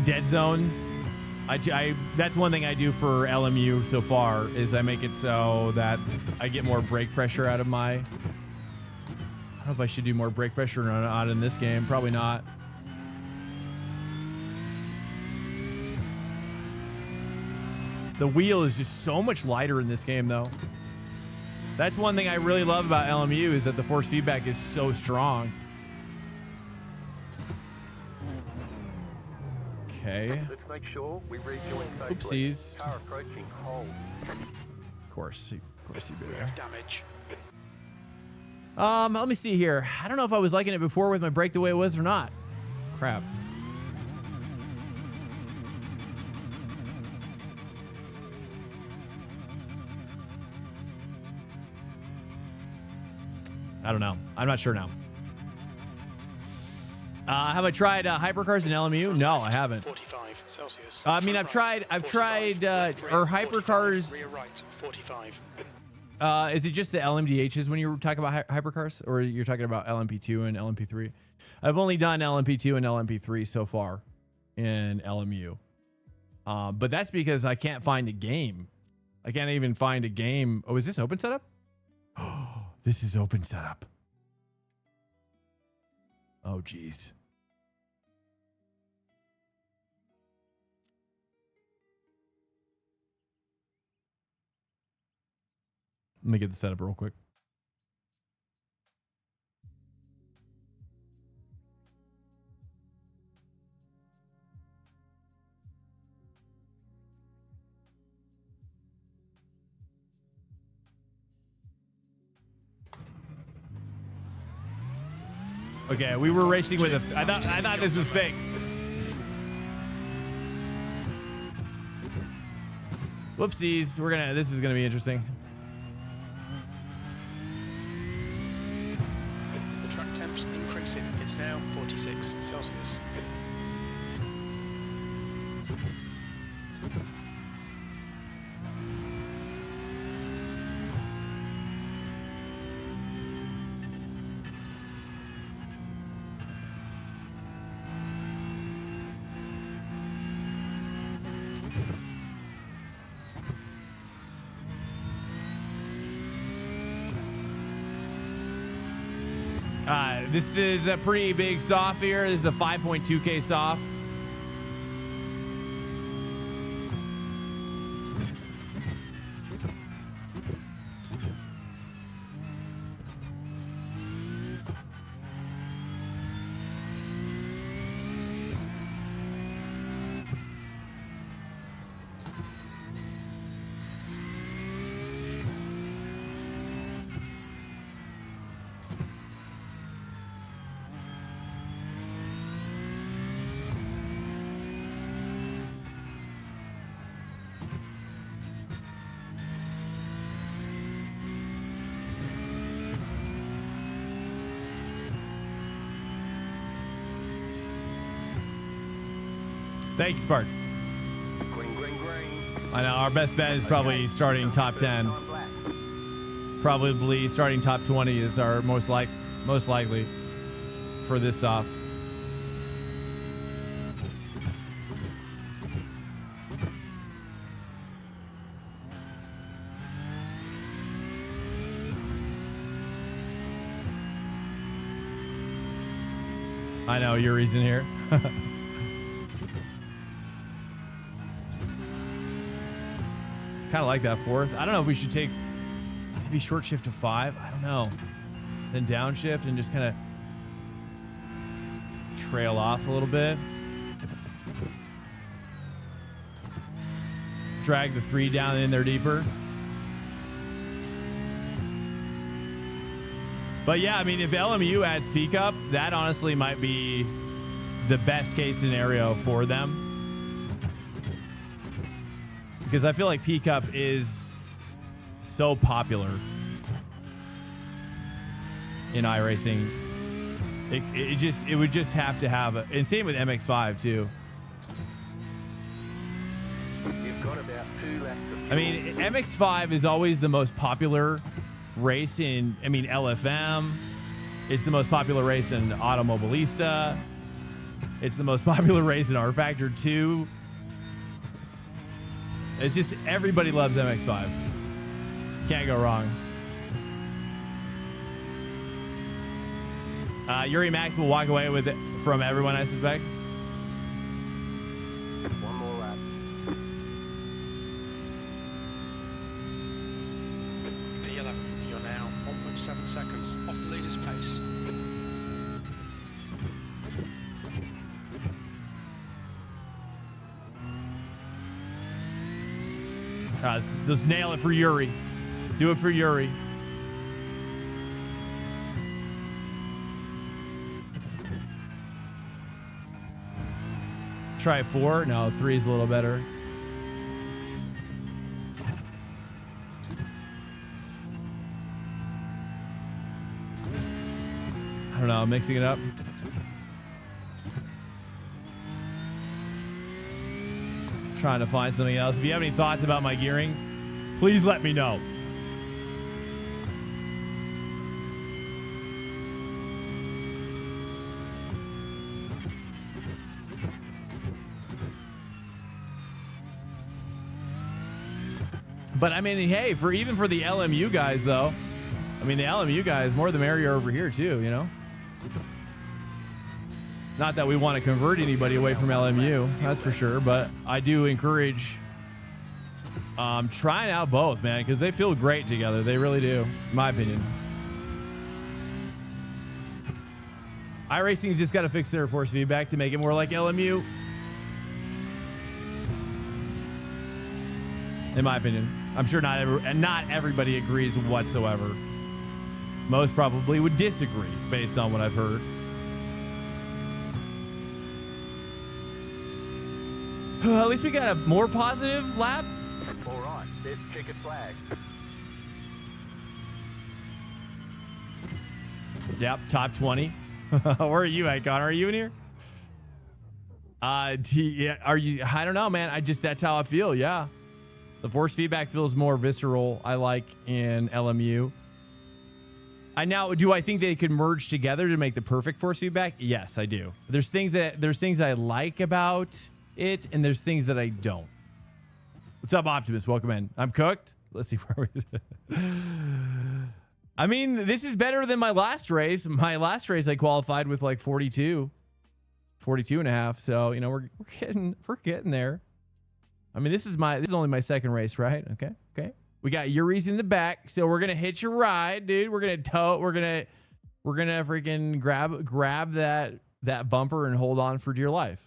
A: Dead zone. That's one thing I do for LMU so far is I make it so that I get more brake pressure out of my. I don't know if I should do more brake pressure or not in this game. Probably not. The wheel is just so much lighter in this game, though. That's one thing I really love about LMU is that the force feedback is so strong. Okay.
C: Let's make sure we rejoin safely.
A: Oopsies.
C: Car approaching hold.
A: Of course you'd be there.
D: Damage.
A: Let me see here. I don't know if I was liking it before with my brake the way it was or not. Crap. I don't know. I'm not sure now. Have I tried hypercars in LMU? No, I haven't.
D: 45 Celsius.
A: I mean, I've tried or hypercars.
D: Rear right, 45.
A: Is it just the LMDHs when you talk about hypercars, or you're talking about LMP2 and LMP3? I've only done LMP2 and LMP3 so far in LMU. But that's because I can't find a game. I can't even find a game. Oh, is this open setup? Oh, this is open setup. Oh, geez. Let me get the setup real quick. Okay, we were racing with a. I thought this was fixed. Whoopsies. This is gonna be interesting.
D: The track temp's increasing. It's now 46 Celsius.
A: This is a pretty big soft here. This is a 5.2K soft. Thank you, Spark.
C: Green, green, green.
A: I know our best bet is probably starting top 10. Probably starting top 20 is our most likely for this off. I know Yuri's in here. Kind of like that fourth. I don't know if we should take maybe short shift to 5. I don't know. Then downshift and just kind of trail off a little bit. Drag the 3 down in there deeper. But yeah, I mean, if LMU adds PCUP, that honestly might be the best case scenario for them. Because I feel like PCUP is so popular in iRacing. It would just have to have a, and same with MX5 too.
C: You've got about 2 laps of fuel.
A: I mean, MX5 is always the most popular race in, I mean, LFM. It's the most popular race in Automobilista. It's the most popular race in R Factor 2. It's just everybody loves MX5. Can't go wrong. Yuri Max will walk away with it from everyone, I suspect.
C: One more lap.
D: 7 seconds. Off the leader's pace.
A: Let's nail it for Yuri. Do it for Yuri. Try 4. No, 3 is a little better. I don't know, mixing it up. Trying to find something else. If you have any thoughts about my gearing, please let me know. But I mean, hey, even for the LMU guys, though, I mean, the LMU guys, more the merrier over here too, you know. Not that we want to convert anybody away from LMU, that's for sure. But I do encourage trying out both, man, because they feel great together. They really do, in my opinion. iRacing's just got to fix their force feedback to make it more like LMU. In my opinion. I'm sure not everybody agrees whatsoever. Most probably would disagree based on what I've heard. At least we got a more positive lap.
C: All right, there's checkered flag.
A: Yep, top 20. Where are you at, Connor? Are you in here? Yeah, are you? I don't know, man. That's how I feel. Yeah. The force feedback feels more visceral, I like, in LMU. Do I think they could merge together to make the perfect force feedback? Yes, I do. There's things I like about it, and there's things that I don't. What's up, Optimus? Welcome in. I'm cooked. Let's see where we I mean, this is better than my last race. My last race I qualified with like 42 and a half. So, you know, we're getting there. I mean, this is only my second race, right? Okay. We got Yuri's in the back, so we're gonna hitch a ride, dude. We're gonna freaking grab that bumper and hold on for dear life.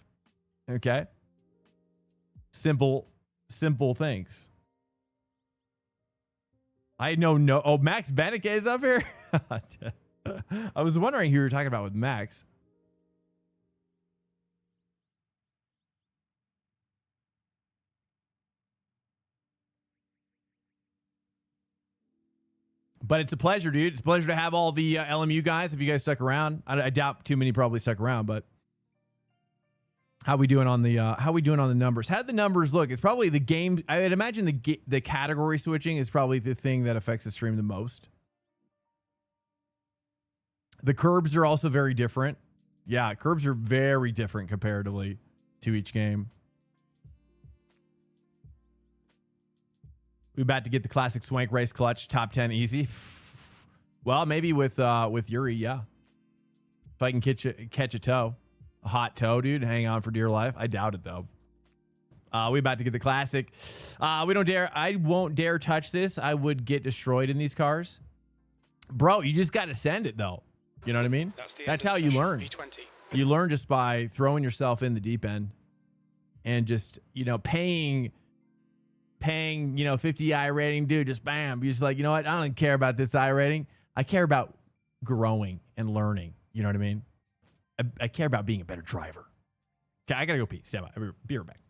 A: Okay. Simple things. Oh, Max Beneke is up here. I was wondering who you were talking about with Max. But it's a pleasure, dude. It's a pleasure to have all the LMU guys. If you guys stuck around, I doubt too many probably stuck around. But how we doing on the numbers? How did the numbers look? It's probably the game. I would imagine the category switching is probably the thing that affects the stream the most. The curbs are also very different. Yeah, curbs are very different comparatively to each game. We about to get the classic Swank race clutch top 10 easy. Well, maybe with Yuri, yeah. If I can catch a toe, a hot toe, dude, hang on for dear life. I doubt it though. We about to get the classic. I won't dare touch this. I would get destroyed in these cars, bro. You just got to send it though. You know what I mean? That's how you learn.
D: V20.
A: You learn just by throwing yourself in the deep end, and just paying 50 I rating, dude, just bam. You're just like, you know what? I don't care about this I rating. I care about growing and learning. You know what I mean? I care about being a better driver. Okay, I gotta go pee. Stand by. I'll be right back.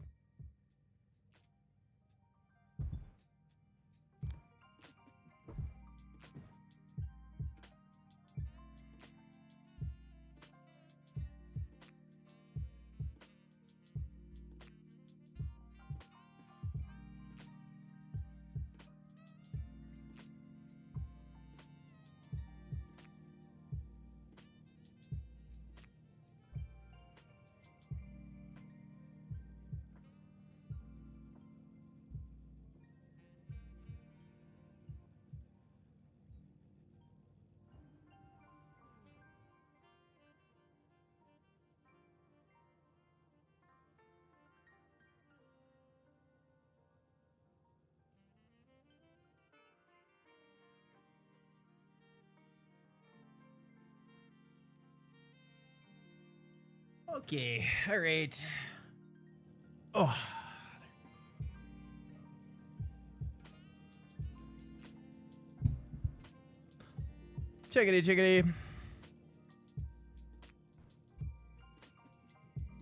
A: Okay, all right. Oh. Chickadee.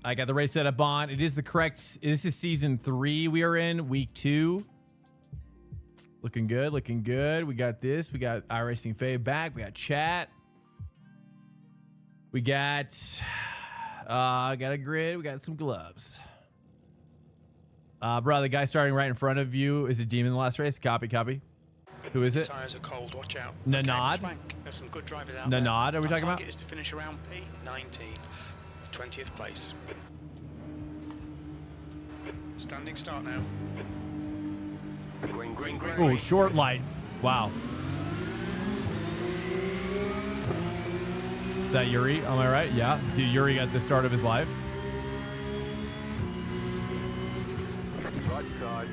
A: I got the race set up on. It is the correct. This is season 3 we are in, week 2. Looking good. We got this. We got iRacing Fave back. We got chat. We got a grid. We got some gloves. Bro, the guy starting right in front of you is a demon in the last race. Copy. Who is it?
D: Tires are cold. Watch out.
A: Nanad?
D: Okay, there's some good drivers out
A: Nanad,
D: there.
A: are we talking about?
D: Target is to finish around P19, 20th place. Standing start now.
C: Green.
A: Oh, short light. Wow. Is that Yuri? Am I right? Yeah. Dude, Yuri got the start of his life.
C: Right side.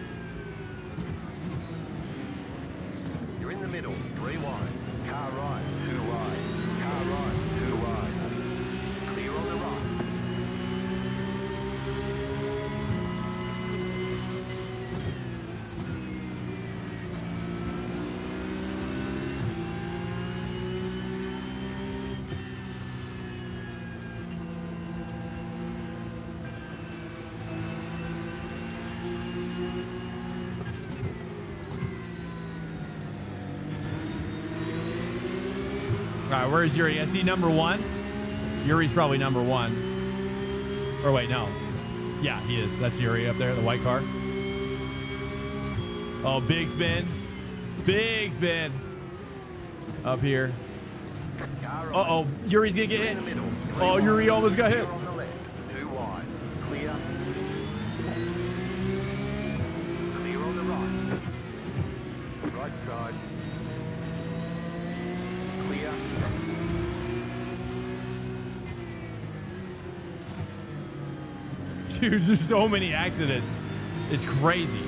C: You're in the middle. 3 wide. Car right. 2 wide. Car right. 2 wide. Clear on the right.
A: All right, where's Yuri? I see number 1. Yuri's probably number 1. Or wait, no. Yeah, he is. That's Yuri up there, the white car. Oh, big spin. Big spin. Up here. Uh-oh, Yuri's gonna get hit. Oh, Yuri almost got hit.
C: On the left. 2 wide. Clear. Clear on the right. Right side. Clear.
A: Dude, there's so many accidents. It's crazy.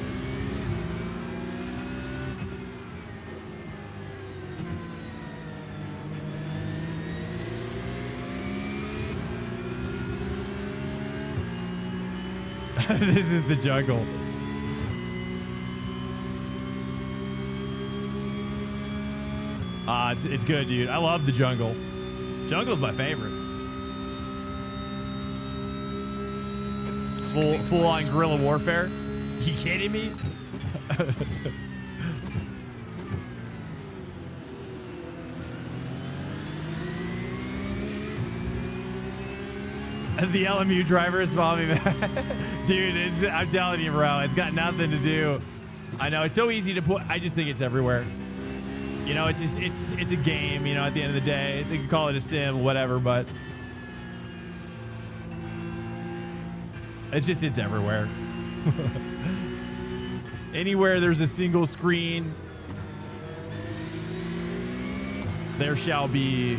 A: This is the jungle. It's good, dude. I love the jungle. Jungle's my favorite. Full on guerrilla warfare. You kidding me? The LMU drivers follow me back. Dude, I'm telling you, bro, it's got nothing to do. I know it's so easy to put. I just think it's everywhere. You know, it's a game. You know, at the end of the day, they can call it a sim, whatever, but it's everywhere. Anywhere there's a single screen, there shall be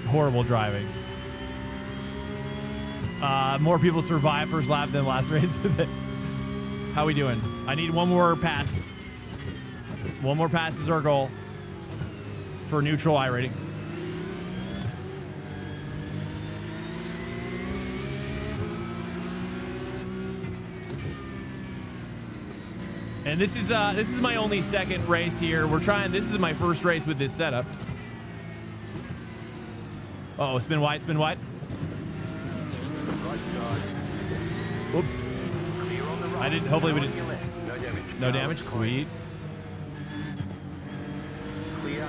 A: horrible driving. More people survive first lap than last race. How we doing? I need one more pass. One more pass is our goal for neutral iRating. And this is my only second race here. This is my first race with this setup. Uh oh, spin wide. Whoops. I didn't. Hopefully we didn't. No damage. Sweet.
C: Clear.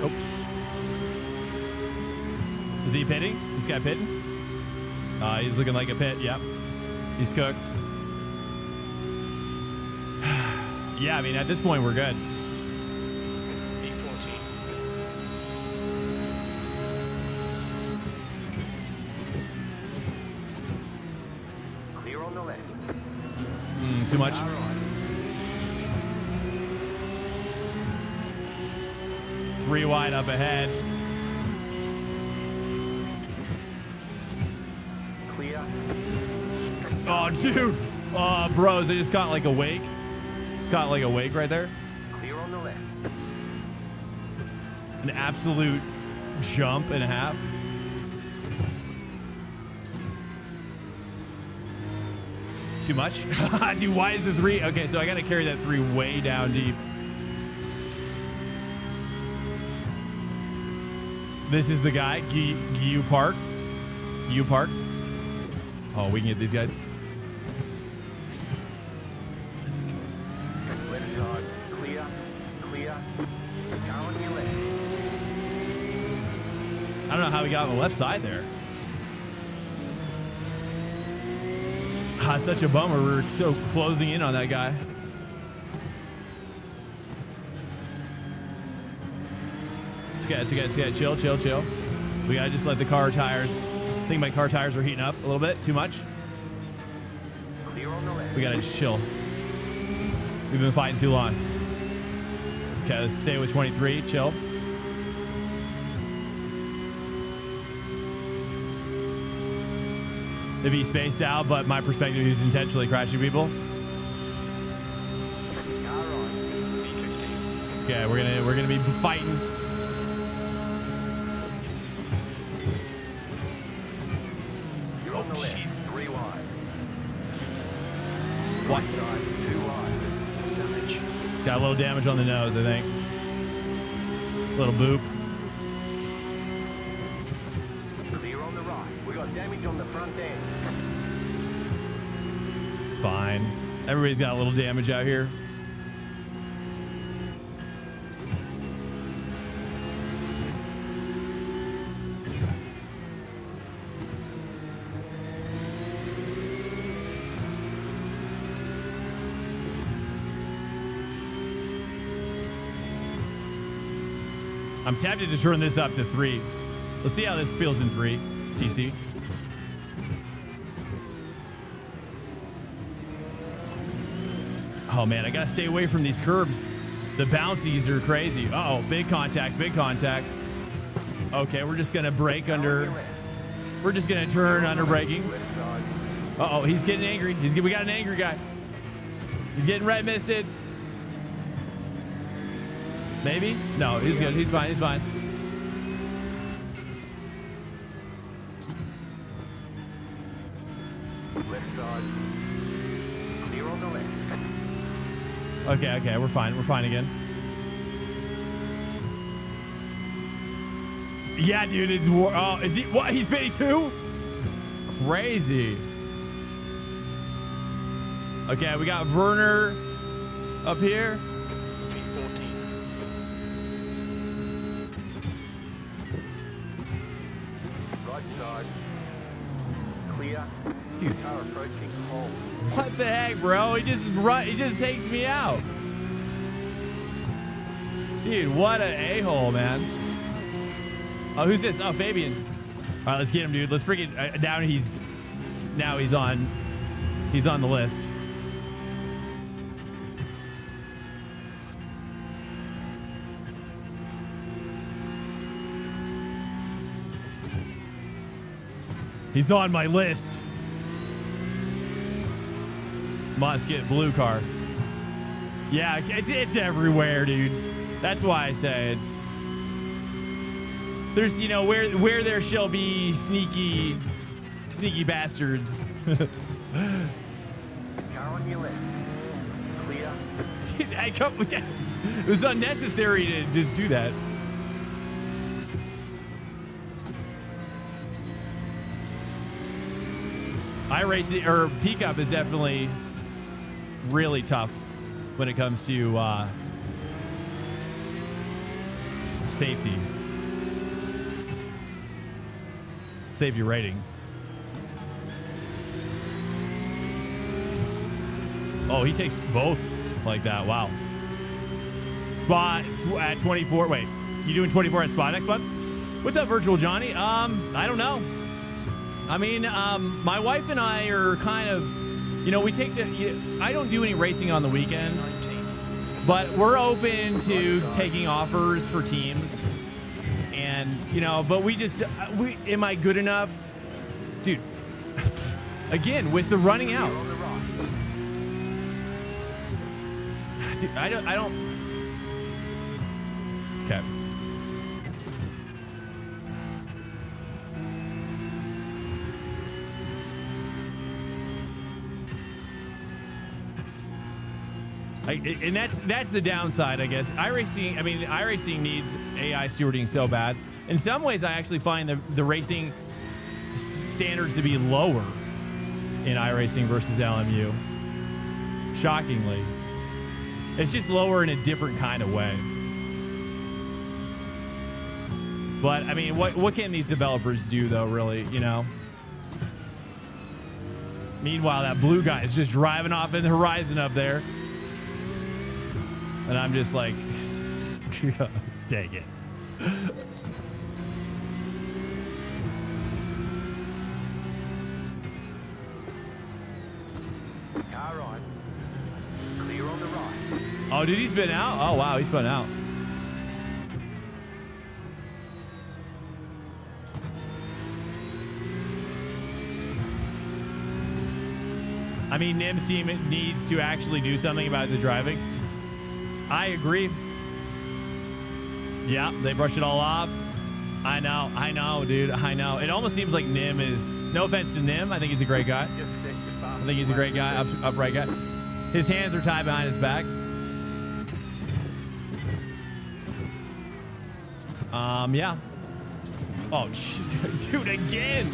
A: Oh. Is he pitting? Is this guy pitting? He's looking like a pit. Yep. He's cooked. Yeah, I mean, at this point, we're good.
D: E14.
C: Clear on the left.
A: Too much.
C: All right.
A: 3 wide up ahead.
C: Clear.
A: Oh, dude. Bros, they just got like a wake. Just got like a wake right there.
C: Clear on the left.
A: An absolute jump and a half. Too much? Dude, why is the 3? Okay, so I got to carry that 3 way down deep. This is the guy, Gyu Park. Gyu Park. Oh, we can get these guys.
C: Left side, clear, clear. Go on your left.
A: I don't know how we got on the left side there. Ah, such a bummer. We're so closing in on that guy. It's okay. Chill. We gotta just let the car tires. I think my car tires are heating up a little bit. Too much.
C: Clear on the left.
A: We gotta just chill. We've been fighting too long. Okay, let's stay with 23. Chill. Maybe he spaced out, but my perspective, he's intentionally crashing people.
C: Car right.
D: P15.
A: Okay, we're gonna be fighting.
C: You're on the left.
A: jeez.
C: 3 wide.
A: What?
C: Right side, 2 wide.
D: There's damage.
A: Got a little damage on the nose, I think. Little boop.
C: Clear on the right. We got damage on the front end.
A: It's fine. Everybody's got a little damage out here. I'm tempted to turn this up to 3. Let's see how this feels in 3, TC. Oh man, I gotta stay away from these curbs. The bouncies are crazy. Uh-oh, big contact. Okay, we're just gonna brake under. We're just gonna turn under braking.
C: Left side.
A: Uh-oh, he's getting angry. We got an angry guy. He's getting red misted. Maybe? No, he's good. He's fine.
C: Left side. Clear on the left.
A: Okay, we're fine again. Yeah, dude, it's war. Oh, is he? What? He's base 2? Crazy. Okay, we got Werner up here.
D: P14.
C: Right side. Clear.
A: Dude.
C: Car approaching home.
A: What the heck, bro? He just takes me out. Dude, what an a-hole, man. Oh, who's this? Oh, Fabian. All right, let's get him, dude. Let's freaking now he's on the list. He's on my list. Must get blue car. Yeah, it's everywhere, dude. That's why I say there's where there shall be sneaky bastards.
C: Car on your left. Clear.
A: Dude, I come with that. It was unnecessary to just do that. iRacing or PCUP is definitely really tough when it comes to safety rating. Oh, he takes both like that. Wow. Spot at 24. Wait, you doing 24 at spot next month? What's up, Virtual Johnny? I don't know. I mean, my wife and I are kind of, we take I don't do any racing on the weekends,
D: 19.
A: but we're open to taking offers for teams. And, but am I good enough? Dude, again, with the running out.
C: On the right.
A: Dude, I don't. Okay. And that's the downside, I guess. iRacing needs AI stewarding so bad. In some ways, I actually find the racing standards to be lower in iRacing versus LMU. Shockingly. It's just lower in a different kind of way. But, I mean, what can these developers do, though, really, you know? Meanwhile, that blue guy is just driving off in the horizon up there. And I'm just like, dang it.
C: Car right. Clear on the right.
A: Oh, did he spin out? Oh, wow, he spun out. I mean, NIM's team needs to actually do something about the driving. I agree. Yeah, they brush it all off. I know, dude. I know. It almost seems like Nim is, no offense to Nim, I think he's a great guy. I think he's a great guy, upright guy. His hands are tied behind his back. Yeah. Oh, dude, again.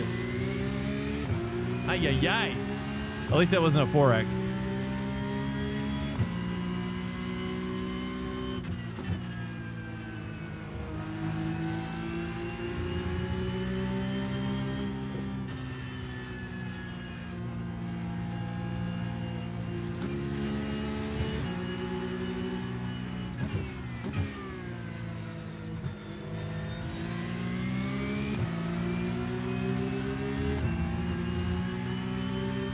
A: Ay, ay, ay. At least that wasn't a 4X.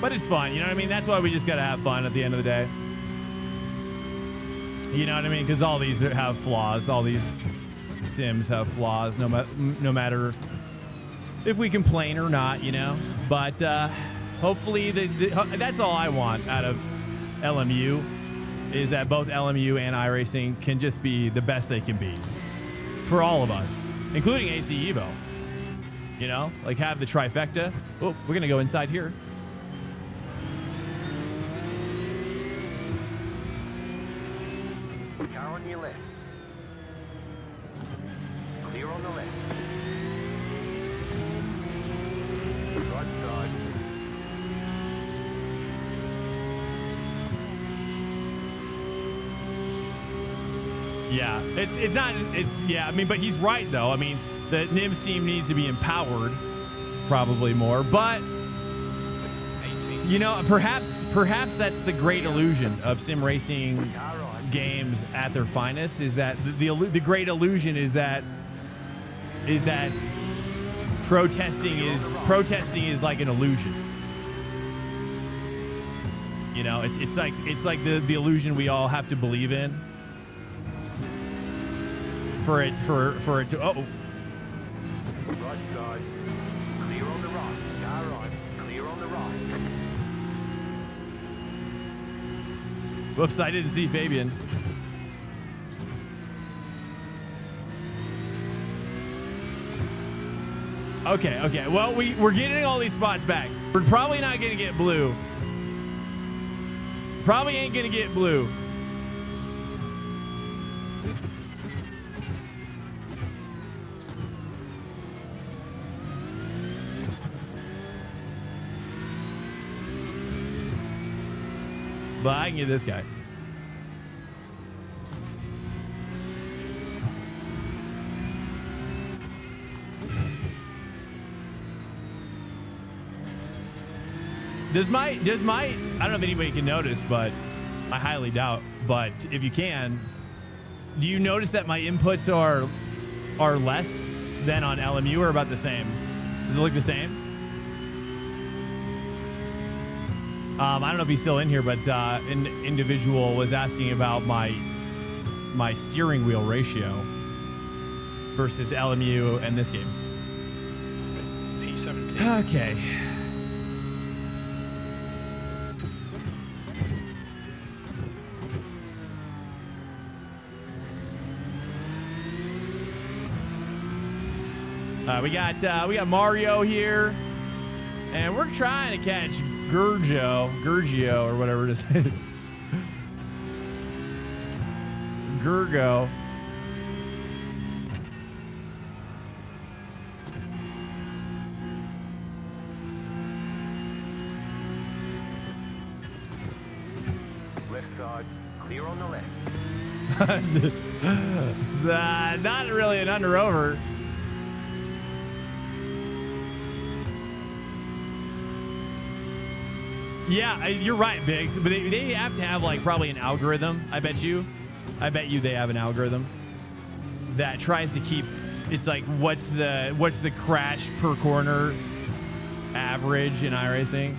A: But it's fun, you know what I mean? That's why we just gotta have fun at the end of the day. You know what I mean? Because all these have flaws. All these sims have flaws, no matter if we complain or not, you know? But hopefully, that's all I want out of LMU, is that both LMU and iRacing can just be the best they can be for all of us, including AC Evo. You know? Like, have the trifecta. Oh, we're gonna go inside here.
C: Car on your left. Clear on the left. Right side.
A: Yeah, yeah, I mean, but he's right, though. I mean, the NIMS team needs to be empowered probably more, but, you know, perhaps that's the great illusion of sim racing games at their finest, is that the great illusion is that protesting is like an illusion. You know, it's like the illusion we all have to believe in for it to
C: Right side. Clear on the right. Car right. Clear on the right.
A: Whoops, I didn't see Fabian. Okay. Well, we're getting all these spots back. We're probably not going to get blue. Probably ain't going to get blue. But I can get this guy. Does my I don't know if anybody can notice, but I highly doubt, but if you can, do you notice that my inputs are less than on LMU, or about the same? Does it look the same? I don't know if he's still in here, but an individual was asking about my steering wheel ratio versus LMU and this game.
D: P17.
A: Okay. We got Mario here, and we're trying to catch Gurgio or whatever it is. Gurgo.
C: Left side, clear on the left.
A: It's not really an under-over. Yeah, you're right, Biggs. But they have to have like probably an algorithm. I bet you they have an algorithm that tries to keep. It's like what's the crash per corner average in iRacing?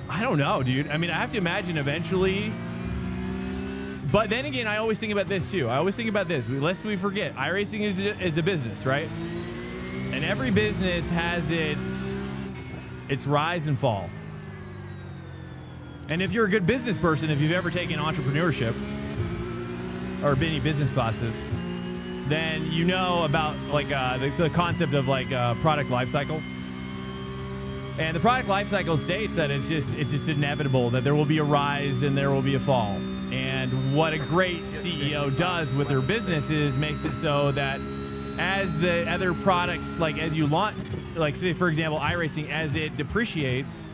A: I don't know, dude. I mean, I have to imagine eventually. But then again, I always think about this too. Lest we forget, iRacing is a business, right? And every business has its rise and fall. And if you're a good business person, if you've ever taken entrepreneurship or been in business classes, then you know about like the concept of like product life cycle. And the product life cycle states that it's just inevitable that there will be a rise and there will be a fall. And what a great CEO does with their business is makes it so that as the other products, like as you launch, like say for example, iRacing, as it depreciates,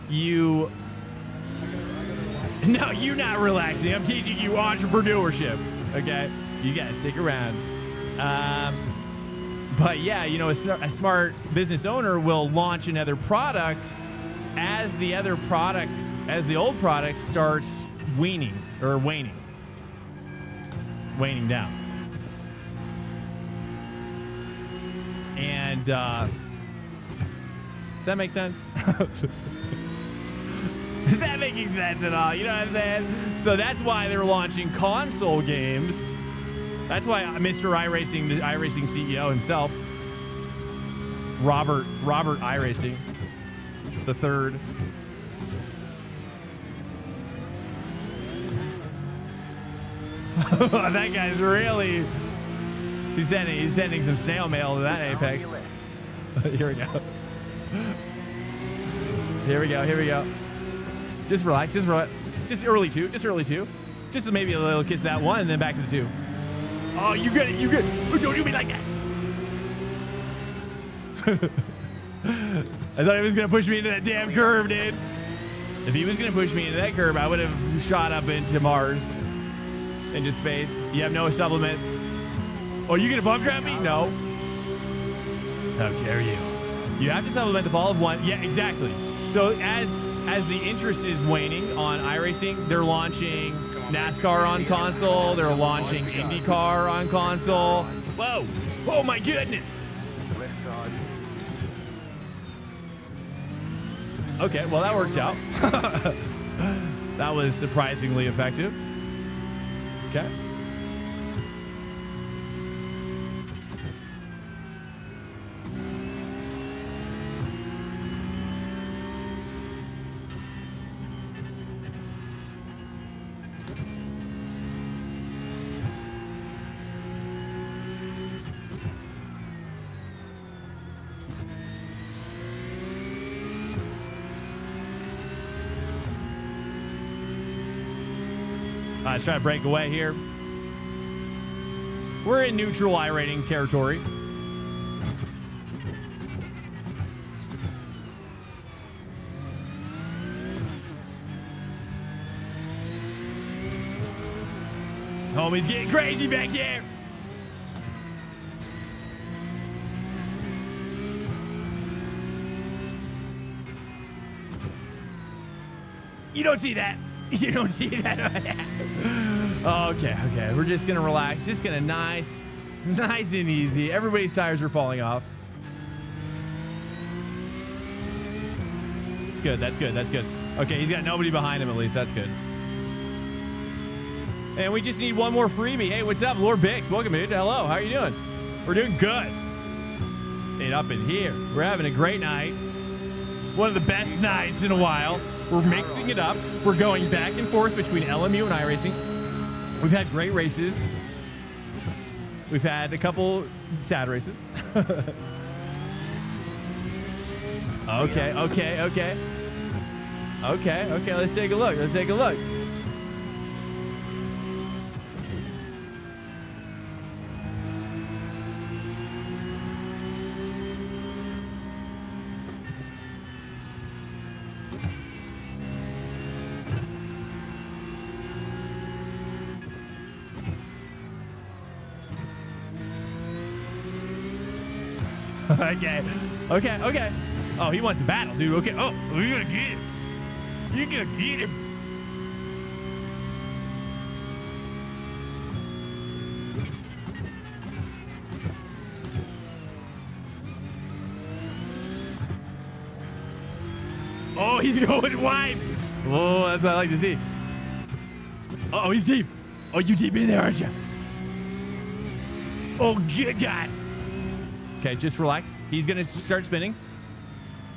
A: you're not relaxing. I'm teaching you entrepreneurship. Okay, you guys stick around. But yeah, you know, a smart business owner will launch another product as the old product starts waning down. And does that make sense? Is that making sense at all? You know what I'm saying? So that's why they're launching console games. That's why Mr. iRacing, the iRacing CEO himself, Robert iRacing the third. That guy's really he's sending some snail mail to that Apex. Here we go. Just relax. Just early two. Just maybe a little kiss that one and then back to the two. Oh, you good. Oh, don't do me like that. I thought he was going to push me into that damn curve, dude. If he was going to push me into that curve, I would have shot up into Mars, into space. You have no supplement. Oh, you going to bump trap me? No. How dare you. You have to supplement the fall of one. Yeah, exactly. So as the interest is waning on iRacing, they're launching NASCAR on console. They're launching IndyCar on console. Whoa. Oh, my goodness. Okay, well, that worked out. That was surprisingly effective. Okay. Let's try to break away here. We're in neutral iRating territory. Homie's getting crazy back here. You don't see that. You don't see that. Okay. We're just gonna relax. Just gonna nice and easy. Everybody's tires are falling off. That's good. Okay, he's got nobody behind him at least. That's good. And we just need one more freebie. Hey, what's up, Lord Bix? Welcome, dude. Hello. How are you doing? We're doing good. Ain't up in here. We're having a great night. One of the best nights in a while. We're mixing it up. We're going back and forth between LMU and iRacing. We've had great races. We've had a couple sad races. Okay. Let's take a look. Okay. Okay. Okay. Oh, he wants to battle, dude. Okay. Oh, you're gonna get him. You're gonna get him. Oh, he's going wide. Oh, that's what I like to see. Oh, he's deep. Oh, you deep in there, aren't you? Oh, good God. Okay, just relax. He's going to start spinning.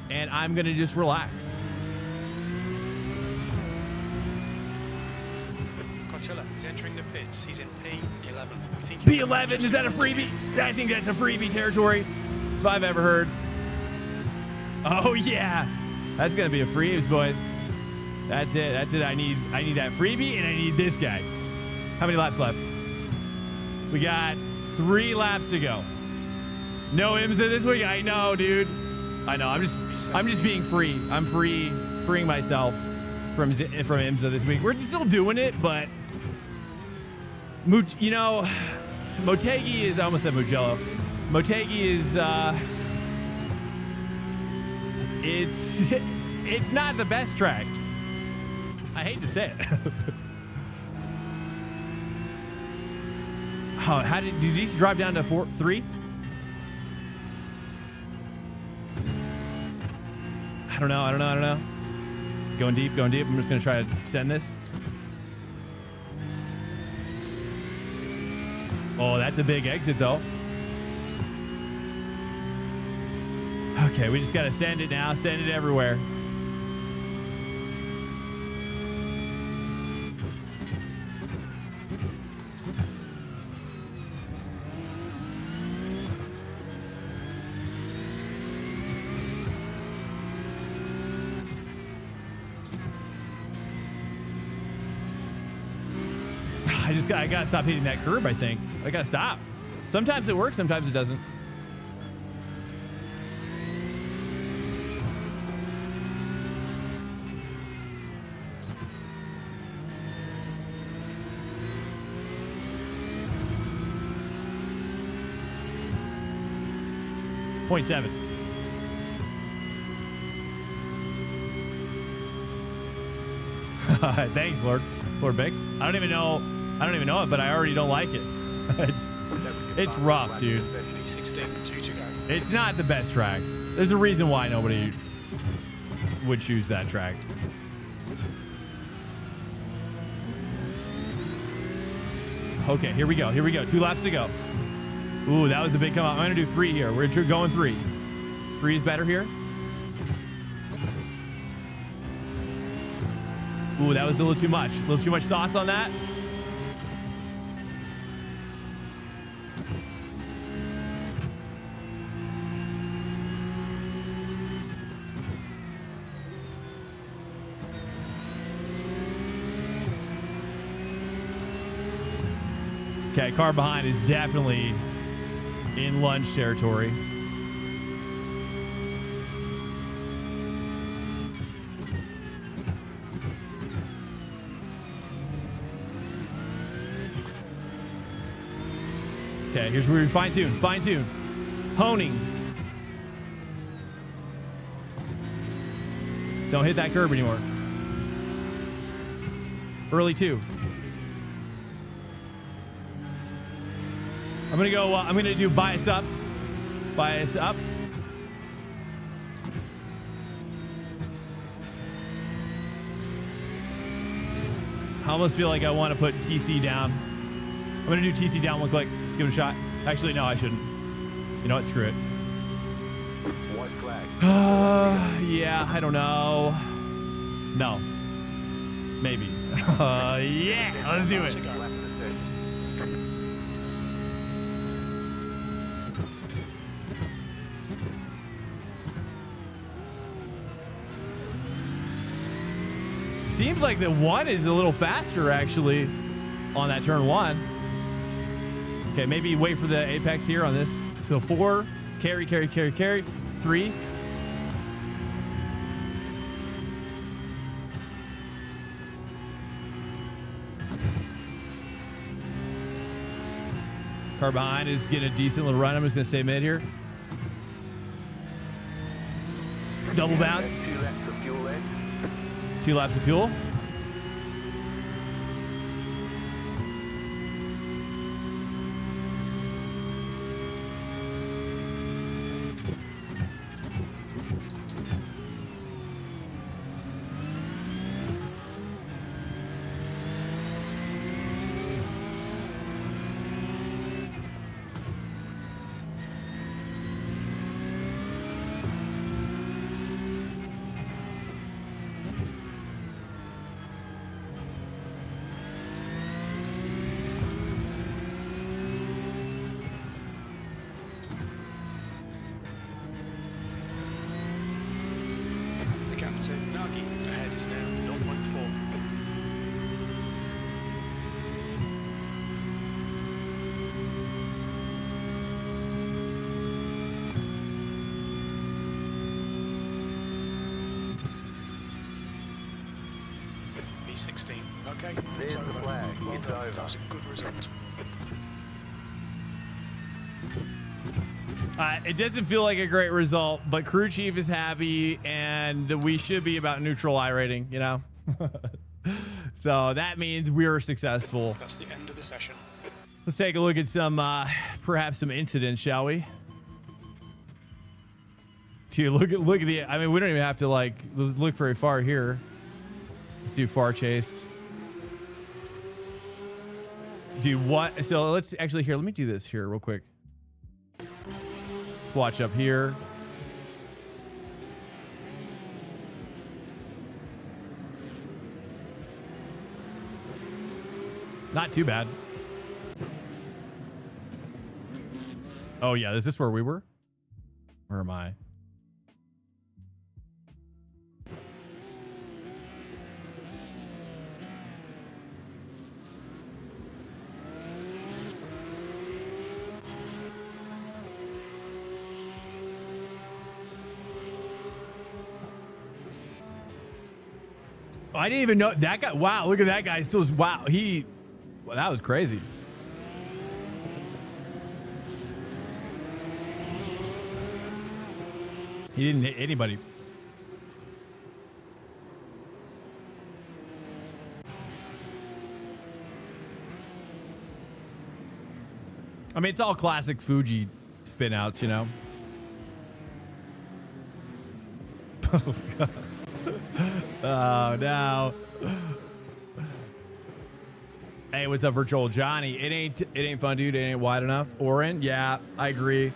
A: And I'm going to just relax.
D: Coachella, he's entering the pits. He's in P11.
A: P11, is that a freebie? I think that's a freebie territory, if I've ever heard. Oh, yeah. That's going to be a freebie, boys. That's it. That's it. I need that freebie, and I need this guy. How many laps left? We got 3 laps to go. No IMSA this week. I know, dude. I know. I'm just being free. I'm freeing myself from IMSA this week. We're still doing it, but you know, Motegi is, I almost said Mugello. Motegi is it's not the best track. I hate to say it. Oh, how did you just drop down to 3? I don't know. Going deep. I'm just gonna try to send this. Oh, that's a big exit though. Okay, we just gotta send it now. Send it everywhere. I gotta stop hitting that curb, I think. I gotta stop. Sometimes it works, sometimes it doesn't. .7. Thanks, Lord Bix. I don't even know it, but I already don't like it. It's rough, dude. It's not the best track. There's a reason why nobody would choose that track. Okay, here we go. 2 laps to go. Ooh, that was a big come out. I'm gonna do 3 here. We're going 3. 3 is better here. Ooh, that was a little too much. A little too much sauce on that. Okay, car behind is definitely in lunge territory. Okay, here's where we fine tune. Honing. Don't hit that curb anymore. Early 2. I'm gonna do bias up. I almost feel like I want to put TC down. I'm gonna do TC down 1 click. Let's give it a shot. Actually, no, I shouldn't. You know what? Screw it.
C: White flag.
A: Yeah, I don't know. No. Maybe. Yeah, let's do it. Seems like the 1 is a little faster actually on that turn 1. Okay, maybe wait for the apex here on this. So 4, carry. 3. Car behind is getting a decent little run. I'm just gonna stay mid here. Double bounce.
C: 2 laps of fuel left.
A: 2 laps of fuel.
D: The gap to Nagi ahead is now 0.4. B16. Okay.
C: There's the flag. It's
D: That
C: over.
D: was a good result.
A: It doesn't feel like a great result, but crew chief is happy, and we should be about neutral iRating, you know? So that means we're successful.
D: That's the end of the session.
A: Let's take a look at some, perhaps some incidents, shall we? Dude, look at the, I mean, we don't even have to, like, look very far here. Let's do far chase. Dude, what? So let's actually, here, let me do this here real quick. Let's watch up here. Not too bad. Oh yeah, is this where we were? Where am I? I didn't even know that guy. Wow, look at that guy. Still, wow, well, that was crazy. He didn't hit anybody. I mean, it's all classic Fuji spin outs, you know? Oh, God. Oh, no. Hey, what's up, Virtual Johnny? It ain't fun, dude. It ain't wide enough. Orin? Yeah, I agree.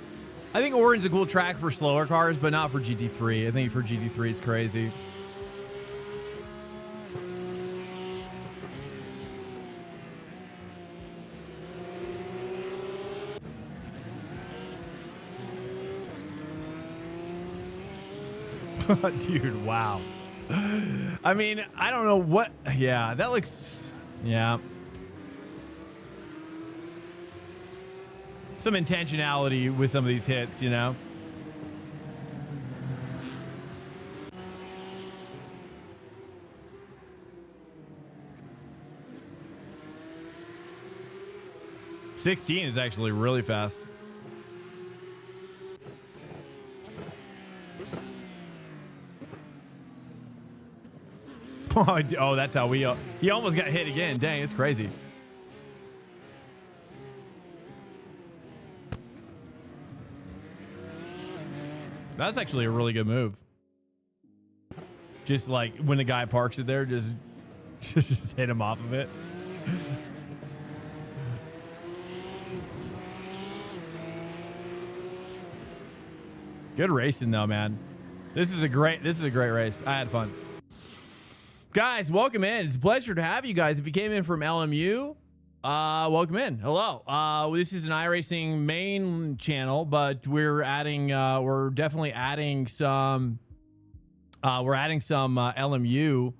A: I think Orin's a cool track for slower cars, but not for GT3. I think for GT3, it's crazy. Dude, wow. I mean, I don't know what. Yeah, that looks. Yeah. Some intentionality with some of these hits, you know? $16 is actually really fast. Oh, that's how we... he almost got hit again. Dang, it's crazy. That's actually a really good move. Just like when the guy parks it there, just hit him off of it. Good racing though, man. This is a great race. I had fun. Guys, welcome in. It's a pleasure to have you guys. If you came in from LMU, welcome in. Hello. This is an iRacing main channel, but we're adding, we're definitely adding some, LMU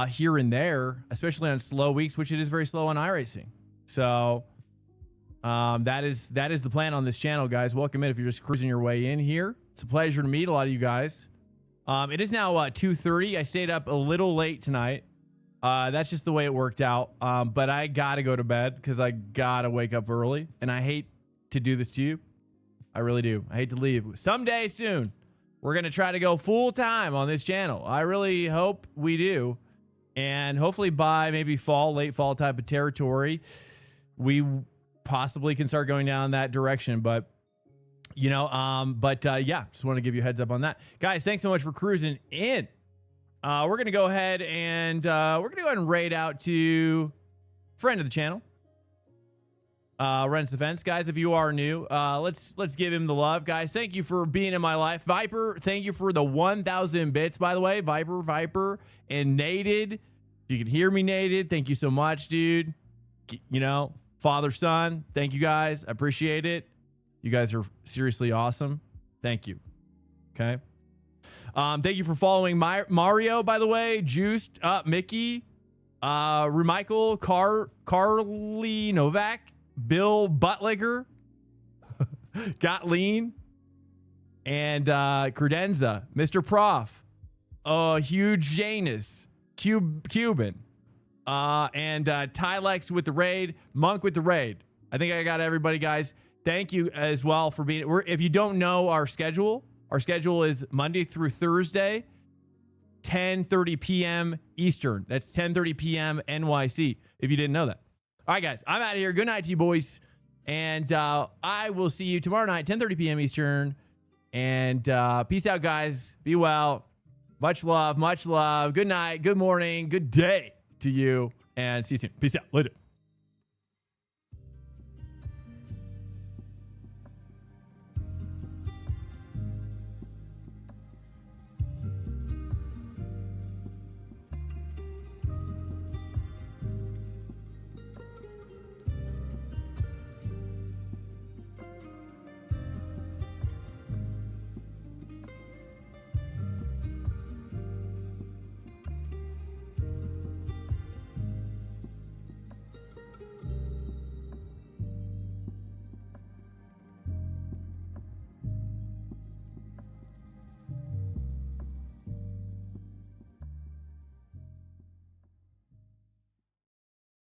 A: here and there, especially on slow weeks, which it is very slow on iRacing. So that is the plan on this channel, guys. Welcome in if you're just cruising your way in here. It's a pleasure to meet a lot of you guys. It is now 2:30. I stayed up a little late tonight. That's just the way it worked out. But I gotta go to bed because I gotta wake up early, and I hate to do this to you. I really do. I hate to leave. Someday soon, We're going to try to go full time on this channel. I really hope we do. And hopefully by maybe fall, late fall type of territory, we possibly can start going down that direction. But, you know, yeah, just want to give you a heads up on that. Guys, thanks so much for cruising in. We're going to go ahead and raid out to friend of the channel. Rents Defense. Guys, if you are new, let's give him the love. Guys, thank you for being in my life. Viper, thank you for the 1,000 bits, by the way. Viper, and Nated. If you can hear me, Nated, thank you so much, dude. You know, father, son, thank you guys. I appreciate it. You guys are seriously awesome. Thank you. Okay. Thank you for following Mario, by the way. Juiced Up Mickey, Remichael, Carly Novak, Bill Buttlicker, Got Lean, and Credenza, Mr. Prof, Huge Janus, Cuban, and Tylex with the raid, Monk with the raid. I think I got everybody, guys. Thank you as well for being. If you don't know our schedule is Monday through Thursday, 10:30 p.m. Eastern. That's 10:30 p.m. NYC, if you didn't know that. All right, guys, I'm out of here. Good night to you, boys. And I will see you tomorrow night, 10:30 p.m. Eastern. And peace out, guys. Be well. Much love. Much love. Good night. Good morning. Good day to you. And see you soon. Peace out. Later.